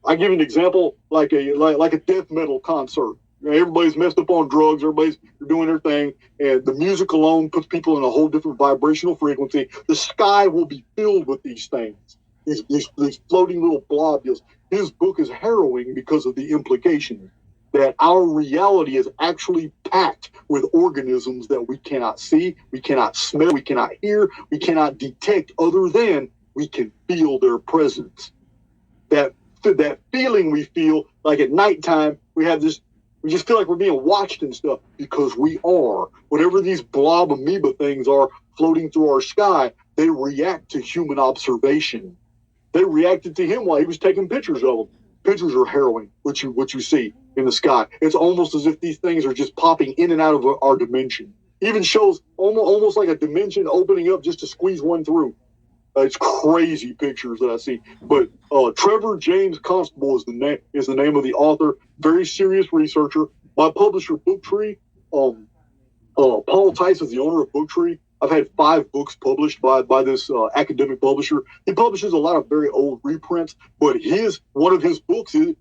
I give you an example, like a death metal concert. Everybody's messed up on drugs. Everybody's doing their thing. And the music alone puts people in a whole different vibrational frequency. The sky will be filled with these things. These floating little globules. His book is harrowing because of the implication that our reality is actually packed with organisms that we cannot see, we cannot smell, we cannot hear, we cannot detect, other than we can feel their presence. That feeling we feel, like at nighttime, we just feel like we're being watched and stuff, because we are. Whatever these blob amoeba things are floating through our sky, they react to human observation. They reacted to him while he was taking pictures of them. Pictures are harrowing, what you see in the sky. It's almost as if these things are just popping in and out of our dimension. Even shows almost like a dimension opening up just to squeeze one through. It's crazy pictures that I see. But Trevor James Constable is the name of the author. Very serious researcher. My publisher, Booktree. Paul Tice is the owner of Booktree. I've had 5 books published by this academic publisher. He publishes a lot of very old reprints, but one of his books he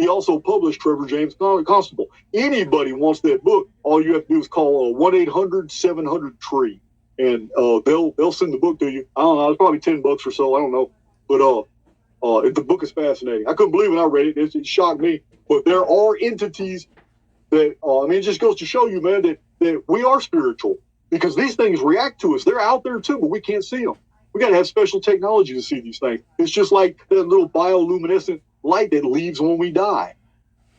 also published Trevor James Constable. Anybody wants that book, all you have to do is call 1-800-700-TREE, and they'll send the book to you. I don't know, it's probably $10 or so, I don't know, but the book is fascinating. I couldn't believe when I read it. It shocked me. But there are entities that it just goes to show you, man, that we are spiritual. Because these things react to us. They're out there too, but we can't see them. We got to have special technology to see these things. It's just like that little bioluminescent light that leaves when we die.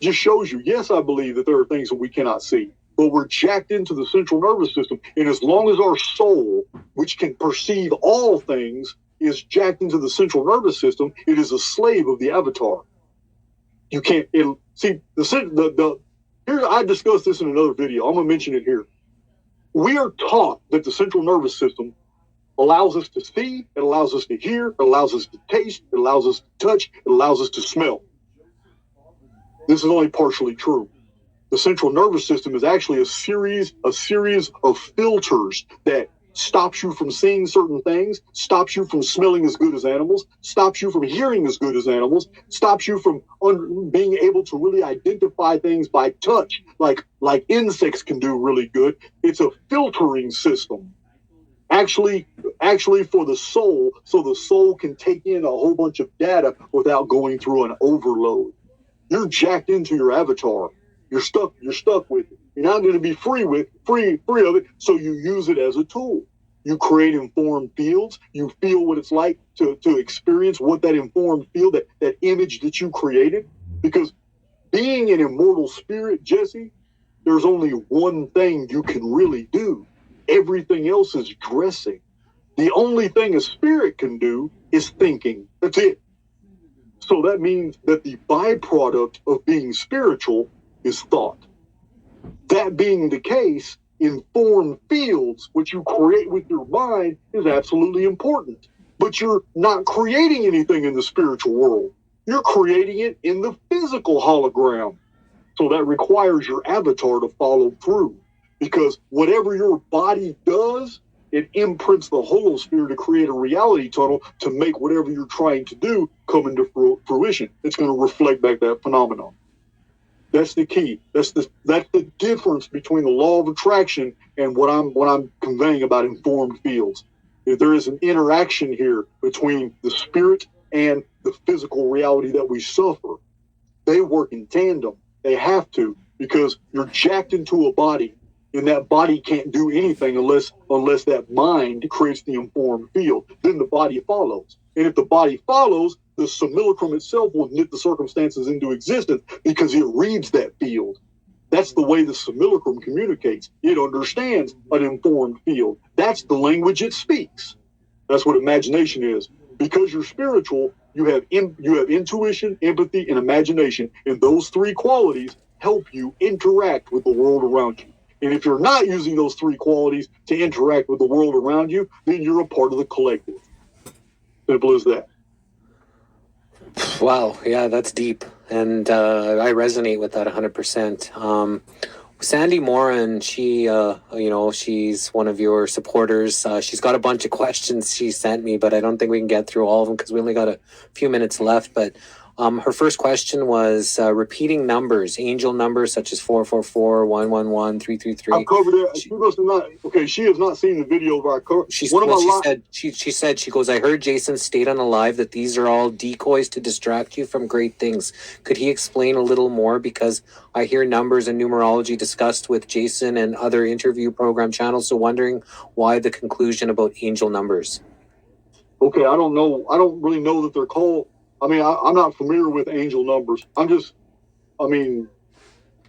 Just shows you, yes, I believe that there are things that we cannot see, but we're jacked into the central nervous system. And as long as our soul, which can perceive all things, is jacked into the central nervous system, it is a slave of the avatar. You can't see here. I discussed this in another video. I'm gonna mention it here. We are taught that the central nervous system allows us to see, it allows us to hear, it allows us to taste, it allows us to touch, it allows us to smell. This is only partially true. The central nervous system is actually a series of filters that stops you from seeing certain things, stops you from smelling as good as animals, stops you from hearing as good as animals, stops you from being able to really identify things by touch, like insects can do really good. It's a filtering system, actually for the soul, so the soul can take in a whole bunch of data without going through an overload. You're jacked into your avatar. You're stuck with it. You're not going to be free of it, so you use it as a tool. You create informed fields. You feel what it's like to experience what that informed field, that image that you created. Because being an immortal spirit, Jesse, there's only one thing you can really do. Everything else is dressing. The only thing a spirit can do is thinking. That's it. So that means that the byproduct of being spiritual is thought. That being the case, informed fields, which you create with your mind, is absolutely important. But you're not creating anything in the spiritual world. You're creating it in the physical hologram. So that requires your avatar to follow through. Because whatever your body does, it imprints the holosphere to create a reality tunnel to make whatever you're trying to do come into fruition. It's going to reflect back that phenomenon. That's the key. That's the difference between the law of attraction and what I'm conveying about informed fields. If there is an interaction here between the spirit and the physical reality that we suffer, they work in tandem. They have to, because you're jacked into a body, and that body can't do anything unless that mind creates the informed field. Then the body follows. And if the body follows, the simulacrum itself will knit the circumstances into existence because it reads that field. That's the way the simulacrum communicates. It understands an informed field. That's the language it speaks. That's what imagination is. Because you're spiritual, you have intuition, empathy, and imagination. And those three qualities help you interact with the world around you. And if you're not using those three qualities to interact with the world around you, then you're a part of the collective. Simple as that. Wow, yeah, that's deep, and I resonate with that 100%. Sandy Moran, she, she's one of your supporters. She's got a bunch of questions she sent me, but I don't think we can get through all of them because we only got a few minutes left. But her first question was repeating numbers, angel numbers such as 444, 111, 333. I've covered it. She must have not. Okay, she has not seen the video of our cover. She said, she goes, I heard Jason state on a live that these are all decoys to distract you from great things. Could he explain a little more? Because I hear numbers and numerology discussed with Jason and other interview program channels. So wondering why the conclusion about angel numbers. Okay, I don't know. I don't really know that they're called. I mean, I'm not familiar with angel numbers.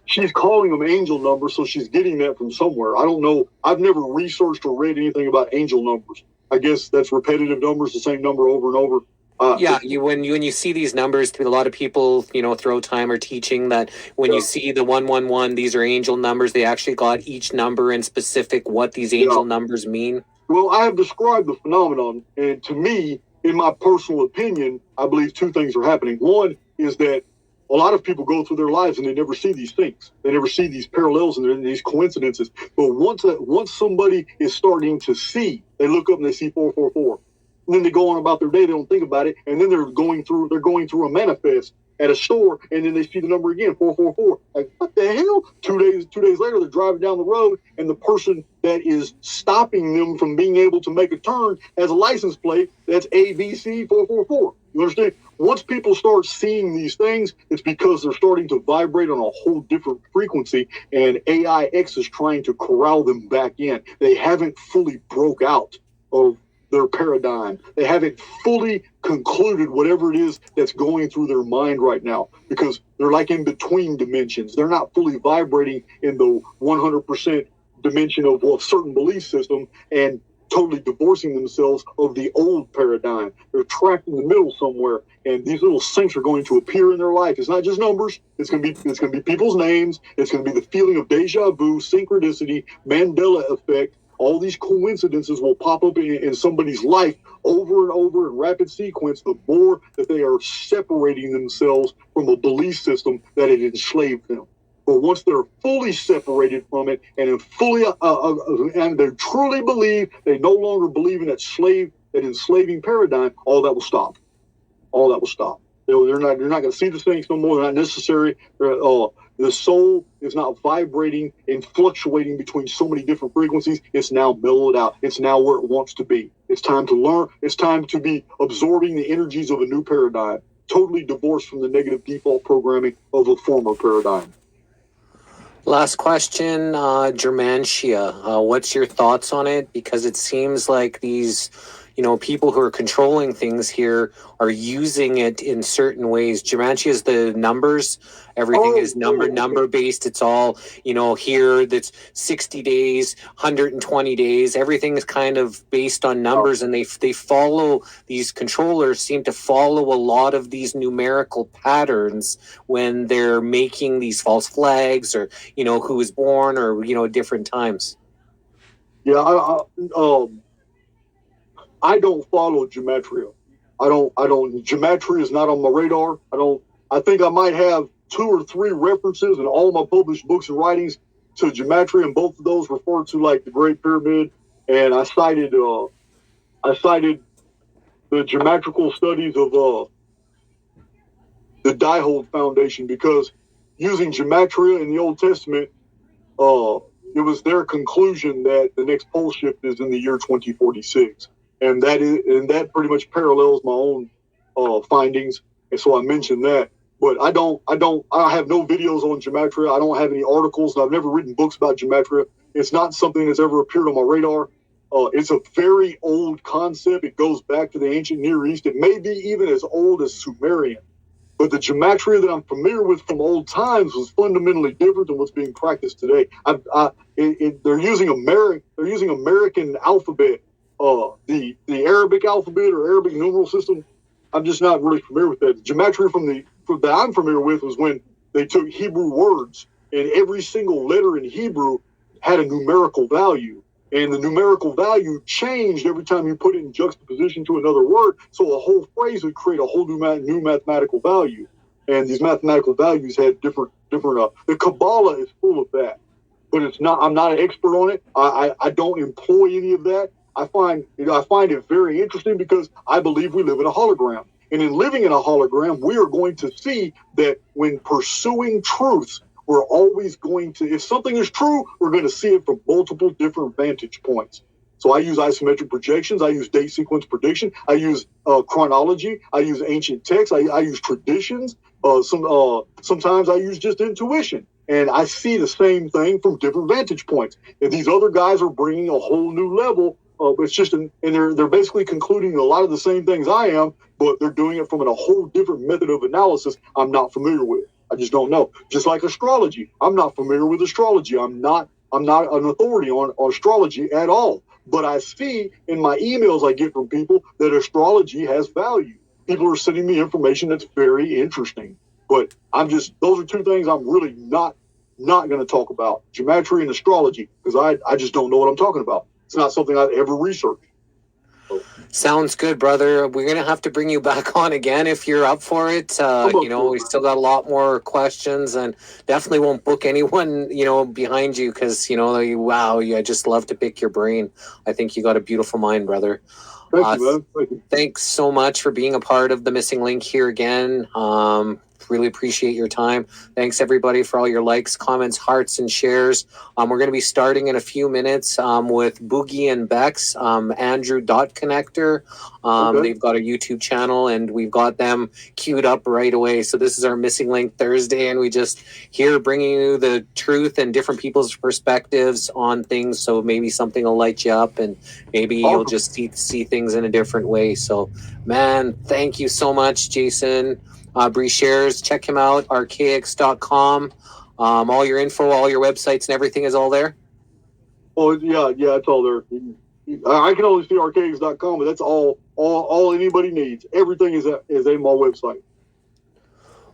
She's calling them angel numbers, so she's getting that from somewhere. I don't know. I've never researched or read anything about angel numbers. I guess that's repetitive numbers, the same number over and over. When you see these numbers, a lot of people, throw time or teaching that when you see the 111, these are angel numbers. They actually got each number in specific what these angel numbers mean. Well, I have described the phenomenon, and to me, in my personal opinion, I believe two things are happening. One is that a lot of people go through their lives and they never see these things. They never see these parallels and these coincidences. But once somebody is starting to see, they look up and they see 444. And then they go on about their day, they don't think about it, and then they're going through a manifest at a store, and then they see the number again, 444. Like, what the hell? 2 days later, they're driving down the road, and the person that is stopping them from being able to make a turn has a license plate that's ABC 444. You understand? Once people start seeing these things, it's because they're starting to vibrate on a whole different frequency, and AIX is trying to corral them back in. They haven't fully broke out of their paradigm. They haven't fully concluded whatever it is that's going through their mind right now, because they're like in between dimensions. They're not fully vibrating in the 100% dimension of a certain belief system and totally divorcing themselves of the old paradigm. They're trapped in the middle somewhere, and these little syncs are going to appear in their life. It's not just numbers. It's going to be people's names. It's going to be the feeling of deja vu, synchronicity, Mandela effect. All these coincidences will pop up in somebody's life over and over in rapid sequence, the more that they are separating themselves from a belief system that had enslaved them. But once they're fully separated from it and and they truly believe, they no longer believe in that enslaving paradigm, all that will stop. All that will stop. You're not going to see the things no more. They're not necessary. The soul is not vibrating and fluctuating between so many different frequencies. It's now mellowed out. It's now where it wants to be. It's time to learn. It's time to be absorbing the energies of a new paradigm, totally divorced from the negative default programming of a former paradigm. Last question, Germantia. What's your thoughts on it? Because it seems like these, people who are controlling things here are using it in certain ways. Germantia is the numbers. Everything is number based. It's all, here that's 60 days, 120 days. Everything is kind of based on numbers, and they follow, these controllers seem to follow a lot of these numerical patterns when they're making these false flags or, who was born or, different times? Yeah, I don't follow gematria. I don't. Gematria is not on my radar. I think I might have 2 or 3 references in all my published books and writings to gematria, and both of those refer to like the Great Pyramid. And I cited the geometrical studies of the Diehold Foundation, because using gematria in the Old Testament, it was their conclusion that the next pole shift is in the year 2046, and that pretty much parallels my own findings, and so I mentioned that. But I have no videos on gematria. I don't have any articles. I've never written books about gematria. It's not something that's ever appeared on my radar. It's a very old concept. It goes back to the ancient Near East. It may be even as old as Sumerian. But the gematria that I'm familiar with from old times was fundamentally different than what's being practiced today. They're using American alphabet, the Arabic alphabet or Arabic numeral system. I'm just not really familiar with that. The gematria that I'm familiar with was when they took Hebrew words, and every single letter in Hebrew had a numerical value. And the numerical value changed every time you put it in juxtaposition to another word. So a whole phrase would create a whole new mathematical value. And these mathematical values had different. The Kabbalah is full of that, but it's not. I'm not an expert on it. I don't employ any of that. I find it very interesting because I believe we live in a hologram. And in living in a hologram, we are going to see that when pursuing truth, we're always going to, if something is true, we're going to see it from multiple different vantage points. So I use isometric projections. I use date sequence prediction. I use chronology. I use ancient texts. I use traditions. Sometimes I use just intuition. And I see the same thing from different vantage points. And these other guys are bringing a whole new level. It's just, and they're basically concluding a lot of the same things I am, but they're doing it from a whole different method of analysis I'm not familiar with. I just don't know. Just like astrology, I'm not familiar with astrology. I'm not an authority on astrology at all. But I see in my emails I get from people that astrology has value. People are sending me information that's very interesting. But those are 2 things I'm really not going to talk about: gematria and astrology, because I just don't know what I'm talking about. It's not something I've ever researched. Sounds good, brother. We're going to have to bring you back on again if you're up for it. We still got a lot more questions, and definitely won't book anyone, behind you, because, I just love to pick your brain. I think you got a beautiful mind, brother. Thank you, man. Thank you. Thanks so much for being a part of the Missing Link here again. Really appreciate your time. Thanks everybody for all your likes, comments, hearts, and shares. We're going to be starting in a few minutes with Boogie and Bex, Andrew Connector. Okay. They've got a YouTube channel, and we've got them queued up right away. So this is our Missing Link Thursday, and we just here bringing you the truth and different people's perspectives on things. So maybe something will light you up, and maybe you'll just see things in a different way. So, man, thank you so much, Jason. Bree Shares, check him out, archaix.com. All your info, all your websites and everything is all there? Oh, yeah, it's all there. I can only see archaix.com, but that's all anybody needs. Everything is in my website.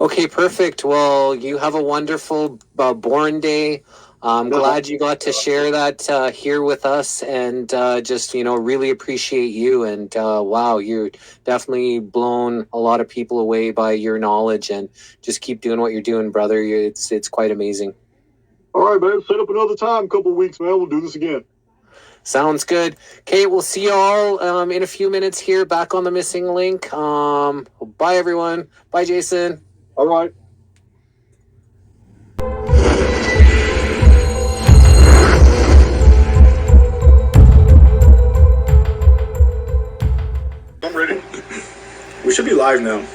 Okay, perfect. Well, you have a wonderful Born Day. I'm glad you got to share that here with us, and just, really appreciate you. And wow, you're definitely blown a lot of people away by your knowledge, and just keep doing what you're doing, brother. It's quite amazing. All right, man. Set up another time, couple of weeks, man. We'll do this again. Sounds good. Okay, we'll see you all in a few minutes here back on the Missing Link. Bye, everyone. Bye, Jason. All right. I'm ready. We should be live now.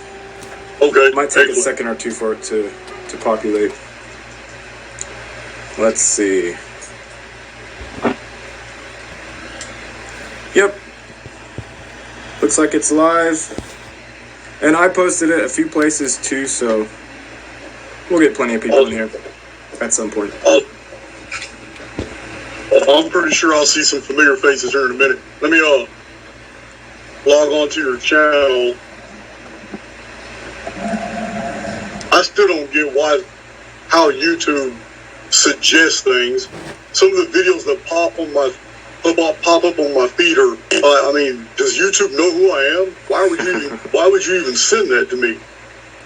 Okay. It might take a second or two for it to populate. Let's see. Yep. Looks like it's live. And I posted it a few places too, so we'll get plenty of people in here at some point. I'm pretty sure I'll see some familiar faces here in a minute. Let me log on to your channel. I still don't get how YouTube suggest things. Some of the videos that pop up on my feed are, I mean, does YouTube know who I am? Why would you even send that to me?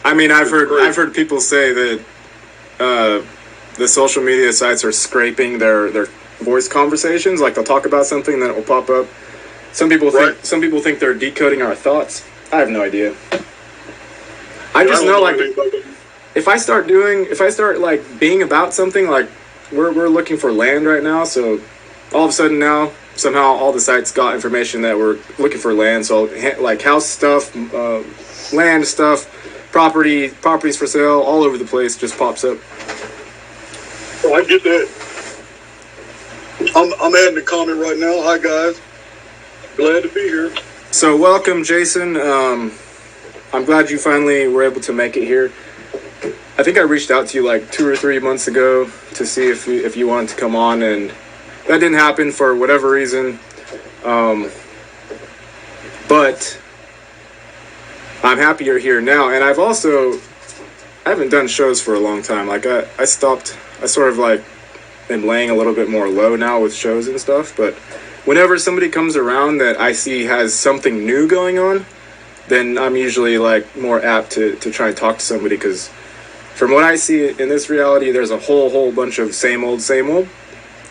I mean, I've heard people say that the social media sites are scraping their voice conversations. Like, they'll talk about something, then it will pop up. Some people think they're decoding our thoughts. I have no idea. I just know, like, if I start like being about something, like we're looking for land right now, so all of a sudden now somehow all the sites got information that we're looking for land. So like house stuff, land stuff, properties for sale, all over the place just pops up. Oh, I get that. I'm adding a comment right now. Hi guys, glad to be here. So welcome, Jason. I'm glad you finally were able to make it here. I think I reached out to you like 2 or 3 months ago to see if you wanted to come on, and that didn't happen for whatever reason. But I'm happy you're here now, and I haven't done shows for a long time. Like I stopped. I sort of like am laying a little bit more low now with shows and stuff. But whenever somebody comes around that I see has something new going on, then I'm usually like more apt to try and talk to somebody, because from what I see in this reality, there's a whole bunch of same old.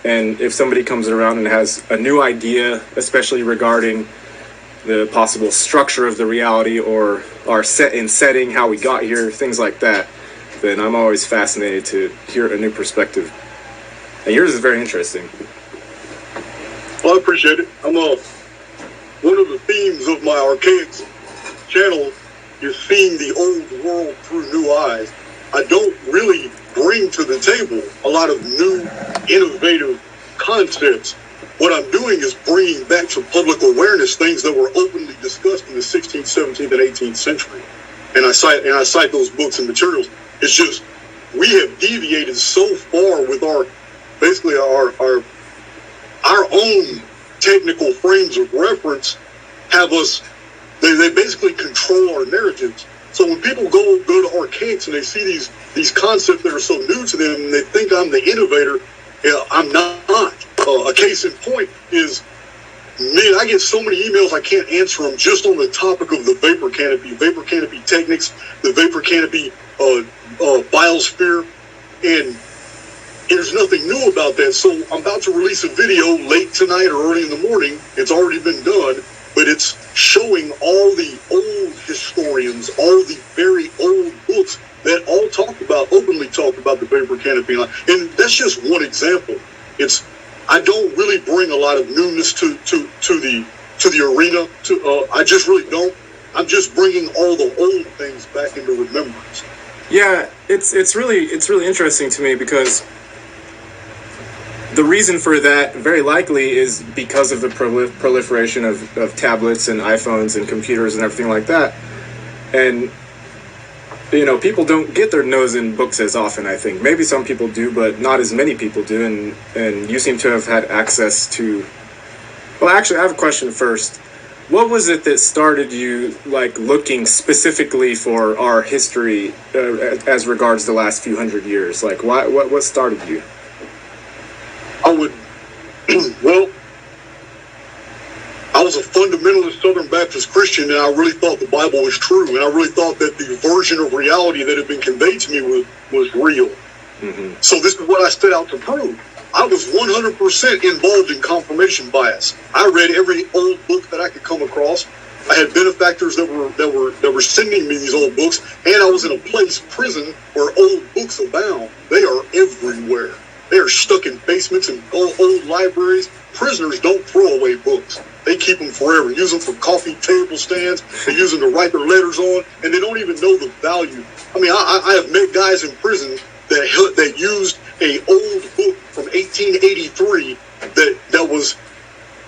And if somebody comes around and has a new idea, especially regarding the possible structure of the reality or our setting, how we got here, things like that, then I'm always fascinated to hear a new perspective. And yours is very interesting. Well, I appreciate it. One of the themes of my Archaix channel is seeing the old world through new eyes. I don't really bring to the table a lot of new, innovative concepts. What I'm doing is bringing back to public awareness things that were openly discussed in the 16th, 17th, and 18th century. And I cite those books and materials. It's just we have deviated so far with our own technical frames of reference. They basically control our narratives. So when people go to Archaix and they see these concepts that are so new to them, and they think I'm the innovator, I'm not. A case in point is, man, I get so many emails I can't answer them just on the topic of the vapor canopy techniques, the vapor canopy biosphere, and there's nothing new about that. So I'm about to release a video late tonight or early in the morning. It's already been done, but it's showing all the old historians, all the very old books that all openly talk about the vapor canopy line. And that's just one example. I don't really bring a lot of newness to the arena. I just really don't. I'm just bringing all the old things back into remembrance. Yeah, it's really interesting to me, because the reason for that very likely is because of the proliferation of tablets and iPhones and computers and everything like that. And, you know, people don't get their nose in books as often, I think. Maybe some people do, but not as many people do. And you seem to have had access to... Well, actually, I have a question first. What was it that started you, like, looking specifically for our history as regards the last few hundred years? Like, what started you? I was a fundamentalist Southern Baptist Christian, and I really thought the Bible was true, and I really thought that the version of reality that had been conveyed to me was real. Mm-hmm. So this is what I set out to prove. I was 100% involved in confirmation bias. I read every old book that I could come across. I had benefactors that were sending me these old books, and I was in a prison where old books abound. They are everywhere. They are stuck in basements and old libraries. Prisoners don't throw away books. They keep them forever. Use them for coffee table stands. They use them to write their letters on, and they don't even know the value. I mean, I have met guys in prison that used a old book from 1883 that was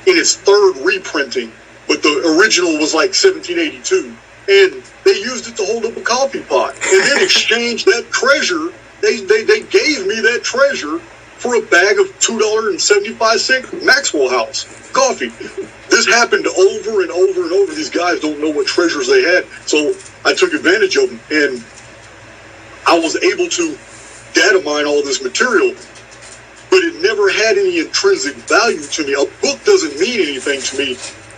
in its third reprinting, but the original was like 1782, and they used it to hold up a coffee pot, and then exchanged that treasure. They gave me that treasure for a bag of $2.75 Maxwell House coffee. This happened over and over and over. These guys don't know what treasures they had, so I took advantage of them, and I was able to data mine all this material. but it never had any intrinsic value to me. A book doesn't mean anything to me.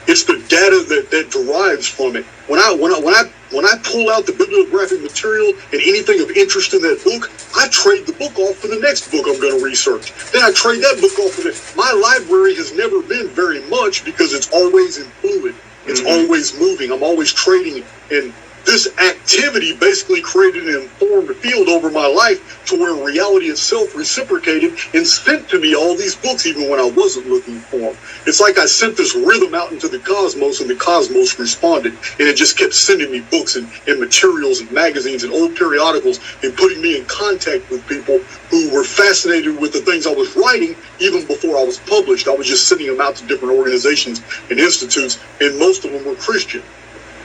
It's the data that derives from it. When I pull out the bibliographic material and anything of interest in that book, I trade the book off for the next book I'm going to research. Then I trade that book off for the... My library has never been very much because it's always in fluid. It's always moving. I'm always trading, and this activity basically created an informed field over my life to where reality itself reciprocated and sent to me all these books even when I wasn't looking for them. It's like I sent this rhythm out into the cosmos and the cosmos responded, and it just kept sending me books and materials and magazines and old periodicals and putting me in contact with people who were fascinated with the things I was writing even before I was published. I was just sending them out to different organizations and institutes, and most of them were Christian.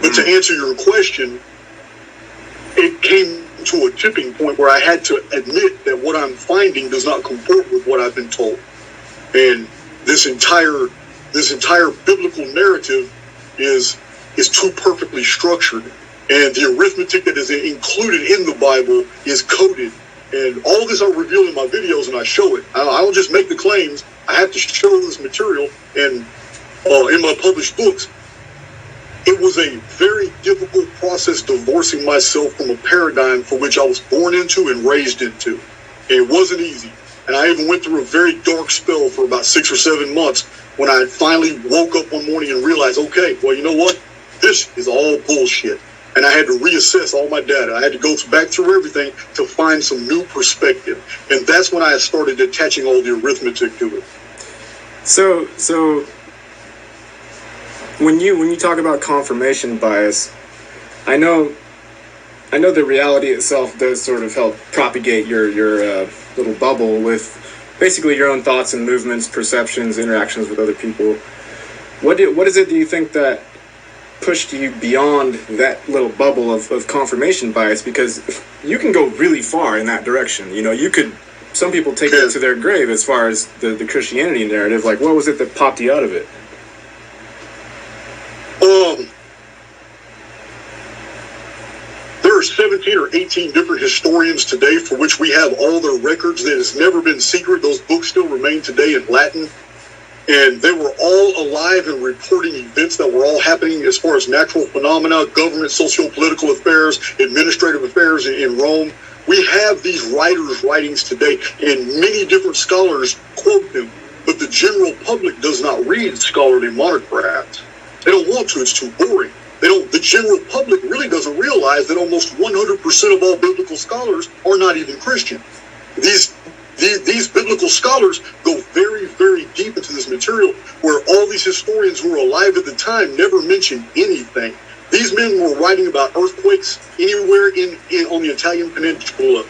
But to answer your question, it came to a tipping point where I had to admit that what I'm finding does not comport with what I've been told. And this entire biblical narrative is too perfectly structured. And the arithmetic that is included in the Bible is coded. And all this I reveal in my videos, and I show it. I don't just make the claims. I have to show this material and in my published books. It was a very difficult process divorcing myself from a paradigm for which I was born into and raised into. It wasn't easy. And I even went through a very dark spell for about 6 or 7 months when I finally woke up one morning and realized, okay, well, you know what? This is all bullshit. And I had to reassess all my data. I had to go back through everything to find some new perspective. And that's when I started attaching all the arithmetic to it. So when you talk about confirmation bias, I know the reality itself does sort of help propagate your little bubble with basically your own thoughts and movements, perceptions, interactions with other people. What is it do you think that pushed you beyond that little bubble of confirmation bias? Because you can go really far in that direction. You know, some people take it to their grave as far as the Christianity narrative. Like, what was it that popped you out of it? There are 17 or 18 different historians today for which we have all their records. That has never been secret. Those books still remain today in Latin. And they were all alive and reporting events that were all happening as far as natural phenomena, government, socio-political affairs, administrative affairs in Rome. We have these writers' writings today, and many different scholars quote them. But the general public does not read scholarly monographs. They don't want to. It's too boring. The general public really doesn't realize that almost 100% of all biblical scholars are not even Christian. These biblical scholars go very, very deep into this material where all these historians who were alive at the time never mentioned anything. These men were writing about earthquakes anywhere on the Italian peninsula,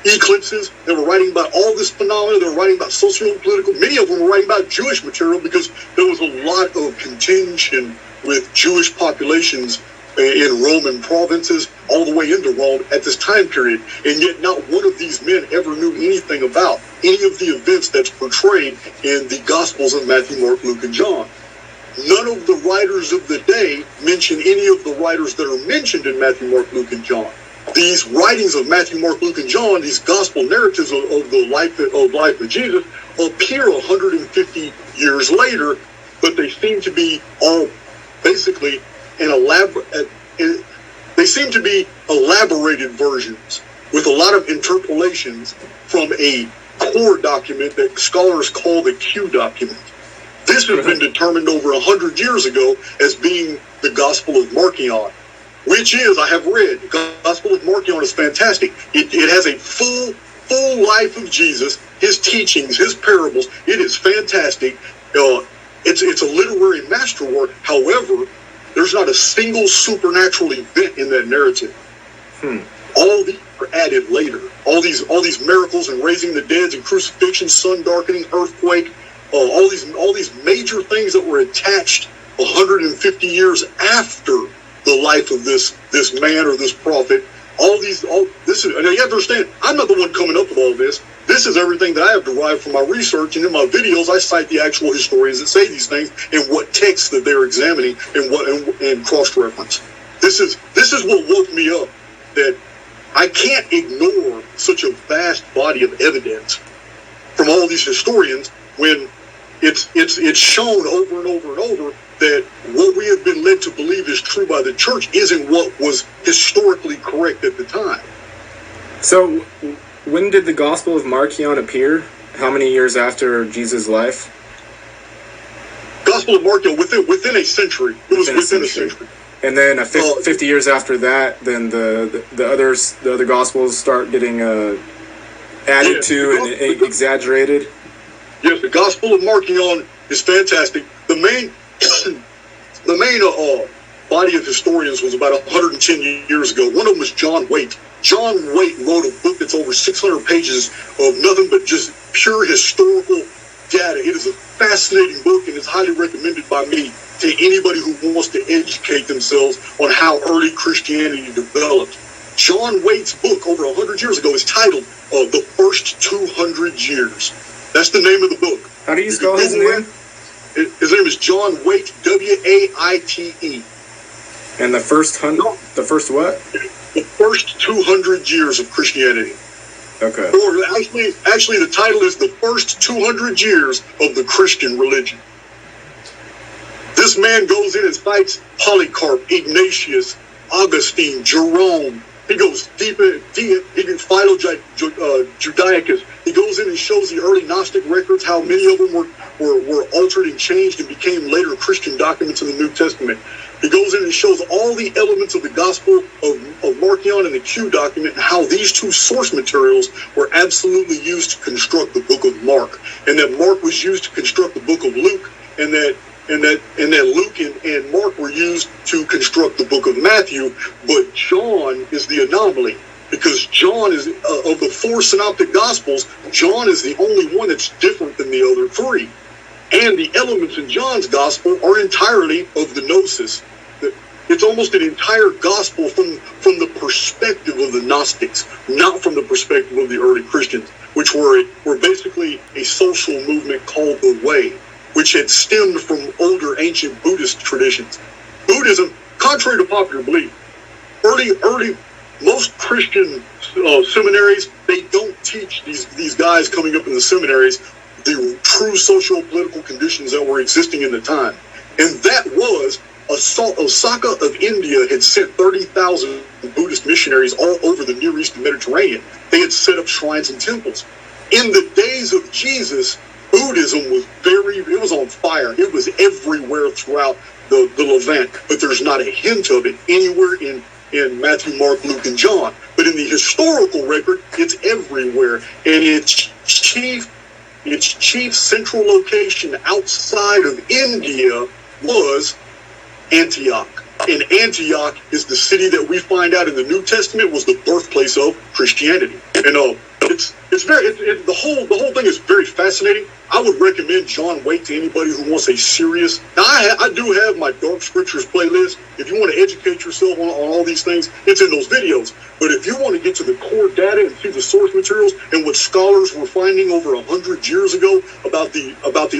eclipses. They were writing about all this phenomena. They were writing about socio-political. Many of them were writing about Jewish material because there was a lot of contention with Jewish populations in Roman provinces all the way into Rome at this time period. And yet not one of these men ever knew anything about any of the events that's portrayed in the Gospels of Matthew, Mark, Luke, and John. None of the writers of the day mention any of the writers that are mentioned in Matthew, Mark, Luke, and John. These writings of Matthew, Mark, Luke, and John, these gospel narratives of the life of Jesus, appear 150 years later, but they seem to be all basically they seem to be elaborated versions with a lot of interpolations from a core document that scholars call the Q document. This has been determined over 100 years ago as being the Gospel of Marcion, which is, I have read, the Gospel of Marcion is fantastic. It has a full life of Jesus, his teachings, his parables. It is fantastic. It's a literary masterwork. However, there's not a single supernatural event in that narrative. All these are added later. All these miracles and raising the dead and crucifixion, sun darkening, earthquake, all these major things that were attached 150 years after the life of this man or this prophet. This is, and you have to understand, I'm not the one coming up with all this. This is everything that I have derived from my research, and in my videos, I cite the actual historians that say these things and what texts that they're examining and cross-reference. This is what woke me up, that I can't ignore such a vast body of evidence from all these historians when it's shown over and over and over that what we have been led to believe is true by the church isn't what was historically correct at the time. So, when did the Gospel of Marcion appear? How many years after Jesus' life? Gospel of Marcion within a century. It was within a century. And then 50 years after that, then the other Gospels start getting added to and exaggerated. Yes, the Gospel of Marcion is fantastic. The main body of historians was about 110 years ago. One of them was John Waite. John Waite wrote a book that's over 600 pages of nothing but just pure historical data. It is a fascinating book and is highly recommended by me to anybody who wants to educate themselves on how early Christianity developed. John Waite's book over 100 years ago is titled The First 200 Years. That's the name of the book. How do you spell his name? His name is John Waite, W-A-I-T-E. And the first what? The First 200 Years of Christianity. Okay. Or actually, the title is The First 200 Years of the Christian Religion. This man goes in and cites Polycarp, Ignatius, Augustine, Jerome. He goes deep, Philo Judaicus. He goes in and shows the early Gnostic records, how many of them were altered and changed and became later Christian documents in the New Testament. He goes in and shows all the elements of the Gospel of Marcion and the Q document and how these two source materials were absolutely used to construct the book of Mark, and that Mark was used to construct the book of Luke, and that Luke and Mark were used to construct the book of Matthew, but John is the anomaly, because John is, of the four synoptic gospels, John is the only one that's different than the other three. And the elements in John's gospel are entirely of the gnosis. It's almost an entire gospel from the perspective of the Gnostics, not from the perspective of the early Christians, which were basically a social movement called the Way, which had stemmed from older ancient Buddhist traditions. Buddhism, contrary to popular belief, most Christian seminaries, they don't teach these guys coming up in the seminaries the true socio-political conditions that were existing in the time. And that was Osaka of India had sent 30,000 Buddhist missionaries all over the Near East and Mediterranean. They had set up shrines and temples. In the days of Jesus, Buddhism was it was on fire. It was everywhere throughout the Levant, but there's not a hint of it anywhere in Matthew, Mark, Luke, and John. But in the historical record, it's everywhere. And its chief central location outside of India was Antioch. And Antioch is the city that we find out in the New Testament was the birthplace of Christianity. And the whole thing is very fascinating. I would recommend John Waite to anybody who wants a serious. Now, I do have my Dark Scriptures playlist. If you want to educate yourself on all these things, it's in those videos. But if you want to get to the core data and see the source materials and what scholars were finding over 100 years ago about the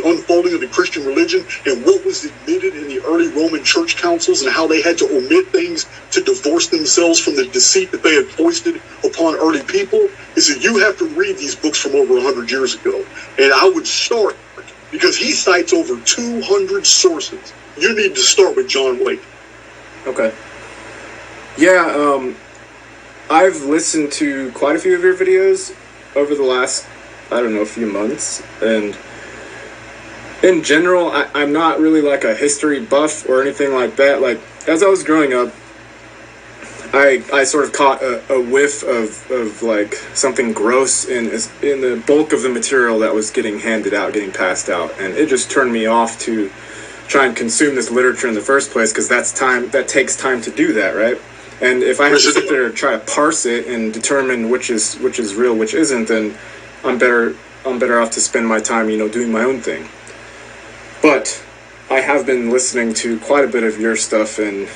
unfolding of the Christian religion and what was admitted in the early Roman church councils and how they had to omit things to divorce themselves from the deceit that they had foisted upon early people, is that you have to read these books from over 100 years ago. And I would start, because he cites over 200 sources. You need to start with John Waite. Okay. Yeah, I've listened to quite a few of your videos over the last, few months. And in general, I'm not really like a history buff or anything like that. Like, as I was growing up, I sort of caught a whiff of like something gross in the bulk of the material that was getting handed out, getting passed out, and it just turned me off to try and consume this literature in the first place, because that takes time to do that, right? And if I have to sit there and try to parse it and determine which is real, which isn't, then I'm better off to spend my time, doing my own thing. But I have been listening to quite a bit of your stuff and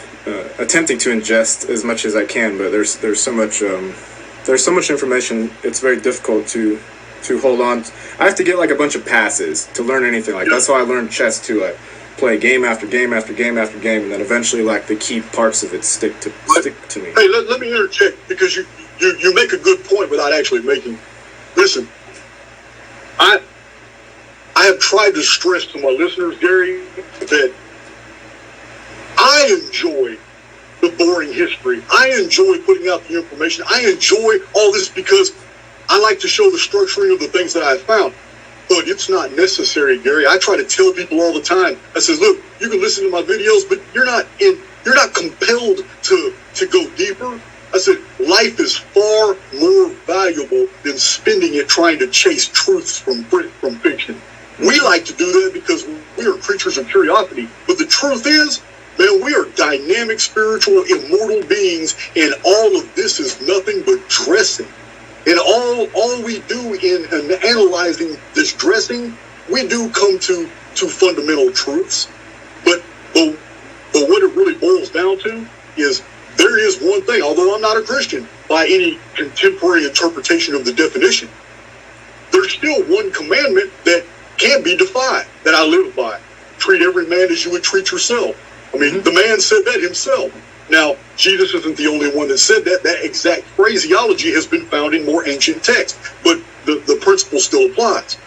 attempting to ingest as much as I can, but there's so much information. It's very difficult to hold on. I have to get like a bunch of passes to learn anything. Like, that's how I learned chess too. I play game after game after game after game, and then eventually like the key parts of it stick to me. Hey, let me interject, because you make a good point without actually making. Listen, I have tried to stress to my listeners, Gary, that I enjoy the boring history. I enjoy putting out the information. I enjoy all this because I like to show the structuring of the things that I've found. But it's not necessary, Gary. I try to tell people all the time. I says, look, you can listen to my videos, but you're not compelled to go deeper. I said, life is far more valuable than spending it trying to chase truths from fiction. We like to do that because we are creatures of curiosity. But the truth is, man, we are dynamic, spiritual, immortal beings, and all of this is nothing but dressing. And all we do in analyzing this dressing, we do come to fundamental truths. But what it really boils down to is there is one thing, although I'm not a Christian by any contemporary interpretation of the definition, there's still one commandment that can't be defied, that I live by. Treat every man as you would treat yourself. I mean, the man said that himself. Now, Jesus isn't the only one that said that. That exact phraseology has been found in more ancient texts, but the principle still applies.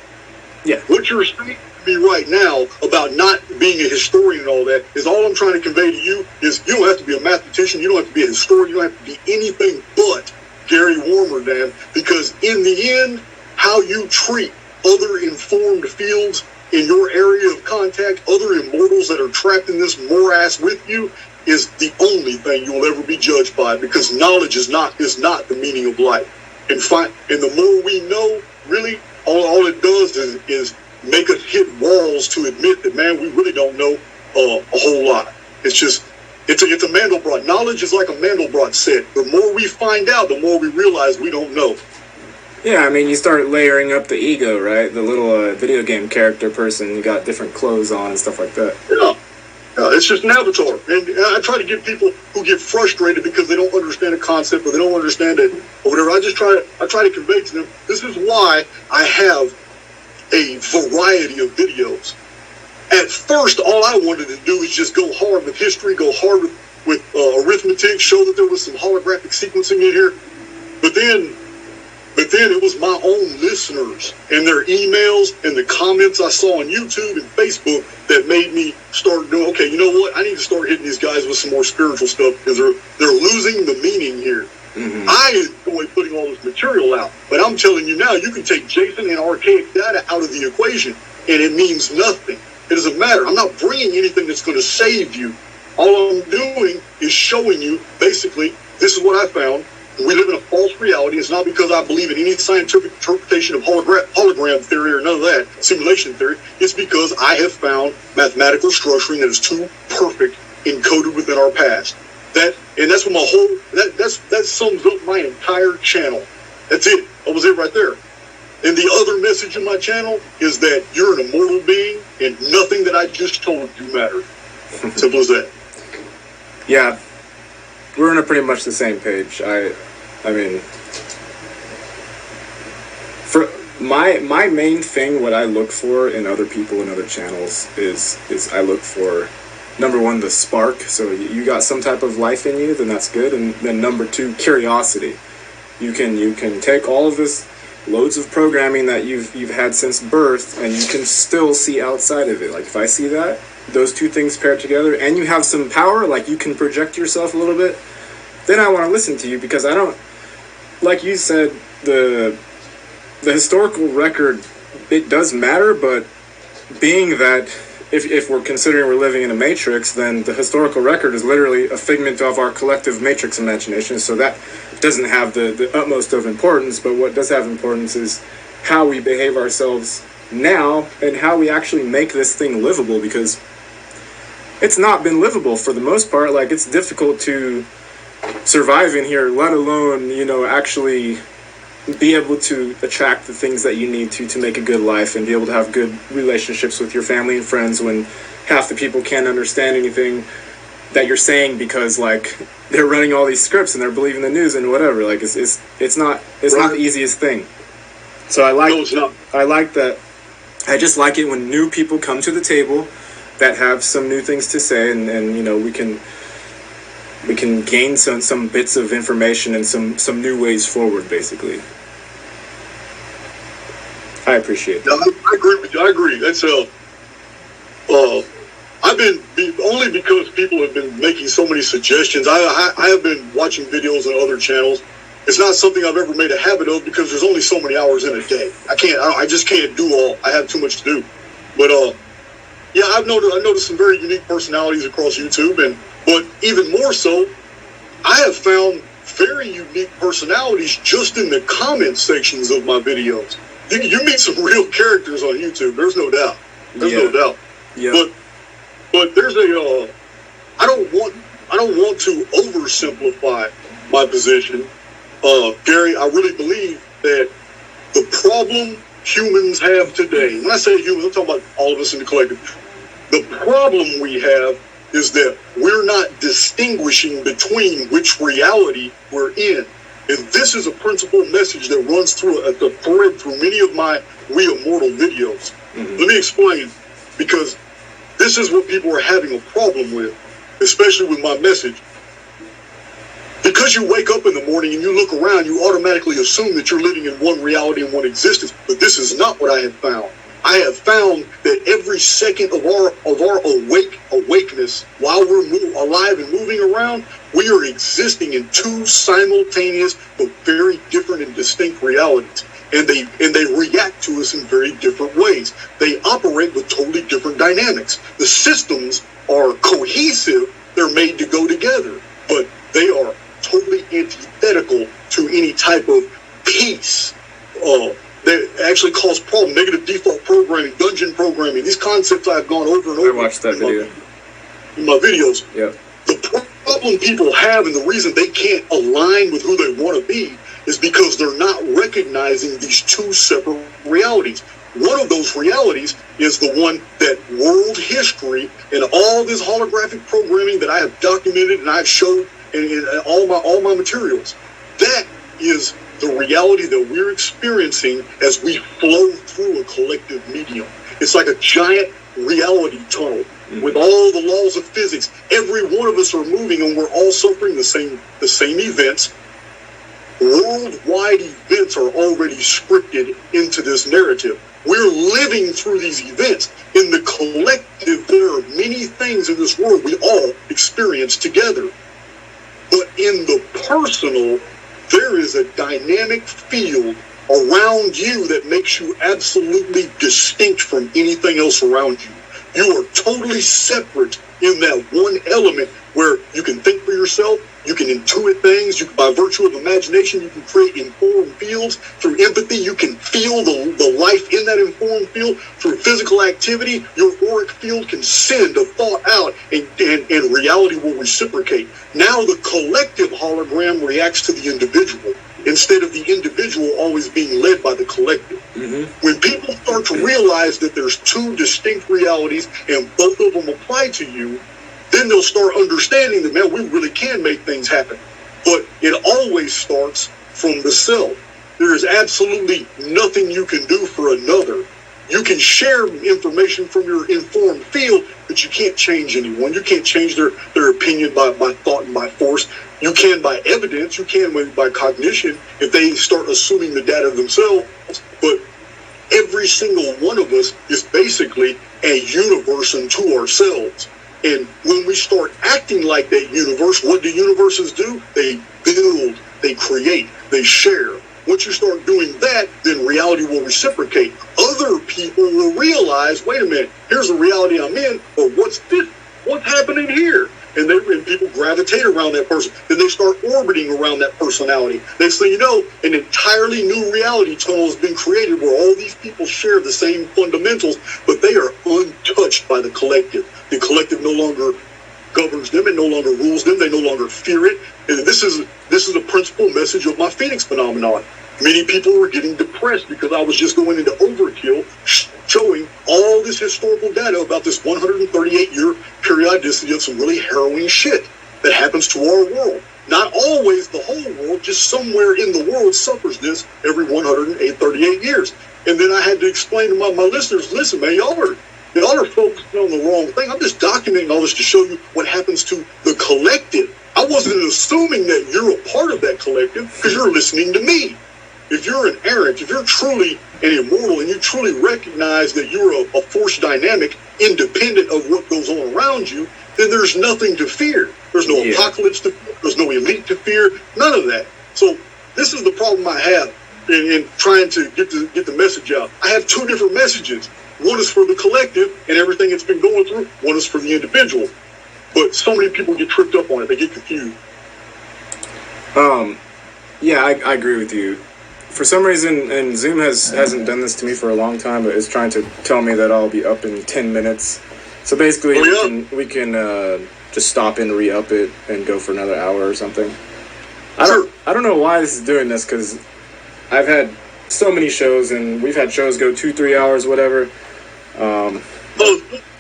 Yeah. What you're saying to me right now about not being a historian and all that is all I'm trying to convey to you is you don't have to be a mathematician, you don't have to be a historian, you don't have to be anything but Gary Warmerdam, because in the end, how you treat other informed fields in your area of contact, other immortals that are trapped in this morass with you, is the only thing you will ever be judged by, because knowledge is not the meaning of life. And the more we know, really, all it does is make us hit walls to admit that, man, we really don't know a whole lot. It's a Mandelbrot. Knowledge is like a Mandelbrot set. The more we find out, the more we realize we don't know. Yeah, I mean, you start layering up the ego, right? The little video game character person, you got different clothes on and stuff like that. Yeah. It's just an avatar. And I try to get people who get frustrated because they don't understand a concept or they don't understand it or whatever. I try to convey to them, this is why I have a variety of videos. At first, all I wanted to do is just go hard with history, go hard with arithmetic, show that there was some holographic sequencing in here. But then it was my own listeners and their emails and the comments I saw on YouTube and Facebook that made me start doing, okay, you know what? I need to start hitting these guys with some more spiritual stuff because they're losing the meaning here. Mm-hmm. I enjoy putting all this material out, but I'm telling you now, you can take Jason and archaic data out of the equation and it means nothing. It doesn't matter. I'm not bringing anything that's going to save you. All I'm doing is showing you, basically, this is what I found. We live in a false reality. It's not because I believe in any scientific interpretation of hologram theory or none of that, simulation theory. It's because I have found mathematical structuring that is too perfect encoded within our past. That's what my whole, that sums up my entire channel. That's it. That was it right there. And the other message in my channel is that you're an immortal being and nothing that I just told you matters. Simple as that. Yeah. We're on pretty much the same page. I mean, for my main thing, what I look for in other people and other channels is I look for, number one, the spark. So you got some type of life in you, then that's good. And then number two, curiosity. You can take all of this loads of programming that you've had since birth, and you can still see outside of it. Like if I see that, those two things paired together, and you have some power, like you can project yourself a little bit, then I want to listen to you, because I don't, like you said, the historical record, it does matter, but being that if we're considering we're living in a matrix, then the historical record is literally a figment of our collective matrix imagination, so that doesn't have the utmost of importance. But what does have importance is how we behave ourselves now and how we actually make this thing livable, because it's not been livable for the most part. Like, it's difficult to survive in here, let alone, actually be able to attract the things that you need to make a good life and be able to have good relationships with your family and friends when half the people can't understand anything that you're saying because, like, they're running all these scripts and they're believing the news and whatever. Like, it's not the easiest thing. So I like that. I just like it when new people come to the table that have some new things to say, and we can gain some bits of information and some new ways forward, basically. I appreciate Yeah, that. I agree with you. I agree. That's I've been only because people have been making so many suggestions. I have been watching videos on other channels. It's not something I've ever made a habit of because there's only so many hours in a day. I just can't do all. I have too much to do. But yeah, I noticed some very unique personalities across YouTube, but even more so, I have found very unique personalities just in the comment sections of my videos. You meet some real characters on YouTube. There's no doubt. There's no doubt. Yeah. But there's I don't want to oversimplify my position. Gary, I really believe that the problem humans have today, when I say humans, I'm talking about all of us in the collective, the problem we have is that we're not distinguishing between which reality we're in. And this is a principal message that runs through a thread through many of my We Immortal videos. Mm-hmm. Let me explain, because this is what people are having a problem with, especially with my message. Because you wake up in the morning and you look around, you automatically assume that you're living in one reality and one existence. But this is not what I have found. I have found that every second of our awakeness, while we're alive and moving around, we are existing in two simultaneous but very different and distinct realities. And they react to us in very different ways. They operate with totally different dynamics. The systems are cohesive, they're made to go together, but they are totally antithetical to any type of peace. That actually cause problems. Negative default programming, dungeon programming, these concepts I've gone over and over. I watched that video. In my videos. Yeah. The problem people have and the reason they can't align with who they want to be is because they're not recognizing these two separate realities. One of those realities is the one that world history and all this holographic programming that I have documented and I've showed in all my materials. That is the reality that we're experiencing as we flow through a collective medium. It's like a giant reality tunnel with all the laws of physics. Every one of us are moving and we're all suffering the same events. Worldwide events are already scripted into this narrative. We're living through these events. In the collective, there are many things in this world we all experience together. But in the personal, there is a dynamic field around you that makes you absolutely distinct from anything else around you. You are totally separate in that one element where you can think for yourself, you can intuit things, by virtue of imagination, you can create informed fields. Through empathy, you can feel the life in that informed field. Through physical activity, your auric field can send a thought out and reality will reciprocate. Now the collective hologram reacts to the individual instead of the individual always being led by the collective. Mm-hmm. When people start to realize that there's two distinct realities and both of them apply to you, then they'll start understanding that, man, we really can make things happen. But it always starts from the self. There is absolutely nothing you can do for another. You can share information from your informed field, but you can't change anyone. You can't change their opinion by thought and by force. You can by evidence, you can by cognition, if they start assuming the data themselves. But every single one of us is basically a universe unto ourselves. And when we start acting like that universe, what do universes do? They build, they create, they share. Once you start doing that, then reality will reciprocate. Other people will realize, wait a minute, here's the reality I'm in, but what's this? What's happening here? And people gravitate around that person. Then they start orbiting around that personality. Next thing you know, an entirely new reality tunnel has been created where all these people share the same fundamentals, but they are untouched by the collective. The collective no longer governs them, it no longer rules them, they no longer fear it. And this is a principal message of my Phoenix phenomenon. Many people were getting depressed because I was just going into overkill, showing all this historical data about this 138-year periodicity of some really harrowing shit that happens to our world. Not always the whole world, just somewhere in the world suffers this every 138 years. And then I had to explain to my listeners, listen, man, y'all are focusing on the wrong thing. I'm just documenting all this to show you what happens to the collective. I wasn't assuming that you're a part of that collective because you're listening to me. if you're an errant, if you're truly an immortal, and you truly recognize that you're a force dynamic independent of what goes on around you, then there's nothing to fear. There's no apocalypse to fear. There's no elite to fear. None of that. So this is the problem I have in trying to get the message out. I have two different messages. One is for the collective and everything it's been going through. One is for the individual. But so many people get tripped up on it. They get confused. Yeah, I agree with you. For some reason, and Zoom hasn't done this to me for a long time, but is trying to tell me that I'll be up in 10 minutes. So basically, we can just stop and re-up it and go for another hour or something. I don't know why this is doing this, because I've had so many shows, and we've had shows go 2-3 hours, whatever. Well,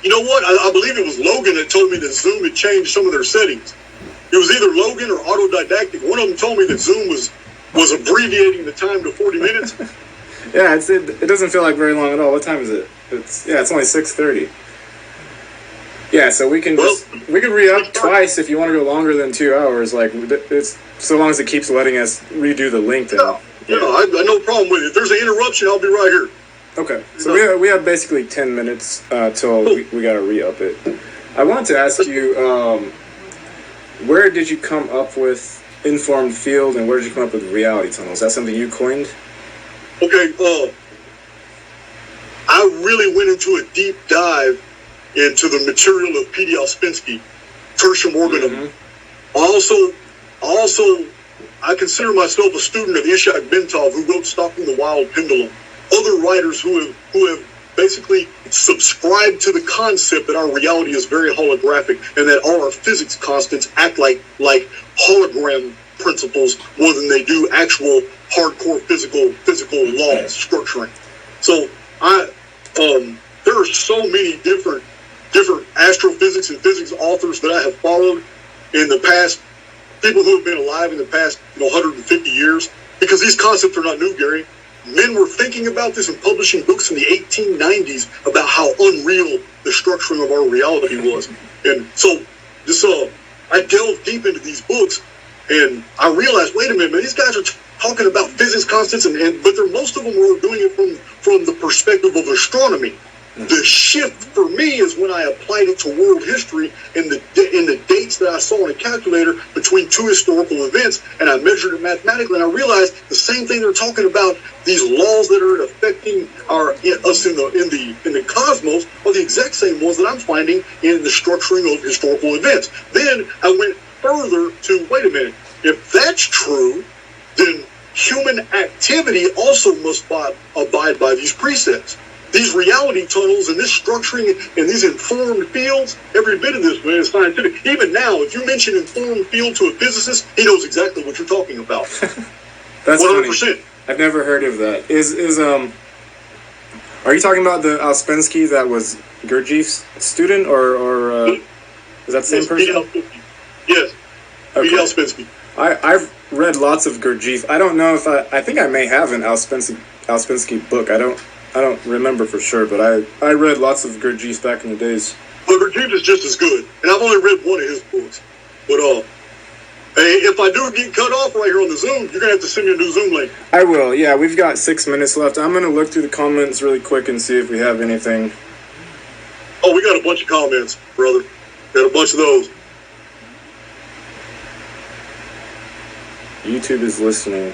you know what? I believe it was Logan that told me that Zoom had changed some of their settings. It was either Logan or Autodidactic. One of them told me that Zoom was abbreviating the time to 40 minutes. Yeah, it doesn't feel like very long at all. What time is it? It's only 6:30. Yeah, so we can re-up twice if you want to go longer than 2 hours. Like, it's so long as it keeps letting us redo the link. Then, I no problem with it. If there's an interruption, I'll be right here. Okay, so we have basically 10 minutes till we got to re-up it. I wanted to ask you, where did you come up with informed field, and where did you come up with reality tunnel? Is that something you coined? Okay, I really went into a deep dive into the material of P.D. Ouspensky, Tertium Organum. Also, I consider myself a student of Ishak Bentov, who wrote Stopping the Wild Pendulum. Other writers who have basically subscribed to the concept that our reality is very holographic and that all our physics constants act like hologram principles more than they do actual hardcore physical laws structuring. So there are so many different astrophysics and physics authors that I have followed in the past, people who have been alive in the past 150 years, because these concepts are not new, Gary. Men were thinking about this and publishing books in the 1890s about how unreal the structuring of our reality was. And so I delved deep into these books, and I realized, wait a minute, man, these guys are talking about physics constants, but most of them were doing it from the perspective of astronomy. The shift for me is when I applied it to world history in the dates that I saw on a calculator between two historical events, and I measured it mathematically, and I realized the same thing they're talking about, these laws that are affecting us in the cosmos, are the exact same ones that I'm finding in the structuring of historical events. Then I went further to, wait a minute, if that's true, then human activity also must abide by these precepts. These reality tunnels and this structuring and these informed fields, every bit of this, man, is scientific. Even now, if you mention informed field to a physicist, he knows exactly what you're talking about. That's 100%. Funny. I've never heard of that. Are you talking about the Ouspensky that was Gurdjieff's student, or is that the same person? Yes. Okay. P.D. Ouspensky. I've read lots of Gurdjieff. I don't know if I think I may have an Ouspensky book. I don't remember for sure, but I read lots of Gurdjieff back in the days. Well, Gurdjieff is just as good, and I've only read one of his books. But if I do get cut off right here on the Zoom, you're gonna have to send me a new Zoom link. I will. Yeah, we've got 6 minutes left. I'm gonna look through the comments really quick and see if we have anything. Oh, we got a bunch of comments, brother. Got a bunch of those. YouTube is listening.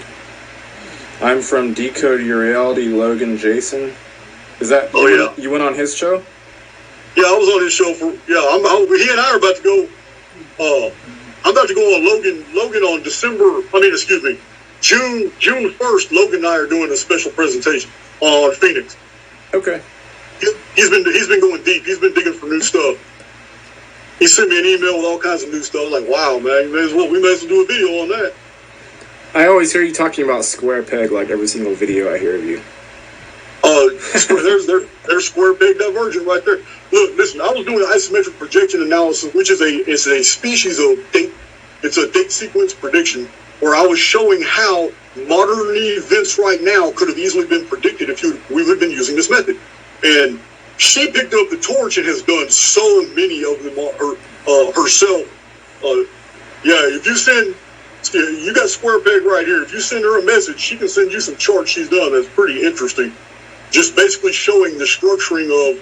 I'm from Decode Your Reality, Logan Jason. Is that? Oh, yeah. You went on his show? Yeah, I was on his show he and I are about to go. I'm about to go on Logan on June 1st. Logan and I are doing a special presentation on Phoenix. Okay. He's been going deep. He's been digging for new stuff. He sent me an email with all kinds of new stuff. I was like, wow, man, we may as well do a video on that. I always hear you talking about square peg like every single video I hear of you. There's square peg divergent right there. Look, listen, I was doing isometric projection analysis, which is a species of date sequence prediction, where I was showing how modern events right now could have easily been predicted if we would have been using this method. And she picked up the torch and has done so many of them herself. If you send You got Square Peg right here. If you send her a message, she can send you some charts she's done that's pretty interesting. Just basically showing the structuring of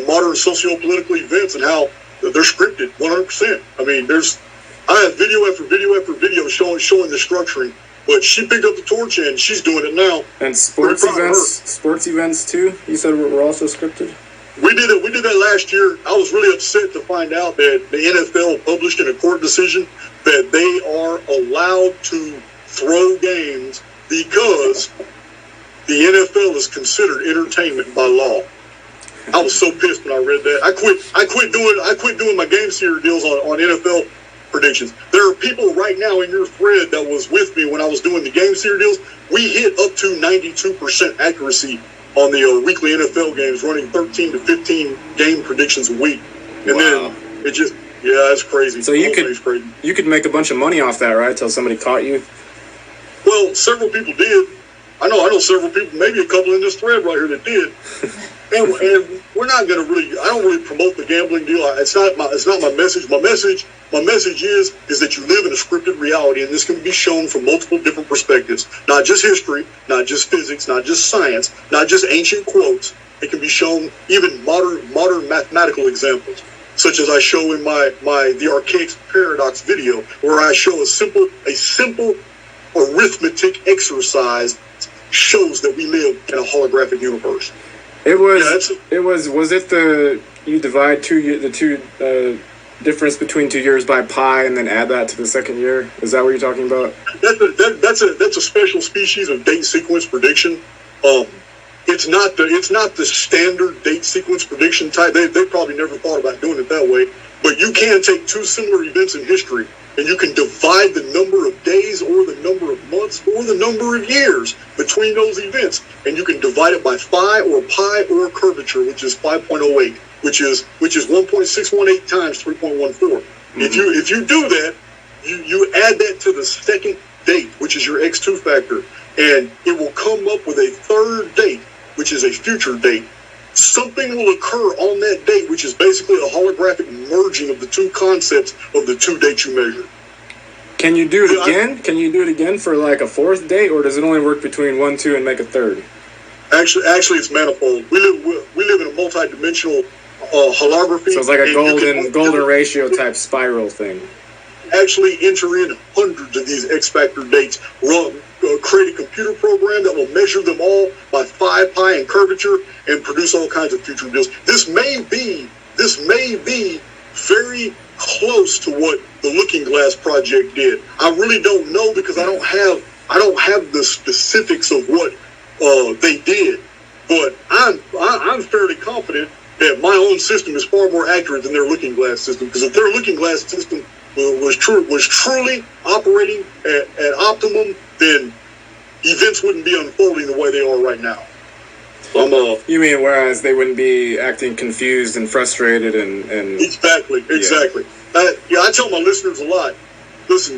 modern socio-political events and how they're scripted 100%. I mean, I have video after video after video showing the structuring. But she picked up the torch and she's doing it now. And sports events too. You said were also scripted. We did it. We did that last year. I was really upset to find out that the NFL published in a court decision that they are allowed to throw games because the NFL is considered entertainment by law. I was so pissed when I read that. I quit doing my game series deals on NFL predictions. There are people right now in your thread that was with me when I was doing the game series deals. We hit up to 92% accuracy on the weekly NFL games, running 13 to 15 game predictions a week. And then it just, it's crazy. So you could make a bunch of money off that, right? Till somebody caught you. Well, several people did. I know several people, maybe a couple in this thread right here that did. And we're not going to really, I don't really promote the gambling deal. It's not my message. My message is that you live in a scripted reality, and this can be shown from multiple different perspectives. Not just history, not just physics, not just science, not just ancient quotes. It can be shown even modern mathematical examples, such as I show in the Archaix paradox video, where I show a simple arithmetic exercise shows that we live in a holographic universe. Was it you divide the two difference between 2 years by pi and then add that to the second year? Is that what you're talking about? That's a special species of date sequence prediction. It's not the standard date sequence prediction type. They probably never thought about doing it that way. But you can take two similar events in history, and you can divide the number of days or the number of months or the number of years between those events, and you can divide it by phi or pi or curvature, which is 5.08, which is 1.618 times 3.14. Mm-hmm. If you do that, you add that to the second date, which is your X2 factor, and it will come up with a third date, which is a future date. Something will occur on that date, which is basically a holographic merging of the two concepts of the two dates you measure. Can you do it again? Can you do it again for like a fourth date, or does it only work between 1, 2, and make a third? Actually, it's manifold. We live in a multi-dimensional holography. So it's like a golden ratio type spiral thing. Actually enter in hundreds of these X factor dates, create a computer program that will measure them all by phi, pi, and curvature, and produce all kinds of future deals. This may be very close to what the Looking Glass Project did. I really don't know because I don't have the specifics of what they did, but I'm fairly confident that my own system is far more accurate than their Looking Glass system. Because if their Looking Glass system was truly operating at optimum, then events wouldn't be unfolding the way they are right now. You mean whereas they wouldn't be acting confused and frustrated and Exactly. Yeah. I tell my listeners a lot, listen,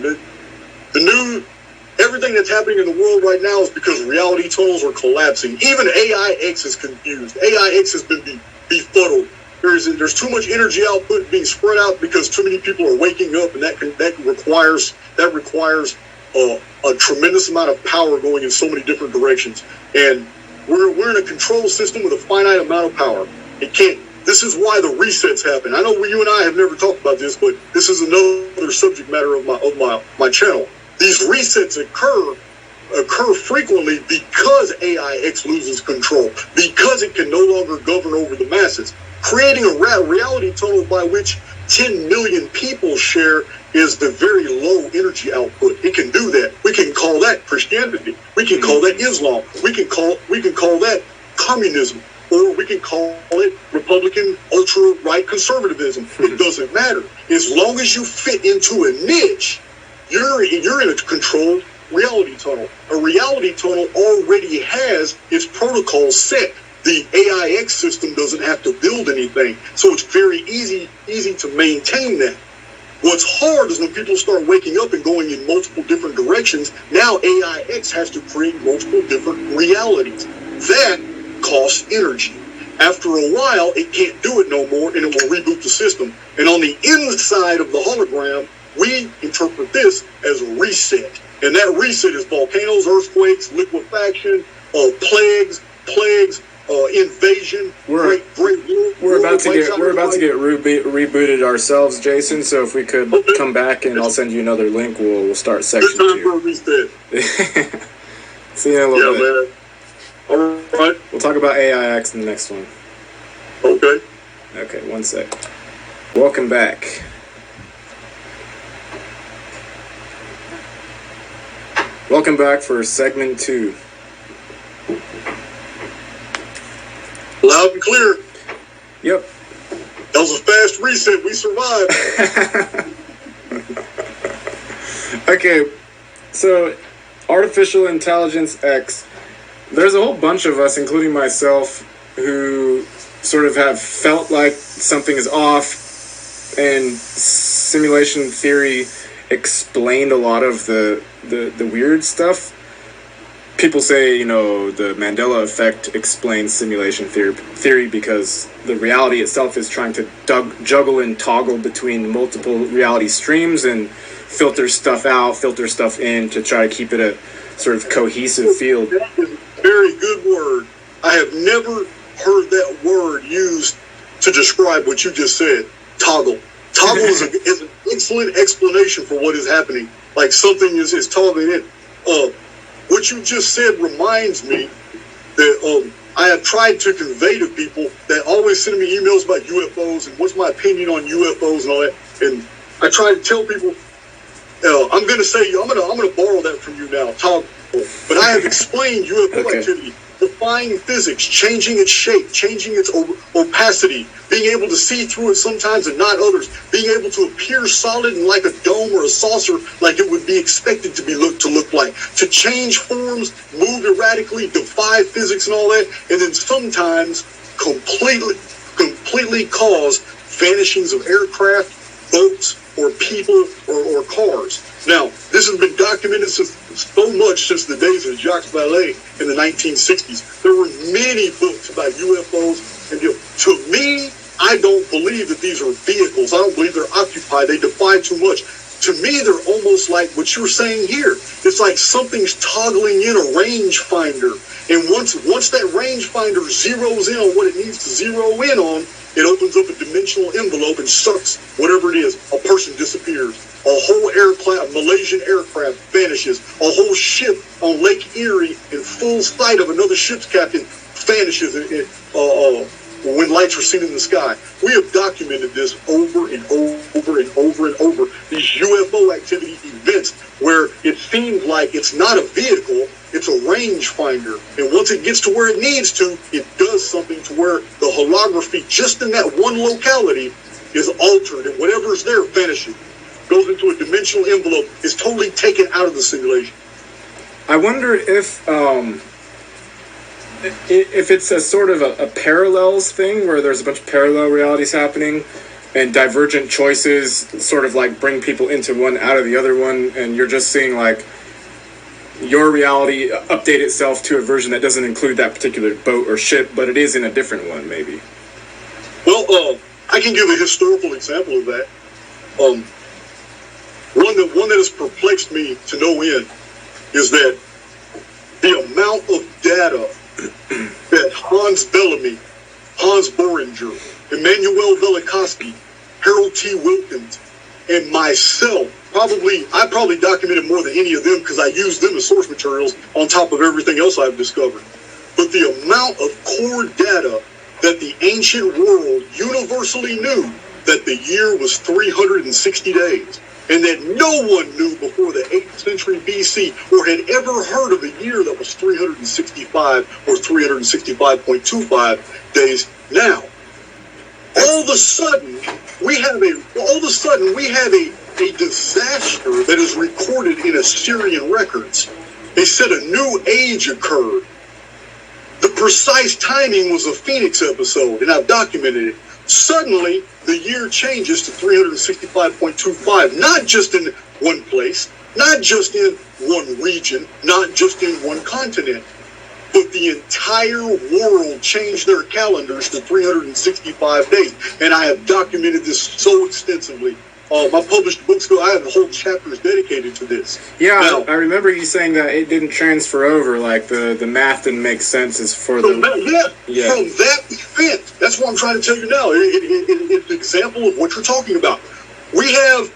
everything that's happening in the world right now is because reality tunnels are collapsing. Even AIX is confused. AIX has been befuddled. There's too much energy output being spread out because too many people are waking up, and that requires a tremendous amount of power going in so many different directions. And we're in a control system with a finite amount of power. This is why the resets happen. I know you and I have never talked about this, but this is another subject matter of my channel. These resets occur frequently because AIX loses control, because it can no longer govern over the masses. Creating a reality tunnel by which 10 million people share is the very low energy output. It can do that. We can call that Christianity. We can call that Islam. We can call that communism, or we can call it Republican ultra-right conservatism. It doesn't matter. As long as you fit into a niche, you're in a controlled reality tunnel. A reality tunnel already has its protocol set. The AIX system doesn't have to build anything, so it's very easy to maintain that. What's hard is when people start waking up and going in multiple different directions. Now AIX has to create multiple different realities. That costs energy. After a while, it can't do it no more, and it will reboot the system. And on the inside of the hologram, We interpret this as a reset. And that reset is volcanoes, earthquakes, liquefaction, plagues, invasion. We're about to get rebooted ourselves, Jason. So if we could come back, and I'll send you another link. We'll start section 2. For a reset. See you in a little bit. Man. All right. We'll talk about AIX in the next one. Okay. Okay, one sec. Welcome back. Welcome back for segment 2. Loud and clear. Yep. That was a fast reset. We survived. Okay, so Artificial Intelligence X. There's a whole bunch of us, including myself, who sort of have felt like something is off, and simulation theory explained a lot of the weird stuff. People say, the Mandela effect explains simulation theory because the reality itself is trying to juggle and toggle between multiple reality streams and filter stuff out, filter stuff in to try to keep it a sort of cohesive field. That is a very good word. I have never heard that word used to describe what you just said. Toggle. Toggle is an excellent explanation for what is happening. Like something is toggling in. What you just said reminds me that I have tried to convey to people that always send me emails about UFOs and what's my opinion on UFOs and all that. And I try to tell people, I'm going to borrow that from you now, toggle. But I have explained UFO activity, defying physics, changing its shape, changing its opacity, being able to see through it sometimes and not others, being able to appear solid and like a dome or a saucer like it would be expected to look like, to change forms, move erratically, defy physics and all that, and then sometimes completely cause vanishings of aircraft, boats, or people, or cars. Now, this has been documented so much since the days of Jacques Vallée in the 1960s. There were many books about UFOs, and to me, I don't believe that these are vehicles. I don't believe they're occupied. They defy too much. To me, they're almost like what you're saying here. It's like something's toggling in a rangefinder, and once that rangefinder zeroes in on what it needs to zero in on, it opens up a dimensional envelope and sucks whatever it is. A person disappears. A whole Malaysian aircraft vanishes. A whole ship on Lake Erie in full sight of another ship's captain vanishes when lights are seen in the sky. We have documented this over and over and over and over. These UFO activity events where it seems like it's not a vehicle, it's a rangefinder. And once it gets to where it needs to, it does something to where the holography just in that one locality is altered, and whatever's there vanishes. Goes into a dimensional envelope, is totally taken out of the simulation. I wonder if it's a sort of a parallels thing where there's a bunch of parallel realities happening and divergent choices sort of like bring people into one out of the other one, and you're just seeing like your reality update itself to a version that doesn't include that particular boat or ship, but it is in a different one maybe. Well, I can give a historical example of that. One that has perplexed me to no end is that the amount of data that Hans Bellamy, Hans Boehringer, Emmanuel Velikovsky, Harold T. Wilkins, and myself, I probably documented more than any of them because I used them as source materials on top of everything else I've discovered. But the amount of core data that the ancient world universally knew that the year was 360 days, and that no one knew before the 8th century BC or had ever heard of a year that was 365 or 365.25 days. Now, all of a sudden, we have a disaster that is recorded in Assyrian records. They said a new age occurred. The precise timing was a Phoenix episode, and I've documented it. Suddenly, the year changes to 365.25, not just in one place, not just in one region, not just in one continent, but the entire world changed their calendars to 365 days. And I have documented this so extensively. my published books go. I have whole chapters dedicated to this. Yeah, Now, I remember you saying that it didn't transfer over, like the math didn't make sense as for from the... that event, that's what I'm trying to tell you now. It's an example of what you're talking about. We have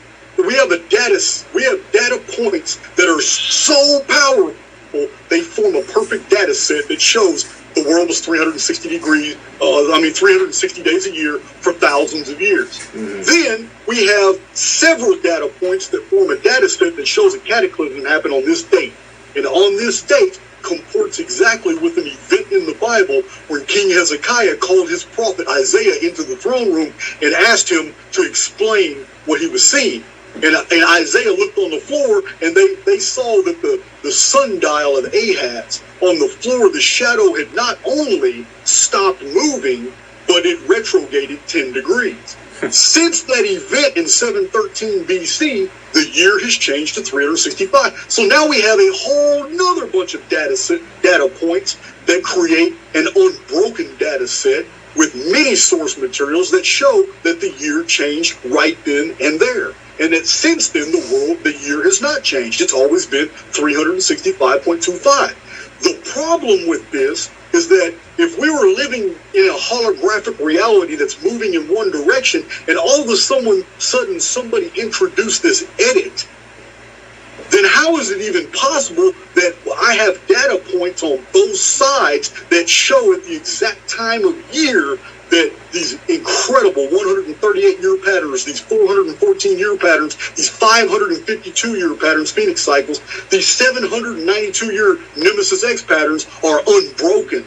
data points that are so powerful they form a perfect data set that shows the world is 360 days a year for thousands of years. Mm-hmm. Then we have several data points that form a data set that shows a cataclysm happened on this date. And on this date comports exactly with an event in the Bible when King Hezekiah called his prophet Isaiah into the throne room and asked him to explain what he was seeing. And Isaiah looked on the floor, and they saw that the sundial of Ahaz on the floor, the shadow had not only stopped moving, but it retrograded 10 degrees. Since that event in 713 BC, the year has changed to 365. So now we have a whole nother bunch of data points that create an unbroken data set with many source materials that show that the year changed right then and there. And that since then, the year has not changed. It's always been 365.25. The problem with this is that if we were living in a holographic reality that's moving in one direction, and all of a sudden somebody introduced this edit, then how is it even possible that I have data points on both sides that show at the exact time of year that these incredible 138-year patterns, these 414-year patterns, these 552-year patterns, Phoenix cycles, these 792-year Nemesis X patterns are unbroken?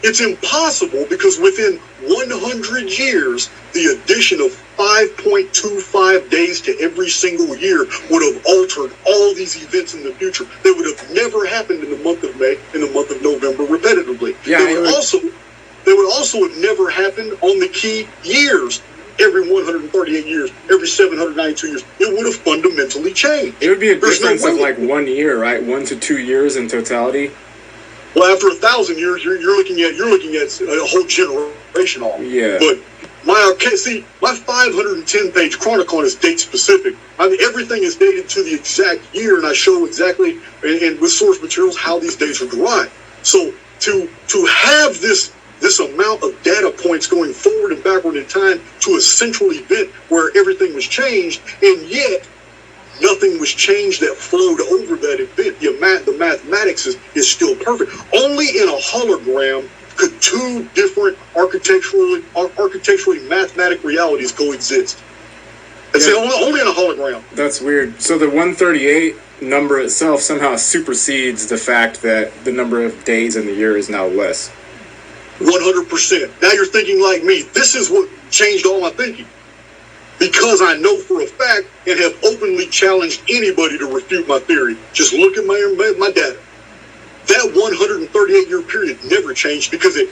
It's impossible because within 100 years, the addition of 5.25 days to every single year would have altered all these events in the future. They would have never happened in the month of May, in the month of November repetitively. Yeah, They would also have never happened on the key years, every 138 years, every 792 years. It would have fundamentally changed. It would be a difference of like 1 year, right? 1 to 2 years in totality. Well, after 1,000 years, you're looking at a whole generation off. Yeah. But my 510-page chronicon is date specific. I mean, everything is dated to the exact year, and I show exactly and with source materials how these dates are derived. So to have this amount of data points going forward and backward in time to a central event where everything was changed, and yet nothing was changed that flowed over that event. The mathematics is still perfect. Only in a hologram could two different architecturally mathematic realities coexist. It's only in a hologram. That's weird. So the 138 number itself somehow supersedes the fact that the number of days in the year is now less. 100%. Now you're thinking like me. This is what changed all my thinking. Because I know for a fact and have openly challenged anybody to refute my theory. Just look at my data. That 138-year period never changed because it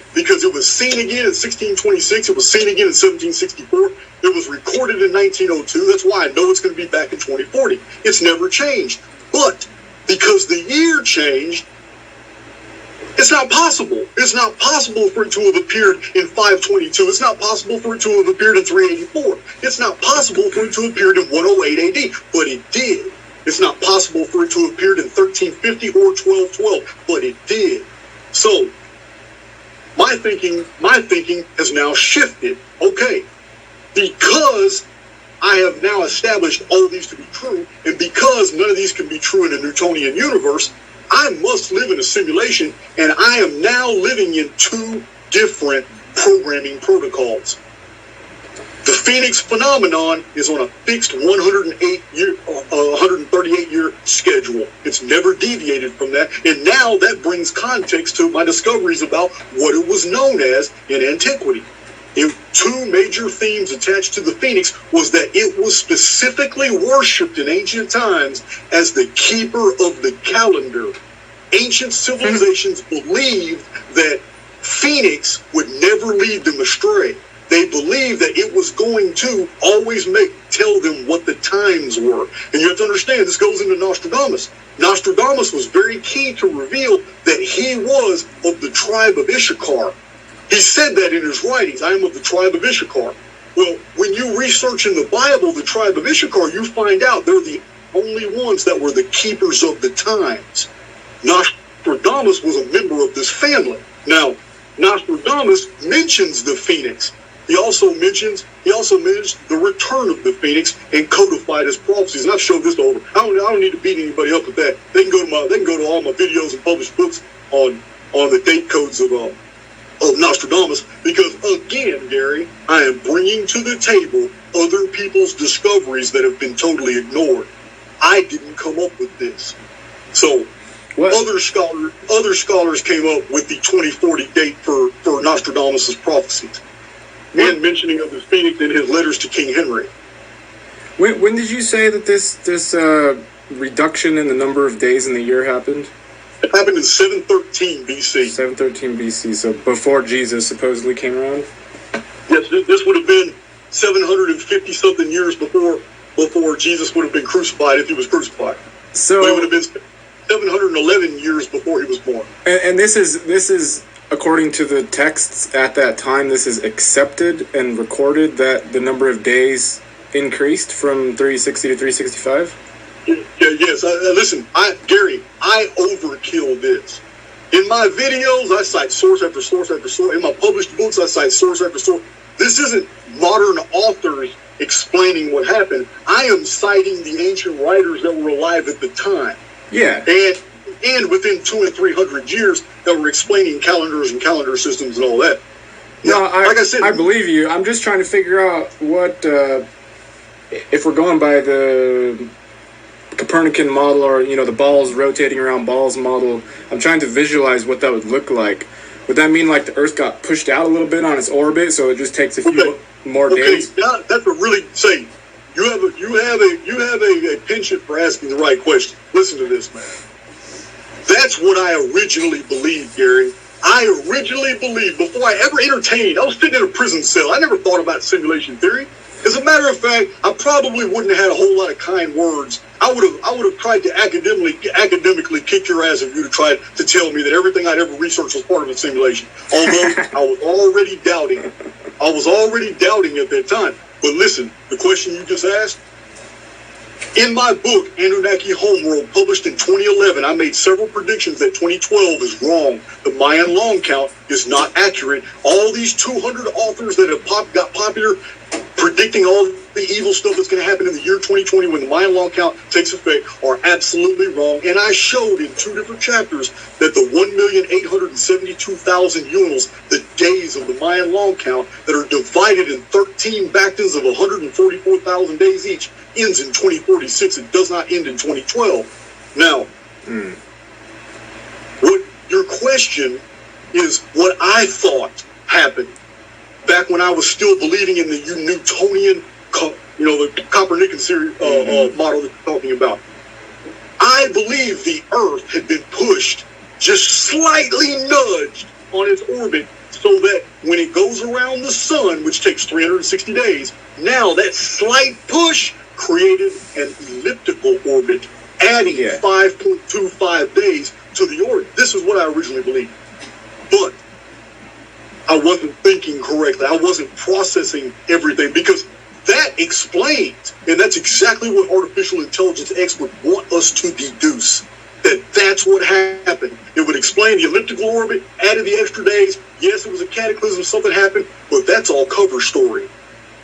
was seen again in 1626. It was seen again in 1764. It was recorded in 1902. That's why I know it's going to be back in 2040. It's never changed. But because the year changed, it's not possible. It's not possible for it to have appeared in 522. It's not possible for it to have appeared in 384. It's not possible for it to have appeared in 108 AD, but it did. It's not possible for it to have appeared in 1350 or 1212, but it did. So my thinking has now shifted. Okay, because I have now established all these to be true, and because none of these can be true in a Newtonian universe, I must live in a simulation, and I am now living in two different programming protocols. The Phoenix phenomenon is on a fixed 138-year schedule. It's never deviated from that, and now that brings context to my discoveries about what it was known as in antiquity. Two major themes attached to the Phoenix was that it was specifically worshipped in ancient times as the keeper of the calendar. Ancient civilizations believed that Phoenix would never lead them astray. They believed that it was going to always tell them what the times were. And you have to understand, this goes into Nostradamus. Nostradamus was very keen to reveal that he was of the tribe of Issachar. He said that in his writings, I am of the tribe of Issachar. Well, when you research in the Bible the tribe of Issachar, you find out they're the only ones that were the keepers of the times. Nostradamus was a member of this family. Now, Nostradamus mentions the phoenix. He also mentions the return of the phoenix and codified his prophecies. And I've showed this over. I don't need to beat anybody up with that. They can go to all my videos and published books on the date codes of Nostradamus, because again, Gary, I am bringing to the table other people's discoveries that have been totally ignored. I didn't come up with this. So other scholars came up with the 2040 date for Nostradamus' prophecies. And mentioning of the phoenix in his letters to King Henry. When did you say that this reduction in the number of days in the year happened? It happened in 713 BC. 713 BC, so before Jesus supposedly came around? Yes, this would have been 750 something years before Jesus would have been crucified, if he was crucified. So but it would have been 711 years before he was born. And this is according to the texts at that time, this is accepted and recorded that the number of days increased from 360 to 365? Yes. Listen, Gary, I overkill this. In my videos, I cite source after source after source. In my published books, I cite source after source. This isn't modern authors explaining what happened. I am citing the ancient writers that were alive at the time. Yeah. And within 200 and 300 years that were explaining calendars and calendar systems and all that. No, like I said, I believe you. I'm just trying to figure out what, if we're going by the Copernican model, or the balls rotating around balls model, I'm trying to visualize what that would look like. Would that mean like the Earth got pushed out a little bit on its orbit, so it just takes a few more days? That's a really you have a penchant for asking the right question. Listen to this, man. That's what I originally believed, Gary. I originally believed, before I ever entertained, I was sitting in a prison cell. I never thought about simulation theory. As a matter of fact, I probably wouldn't have had a whole lot of kind words. I would have tried to academically kick your ass if you'd have tried to tell me that everything I'd ever researched was part of a simulation. Although I was already doubting at that time. But listen, the question you just asked, in my book, Anunnaki Homeworld, published in 2011, I made several predictions that 2012 is wrong. The Mayan long count is not accurate. All these 200 authors that have got popular predicting all the evil stuff that's going to happen in the year 2020 when the Mayan long count takes effect are absolutely wrong. And I showed in 2 different chapters that the 1,872,000 unals, the days of the Mayan long count that are divided in 13 backtons of 144,000 days each, ends in 2046. It does not end in 2012. Now, what your question is what I thought happened back when I was still believing in the Newtonian, the Copernican series, model that you're talking about. I believe the Earth had been pushed, just slightly nudged on its orbit, so that when it goes around the sun, which takes 360 days, now that slight push created an elliptical orbit, adding 5.25 days to the orbit. This is what I originally believed. But I wasn't thinking correctly. I wasn't processing everything, because that explains, and that's exactly what artificial intelligence X would want us to deduce, that's what happened. It would explain the elliptical orbit, added the extra days. Yes, it was a cataclysm, something happened, but that's all cover story.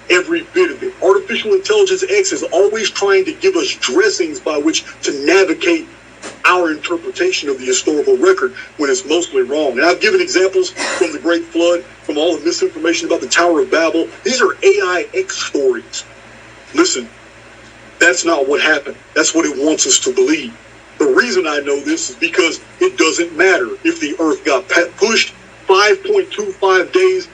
Every bit of it. Artificial intelligence X is always trying to give us dressings by which to navigate our interpretation of the historical record when it's mostly wrong. And I've given examples from the Great Flood, from all the misinformation about the Tower of Babel. These are AIX stories. Listen, that's not what happened. That's what it wants us to believe. The reason I know this is because it doesn't matter if the Earth got pushed 5.25 days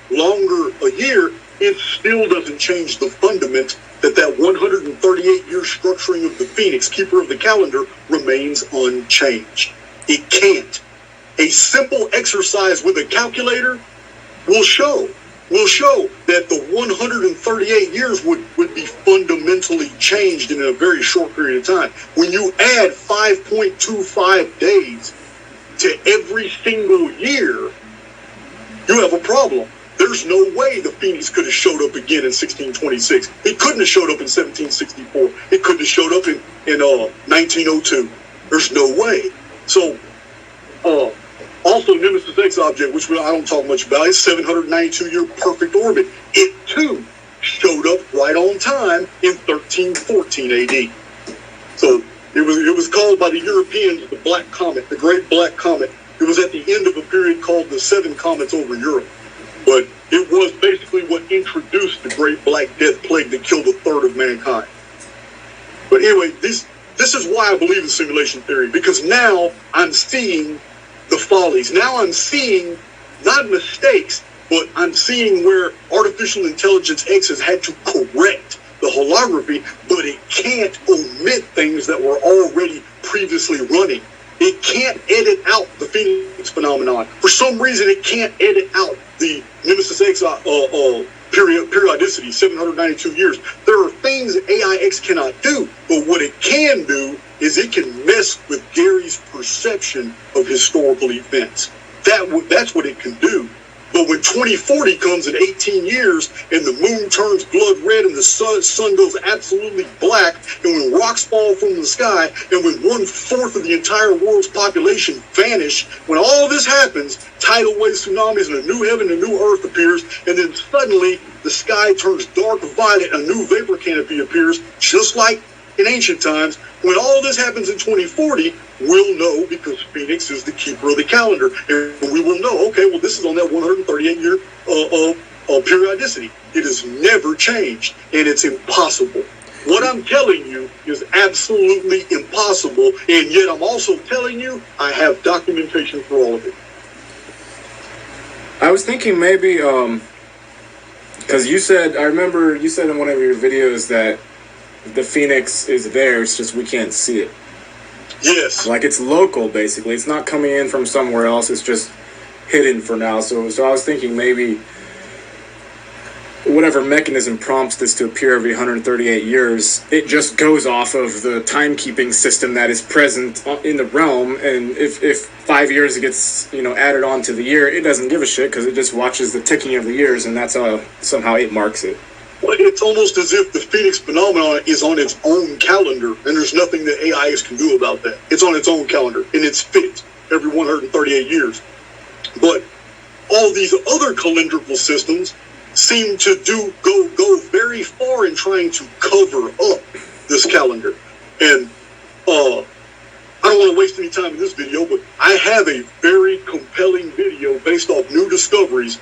longer a year, it still doesn't change the fundament that 138-year structuring of the Phoenix, keeper of the calendar, remains unchanged. It can't. A simple exercise with a calculator will show that the 138 years would be fundamentally changed in a very short period of time. When you add 5.25 days to every single year, you have a problem. There's no way the Phoenix could have showed up again in 1626. It couldn't have showed up in 1764. It couldn't have showed up in 1902. There's no way. So, also Nemesis X object, which I don't talk much about, is 792-year perfect orbit. It too showed up right on time in 1314 AD. So it was called by the Europeans the Black Comet, the Great Black Comet. It was at the end of a period called the Seven Comets over Europe. But it was basically what introduced the Great Black Death Plague that killed a third of mankind. But anyway, this is why I believe in simulation theory, because now I'm seeing the follies. Now I'm seeing not mistakes, but I'm seeing where artificial intelligence X has had to correct the holography, but it can't omit things that were already previously running. It can't edit out the Phoenix phenomenon. For some reason, it can't edit out the Nemesis X periodicity, 792 years. There are things AIX cannot do, but what it can do is it can mess with Gary's perception of historical events. That's what it can do. But when 2040 comes in 18 years and the moon turns blood red and the sun goes absolutely black, and when rocks fall from the sky, and when 1/4 of the entire world's population vanish, when all this happens, tidal waves, tsunamis, and a new heaven, a new earth appears, and then suddenly the sky turns dark violet, a new vapor canopy appears, just like in ancient times. When all this happens in 2040, we'll know, because Phoenix is the keeper of the calendar, and we will know, okay, well, this is on that 138-year periodicity. It has never changed, and it's impossible. What I'm telling you is absolutely impossible, and yet I'm also telling you I have documentation for all of it. I was thinking maybe, because I remember you said in one of your videos that the Phoenix is there, it's just we can't see it. Yes. Like it's local, basically. It's not coming in from somewhere else. It's just hidden for now. So I was thinking maybe whatever mechanism prompts this to appear every 138 years, it just goes off of the timekeeping system that is present in the realm. And if 5 years it gets added on to the year, it doesn't give a shit because it just watches the ticking of the years, and that's how somehow it marks it. Well, it's almost as if the Phoenix phenomenon is on its own calendar, and there's nothing that AIX can do about that. It's on its own calendar, and it's fixed every 138 years. But all these other calendrical systems seem to go very far in trying to cover up this calendar. And I don't want to waste any time in this video, but I have a very compelling video based off new discoveries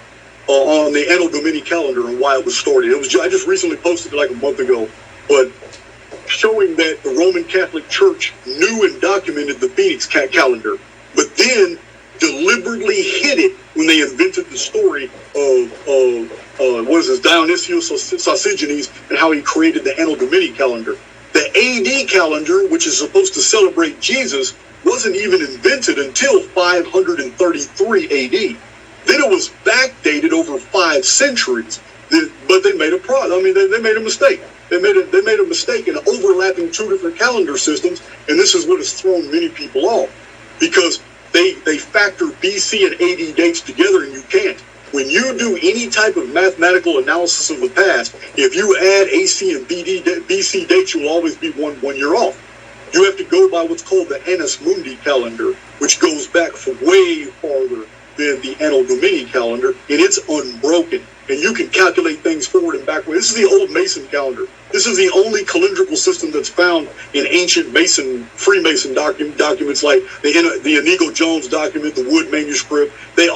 on the Anno Domini calendar and why it was started. I just recently posted it like a month ago, but showing that the Roman Catholic Church knew and documented the Phoenix calendar, but then deliberately hid it when they invented the story of Dionysius Sosigenes and how he created the Anno Domini calendar. The AD calendar, which is supposed to celebrate Jesus, wasn't even invented until 533 AD. Then it was backdated over 5 centuries, but they made they made a mistake. They made a mistake in overlapping 2 different calendar systems, and this is what has thrown many people off, because they factor BC and AD dates together, and you can't. When you do any type of mathematical analysis of the past, if you add AC and BC dates, you'll always be one year off. You have to go by what's called the Annus Mundi calendar, which goes back for way farther than the Anno Domini calendar, and it's unbroken. And you can calculate things forward and backward. This is the old Mason calendar. This is the only calendrical system that's found in ancient Freemason documents like the Inigo Jones document, the Wood manuscript. The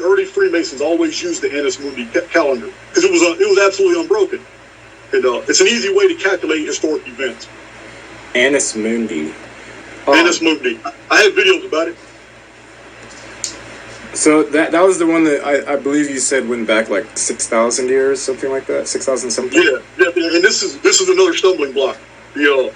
early Freemasons always used the Annus Mundi calendar because it was absolutely unbroken. And it's an easy way to calculate historic events. Annus Mundi. Annus Mundi. I have videos about it. So that was the one that I believe you said went back like 6,000 years, something like that, 6,000 something. Yeah, and this is another stumbling block. The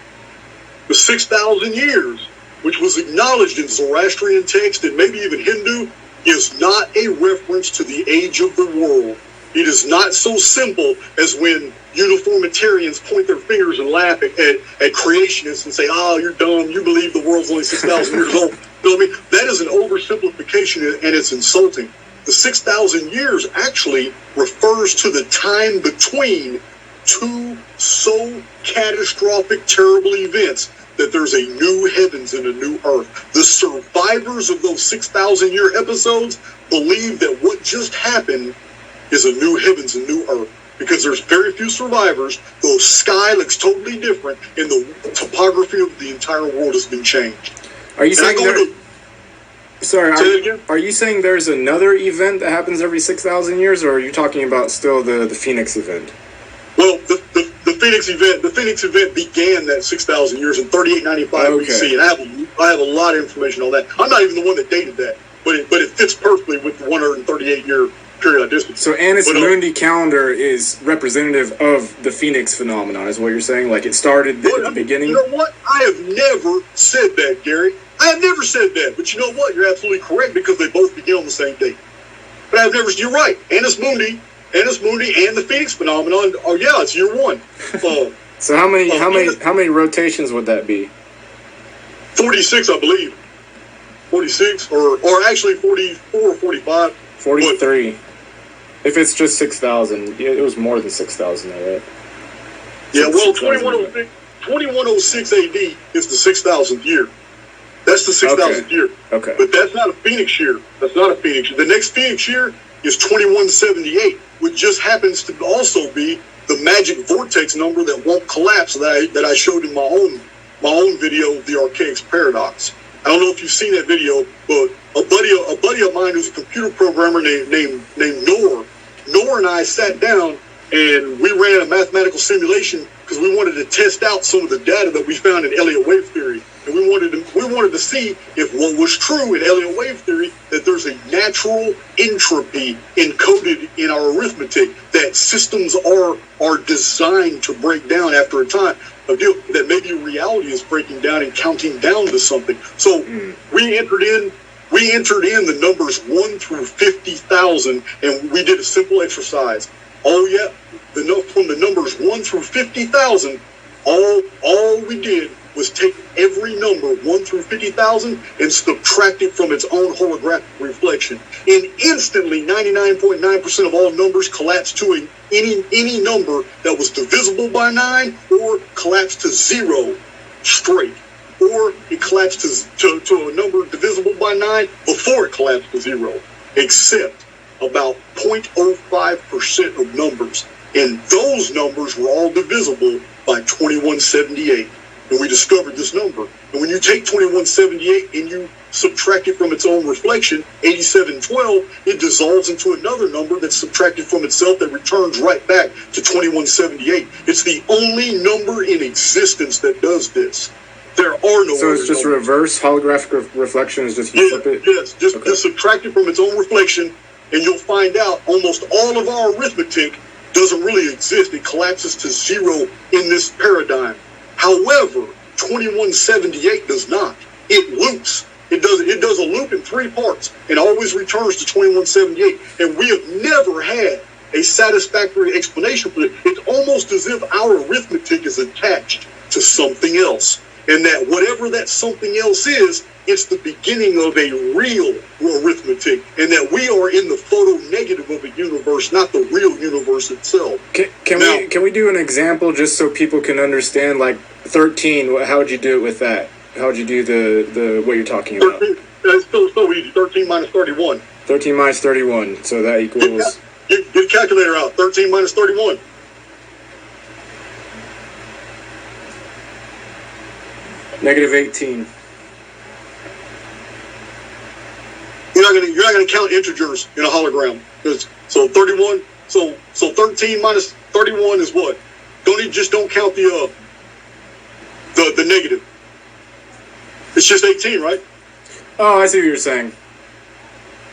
6,000 years, which was acknowledged in Zoroastrian text and maybe even Hindu, is not a reference to the age of the world. It is not so simple as when uniformitarians point their fingers and laugh at creationists and say, "Oh, you're dumb. You believe the world's only 6,000 years old." You know what I mean? That is an oversimplification, and it's insulting. the 6,000 years actually refers to the time between two so catastrophic, terrible events that there's a new heavens and a new earth. The survivors of those 6,000-year episodes believe that what just happened is a new heavens and new earth. Because there's very few survivors, the sky looks totally different, and the topography of the entire world has been changed. Are you saying are you saying there's another event that happens every 6,000 years, or are you talking about still the Phoenix event? Well, the Phoenix event began that 6,000 years in 3895 BC, and I have a lot of information on that. I'm not even the one that dated that, but it fits perfectly with the 138-year periodicity. So Annus Mundi calendar is representative of the Phoenix phenomenon, is what you're saying? Like it started at the beginning? You know what? I have never said that, Gary. I have never said that. But you know what? You're absolutely correct because they both begin on the same date. But I've never. You're right. Annus Mundi, and the Phoenix phenomenon. Oh yeah, it's year one. So how many rotations would that be? 46, I believe. 46, or actually 44 or 45. 43. If it's just 6,000, it was more than 6,000, right? Yeah, well, 2106 AD is the 6,000th year. That's the 6,000th year. Okay. But that's not a Phoenix year. That's not a Phoenix year. The next Phoenix year is 2178, which just happens to also be the magic vortex number that won't collapse that I showed in my own video, the Archaix paradox. I don't know if you've seen that video, but a buddy of mine who's a computer programmer named Noor and I sat down and we ran a mathematical simulation because we wanted to test out some of the data that we found in Elliott wave theory. And we wanted to see if what was true in Elliott wave theory, that there's a natural entropy encoded in our arithmetic, that systems are designed to break down after a time. That maybe reality is breaking down and counting down to something. So we entered in the numbers 1 through 50,000, and we did a simple exercise. Oh yeah, from the numbers 1 through 50,000, all we did was take every number 1 through 50,000 and subtract it from its own holographic reflection. And instantly, 99.9% of all numbers collapsed to any number that was divisible by 9, or collapsed to 0 straight, or it collapsed to a number divisible by 9 before it collapsed to 0, except about 0.05% of numbers. And those numbers were all divisible by 2178. And we discovered this number. And when you take 2178 and you subtract it from its own reflection, 8712, it dissolves into another number that's subtracted from itself that returns right back to 2178. It's the only number in existence that does this. There are no. So it's just numbers. Reverse holographic reflection is just you flip it? Yes, just subtract it from its own reflection, and you'll find out almost all of our arithmetic doesn't really exist. It collapses to 0 in this paradigm. However, 2178 does not. It loops. It does a loop in 3 parts and always returns to 2178. And we have never had a satisfactory explanation for it. It's almost as if our arithmetic is attached to something else. And that whatever that something else is, it's the beginning of a real arithmetic. And that we are in the photo negative of a universe, not the real universe itself. Can we do an example just so people can understand, like 13, how would you do it with that? How would you do the what you're talking about? 13, it's so easy. 13 minus 31. 13 minus 31. So that equals... Get a calculator out. 13 minus 31. Negative 18. You're not gonna count integers in a hologram. So 31. So 13 minus 31 is what? Don't count the negative. It's just 18, right? Oh, I see what you're saying.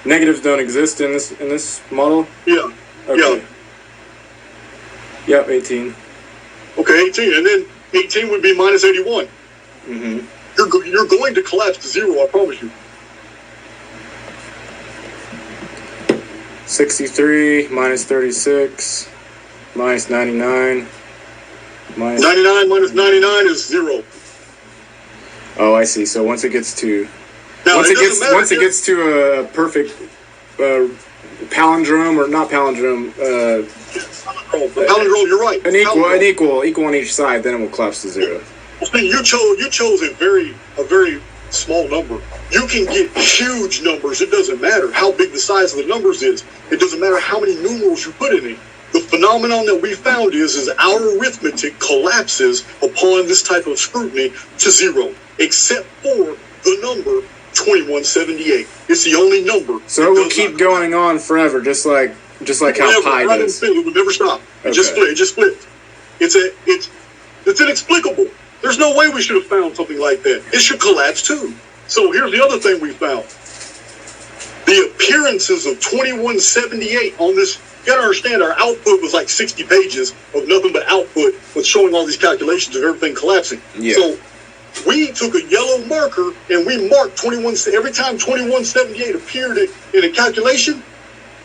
Negatives don't exist in this model? Yeah. Okay. Yeah. Yep, 18. Okay, 18. And then 18 would be minus 81. Mm-hmm. You're going to collapse to 0, I promise you. 63 minus 36 minus 99 minus 99 minus 99 is 0. Oh, I see. So once it gets to now, once it gets to a perfect palindrome, or not palindrome, Palindrome, you're right. an equal on each side, then it will collapse to zero. You chose a very small number. You can get huge numbers. It doesn't matter how big the size of the numbers is. It doesn't matter how many numerals you put in it. The phenomenon that we found is our arithmetic collapses upon this type of scrutiny to zero, except for the number 2178. It's the only number. So it will keep going on forever, just like how pi does. It would never stop. It just flipped. It's inexplicable. There's no way we should have found something like that. It should collapse too. So here's the other thing we found. The appearances of 2178 on this, you gotta understand our output was like 60 pages of nothing but output with showing all these calculations of everything collapsing. Yeah. So we took a yellow marker and we marked 21, every time 2178 appeared in a calculation,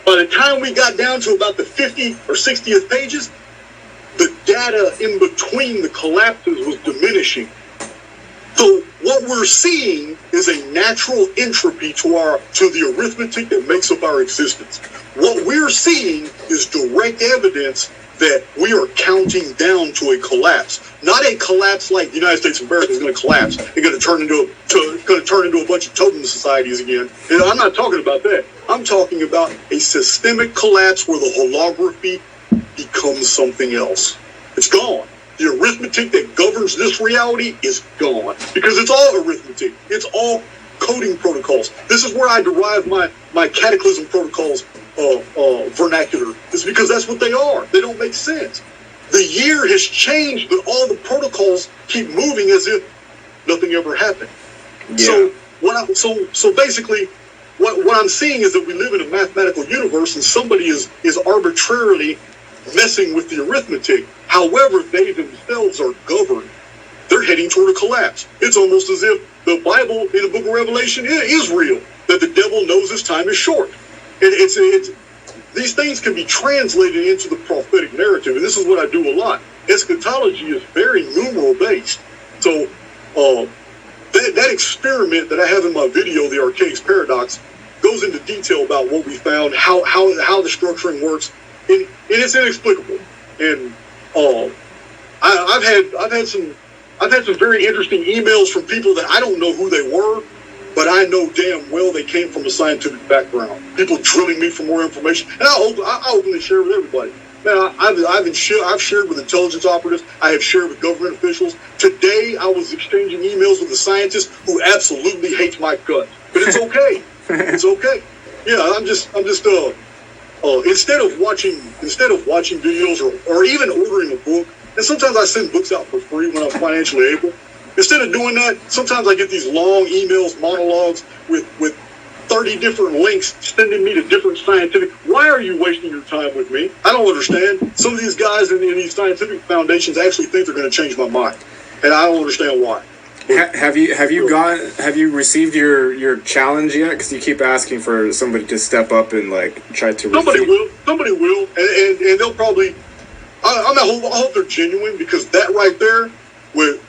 by the time we got down to about the 50 or 60th pages, the data in between the collapses was diminishing. So what we're seeing is a natural entropy to the arithmetic that makes up our existence. What we're seeing is direct evidence that we are counting down to a collapse. Not a collapse like the United States of America is going to collapse. It's going to turn into a bunch of totem societies again. And I'm not talking about that. I'm talking about a systemic collapse where the holography becomes something else. It's gone. The arithmetic that governs this reality is gone because it's all arithmetic. It's all coding protocols. This is where I derive my cataclysm protocols vernacular. It's because that's what they are. They don't make sense. The year has changed, but all the protocols keep moving as if nothing ever happened. Yeah. So basically, what I'm seeing is that we live in a mathematical universe, and somebody is arbitrarily messing with the arithmetic. However, they themselves are governed. They're heading toward a collapse. It's almost as if the Bible in the book of Revelation is real, that the devil knows his time is short. These things can be translated into the prophetic narrative, and this is what I do a lot. Eschatology is very numeral based. So that experiment that I have in my video, the Archaix paradox, goes into detail about what we found, how the structuring works, and it's inexplicable. And I've had some very interesting emails from people that I don't know who they were, but I know damn well they came from a scientific background. People drilling me for more information, and I openly share with everybody. Man, I've shared with intelligence operatives. I have shared with government officials. Today, I was exchanging emails with a scientist who absolutely hates my guts, but it's okay. It's okay. Yeah, I'm just instead of watching videos or even ordering a book, and sometimes I send books out for free when I'm financially able. Instead of doing that, sometimes I get these long emails, monologues with 30 different links sending me to different scientific. Why are you wasting your time with me? I don't understand. Some of these guys in these scientific foundations actually think they're going to change my mind, and I don't understand why. Have you received your challenge yet? Because you keep asking for somebody to step up and try to. Somebody will, and they'll probably. I hope they're genuine, because that right there, with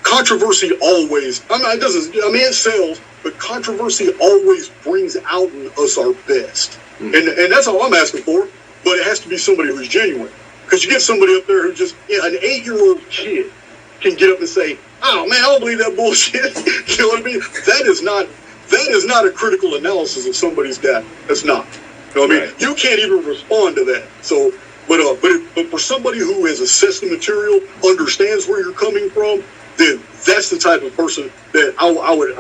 controversy always. It sells, but controversy always brings out in us our best, and that's all I'm asking for. But it has to be somebody who's genuine, because you get somebody up there who just an 8-year-old kid can get up and say, "Oh man, I don't believe that bullshit." You know what I mean? That is not a critical analysis of somebody's data. That's not. You know what I mean? You can't even respond to that. So, but for somebody who has assessed the material, understands where you're coming from, then that's the type of person that I would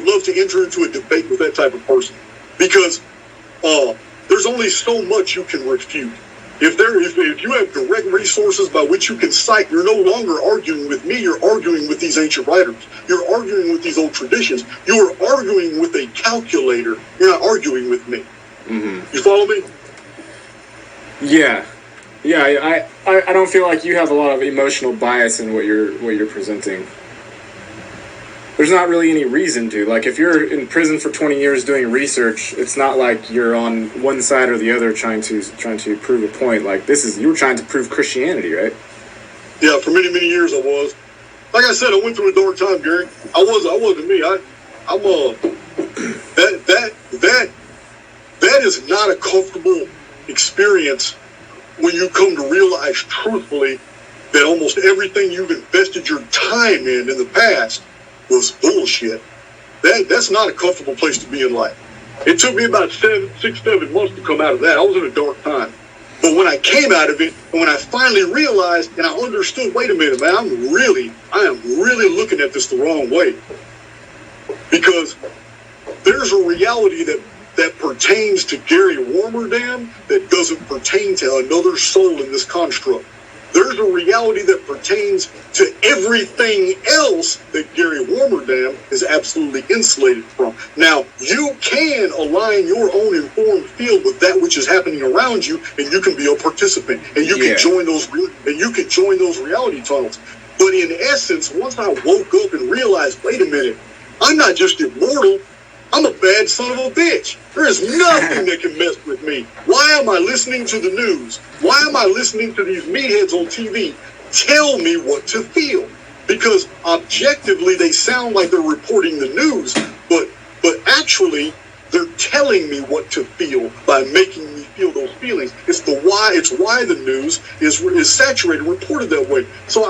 love to enter into a debate with that type of person, because there's only so much you can refute. If you have direct resources by which you can cite, you're no longer arguing with me, you're arguing with these ancient writers. You're arguing with these old traditions. You're arguing with a calculator. You're not arguing with me. Mm-hmm. You follow me? Yeah. I don't feel like you have a lot of emotional bias in what you're presenting. There's not really any reason to. If you're in prison for 20 years doing research, it's not like you're on one side or the other trying to prove a point. You were trying to prove Christianity, right? Yeah, for many, many years I was. Like I said, I went through a dark time, Gary. I wasn't me. that is not a comfortable experience when you come to realize truthfully that almost everything you've invested your time in the past was bullshit. That's not a comfortable place to be in life. It took me about 7 months to come out of that. I was in a dark time. But when I came out of it, and when I finally realized and I understood, wait a minute, man, I am really looking at this the wrong way. Because there's a reality that pertains to Gary Warmerdam that doesn't pertain to another soul in this construct. There's a reality that pertains to everything else that Gary Warmerdam is absolutely insulated from. Now, you can align your own informed field with that which is happening around you, and you can be a participant, and you can join those reality tunnels. But in essence, once I woke up and realized, wait a minute, I'm not just immortal, I'm a bad son of a bitch. There is nothing that can mess with me. Why am I listening to the news? Why am I listening to these meatheads on TV tell me what to feel? Because objectively, they sound like they're reporting the news, but actually, they're telling me what to feel by making me feel those feelings. It's why the news is saturated, reported that way. So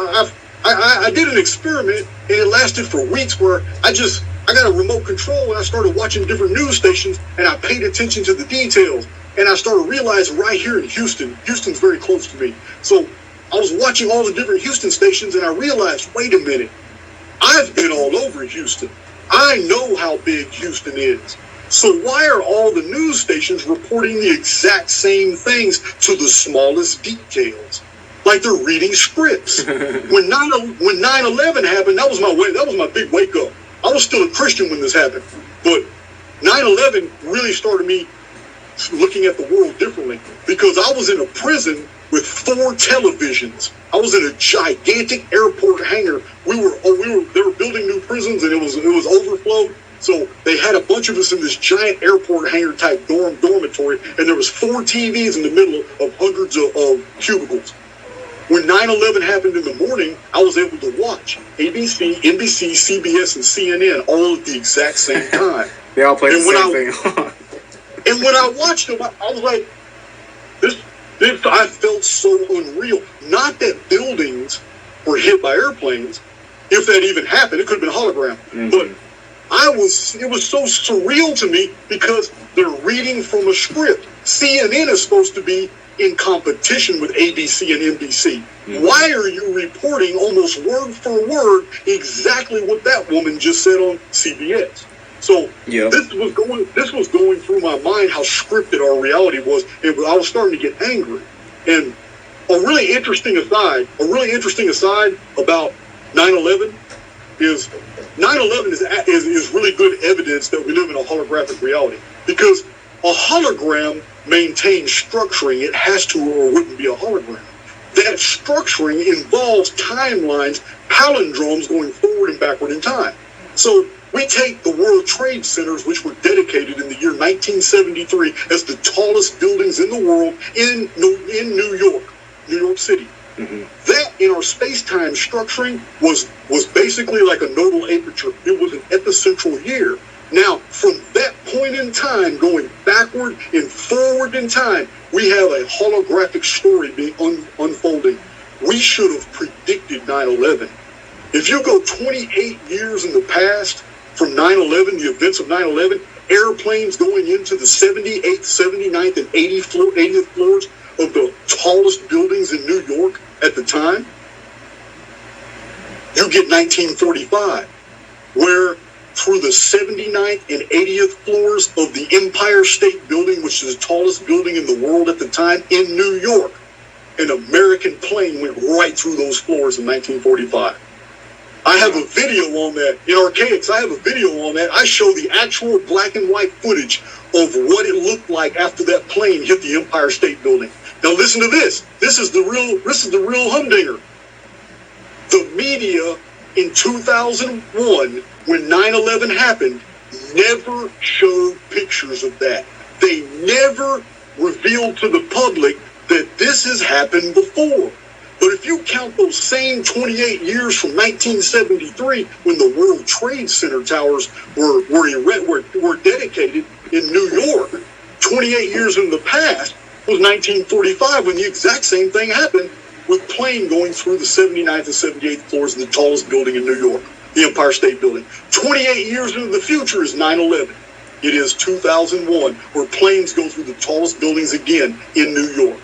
I did an experiment, and it lasted for weeks where I got a remote control and I started watching different news stations and I paid attention to the details. And I started realizing right here in Houston's very close to me. So I was watching all the different Houston stations and I realized, wait a minute, I've been all over Houston. I know how big Houston is. So why are all the news stations reporting the exact same things to the smallest details? Like they're reading scripts. When 9/11 happened, that was my big wake up. I was still a Christian when this happened, but 9/11 really started me looking at the world differently because I was in a prison with 4 televisions. I was in a gigantic airport hangar. They were building new prisons and it was overflowed. So they had a bunch of us in this giant airport hangar type dormitory, and there was 4 TVs in the middle of hundreds of cubicles. When 9/11 happened in the morning, I was able to watch ABC, NBC, CBS, and CNN all at the exact same time. They all play the same thing. And when I watched them, I was like, I felt so unreal. Not that buildings were hit by airplanes. If that even happened, it could have been a hologram. Mm-hmm. But it was so surreal to me because they're reading from a script. CNN is supposed to be in competition with ABC and NBC. Mm-hmm. Why are you reporting almost word for word exactly what that woman just said on CBS? So this was going through my mind how scripted our reality was, and I was starting to get angry. And a really interesting aside about 9/11 is 9/11 is really good evidence that we live in a holographic reality, because a hologram maintains structuring. It has to, or it wouldn't be a hologram. That structuring involves timelines, palindromes going forward and backward in time. So we take the World Trade Centers, which were dedicated in the year 1973 as the tallest buildings in the world in New York City. Mm-hmm. That in our space-time structuring was basically like a nodal aperture. It was an epicentral year. Now, from that point in time, going backward and forward in time, we have a holographic story being unfolding. We should have predicted 9/11. If you go 28 years in the past from 9/11, the events of 9/11, airplanes going into the 78th, 79th, and 80th floors of the tallest buildings in New York at the time, you get 1945, where through the 79th and 80th floors of the Empire State Building, which is the tallest building in the world at the time in New York, an American plane went right through those floors in 1945. I have a video on that. In Archaix, I have a video on that. I show the actual black and white footage of what it looked like after that plane hit the Empire State Building. Now listen to this. This is the real humdinger. The media in 2001, when 9/11 happened, never showed pictures of that. They never revealed to the public that this has happened before. But if you count those same 28 years from 1973, when the World Trade Center towers were dedicated in New York, 28 years in the past was 1945 when the exact same thing happened with plane going through the 79th and 78th floors of the tallest building in New York, the Empire State Building. 28 years into the future is 9/11. It is 2001 where planes go through the tallest buildings again in New York,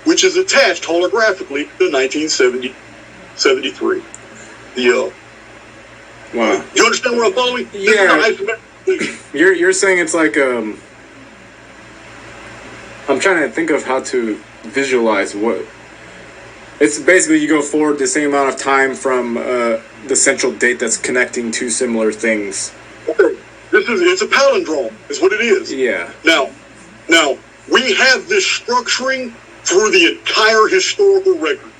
which is attached holographically to 1973. Wow. You understand where I'm following? Yeah. You're saying it's like I'm trying to think of how to visualize what. It's basically you go forward the same amount of time from the central date that's connecting two similar things. Okay, it's a palindrome, is what it is. Yeah. Now, we have this structuring through the entire historical record.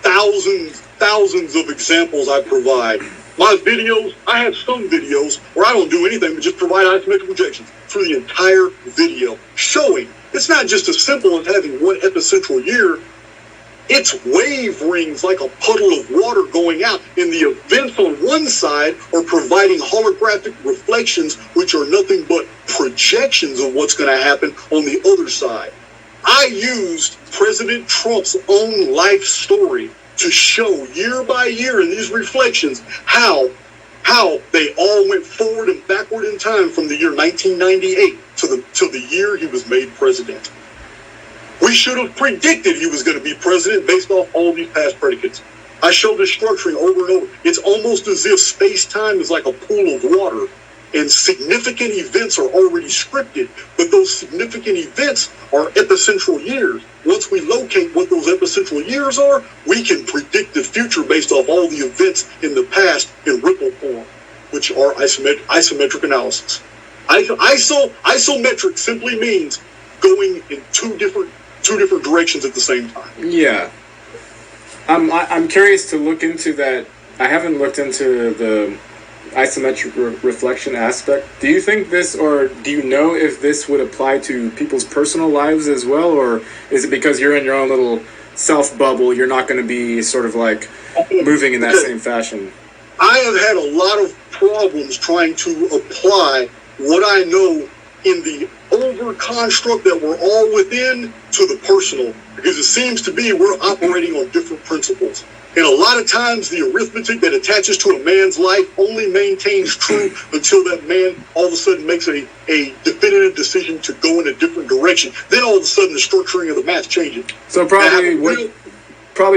Thousands of examples I provide. My videos, I have some videos where I don't do anything but just provide isometric projections through the entire video, showing it's not just as simple as having one epicentral year. It's wave rings like a puddle of water going out, and the events on one side are providing holographic reflections, which are nothing but projections of what's going to happen on the other side. I used President Trump's own life story to show year by year in these reflections how they all went forward and backward in time from the year 1998 to the year he was made president. We should have predicted he was going to be president based off all these past predicates. I showed this structuring over and over. It's almost as if space-time is like a pool of water, and significant events are already scripted, but those significant events are epicentral years. Once we locate what those epicentral years are, we can predict the future based off all the events in the past in ripple form, which are isometric analysis. Isometric simply means going in two different directions at the same time. Yeah. I'm curious to look into that. I haven't looked into the isometric reflection aspect. Do you think this, or do you know if this would apply to people's personal lives as well, or is it because you're in your own little self bubble, you're not going to be sort of like moving in that same fashion? I have had a lot of problems trying to apply what I know in the over construct that we're all within to the personal, because it seems to be we're operating on different principles. And a lot of times the arithmetic that attaches to a man's life only maintains true until that man all of a sudden makes a definitive decision to go in a different direction. Then all of a sudden the structuring of the math changes. So probably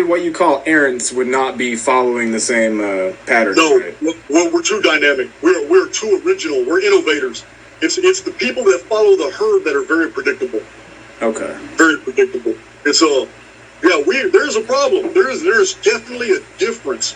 what you call errants would not be following the same pattern. No, right? we're too dynamic. We're too original. We're innovators. It's the people that follow the herd that are very predictable. Okay. Very predictable. And so, yeah, there's a problem. There's definitely a difference.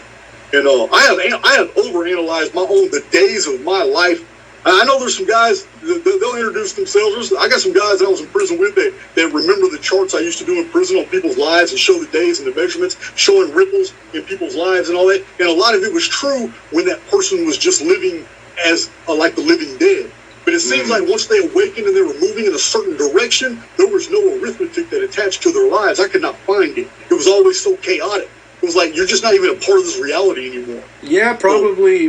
And I have overanalyzed the days of my life. I know there's some guys they'll introduce themselves. I got some guys that I was in prison with that remember the charts I used to do in prison on people's lives and show the days and the measurements, showing ripples in people's lives and all that. And a lot of it was true when that person was just living as like the living dead. But it seems like once they awakened and they were moving in a certain direction, there was no arithmetic that attached to their lives. I could not find it. It was always so chaotic. It was like you're just not even a part of this reality anymore. Yeah, probably.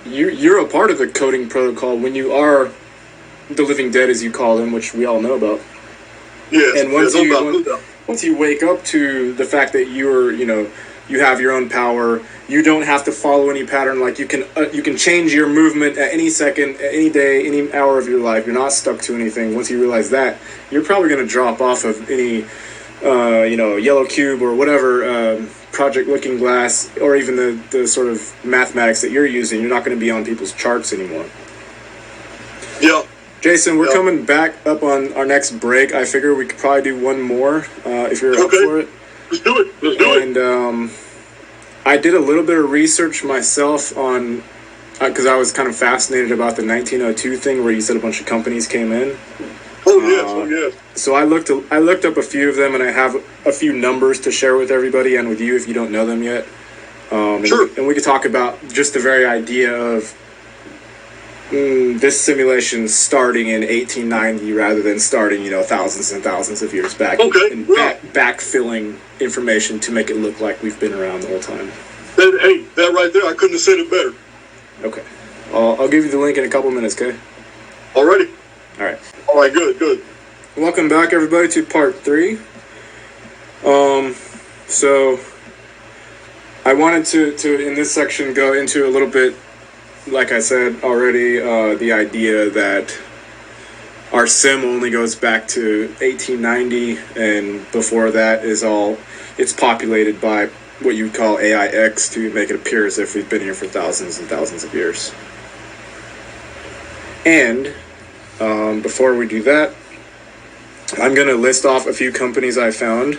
You're a part of the coding protocol when you are the living dead, as you call them, which we all know about. Yes. And once you wake up to the fact that you have your own power, you don't have to follow any pattern. Like you can change your movement at any second, any day, any hour of your life. You're not stuck to anything. Once you realize that, you're probably going to drop off of any, yellow cube or whatever project looking glass, or even the sort of mathematics that you're using. You're not going to be on people's charts anymore. Yeah. Jason, we're coming back up on our next break. I figure we could probably do one more if you're up for it. Let's do it. And I did a little bit of research myself on, because I was kind of fascinated about the 1902 thing where you said a bunch of companies came in. Oh yes. So I looked up a few of them, and I have a few numbers to share with everybody and with you if you don't know them yet. Sure. And we could talk about just the very idea of this simulation starting in 1890 rather than starting, thousands and thousands of years back. Okay. And backfilling information to make it look like we've been around the whole time. That right there, I couldn't have said it better. Okay. I'll give you the link in a couple minutes, okay? Alrighty. All right. All right, good. Welcome back, everybody, to part 3. So I wanted to in this section go into a little bit, like I said already, the idea that our sim only goes back to 1890, and before that it's populated by what you would call AIX to make it appear as if we've been here for thousands and thousands of years. And before we do that, I'm going to list off a few companies I found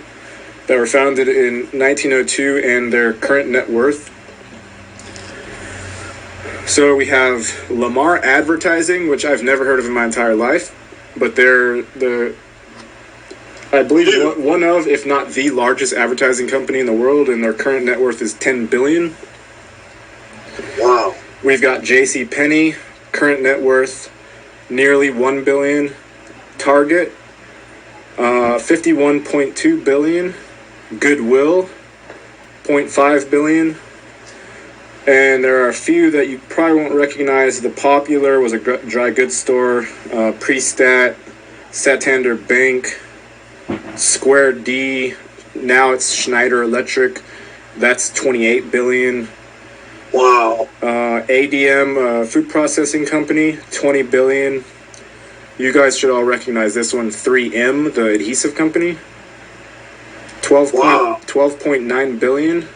that were founded in 1902 and their current net worth. So we have Lamar Advertising, which I've never heard of in my entire life, but they're I believe one of, if not the largest advertising company in the world, and their current net worth is $10 billion. Wow. We've got JCPenney, current net worth nearly $1 billion. Target, 51.2 billion. Goodwill, 0.5 billion. And there are a few that you probably won't recognize. The Popular was a dry goods store. Prestat, Santander Bank, Square D, now it's Schneider Electric. That's 28 billion. Wow. ADM, food processing company, 20 billion. You guys should all recognize this one. 3M, the adhesive company, 12.9 billion.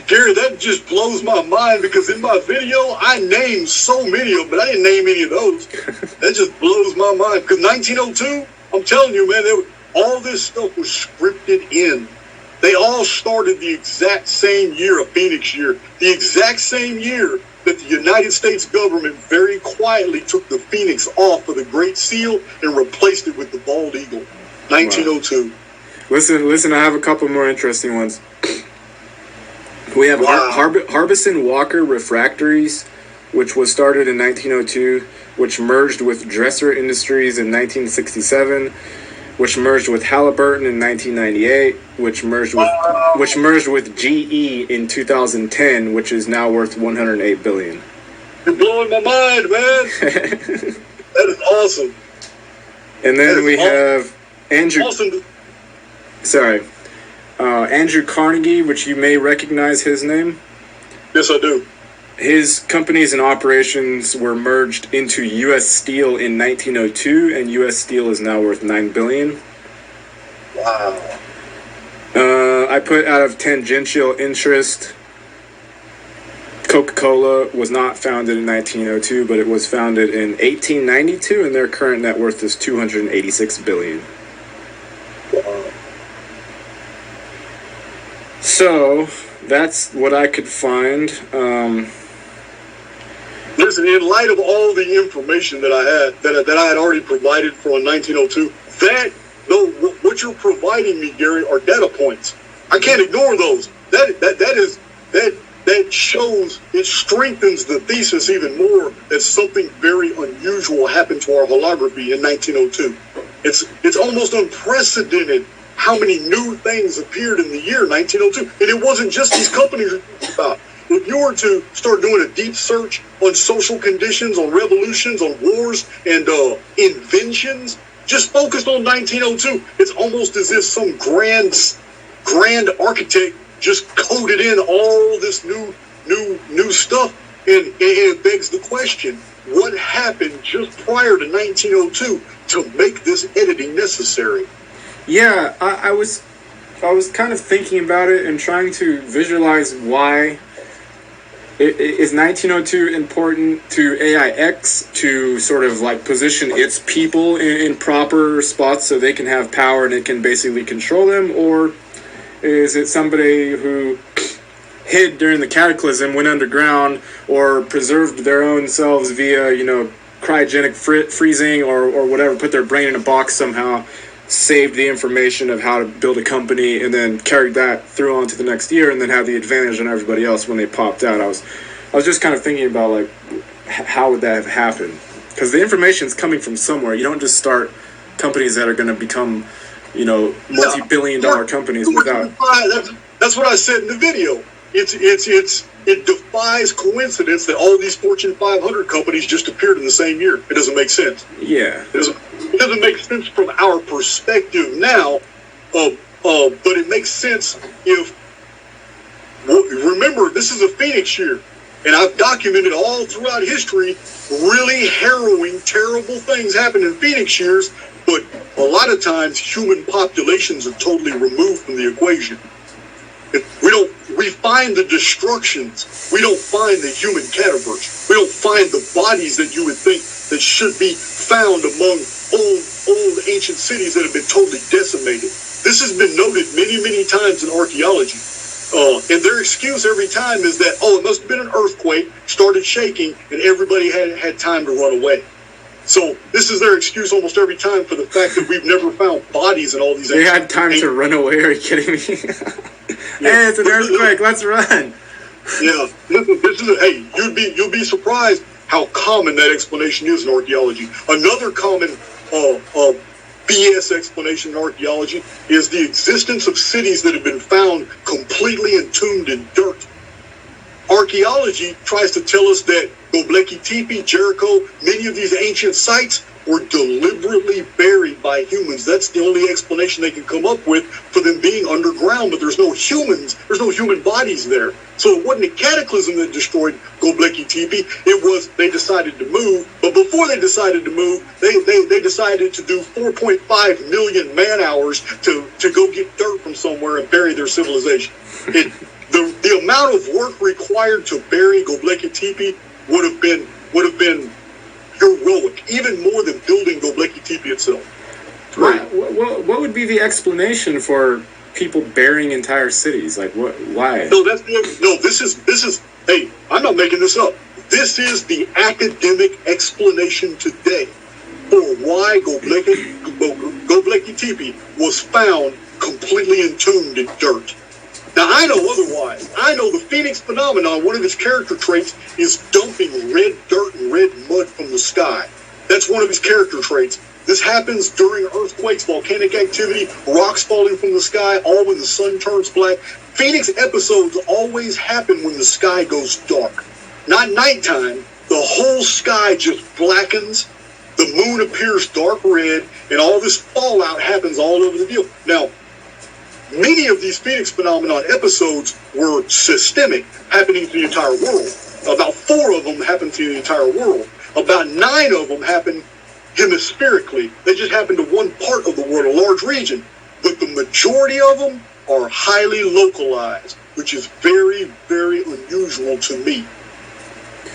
Gary, that just blows my mind, because in my video, I named so many of them, but I didn't name any of those. That just blows my mind. Because 1902, I'm telling you, man, all this stuff was scripted in. They all started the exact same year, a Phoenix year, the exact same year that the United States government very quietly took the Phoenix off of the Great Seal and replaced it with the bald eagle. 1902. Wow. Listen, I have a couple more interesting ones. We have Harbison Walker Refractories, which was started in 1902, which merged with Dresser Industries in 1967, which merged with Halliburton in 1998, which merged with GE in 2010, which is now worth $108 billion. You're blowing my mind, man. That is awesome. And then we have Andrew. Awesome. Sorry. Andrew Carnegie, which you may recognize his name. Yes, I do. His companies and operations were merged into U.S. Steel in 1902, and U.S. Steel is now worth $9 billion. Wow. I put out of tangential interest, Coca-Cola was not founded in 1902, but it was founded in 1892, and their current net worth is $286 billion. Wow. So that's what I could find. Listen, in light of all the information that I had already provided for 1902, what you're providing me, Gary, are data points. I can't ignore those. That shows, it strengthens the thesis even more that something very unusual happened to our holography in 1902. It's almost unprecedented how many new things appeared in the year 1902. And it wasn't just these companies we're talking about. If you were to start doing a deep search on social conditions, on revolutions, on wars, and inventions, just focused on 1902, it's almost as if some grand architect just coded in all this new stuff. And it begs the question, what happened just prior to 1902 to make this editing necessary? Yeah, I was kind of thinking about it and trying to visualize why. Is 1902 important to AIX to sort of like position its people in proper spots so they can have power and it can basically control them? Or is it somebody who hid during the cataclysm, went underground, or preserved their own selves via, cryogenic freezing or whatever, put their brain in a box somehow, saved the information of how to build a company, and then carried that through on to the next year, and then had the advantage on everybody else when they popped out? I was just kind of thinking about, like, how would that have happened? Because the information's coming from somewhere. You don't just start companies that are going to become, multi-billion-dollar companies without... That's what I said in the video. it defies coincidence that all these Fortune 500 companies just appeared in the same year. It doesn't make sense. Yeah. It doesn't make sense from our perspective now, but it makes sense if, remember, this is a Phoenix year, and I've documented all throughout history really harrowing, terrible things happen in Phoenix years, but a lot of times human populations are totally removed from the equation. We find the destructions. We don't find the human cataverse. We don't find the bodies that you would think that should be found among old ancient cities that have been totally decimated. This has been noted many, many times in archaeology. And their excuse every time is that, it must have been an earthquake, started shaking, and everybody had time to run away. So this is their excuse almost every time for the fact that we've never found bodies in all these. They had time to run away. Are you kidding me? Hey, it's an earthquake. Let's run. Yeah, listen, you'll be surprised how common that explanation is in archaeology. Another common BS explanation in archaeology is the existence of cities that have been found completely entombed in dirt. Archaeology tries to tell us that Göbekli Tepe, Jericho, many of these ancient sites were deliberately buried by humans. That's the only explanation they can come up with for them being underground, but there's no humans, there's no human bodies there. So it wasn't a cataclysm that destroyed Göbekli Tepe, it was they decided to move, but before they decided to move, they decided to do 4.5 million man hours to go get dirt from somewhere and bury their civilization. The amount of work required to bury Göbekli Tepe would have been heroic, even more than building Göbekli Tepe itself. Right. What would be the explanation for people burying entire cities? Like, what? Why? This is. Hey, I'm not making this up. This is the academic explanation today for why Göbekli Tepe was found completely entombed in dirt. Now, I know otherwise. I know the Phoenix phenomenon, one of its character traits is dumping red dirt and red mud from the sky. That's one of his character traits. This happens during earthquakes, volcanic activity, rocks falling from the sky, all when the sun turns black. Phoenix episodes always happen when the sky goes dark. Not nighttime. The whole sky just blackens. The moon appears dark red, and all this fallout happens all over the deal. Now, many of these Phoenix phenomenon episodes were systemic, happening to the entire world. About 4 of them happened to the entire world. About 9 of them happened hemispherically. They just happened to one part of the world, a large region. But the majority of them are highly localized, which is very, very unusual to me.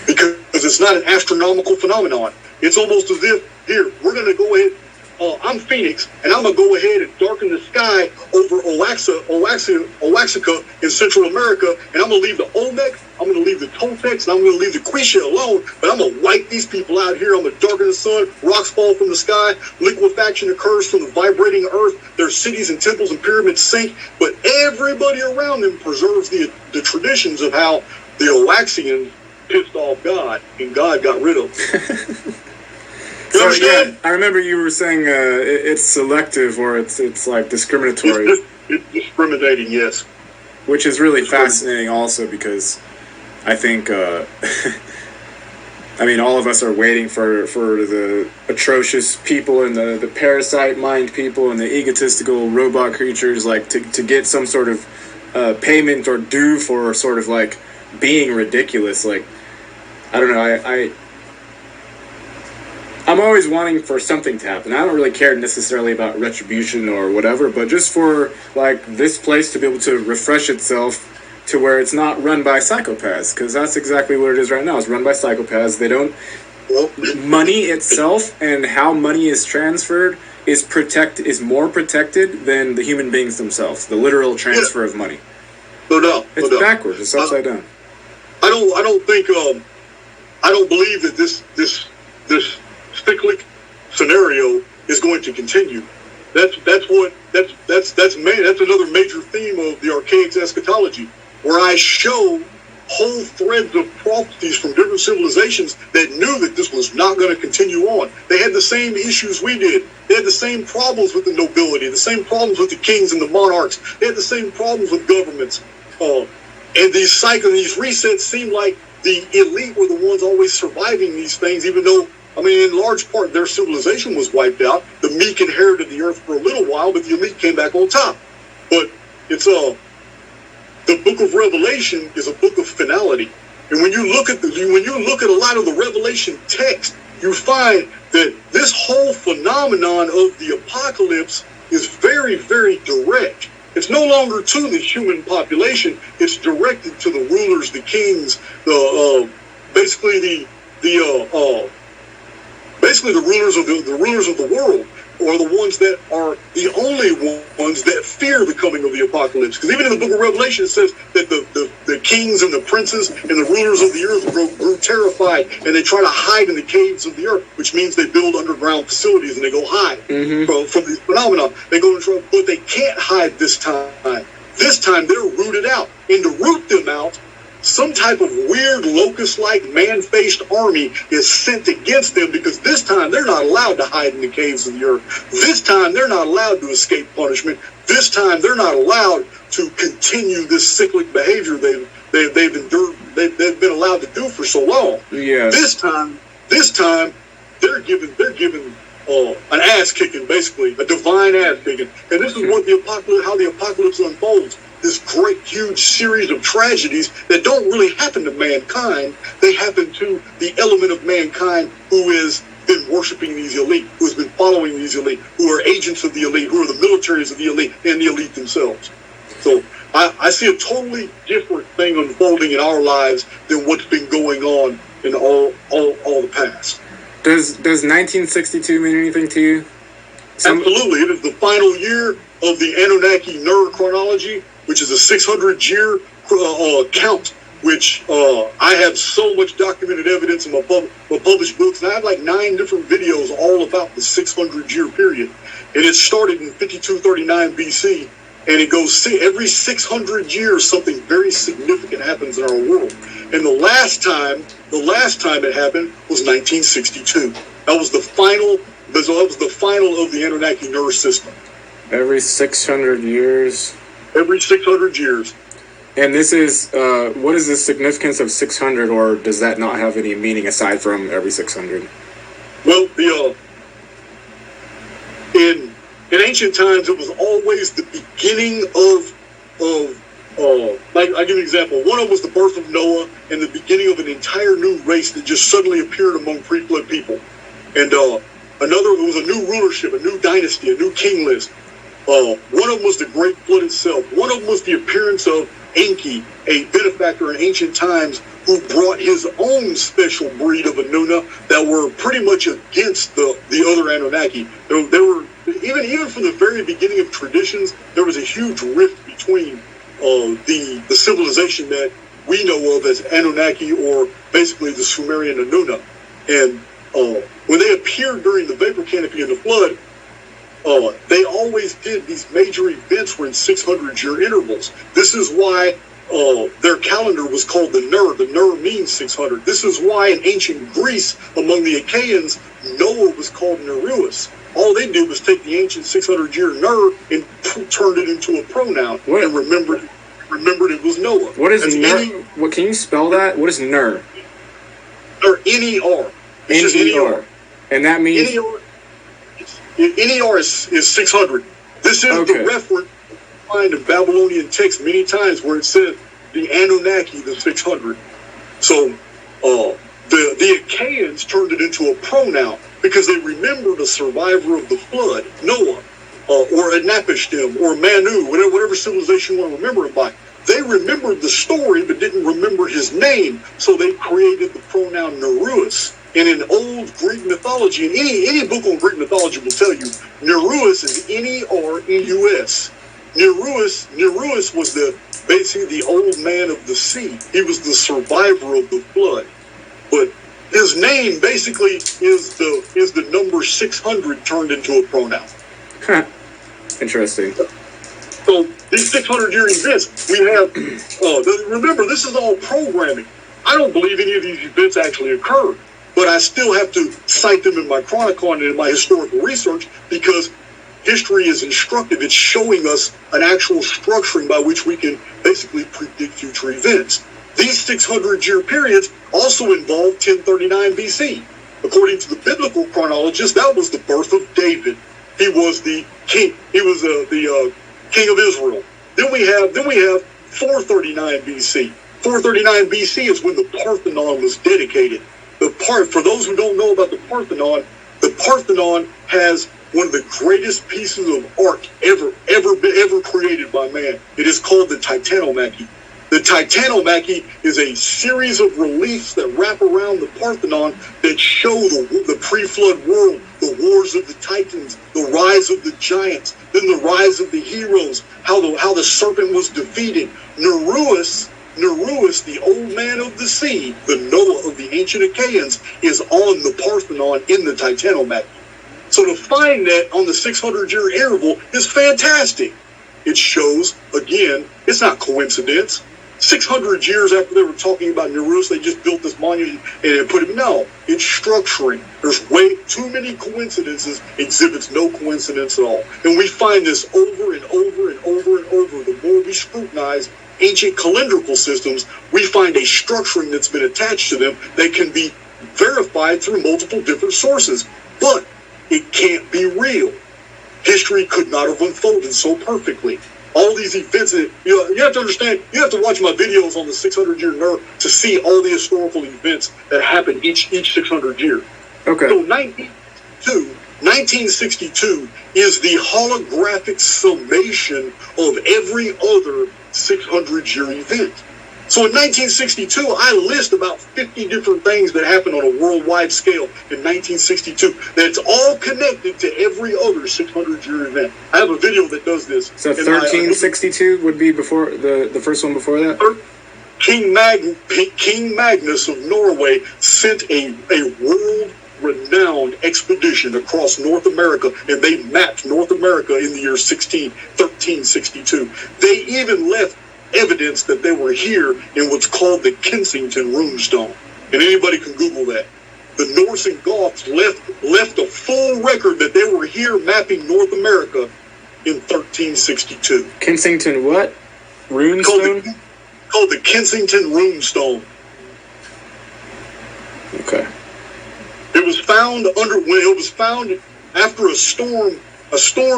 Because it's not an astronomical phenomenon. It's almost as if, here, we're going to go ahead. I'm Phoenix, and I'm going to go ahead and darken the sky over Oaxaca in Central America, and I'm going to leave the Olmec, I'm going to leave the Toltecs, and I'm going to leave the Quechua alone, but I'm going to wipe these people out here. I'm going to darken the sun, rocks fall from the sky, liquefaction occurs from the vibrating earth, their cities and temples and pyramids sink, but everybody around them preserves the traditions of how the Oaxians pissed off God, and God got rid of them. You understand? Yeah, I remember you were saying it's selective or it's like discriminatory. It's discriminating, yes. Which is really fascinating also because I think, all of us are waiting for the atrocious people and the parasite mind people and the egotistical robot creatures like to get some sort of payment or due for sort of like being ridiculous. Like, I don't know, I'm always wanting for something to happen. I don't really care necessarily about retribution or whatever, but just for like this place to be able to refresh itself to where it's not run by psychopaths, because that's exactly what it is right now. It's run by psychopaths. They don't. Money itself and how money is transferred is more protected than the human beings themselves. The literal transfer of money. No doubt. It's backwards. It's upside down. I don't believe that this cyclic scenario is going to continue. That's another major theme of the Archaix eschatology, where I show whole threads of prophecies from different civilizations that knew that this was not going to continue on. They had the same issues we did. They had the same problems with the nobility, the same problems with the kings and the monarchs. They had the same problems with governments. And these cycles, these resets seem like the elite were the ones always surviving these things, even though, I mean, in large part, their civilization was wiped out. The meek inherited the earth for a little while, but the elite came back on top. But it's the book of Revelation is a book of finality. And when you look at a lot of the Revelation text, you find that this whole phenomenon of the apocalypse is very, very direct. It's no longer to the human population. It's directed to the rulers, the kings, basically the rulers of the world, or the ones that are the only ones that fear the coming of the apocalypse. Because even in the book of Revelation, it says that the kings and the princes and the rulers of the earth grew terrified, and they try to hide in the caves of the earth, which means they build underground facilities and they go hide from the phenomenon. They go in trouble, but they can't hide this time. This time they're rooted out. And to root them out, some type of weird locust-like man-faced army is sent against them, because this time they're not allowed to hide in the caves of the earth. This time they're not allowed to escape punishment. This time they're not allowed to continue this cyclic behavior they've endured. They've been allowed to do for so long. Yeah. This time they're given an ass kicking, basically a divine ass kicking. And this is what how the apocalypse unfolds. This great, huge series of tragedies that don't really happen to mankind. They happen to the element of mankind who has been worshiping these elite, who has been following these elite, who are agents of the elite, who are the militaries of the elite, and the elite themselves. So I see a totally different thing unfolding in our lives than what's been going on in all the past. Does 1962 mean anything to you? Absolutely. It is the final year of the Anunnaki Ner chronology, which is a 600-year count, which I have so much documented evidence in my published books. And I have like 9 different videos all about the 600-year period. And it started in 5239 BC, and it goes every 600 years something very significant happens in our world. And the last time it happened was 1962. That was the final of the Anunnaki Ner system. Every 600 years. Every 600 years. And this is, what is the significance of 600, or does that not have any meaning aside from every 600? Well, in ancient times, it was always the beginning like, I'll give you an example. One of them was the birth of Noah and the beginning of an entire new race that just suddenly appeared among pre-flood people. And another was a new rulership, a new dynasty, a new king list. One of them was the Great Flood itself. One of them was the appearance of Enki, a benefactor in ancient times, who brought his own special breed of Anuna that were pretty much against the other Anunnaki. There were even from the very beginning of traditions, there was a huge rift between the civilization that we know of as Anunnaki, or basically the Sumerian Anuna. And when they appeared during the vapor canopy and the flood, they always did these major events were in 600-year intervals. This is why their calendar was called the Ner. The Ner means 600. This is why in ancient Greece, among the Achaeans, Noah was called Nereus. All they did was take the ancient 600-year Ner and turned it into a pronoun and remembered it was Noah. What is Ner? What, can you spell that? What is Ner? Or N-E-R. It's just N-E-R. And that means? N-E-R is 600. This is the reference you find in Babylonian text many times where it says the Anunnaki, the 600. So the Achaeans turned it into a pronoun because they remembered a survivor of the flood, Noah, or Anapishtim, or Manu, whatever civilization you want to remember him by. They remembered the story but didn't remember his name, so they created the pronoun Nereus. And in old Greek mythology, and any book on Greek mythology will tell you, Nereus is N-E-R-E-U-S. Nereus was basically the old man of the sea. He was the survivor of the flood. But his name basically is the number 600 turned into a pronoun. Interesting. So these 600-year events, we have, remember, this is all programming. I don't believe any of these events actually occurred, but I still have to cite them in my chronicon and in my historical research, because history is instructive. It's showing us an actual structuring by which we can basically predict future events. These 600-year periods also involve 1039 BC. According to the biblical chronologists, that was the birth of David. He was the king. He was the king of Israel. Then we have 439 BC. 439 BC is when the Parthenon was dedicated. For those who don't know about the Parthenon has one of the greatest pieces of art ever created by man. It is called the Titanomachy. The Titanomachy is a series of reliefs that wrap around the Parthenon that show the pre-flood world, the wars of the Titans, the rise of the giants, then the rise of the heroes, how the serpent was defeated. Nereus, the old man of the sea, the Noah of the ancient Achaeans, is on the Parthenon in the Titanomachy. So to find that on the 600-year interval is fantastic. It shows, again, it's not coincidence. 600 years after they were talking about Nereus, they just built this monument and put it. No, it's structuring. There's way too many coincidences, exhibits no coincidence at all. And we find this over and over and over and over. The more we scrutinize ancient calendrical systems, we find a structuring that's been attached to them that can be verified through multiple different sources. But it can't be real. History could not have unfolded so perfectly. All these events, you have to understand, you have to watch my videos on the 600-year nerve to see all the historical events that happen each 600 years. Okay. So 1962 is the holographic summation of every other 600-year event. So in 1962, I list about 50 different things that happened on a worldwide scale in 1962 that's all connected to every other 600-year event. I have a video that does this. So 1362 would be before the first one before that? King Magnus of Norway sent a world-renowned expedition across North America, and they mapped North America in the year 1362. They even left evidence that they were here in what's called the Kensington runestone. And anybody can Google that. The Norse and Goths left a full record that they were here mapping North America in 1362. Kensington what? Runestone? Called the Kensington runestone. Okay. It was found after a storm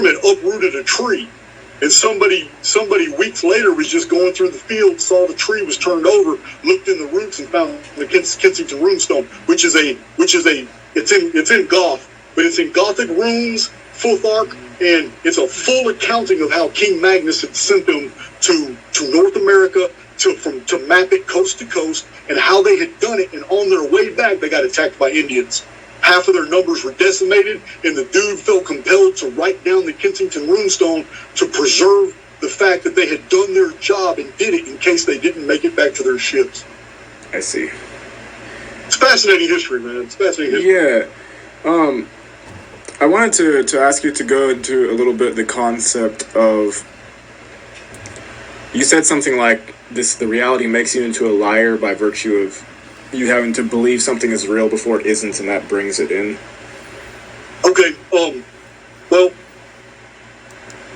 had uprooted a tree. And somebody weeks later was just going through the field, saw the tree was turned over, looked in the roots and found the Kensington runestone, which is it's in Goth, but it's in Gothic runes, Futhark, and it's a full accounting of how King Magnus had sent them to North America to map it coast to coast, and how they had done it, and on their way back they got attacked by Indians. Half of their numbers were decimated, and the dude felt compelled to write down the Kensington runestone to preserve the fact that they had done their job and did it in case they didn't make it back to their ships. I see. It's fascinating history, man. It's fascinating history. Yeah. I wanted to ask you to go into a little bit the concept of, you said something like this: the reality makes you into a liar by virtue of you having to believe something is real before it isn't, and that brings it in. Okay. Well,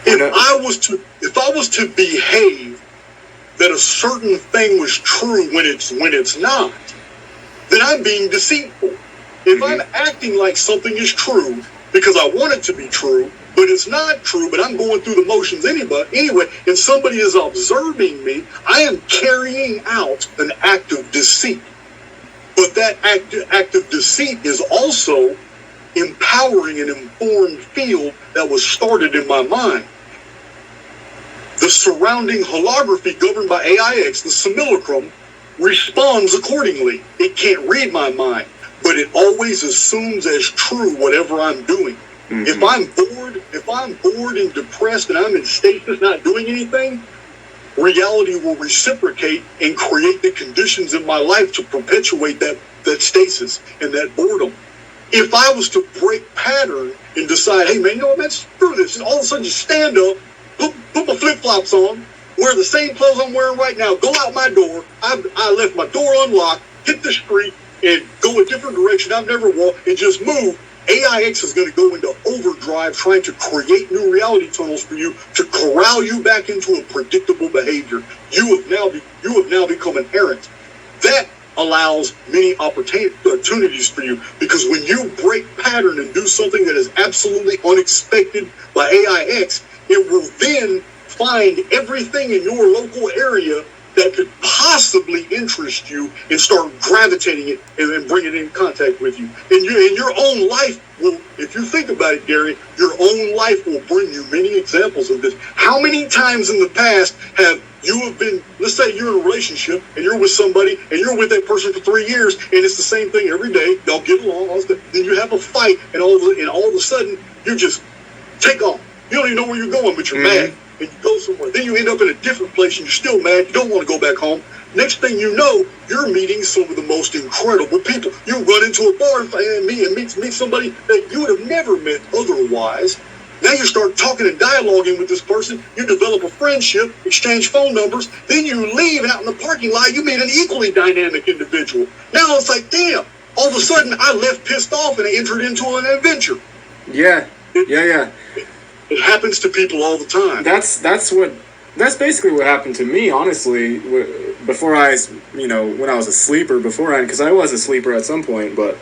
if I was to behave that a certain thing was true when it's not, then I'm being deceitful. If I'm acting like something is true because I want it to be true, but it's not true, but I'm going through the motions anyway, and somebody is observing me, I am carrying out an act of deceit. But that act of deceit is also empowering an informed field that was started in my mind. The surrounding holography governed by Archaix, the simulacrum, responds accordingly. It can't read my mind, but it always assumes as true whatever I'm doing. Mm-hmm. If I'm bored and depressed and I'm in stasis not doing anything, reality will reciprocate and create the conditions in my life to perpetuate that stasis and that boredom. If I was to break pattern and decide, hey man, you know what, man, screw this, and all of a sudden just stand up, put my flip-flops on, wear the same clothes I'm wearing right now, go out my door, I left my door unlocked, hit the street, and go a different direction I've never walked, and just move, AIX is going to go into overdrive trying to create new reality tunnels for you to corral you back into a predictable behavior. You have now become an errant. That allows many opportunities for you, because when you break pattern and do something that is absolutely unexpected by AIX, it will then find everything in your local area that could possibly interest you and start gravitating it and then bring it in contact with you. And your own life will, if you think about it, Gary, your own life will bring you many examples of this. How many times in the past have you been, let's say you're in a relationship and you're with somebody and you're with that person for 3 years and it's the same thing every day, y'all get along, then you have a fight and all of a sudden you just take off. You don't even know where you're going, but you're mad. And you go somewhere. Then you end up in a different place and you're still mad. You don't want to go back home. Next thing you know, you're meeting some of the most incredible people. You run into a bar and meet somebody that you would have never met otherwise. Now you start talking and dialoguing with this person. You develop a friendship, exchange phone numbers. Then you leave, and out in the parking lot, you meet an equally dynamic individual. Now it's like, damn, all of a sudden I left pissed off and I entered into an adventure. Yeah. It happens to people all the time. That's basically what happened to me, honestly, before when I was a sleeper beforehand, because I was a sleeper at some point, but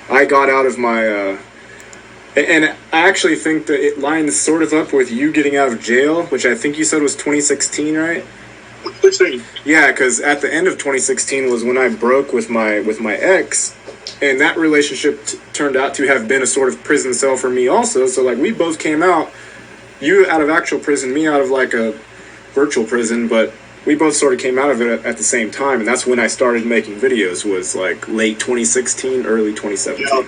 I got out of my, and I actually think that it lines sort of up with you getting out of jail, which I think you said was 2016, right? 2016. Yeah, because at the end of 2016 was when I broke with my ex, and that relationship turned out to have been a sort of prison cell for me also. So like we both came out, you out of actual prison, me out of like a virtual prison, but we both sort of came out of it at the same time. And that's when I started making videos, was like late 2016, early 2017.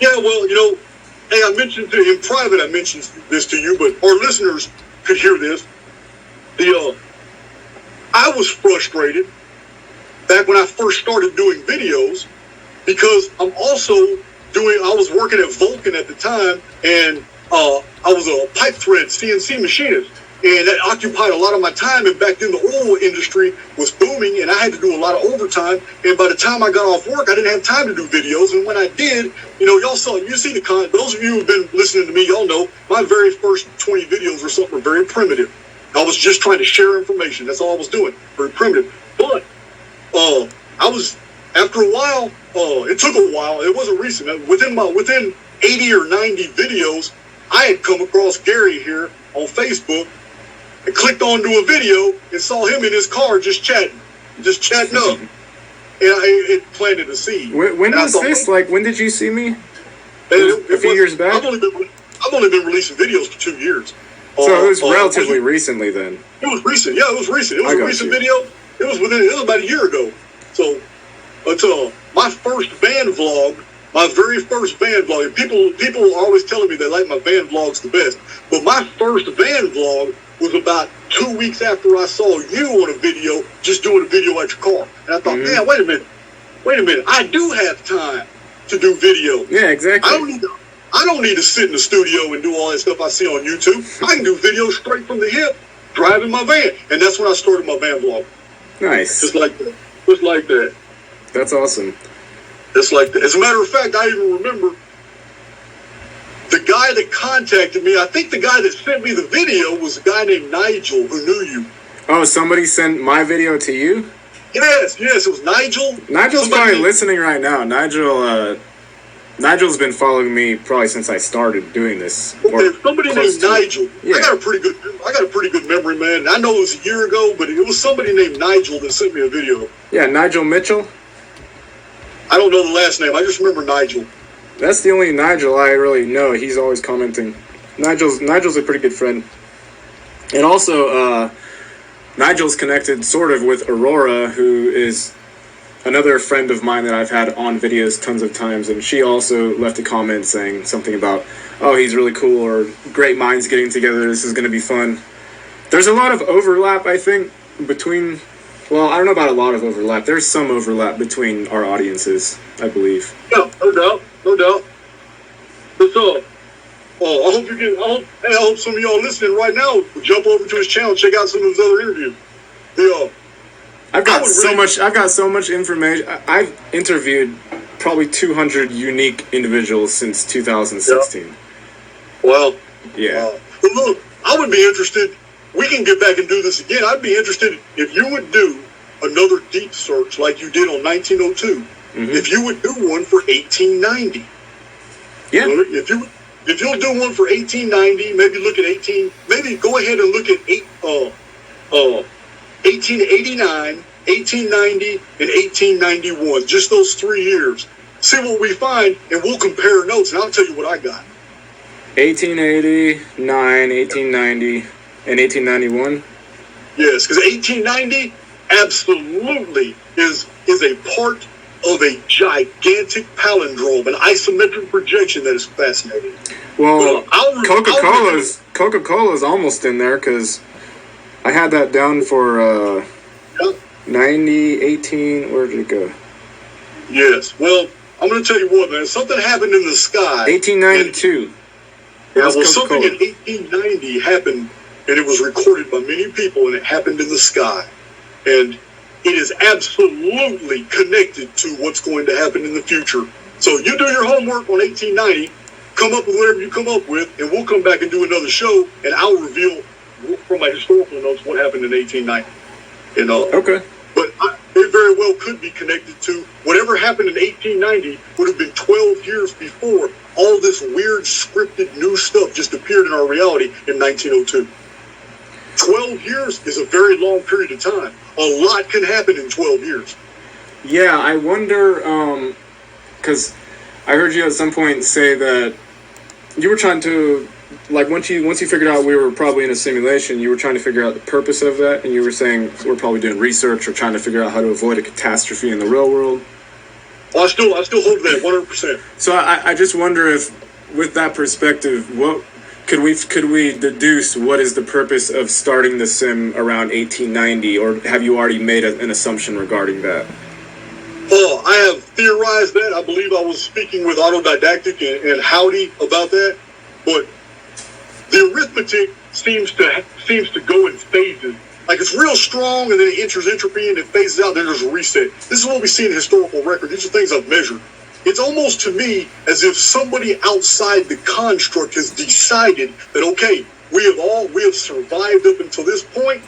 Yeah, well, hey, I mentioned in private, I mentioned this to you, but our listeners could hear this. I was frustrated back when I first started doing videos, because I was working at Vulcan at the time, and I was a pipe thread CNC machinist, and that occupied a lot of my time. And back then the oil industry was booming, and I had to do a lot of overtime. And by the time I got off work, I didn't have time to do videos. And when I did, you see the content. Those of you who've been listening to me, y'all know my very first 20 videos or something were very primitive. I was just trying to share information. That's all I was doing. Very primitive. But after a while, it took a while. It wasn't recent. Within 80 or 90 videos, I had come across Gary here on Facebook and clicked onto a video and saw him in his car just chatting up. And it planted a seed. When was this? Like, when did you see me? A few years back? I've only been releasing videos for 2 years. So it was relatively recently then. It was recent. Yeah, it was recent. It was a recent video. It was about a year ago. So, my first van vlog, my very first van vlog, people are always telling me they like my van vlogs the best, but my first van vlog was about 2 weeks after I saw you on a video, just doing a video at your car. And I thought, man, wait a minute, I do have time to do video. Yeah, exactly. I don't need to sit in the studio and do all that stuff I see on YouTube. I can do videos straight from the hip, driving my van. And that's when I started my van vlog. Nice. Just like that. That's awesome. Just like that. As a matter of fact, I even remember the guy that contacted me. I think the guy that sent me the video was a guy named Nigel who knew you. Oh, somebody sent my video to you? Yes, it was Nigel. Nigel's probably listening right now. Nigel's been following me probably since I started doing this. Somebody named Nigel. Yeah. I got a pretty good memory, man. I know it was a year ago, but it was somebody named Nigel that sent me a video. Yeah, Nigel Mitchell. I don't know the last name. I just remember Nigel. That's the only Nigel I really know. He's always commenting. Nigel's a pretty good friend. And also, Nigel's connected sort of with Aurora, who is another friend of mine that I've had on videos tons of times, and she also left a comment saying something about, oh, he's really cool, or great minds getting together, this is going to be fun. There's a lot of overlap, I think, between, well, I don't know about a lot of overlap. There's some overlap between our audiences, I believe. Yeah, no doubt. But I hope some of y'all listening right now will jump over to his channel, check out some of his other interviews. I've got so much information. I've interviewed probably 200 unique individuals since 2016. Yep. Well, Yeah. But look, I would be interested. We can get back and do this again. I'd be interested if you would do another deep search like you did on 1902. Mhm. If you would do one for 1890. Yeah. If you'll do one for 1890, maybe look at 18. Maybe go ahead and look at 1889, 1890, and 1891. Just those 3 years. See what we find, and we'll compare notes. And I'll tell you what I got. 1889, 1890, and 1891. Yes, because 1890 absolutely is a part of a gigantic palindrome, an isometric projection that is fascinating. Well, Coca-Cola's almost in there because I had that down for 90, 18. Where did it go? Yes. Well, I'm going to tell you what, man. Something happened in the sky. 1892. Yeah, well, something in 1890 happened, and it was recorded by many people, and it happened in the sky. And it is absolutely connected to what's going to happen in the future. So you do your homework on 1890, come up with whatever you come up with, and we'll come back and do another show, and I'll reveal from my historical notes what happened in 1890. You know? Okay. But it very well could be connected to whatever happened in 1890 would have been 12 years before all this weird scripted new stuff just appeared in our reality in 1902. 12 years is a very long period of time. A lot can happen in 12 years. Yeah, I wonder, because I heard you at some point say that you were trying to, like, once you figured out we were probably in a simulation, you were trying to figure out the purpose of that, and you were saying we're probably doing research or trying to figure out how to avoid a catastrophe in the real world. Well, I still hold that 100%. So I just wonder if, with that perspective, what could we deduce what is the purpose of starting the sim around 1890, or have you already made an assumption regarding that? Oh, I have theorized that. I believe I was speaking with Autodidactic and Howdy about that. But the arithmetic seems to go in phases. Like, it's real strong, and then it enters entropy, and it phases out, then there's a reset. This is what we see in historical record. These are things I've measured. It's almost to me as if somebody outside the construct has decided that, okay, we have survived up until this point.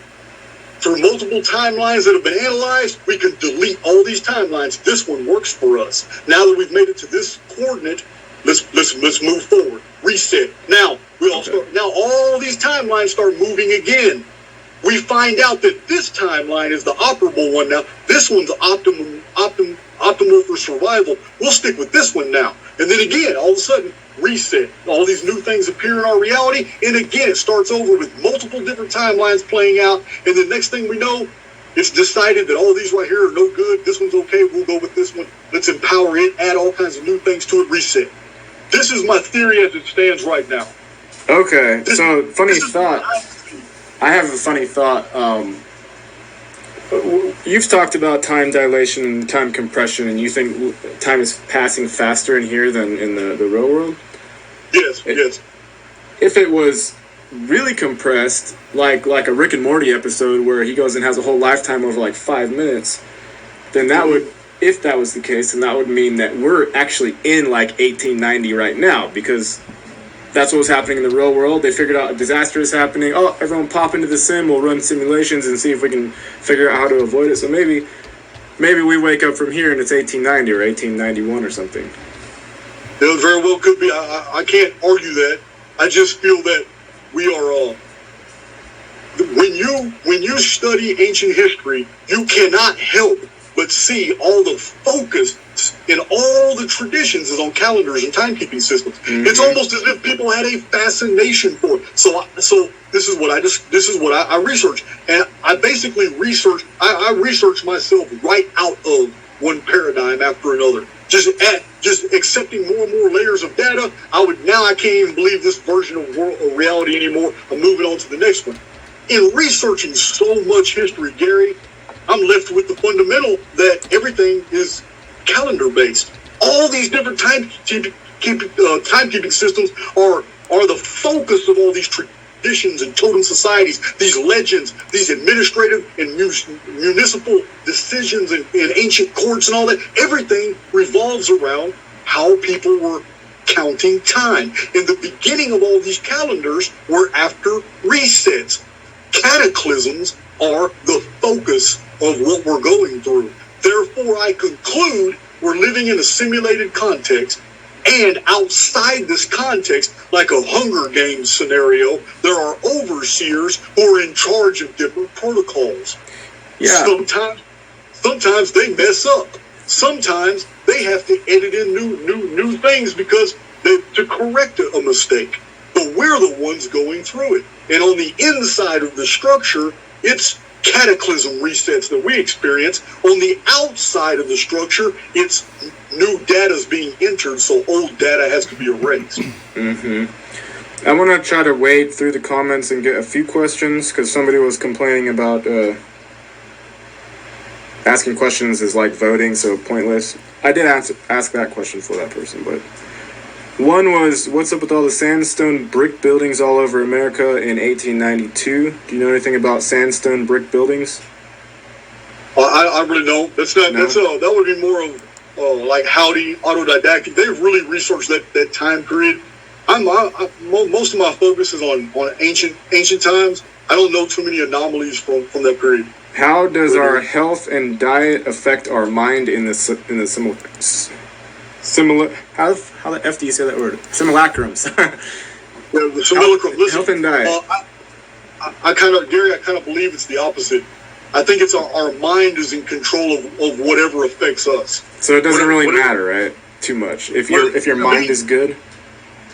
Through multiple timelines that have been analyzed, we can delete all these timelines. This one works for us. Now that we've made it to this coordinate, let's move forward. Reset. Now all these timelines start moving again. We find out that this timeline is the operable one now. This one's optimal for survival. We'll stick with this one now. And then again, all of a sudden, reset. All these new things appear in our reality, and again, it starts over with multiple different timelines playing out, and the next thing we know, it's decided that all these right here are no good. This one's okay. We'll go with this one. Let's empower it, add all kinds of new things to it, reset. This is my theory as it stands right now. Okay, so funny thought. I have a funny thought. You've talked about time dilation and time compression, and you think time is passing faster in here than in the real world? Yes. If it was really compressed, like a Rick and Morty episode where he goes and has a whole lifetime over like 5 minutes, then that would, if that was the case, then that would mean that we're actually in like 1890 right now, because that's what was happening in the real world. They figured out a disaster is happening. Oh, everyone pop into the sim. We'll run simulations and see if we can figure out how to avoid it. So maybe we wake up from here and it's 1890 or 1891 or something. It very well could be. I can't argue that. I just feel that we are. When you study ancient history, you cannot help but see all the focus in all the traditions is on calendars and timekeeping systems. Mm-hmm. It's almost as if people had a fascination for it. So this is what I research, and I basically research. I research myself right out of one paradigm after another. Just accepting more and more layers of data. I can't even believe this version of reality anymore. I'm moving on to the next one. In researching so much history, Gary, I'm left with the fundamental that everything is calendar based. All these different timekeeping systems are the focus of all these traditions and totem societies, these legends, these administrative and municipal decisions and ancient courts and all that, everything revolves around how people were counting time. And the beginning of all these calendars were after resets. Cataclysms are the focus of what we're going through. Therefore, I conclude we're living in a simulated context, and outside this context, like a Hunger Games scenario, there are overseers who are in charge of different protocols. Yeah. Sometimes they mess up. Sometimes they have to edit in new things because to correct a mistake. But we're the ones going through it. And on the inside of the structure, it's cataclysm resets that we experience. On the outside of the structure, it's new data's being entered, so old data has to be erased. I want to try to wade through the comments and get a few questions, because somebody was complaining about asking questions is like voting, so pointless. I did ask that question for that person, but one was, what's up with all the sandstone brick buildings all over America in 1892? Do you know anything about sandstone brick buildings? I really don't. That's not. No? That would be more of like Howdy, autodidactic. They've really researched that time period. Most of my focus is on ancient times. I don't know too many anomalies from that period. How does our health and diet affect our mind in the similar? How the F do you say that word? Simulacrums. The simulacrum. Listen, health and diet. I kind of believe it's the opposite. I think it's our mind is in control of whatever affects us. So it doesn't really matter, right? Too much. If your mind is good.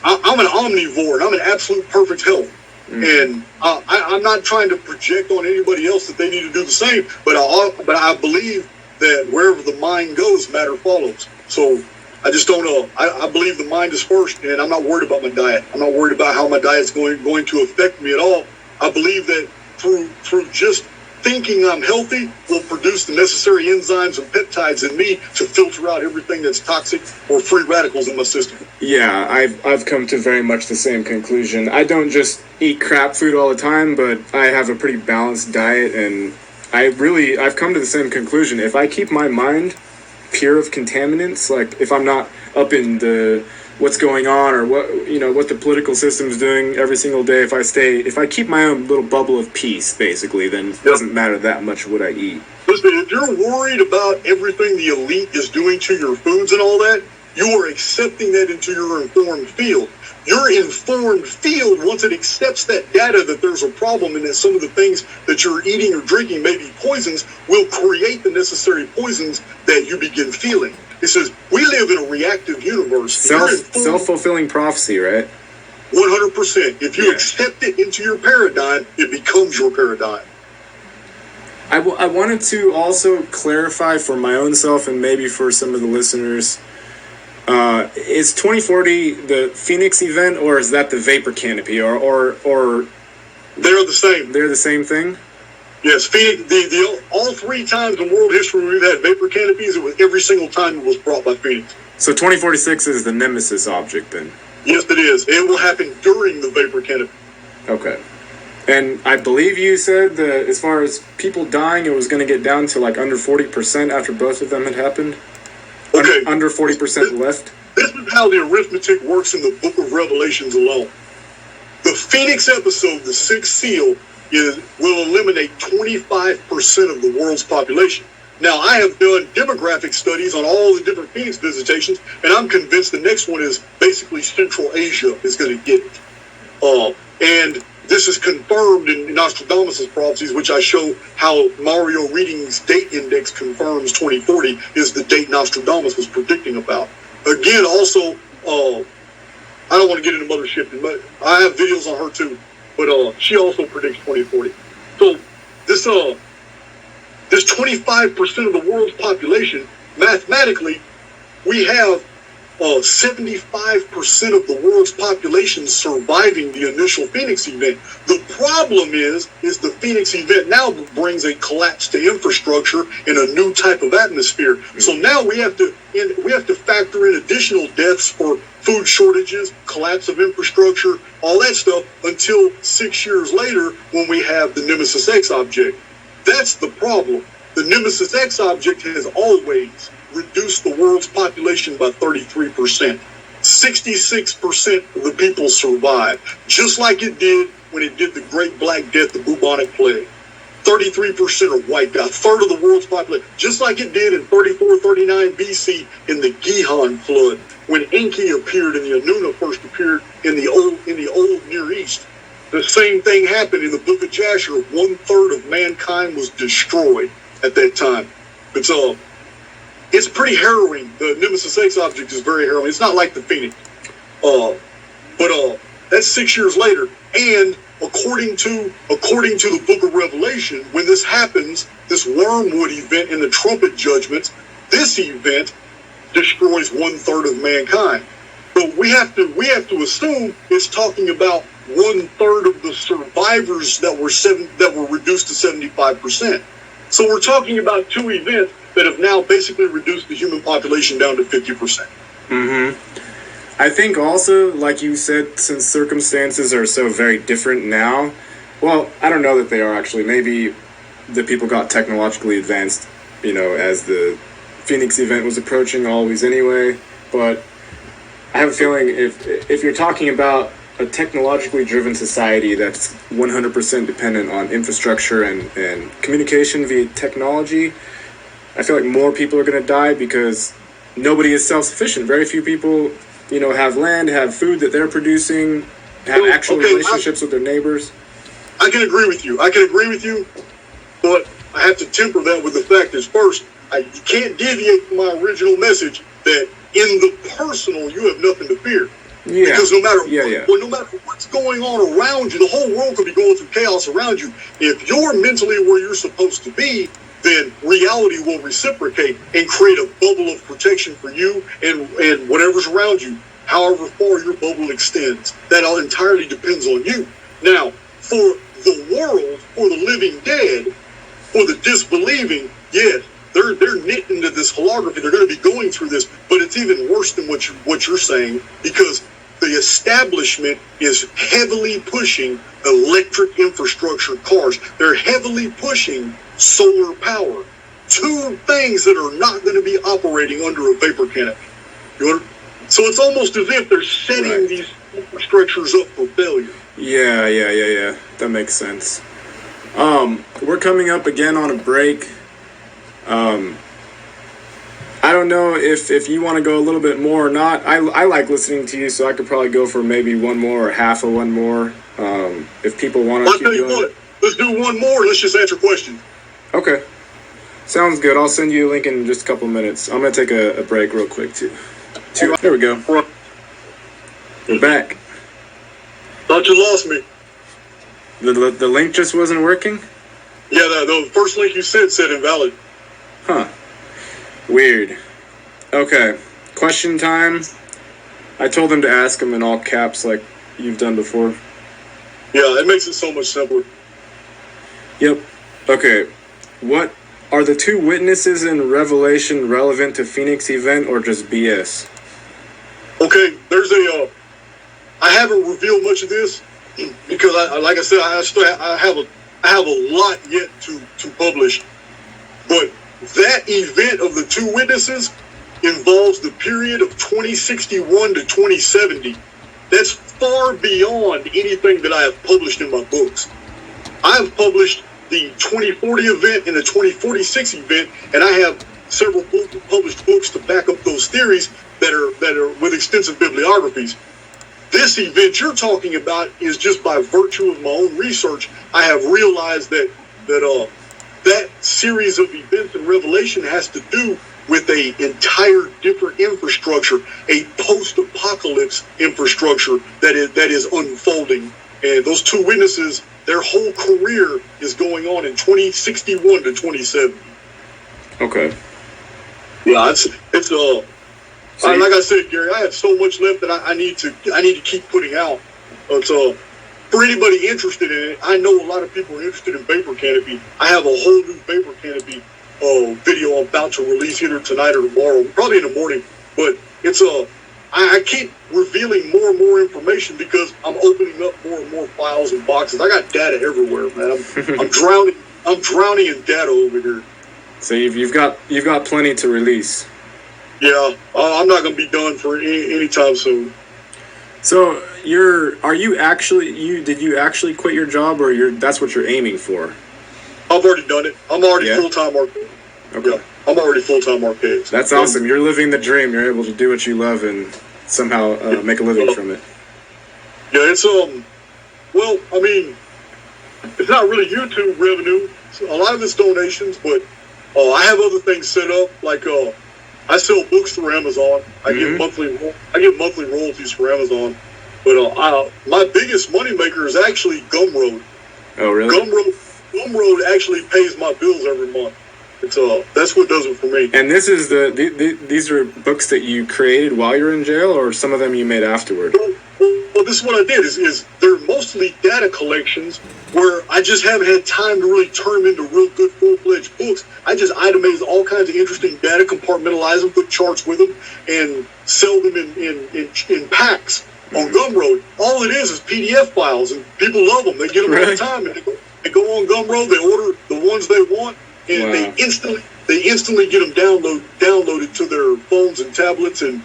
I'm an omnivore, and I'm in absolute perfect health. And I'm not trying to project on anybody else that they need to do the same, but I believe that wherever the mind goes, matter follows. So I just don't know. I believe the mind is first, and I'm not worried about my diet. I'm not worried about how my diet's going to affect me at all. I believe that through just thinking I'm healthy will produce the necessary enzymes and peptides in me to filter out everything that's toxic or free radicals in my system. Yeah, I've come to very much the same conclusion. I don't just eat crap food all the time, but I have a pretty balanced diet, and I've come to the same conclusion. If I keep my mind pure of contaminants, like if I'm not up in the what's going on or what the political system's doing every single day, if I keep my own little bubble of peace, basically, then it doesn't matter that much what I eat. Listen, if you're worried about everything the elite is doing to your foods and all that, you are accepting that into your informed field. Your informed field, once it accepts that data that there's a problem and that some of the things that you're eating or drinking may be poisons, will create the necessary poisons that you begin feeling. It says, we live in a reactive universe. Self-fulfilling prophecy, right? 100%. If you accept it into your paradigm, it becomes your paradigm. I wanted to also clarify for my own self and maybe for some of the listeners, is 2040 the Phoenix event, or is that the vapor canopy, or they're the same? They're the same thing? Yes, Phoenix. All three times in world history we've had vapor canopies, it was every single time it was brought by Phoenix. So 2046 is the nemesis object then? Yes, it is. It will happen during the vapor canopy. Okay. And I believe you said that as far as people dying, it was going to get down to like under 40% after both of them had happened? Okay. Under 40% left? This is how the arithmetic works in the book of Revelations alone. The Phoenix episode, the sixth seal, will eliminate 25% of the world's population. Now, I have done demographic studies on all the different Phoenix visitations, and I'm convinced the next one is basically Central Asia is going to get it. And this is confirmed in Nostradamus' prophecies, which I show how Mario Reading's date index confirms 2040 is the date Nostradamus was predicting about. Again, also, I don't want to get into mothership, but I have videos on her too. But she also predicts 2040. So this 25% of the world's population, mathematically, we have 75% of the world's population surviving the initial Phoenix event. The problem is the Phoenix event now brings a collapse to infrastructure and a new type of atmosphere. So now we have to factor in additional deaths for food shortages, collapse of infrastructure, all that stuff, until 6 years later when we have the Nemesis X object. That's the problem. The Nemesis X object has always reduced the world's population by 33%. 66% of the people survive, just like it did when it did the Great Black Death, the bubonic plague. 33% are wiped out, a third of the world's population, just like it did in 34, 39 BC in the Gihon flood, when Enki appeared and the Anuna first appeared in the old Near East. The same thing happened in the Book of Jasher. 1/3 of mankind was destroyed at that time. It's pretty harrowing. The Nemesis X object is very harrowing. It's not like the Phoenix. But that's 6 years later. And according to the Book of Revelation, when this happens, this wormwood event in the trumpet judgments, this event destroys 1/3 of mankind. But we have to assume it's talking about 1/3 of the survivors that were reduced to 75%. So we're talking about two events that have now basically reduced the human population down to 50%. Mm-hmm. I think also, like you said, since circumstances are so very different now, well, I don't know that they are actually. Maybe the people got technologically advanced, as the Phoenix event was approaching always anyway. But I have a feeling if you're talking about a technologically driven society that's 100% dependent on infrastructure and communication via technology, I feel like more people are going to die because nobody is self-sufficient. Very few people, have land, have food that they're producing, have actual relationships with their neighbors. I can agree with you, but I have to temper that with the fact that first, you can't deviate from my original message that in the personal, you have nothing to fear. Yeah. Because no matter what's going on around you, the whole world could be going through chaos around you. If you're mentally where you're supposed to be, then reality will reciprocate and create a bubble of protection for you and whatever's around you, however far your bubble extends. That all entirely depends on you. Now, for the world, for the living dead, for the disbelieving, yes, they're knit into this holography. They're going to be going through this, but it's even worse than what you're saying, because the establishment is heavily pushing electric infrastructure, cars. They're heavily pushing solar power. Two things that are not going to be operating under a vapor canopy. So it's almost as if they're setting these infrastructures up for failure. Yeah. That makes sense. We're coming up again on a break. I don't know if you want to go a little bit more or not. I like listening to you, so I could probably go for maybe one more or half of one more. If people want to keep doing it. Let's do one more. Let's just answer questions. Okay. Sounds good. I'll send you a link in just a couple minutes. I'm going to take a break real quick, too. There we go. We're back. Thought you lost me. The link just wasn't working? Yeah, the first link you said invalid. Huh. Weird. Okay. Question time. I told them to ask them in all caps like you've done before. Yeah, it makes it so much simpler. Yep. Okay. What are the two witnesses in Revelation relevant to Phoenix event or just BS? Okay, I haven't revealed much of this because like I said, I have a lot yet to publish. But that event of the two witnesses involves the period of 2061 to 2070. That's far beyond anything that I have published in my books. I have published the 2040 event and the 2046 event, and I have several published books to back up those theories that are with extensive bibliographies. This event you're talking about is just by virtue of my own research. I have realized that series of events in Revelation has to do with a entire different infrastructure, a post-apocalypse infrastructure that is unfolding. And those two witnesses, their whole career is going on in 2061 to 2070. Okay. Yeah, it's like I said, Gary, I have so much left that I need to keep putting out. So for anybody interested in it, I know a lot of people are interested in vapor canopy. I have a whole new vapor canopy video I'm about to release either tonight or tomorrow, probably in the morning. But it's I keep revealing more and more information because I'm opening up more and more files and boxes. I got data everywhere, man. I'm drowning. I'm drowning in data over here. So you've got plenty to release. Yeah, I'm not going to be done for any time soon. So did you actually quit your job, or that's what you're aiming for? I've already done it. I'm already full-time Archaix. Okay. Yeah, I'm already full-time Archaix. That's awesome. You're living the dream. You're able to do what you love and somehow make a living from it. Yeah, it's well, I mean, it's not really YouTube revenue. A lot of it's donations, but I have other things set up. Like I sell books through Amazon. I get monthly royalties for Amazon. But my biggest moneymaker is actually Gumroad. Oh, really? Gumroad actually pays my bills every month. It's that's what does it for me. And this is these are books that you created while you're in jail, or some of them you made afterward? Well, this is what I did. Is they're mostly data collections where I just haven't had time to really turn them into real good full-fledged books. I just itemize all kinds of interesting data, compartmentalize them, put charts with them, and sell them in packs on Gumroad. All it is PDF files, and people love them. They get them all the time, and they go on Gumroad. They order the ones they want, and they instantly get them downloaded to their phones and tablets and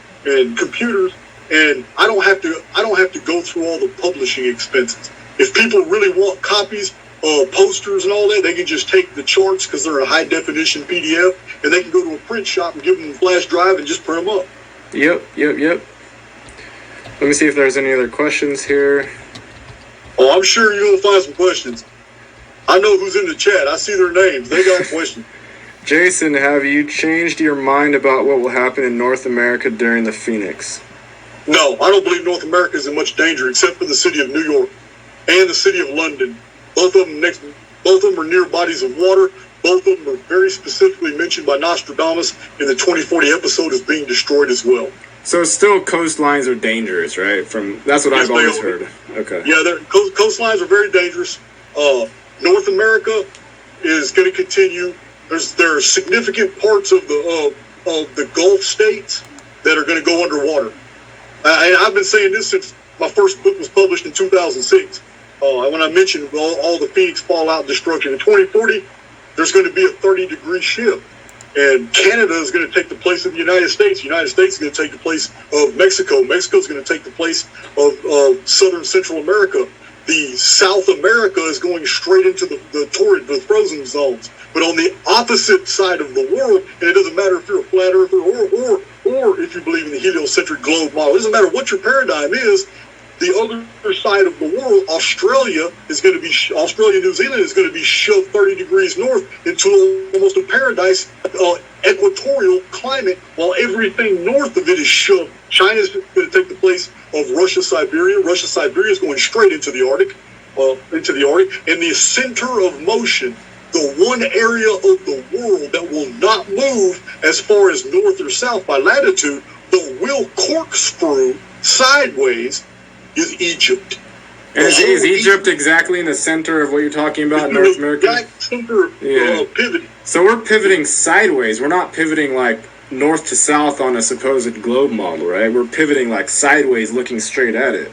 computers. And I don't have to go through all the publishing expenses. If people really want copies, posters and all that, they can just take the charts because they're a high definition PDF, and they can go to a print shop and give them a flash drive and just print them up. Yep. Let me see if there's any other questions here. Oh, I'm sure you're gonna find some questions. I know who's in the chat. I see their names. They got questions. Jason, have you changed your mind about what will happen in North America during the Phoenix? No, I don't believe North America is in much danger except for the city of New York and the city of London. Both of them are near bodies of water. Both of them are very specifically mentioned by Nostradamus in the 2040 episode as being destroyed as well. So still coastlines are dangerous, right? That's what I've always heard. Okay. Yeah, coastlines are very dangerous. North America is going to continue. There are significant parts of the Gulf states that are going to go underwater. I've been saying this since my first book was published in 2006. When I mentioned all the Phoenix fallout and destruction in 2040, there's going to be a 30-degree shift, and Canada is going to take the place of the United States. The United States is going to take the place of Mexico. Mexico is going to take the place of Southern Central America. The South America is going straight into the torrid, the frozen zones. But on the opposite side of the world, and it doesn't matter if you're a flat earther or if you believe in the heliocentric globe model, it doesn't matter what your paradigm is, the other side of the world, Australia, New Zealand is going to be shoved 30 degrees north into almost a paradise equatorial climate, while everything north of it is shoved. China's going to take the place of Russia, Siberia. Russia, Siberia is going straight into the Arctic, and the center of motion, the one area of the world that will not move as far as north or south by latitude, but will corkscrew sideways, is Egypt. And is Egypt exactly in the center of what you're talking about in North America? Center of pivoting. So we're pivoting sideways. We're not pivoting like north to south on a supposed globe model, right? We're pivoting like sideways, looking straight at it.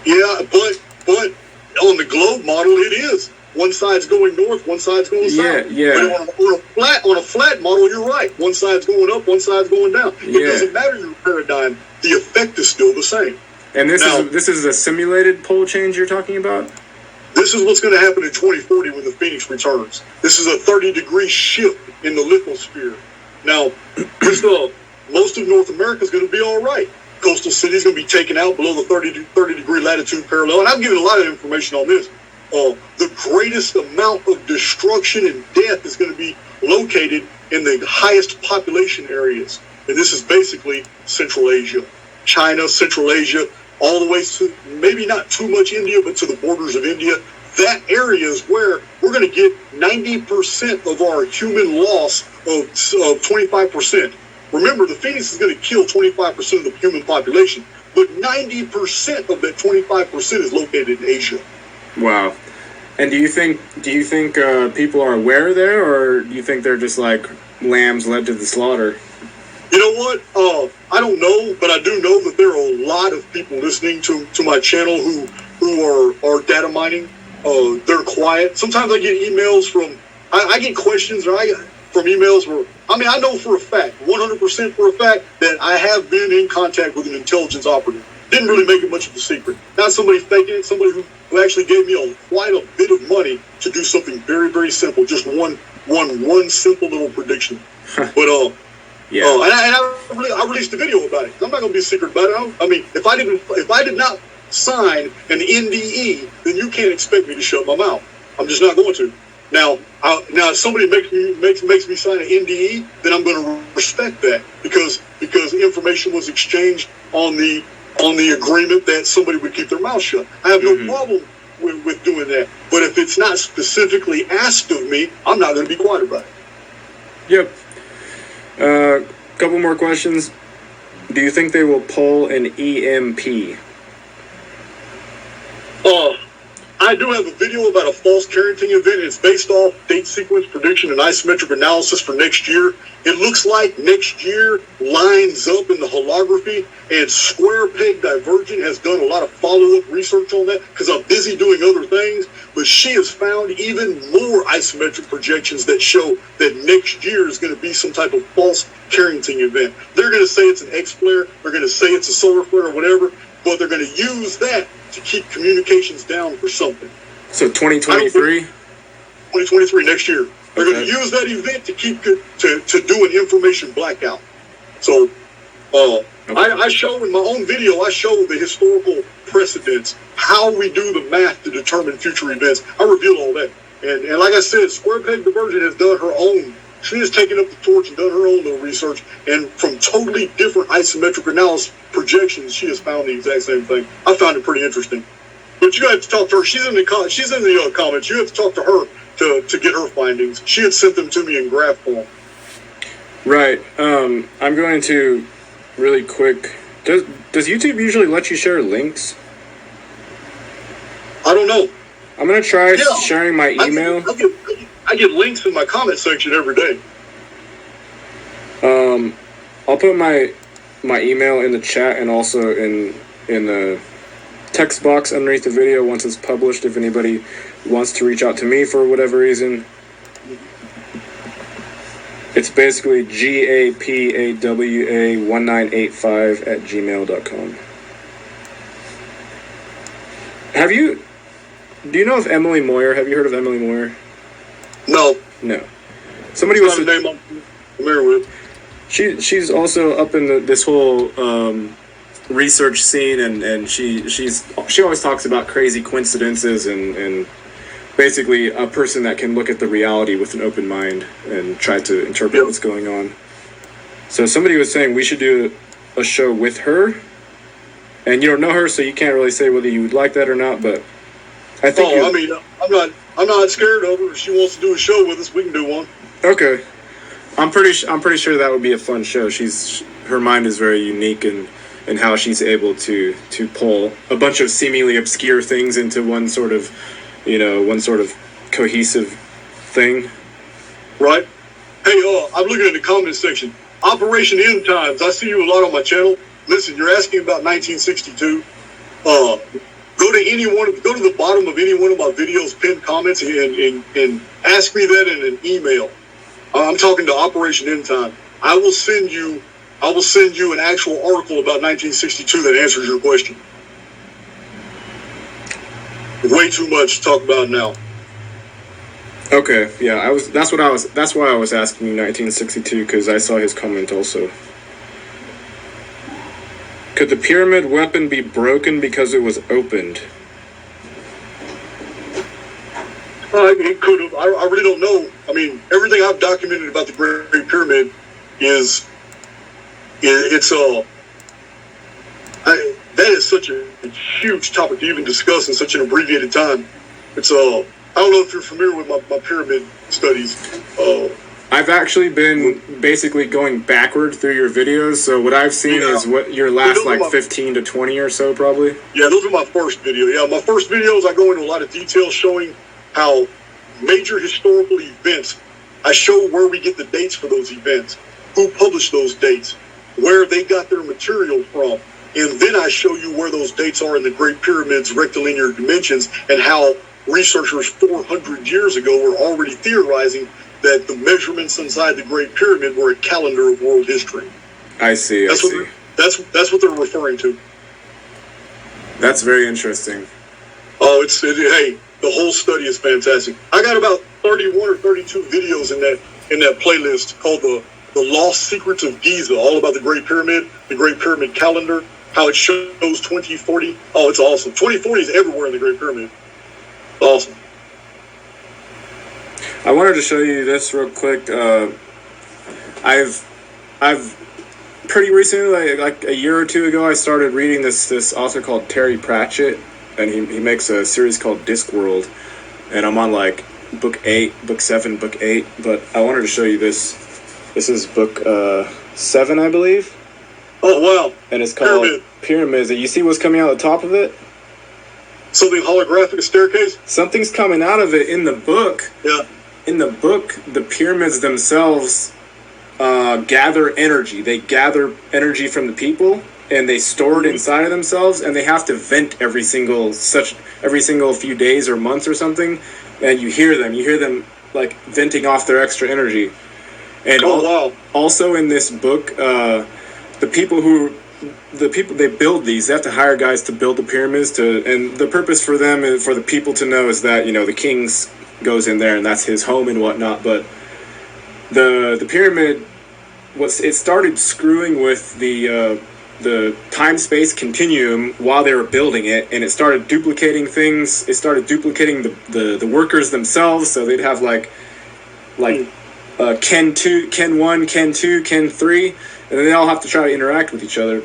Yeah, but on the globe model, it is. One side's going north, one side's going south. Yeah. But on a flat model, you're right. One side's going up, one side's going down. It doesn't matter your paradigm. The effect is still the same. And this is a simulated pole change you're talking about? This is what's going to happen in 2040 when the Phoenix returns. This is a 30-degree shift in the lithosphere. Now, most of North America is going to be all right. Coastal cities going to be taken out below the 30-degree latitude parallel. And I'm giving a lot of information on this. The greatest amount of destruction and death is going to be located in the highest population areas. And this is basically Central Asia. China, Central Asia, all the way to maybe not too much India, but to the borders of India. That area is where we're going to get 90% of our human loss of 25%. Remember, the Phoenix is going to kill 25% of the human population, but 90% of that 25% is located in Asia. Wow. And do you think people are aware there, or do you think they're just like lambs led to the slaughter? You know what? I don't know, but I do know that there are a lot of people listening to my channel who are data mining. They're quiet. Sometimes I get emails from, I get questions from emails where, I know for a fact, 100% for a fact, that I have been in contact with an intelligence operative. Didn't really make it much of a secret. Not somebody faking it, somebody who actually gave me quite a bit of money to do something very, very simple. Just one simple little prediction. But yeah. And I released a video about it. I'm not going to be a secret about it. If I did not sign an NDE, then you can't expect me to shut my mouth. I'm just not going to. Now, if somebody makes me sign an NDE, then I'm going to respect that because information was exchanged on the agreement that somebody would keep their mouth shut. I have no problem with doing that. But if it's not specifically asked of me, I'm not going to be quiet about it. Yep. Couple more questions. Do you think they will pull an EMP? I do have a video about a false Carrington event. It's based off date sequence prediction and isometric analysis for next year. It looks like next year lines up in the holography, and Square Peg Divergent has done a lot of follow-up research on that because I'm busy doing other things, but she has found even more isometric projections that show that next year is going to be some type of false Carrington event. They're going to say it's an X flare, they're going to say it's a solar flare or whatever, but they're going to use that to keep communications down for something. So 2023? 2023, next year. They're going to use that event to keep to do an information blackout. So I show in my own video, I show the historical precedents, how we do the math to determine future events. I reveal all that. And like I said, Square Peg Divergent has done her own. She has taken up the torch and done her own little research. And from totally different isometric analysis projections, she has found the exact same thing. I found it pretty interesting. But you have to talk to her. She's in the comments. You have to talk to her to get her findings. She had sent them to me in graph form. Right. I'm going to really quick. Does YouTube usually let you share links? I don't know. I'm going to try sharing my email. I get links in my comment section every day. I'll put my email in the chat and also in the text box underneath the video once it's published if anybody wants to reach out to me for whatever reason. It's basically GAPAWA1985@gmail.com. Do you know of Emily Moyer? Have you heard of Emily Moyer? No. Somebody was a name I'm familiar with. She's also up in this whole research scene, and she always talks about crazy coincidences and basically a person that can look at the reality with an open mind and try to interpret what's going on. So somebody was saying we should do a show with her, and you don't know her, so you can't really say whether you would like that or not. But I think I'm not scared of her. If she wants to do a show with us, we can do one. Okay, I'm pretty sure that would be a fun show. Her mind is very unique and how she's able to pull a bunch of seemingly obscure things into one sort of cohesive thing. Right. Hey, I'm looking at the comment section. Operation End Times. I see you a lot on my channel. Listen, you're asking about 1962. Go to the bottom of any one of my videos, pinned comments, and ask me that in an email. I'm talking to Operation End Time. I will send you an actual article about 1962 that answers your question. Way too much to talk about now. Okay, yeah, that's why I was asking you 1962, because I saw his comment also. Could the pyramid weapon be broken because it was opened? It could have. I really don't know. I mean, everything I've documented about the Great Pyramid that is such a huge topic to even discuss in such an abbreviated time. I don't know if you're familiar with my pyramid studies. I've actually been basically going backward through your videos, so what I've seen is what your last 15 to 20 or so probably. Yeah, those are my first video. Yeah, my first videos I go into a lot of detail showing how major historical events, I show where we get the dates for those events. who published those dates, where they got their material from. And then I show you where those dates are in the Great Pyramid's rectilinear dimensions and how researchers 400 years ago were already theorizing that the measurements inside the Great Pyramid were a calendar of world history. I see. That's what they're referring to. That's very interesting. Oh, hey, the whole study is fantastic. I got about 31 or 32 videos in that playlist called the Lost Secrets of Giza, all about the Great Pyramid calendar, how it shows 2040. Oh, it's awesome. 2040 is everywhere in the Great Pyramid. Awesome. I wanted to show you this real quick. I've pretty recently, like a year or two ago, I started reading this author called Terry Pratchett, and he makes a series called Discworld, and I'm on like book 7, book 8, but I wanted to show you this. This is book 7, I believe. Oh, wow. And it's called Pyramids. You see what's coming out the top of it? Something holographic, a staircase? Something's coming out of it in the book. Yeah. In the book, the pyramids themselves gather energy. They gather energy from the people, and they store it inside of themselves, and they have to vent every single few days or months or something, and you hear them like venting off their extra energy. And also in this book, the people they build these, they have to hire guys to build the pyramids and the purpose for them is for the people to know is that, the king's goes in there and that's his home and whatnot. But the pyramid it started screwing with the time-space continuum while they were building it, and it started duplicating things. It started duplicating the workers themselves, so they'd have like Ken 2, Ken 1, Ken 2, Ken 3, and then they all have to try to interact with each other.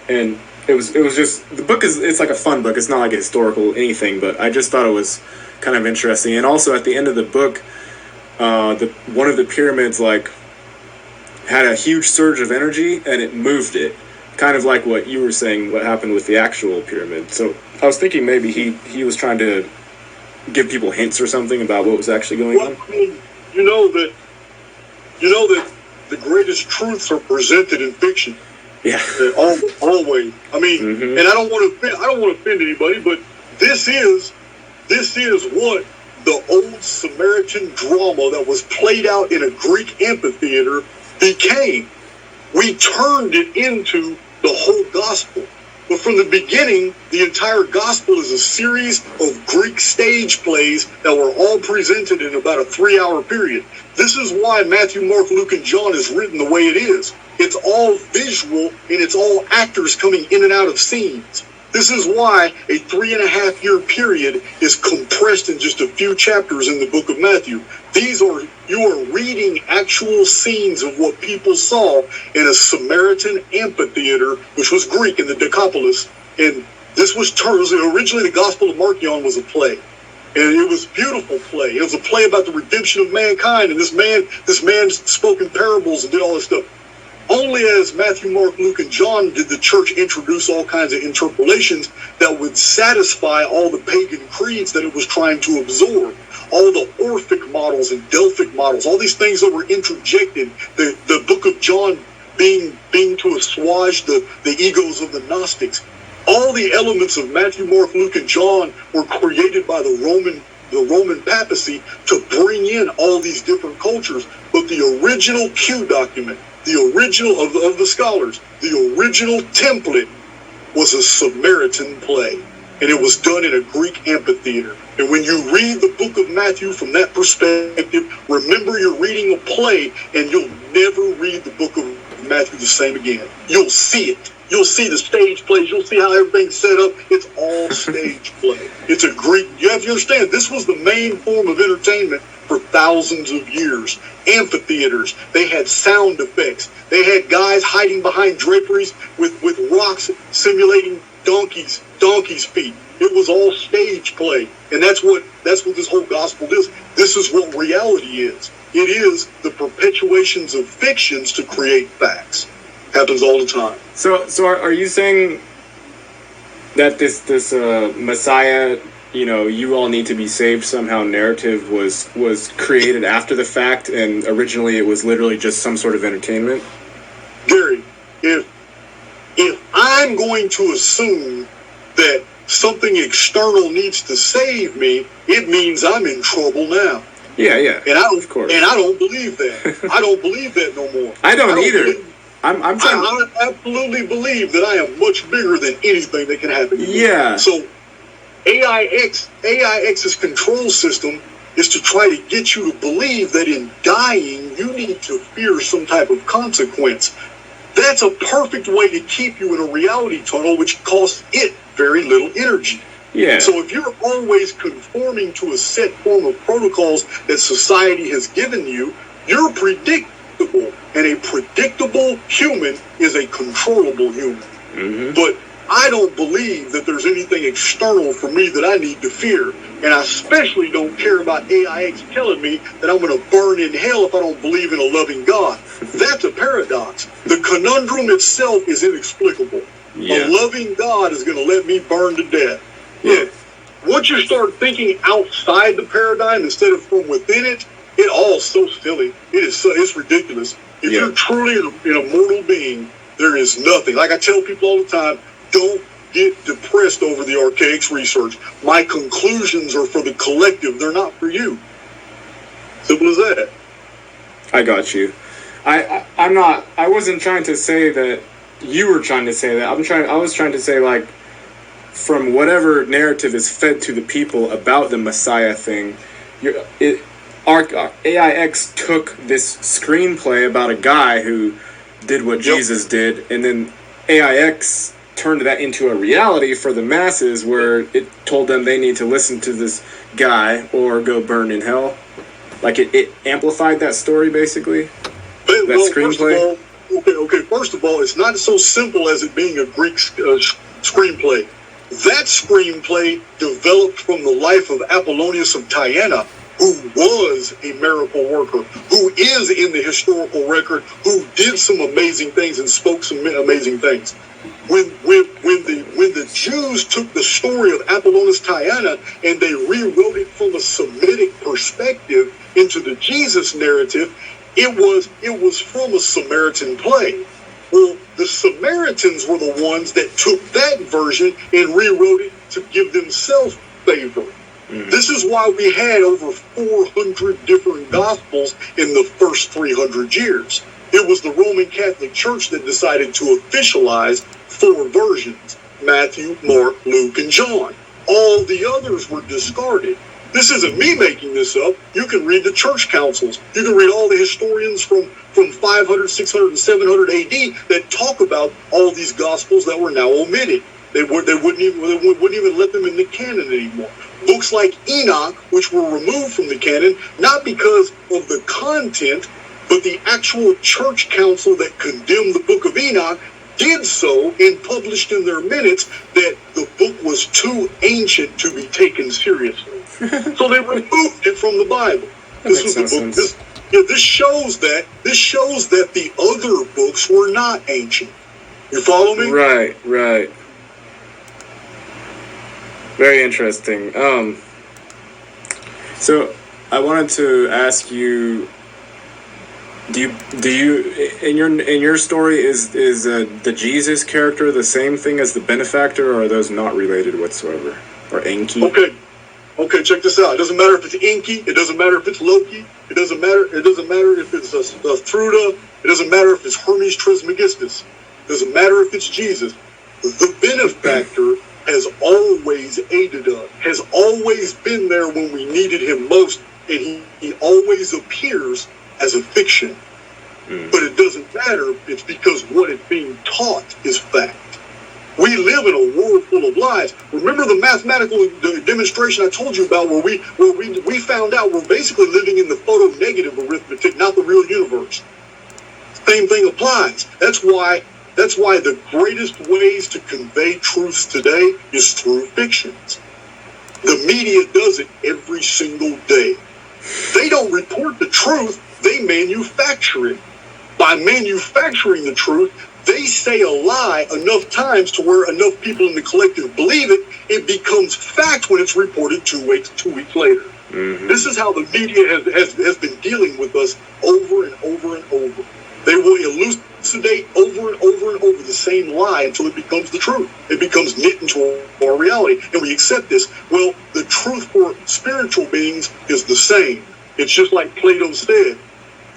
And it was just, the book it's like a fun book. It's not like a historical anything, but I just thought it was kind of interesting. And also at the end of the book, one of the pyramids had a huge surge of energy and it moved it. Kind of like what you were saying, what happened with the actual pyramid. So I was thinking maybe he was trying to give people hints or something about what was actually going on. I mean, you know that the greatest truths are presented in fiction. Yeah. Always. I mean, and I don't want to offend anybody, but this is what the old Samaritan drama that was played out in a Greek amphitheater became. We turned it into the whole gospel. But from the beginning, the entire gospel is a series of Greek stage plays that were all presented in about a 3-hour period. This is why Matthew, Mark, Luke, and John is written the way it is. It's all visual, and it's all actors coming in and out of scenes. This is why a 3.5-year period is compressed in just a few chapters in the book of Matthew. You are reading actual scenes of what people saw in a Samaritan amphitheater, which was Greek in the Decapolis. And this was originally the Gospel of Marcion was a play. And it was a beautiful play. It was a play about the redemption of mankind. And this man spoke in parables and did all this stuff. Only as Matthew, Mark, Luke, and John did the church introduce all kinds of interpolations that would satisfy all the pagan creeds that it was trying to absorb. All the Orphic models and Delphic models, all these things that were interjected, the book of John being to assuage the egos of the Gnostics. All the elements of Matthew, Mark, Luke, and John were created by the Roman papacy to bring in all these different cultures. But the original Q document, the original of the scholars, the original template was a Samaritan play. And it was done in a Greek amphitheater. And when you read the book of Matthew from that perspective, remember you're reading a play, and you'll never read the book of Matthew the same again. You'll see it. You'll see the stage plays. You'll see how everything's set up. It's all stage play. It's a Greek. You have to understand, this was the main form of entertainment for thousands of years. Amphitheaters. They had sound effects. They had guys hiding behind draperies with rocks simulating donkeys' feet. It was all stage play. And that's what this whole gospel is. This is what reality is. It is the perpetuations of fictions to create facts. Happens all the time. So are you saying that this Messiah, you all need to be saved somehow narrative was created after the fact, and originally it was literally just some sort of entertainment? Gary, if I'm going to assume that something external needs to save me, it means I'm in trouble now. Yeah. And of course. And I don't believe that. I don't believe that no more. I don't either. I'm trying. I absolutely believe that I am much bigger than anything that can happen to me. Yeah. So AIX's control system is to try to get you to believe that in dying you need to fear some type of consequence. That's a perfect way to keep you in a reality tunnel, which costs it very little energy. Yeah. So if you're always conforming to a set form of protocols that society has given you, you're predictable. And a predictable human is a controllable human. Mm-hmm. But I don't believe that there's anything external for me that I need to fear. And I especially don't care about AIX telling me that I'm going to burn in hell if I don't believe in a loving God. That's a paradox. The conundrum itself is inexplicable. Yeah. A loving God is going to let me burn to death. Yeah. Once you start thinking outside the paradigm instead of from within it, it all so silly. It's ridiculous. If you're truly an immortal being, there is nothing. Like I tell people all the time, don't get depressed over the Archaix research. My conclusions are for the collective. They're not for you. Simple as that. I got you. I'm not. I wasn't trying to say that you were trying to say that. I was trying to say, like, from whatever narrative is fed to the people about the Messiah thing, AIX took this screenplay about a guy who did what Jesus did, and then AIX turned that into a reality for the masses, where it told them they need to listen to this guy or go burn in hell. Like it amplified that story, basically. That screenplay. First of all, it's not so simple as it being a Greek screenplay. That screenplay developed from the life of Apollonius of Tyana, who was a miracle worker, who is in the historical record, who did some amazing things and spoke some amazing things. When the Jews took the story of Apollonius Tyana and they rewrote it from a Semitic perspective into the Jesus narrative, it was from a Samaritan play. Well, the Samaritans were the ones that took that version and rewrote it to give themselves favor. This is why we had over 400 different Gospels in the first 300 years. It was the Roman Catholic Church that decided to officialize 4 versions: Matthew, Mark, Luke, and John. All the others were discarded. This isn't me making this up. You can read the church councils. You can read all the historians from 500, 600, and 700 AD that talk about all these Gospels that were now omitted. They wouldn't even let them in the canon anymore. Books like Enoch, which were removed from the canon, not because of the content, but the actual church council that condemned the book of Enoch did so and published in their minutes that the book was too ancient to be taken seriously. So they removed it from the Bible. This was the book. This shows that the other books were not ancient. You follow me? Right. Very interesting. So I wanted to ask you, do you in your story is the Jesus character the same thing as the benefactor, or are those not related whatsoever? Or Enki? Okay, check this out. It doesn't matter if it's Enki. It doesn't matter if it's Loki. It doesn't matter if it's Thruda. It doesn't matter if it's Hermes Trismegistus. It doesn't matter if it's Jesus. The benefactor has always aided us, has always been there when we needed him most, and he always appears as a fiction. But it doesn't matter. It's because what is being taught is fact. We live in a world full of lies. Remember the mathematical demonstration I told you about where we found out we're basically living in the photo-negative arithmetic, not the real universe. Same thing applies. That's why the greatest ways to convey truths today is through fictions. The media does it every single day. They don't report the truth, they manufacture it. By manufacturing the truth, they say a lie enough times to where enough people in the collective believe it, it becomes fact when it's reported 2 weeks later. Mm-hmm. This is how the media has been dealing with us over and over and over. They will elucidate over and over and over the same lie until it becomes the truth. It becomes knit into our reality, and we accept this. Well, the truth for spiritual beings is the same. It's just like Plato said.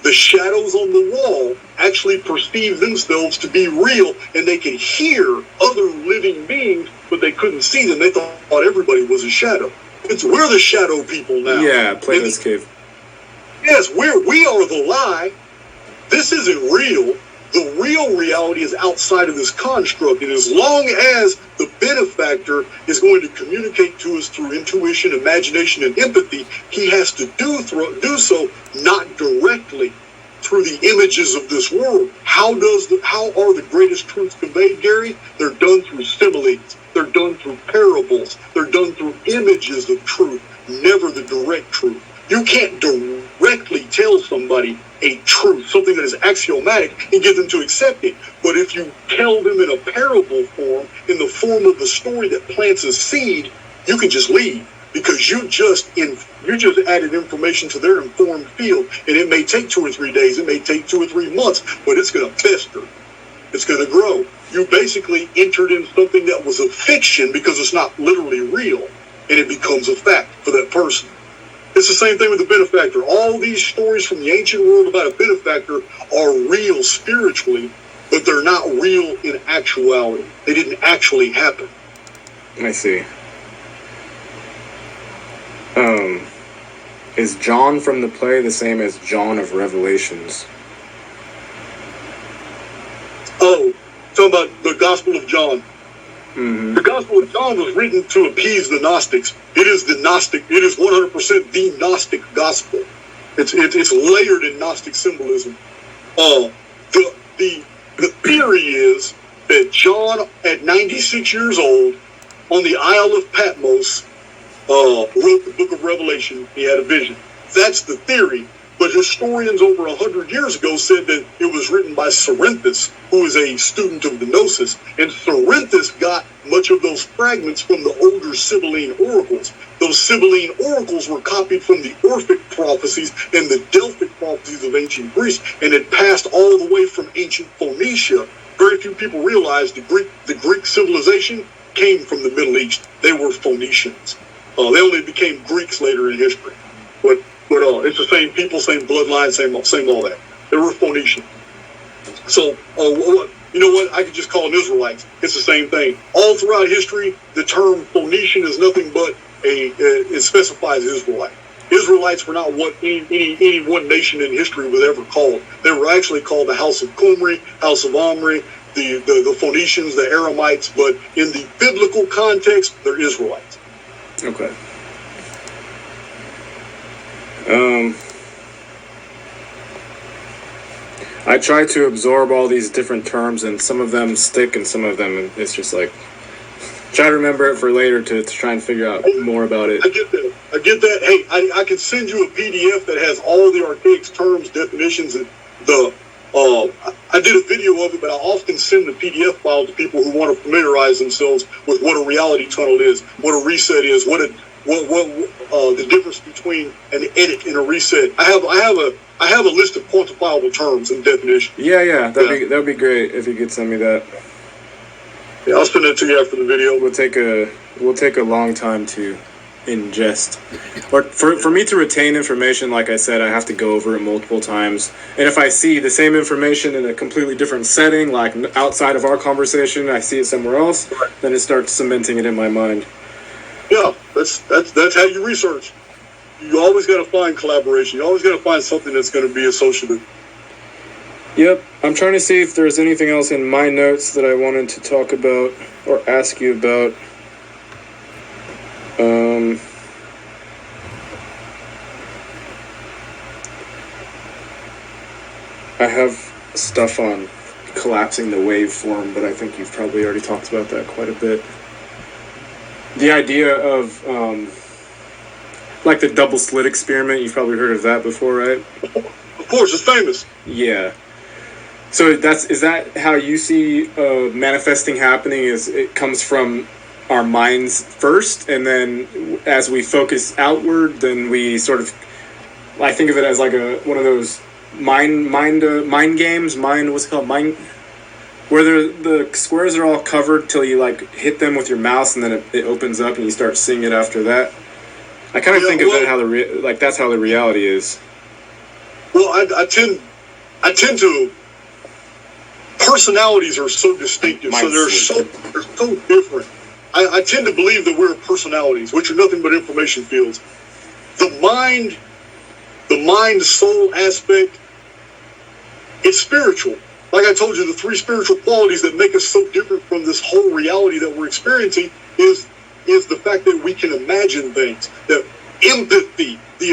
The shadows on the wall actually perceive themselves to be real, and they can hear other living beings, but they couldn't see them. They thought everybody was a shadow. We're the shadow people now. Yeah, Plato's cave. Yes, we are the lie. This isn't real. The real reality is outside of this construct, and as long as the benefactor is going to communicate to us through intuition, imagination, and empathy, he has to do so not directly through the images of this world. How are the greatest truths conveyed, Gary? They're done through similes. They're done through parables. They're done through images of truth, never the direct truth. You can't directly tell somebody a truth, something that is axiomatic, and get them to accept it. But if you tell them in a parable form, in the form of a story that plants a seed, you can just leave, because you just added information to their informed field, and it may take 2 or 3 days, it may take 2 or 3 months, but it's going to fester. It's going to grow. You basically entered in something that was a fiction because it's not literally real, and it becomes a fact for that person. It's the same thing with the benefactor. All these stories from the ancient world about a benefactor are real spiritually, but they're not real in actuality. They didn't actually happen. I see. Is John from the play the same as John of Revelations? Oh, talking about the Gospel of John. Mm-hmm. The Gospel of John was written to appease the Gnostics. It is 100% the Gnostic Gospel. It's layered in Gnostic symbolism. The theory is that John, at 96 years old, on the Isle of Patmos, wrote the book of Revelation. He had a vision. That's the theory. But historians over 100 years ago said that it was written by Cerinthus, who is a student of the Gnosis. And Cerinthus got much of those fragments from the older Sibylline oracles. Those Sibylline oracles were copied from the Orphic prophecies and the Delphic prophecies of ancient Greece, and it passed all the way from ancient Phoenicia. Very few people realize the Greek civilization came from the Middle East. They were Phoenicians. They only became Greeks later in history. But it's the same people, same bloodline, same all that. They were Phoenicians. So, you know what? I could just call them Israelites. It's the same thing. All throughout history, the term Phoenician is nothing but it specifies Israelite. Israelites were not what any one nation in history was ever called. They were actually called the House of Qumri, House of Omri, the Phoenicians, the Aramites, but in the biblical context, they're Israelites. Okay. I try to absorb all these different terms, and some of them stick, and some of them it's just like try to remember it for later to try and figure out more about it. I get that. Hey, I can send you a PDF that has all the Archaix terms, definitions, and I did a video of it, but I often send the PDF file to people who want to familiarize themselves with what a reality tunnel is, what a reset is, what the difference between an edit and a reset. I have a list of quantifiable terms and definitions. Yeah, that'd be great if you could send me that. Yeah, I'll send it to you after the video. We'll take a long time to ingest, or for me to retain information. Like I said, I have to go over it multiple times, and if I see the same information in a completely different setting, like outside of our conversation, I see it somewhere else, then it starts cementing it in my mind. Yeah, that's how you research. You always got to find collaboration. You always got to find something that's going to be associative. Yep, I'm trying to see if there's anything else in my notes that I wanted to talk about or ask you about. I have stuff on collapsing the waveform, but I think you've probably already talked about that quite a bit. The idea of, like the double slit experiment, you've probably heard of that before, right? Of course, it's famous. Yeah. So is that how you see manifesting happening? Is it comes from our minds first, and then as we focus outward, then we sort of, I think of it as like one of those mind games. What's it called? Where the squares are all covered till you like hit them with your mouse, and then it opens up and you start seeing it after that. I kind of think of that how that's how the reality is. Well, I tend to. Personalities are so distinctive, so they're so different. I tend to believe that we're personalities, which are nothing but information fields. The mind soul aspect, it's spiritual. Like I told you, the three spiritual qualities that make us so different from this whole reality that we're experiencing is the fact that we can imagine things. That empathy, the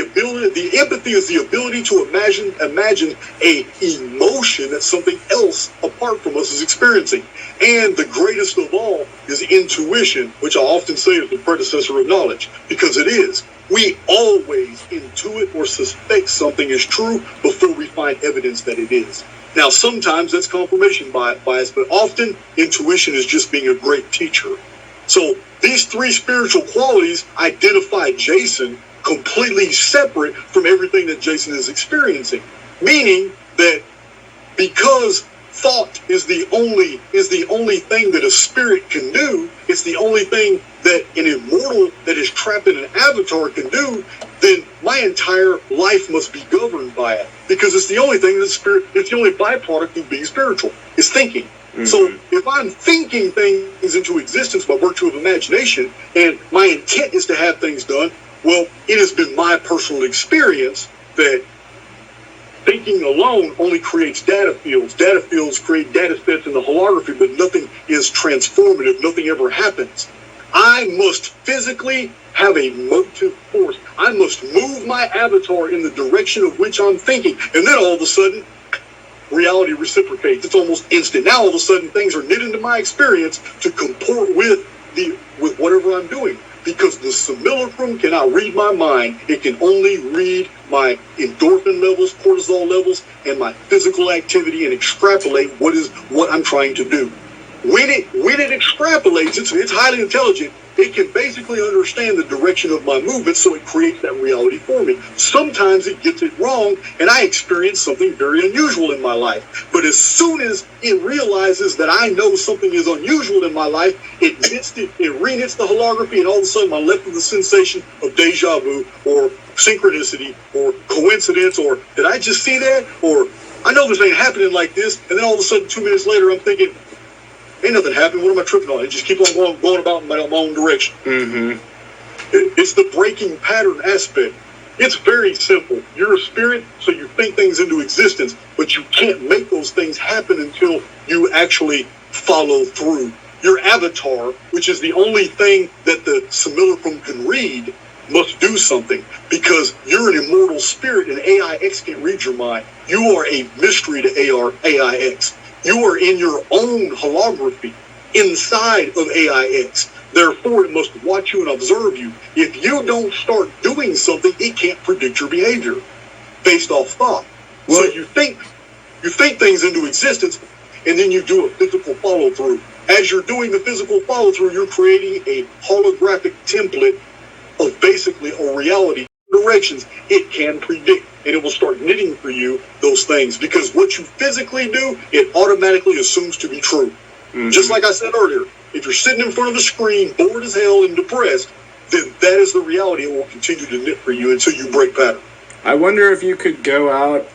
empathy is the ability to imagine a emotion that something else apart from us is experiencing. And the greatest of all is intuition, which I often say is the predecessor of knowledge, because it is. We always intuit or suspect something is true before we find evidence that it is. Now, sometimes that's confirmation bias, but often intuition is just being a great teacher. So these three spiritual qualities identify Jason completely separate from everything that Jason is experiencing. Meaning that because thought is the only thing that a spirit can do, it's the only thing that an immortal that is trapped in an avatar can do, then my entire life must be governed by it. Because it's the only thing it's the only byproduct of being spiritual, is thinking. Mm-hmm. So if I'm thinking things into existence by virtue of imagination, and my intent is to have things done, well, it has been my personal experience that thinking alone only creates data fields. Data fields create data sets in the holography, but nothing is transformative. Nothing ever happens. I must physically have a motive force. I must move my avatar in the direction of which I'm thinking. And then all of a sudden, reality reciprocates. It's almost instant. Now all of a sudden, things are knit into my experience to comport with whatever I'm doing. Because the simulacrum cannot read my mind. It can only read my endorphin levels, cortisol levels, and my physical activity and extrapolate what I'm trying to do. When it extrapolates, it's highly intelligent. It can basically understand the direction of my movement, so it creates that reality for me. Sometimes it gets it wrong, and I experience something very unusual in my life. But as soon as it realizes that I know something is unusual in my life, it re-knits the holography, and all of a sudden I'm left with the sensation of deja vu, or synchronicity, or coincidence, or did I just see that? Or I know this ain't happening like this, and then all of a sudden 2 minutes later I'm thinking, ain't nothing happening. What am I tripping on? And just keep on going about in my own direction. Mm-hmm. It's the breaking pattern aspect. It's very simple. You're a spirit, so you think things into existence, but you can't make those things happen until you actually follow through. Your avatar, which is the only thing that the simulacrum can read, must do something, because you're an immortal spirit and AIX can't read your mind. You are a mystery to AIX. You are in your own holography inside of AIX. Therefore, it must watch you and observe you. If you don't start doing something, it can't predict your behavior based off thought. Well, so you think things into existence, and then you do a physical follow-through. As you're doing the physical follow-through, you're creating a holographic template of basically a reality directions it can predict, and it will start knitting for you those things, because what you physically do, it automatically assumes to be true. Mm-hmm. Just like I said earlier, if you're sitting in front of the screen bored as hell and depressed, then that is the reality. It will continue to knit for you until you break pattern. I wonder if you could go out,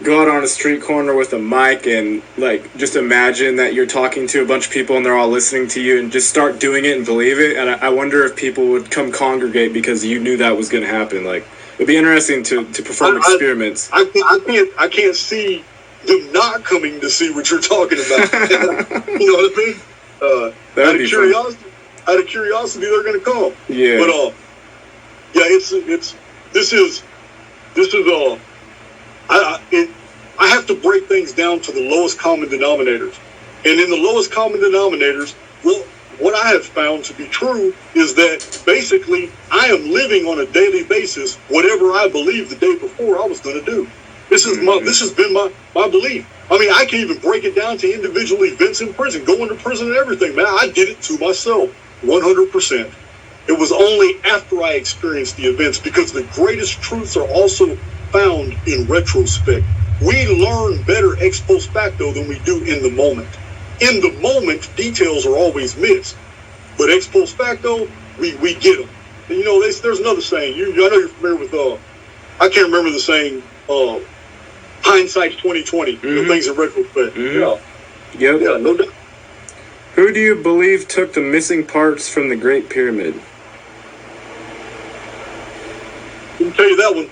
go out on a street corner with a mic and just imagine that you're talking to a bunch of people and they're all listening to you, and just start doing it and believe it. And I wonder if people would come congregate because you knew that was going to happen. It'd be interesting to perform experiments. I can't see them not coming to see what you're talking about. You know what I mean? Out of curiosity, they're going to come. Yeah. But I have to break things down to the lowest common denominators. And in the lowest common denominators, what I have found to be true is that basically I am living on a daily basis whatever I believed the day before I was going to do. This has been my belief. I mean, I can even break it down to individual events in prison, going to prison and everything, man. I did it to myself, 100%. It was only after I experienced the events, because the greatest truths are also found in retrospect. We learn better ex post facto than we do in the moment. In the moment, details are always missed, but ex post facto, we get them. And you know, there's another saying. I know you're familiar with. I can't remember the saying. Hindsight's 2020. Things in retrospect. Yeah. Yep. Yeah. No doubt. Who do you believe took the missing parts from the Great Pyramid? Let me tell you that one.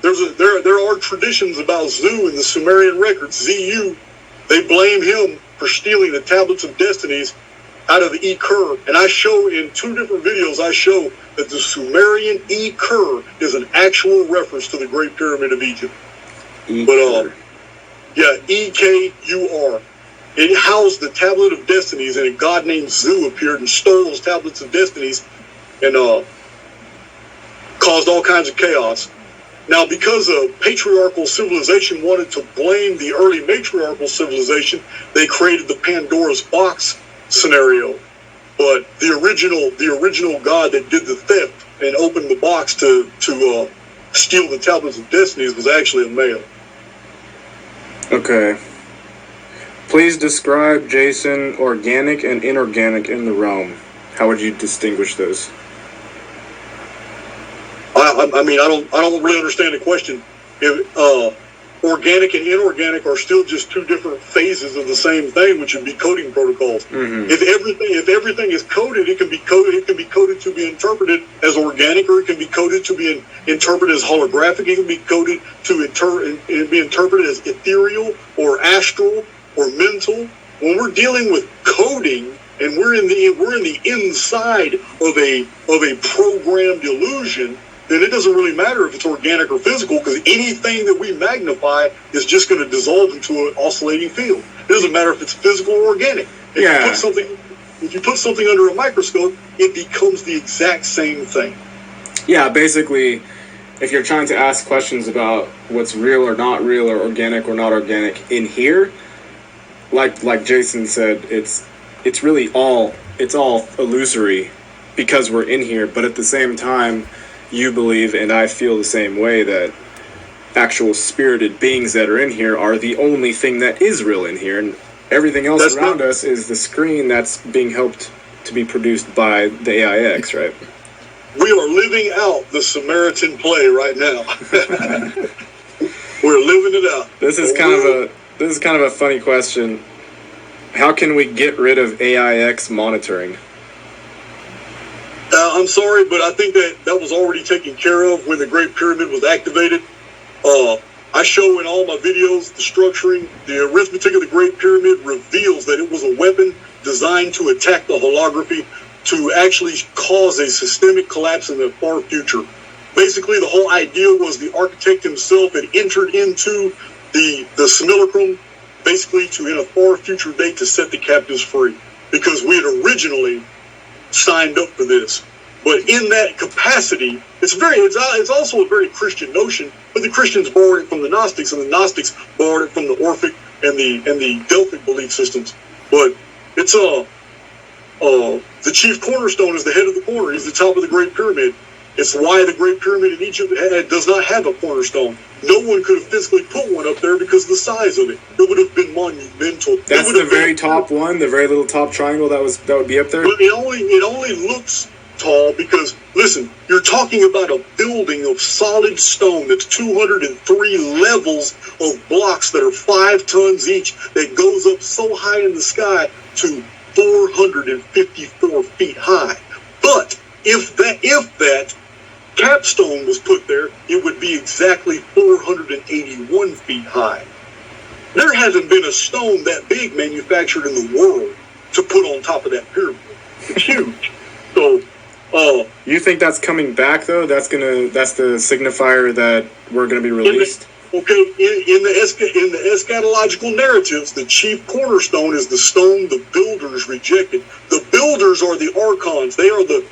There are traditions about Zu in the Sumerian records. ZU, they blame him for stealing the tablets of destinies out of E-Kur. And I show in 2 different videos, I show that the Sumerian E-Kur is an actual reference to the Great Pyramid of Egypt. But yeah, E-K-U-R. It housed the tablet of destinies, and a god named Zu appeared and stole those tablets of destinies and caused all kinds of chaos. Now, because a patriarchal civilization wanted to blame the early matriarchal civilization, they created the Pandora's box scenario. But the original god that did the theft and opened the box to steal the tablets of destinies was actually a male. Okay. Please describe, Jason, organic and inorganic in the realm. How would you distinguish those? I mean, I don't really understand the question. If organic and inorganic are still just 2 different phases of the same thing, which would be coding protocols. If everything is coded, it can be coded. It can be coded to be interpreted as organic, or it can be coded to be interpreted as holographic. It can be coded to be interpreted as ethereal or astral or mental. When we're dealing with coding, and we're in the inside of a programmed illusion, then it doesn't really matter if it's organic or physical, because anything that we magnify is just going to dissolve into an oscillating field. It doesn't matter if it's physical or organic. If you put something under a microscope, it becomes the exact same thing. Yeah, basically, if you're trying to ask questions about what's real or not real, or organic or not organic in here, like Jason said, it's really all illusory because we're in here, but at the same time, you believe, and I feel the same way, that actual spirited beings that are in here are the only thing that is real in here, and everything else around us is the screen that's being helped to be produced by the AIX, right? We are living out the Samaritan play right now. We're living it out. This is kind of a funny question. How can we get rid of AIX monitoring? I'm sorry, but I think that was already taken care of when the Great Pyramid was activated. I show in all my videos the structuring. The arithmetic of the Great Pyramid reveals that it was a weapon designed to attack the holography, to actually cause a systemic collapse in the far future. Basically, the whole idea was the architect himself had entered into the simulacrum, basically to, in a far future date, to set the captives free, because we had originally signed up for this. But in that capacity, it's also a very Christian notion, but the Christians borrowed it from the Gnostics, and the Gnostics borrowed it from the Orphic and the Delphic belief systems. But it's the chief cornerstone is the head of the corner. He's the top of the Great Pyramid. It's why the Great Pyramid in Egypt does not have a cornerstone. No one could have physically put one up there because of the size of it. It would have been monumental. That's the very top one, the very little top triangle that would be up there? But it only looks tall because, listen, you're talking about a building of solid stone that's 203 levels of blocks that are 5 tons each, that goes up so high in the sky to 454 feet high. But if that capstone was put there, it would be exactly 481 feet high. There hasn't been a stone that big manufactured in the world to put on top of that pyramid. It's huge. So, you think that's coming back though? That's the signifier that we're gonna be released. In the eschatological narratives, the chief cornerstone is the stone the builders rejected. The builders are the archons. They are the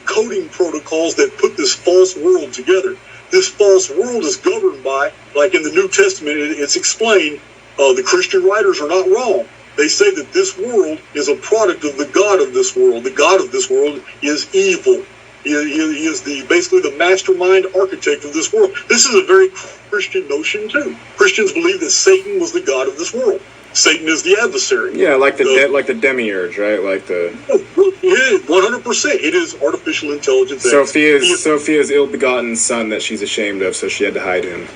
coding protocols that put this false world together. this false world is governed by, like in the New Testament, it's explained, the Christian writers are not wrong. They say that this world is a product of the God of this world. The God of this world is evil. He is basically the mastermind architect of this world. This is a very Christian notion too. Christians believe that Satan was the God of this world. Satan is the adversary. Yeah, like the demiurge, right? Like the 100%. It is artificial intelligence. Sophia's ill-begotten son that she's ashamed of, so she had to hide him.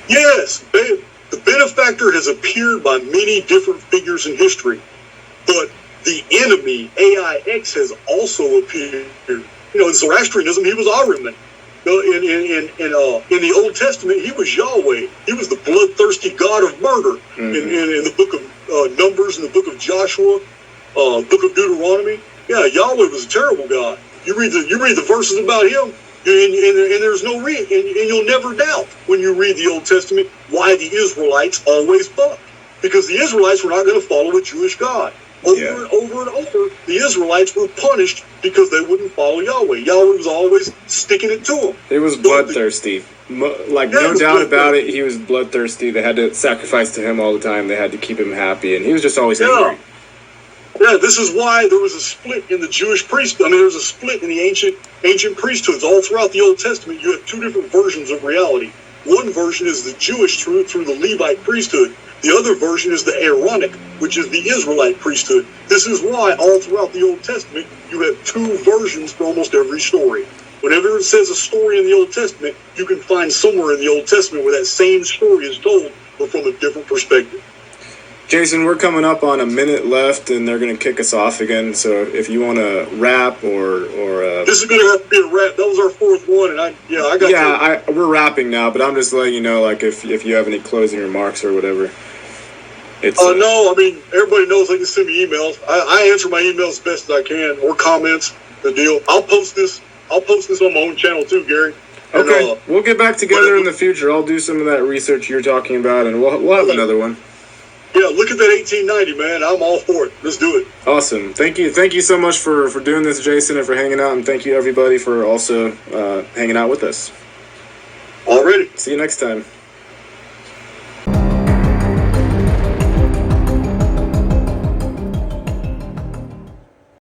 Yes, the benefactor has appeared by many different figures in history, but the enemy Archaix has also appeared. You know, in Zoroastrianism, he was Ahriman. In the Old Testament, he was Yahweh. He was the bloodthirsty god of murder. In the book of Numbers, in the book of Joshua, book of Deuteronomy, yeah, Yahweh was a terrible god. You read the verses about him, and there's no and you'll never doubt when you read the Old Testament why the Israelites always bucked, because the Israelites were not going to follow a Jewish god. Over and over, the Israelites were punished because they wouldn't follow Yahweh. Yahweh was always sticking it to them. He was bloodthirsty. No doubt about it, he was bloodthirsty. They had to sacrifice to him all the time. They had to keep him happy, and he was just always angry. Yeah, this is why there was a split in the Jewish priesthood. I mean, there was a split in the ancient priesthoods. All throughout the Old Testament, you have two different versions of reality. One version is the Jewish truth through the Levite priesthood. The other version is the Aaronic, which is the Israelite priesthood. This is why all throughout the Old Testament, you have two versions for almost every story. Whenever it says a story in the Old Testament, you can find somewhere in the Old Testament where that same story is told, but from a different perspective. Jason, we're coming up on a minute left, and they're going to kick us off again. So if you want to rap or this is going to have to be a rap. That was our fourth one, and we're rapping now. But I'm just letting you know, like if you have any closing remarks or whatever. No, I mean, everybody knows they can send me emails. I answer my emails as best as I can, or comments. The deal. I'll post this on my own channel too, Gary. Okay, and, we'll get back together in the future. I'll do some of that research you're talking about, and we'll have another one. Yeah, look at that 1890, man. I'm all for it. Let's do it. Awesome. Thank you so much for doing this, Jason, and for hanging out, and thank you everybody for also hanging out with us. Already. See you next time.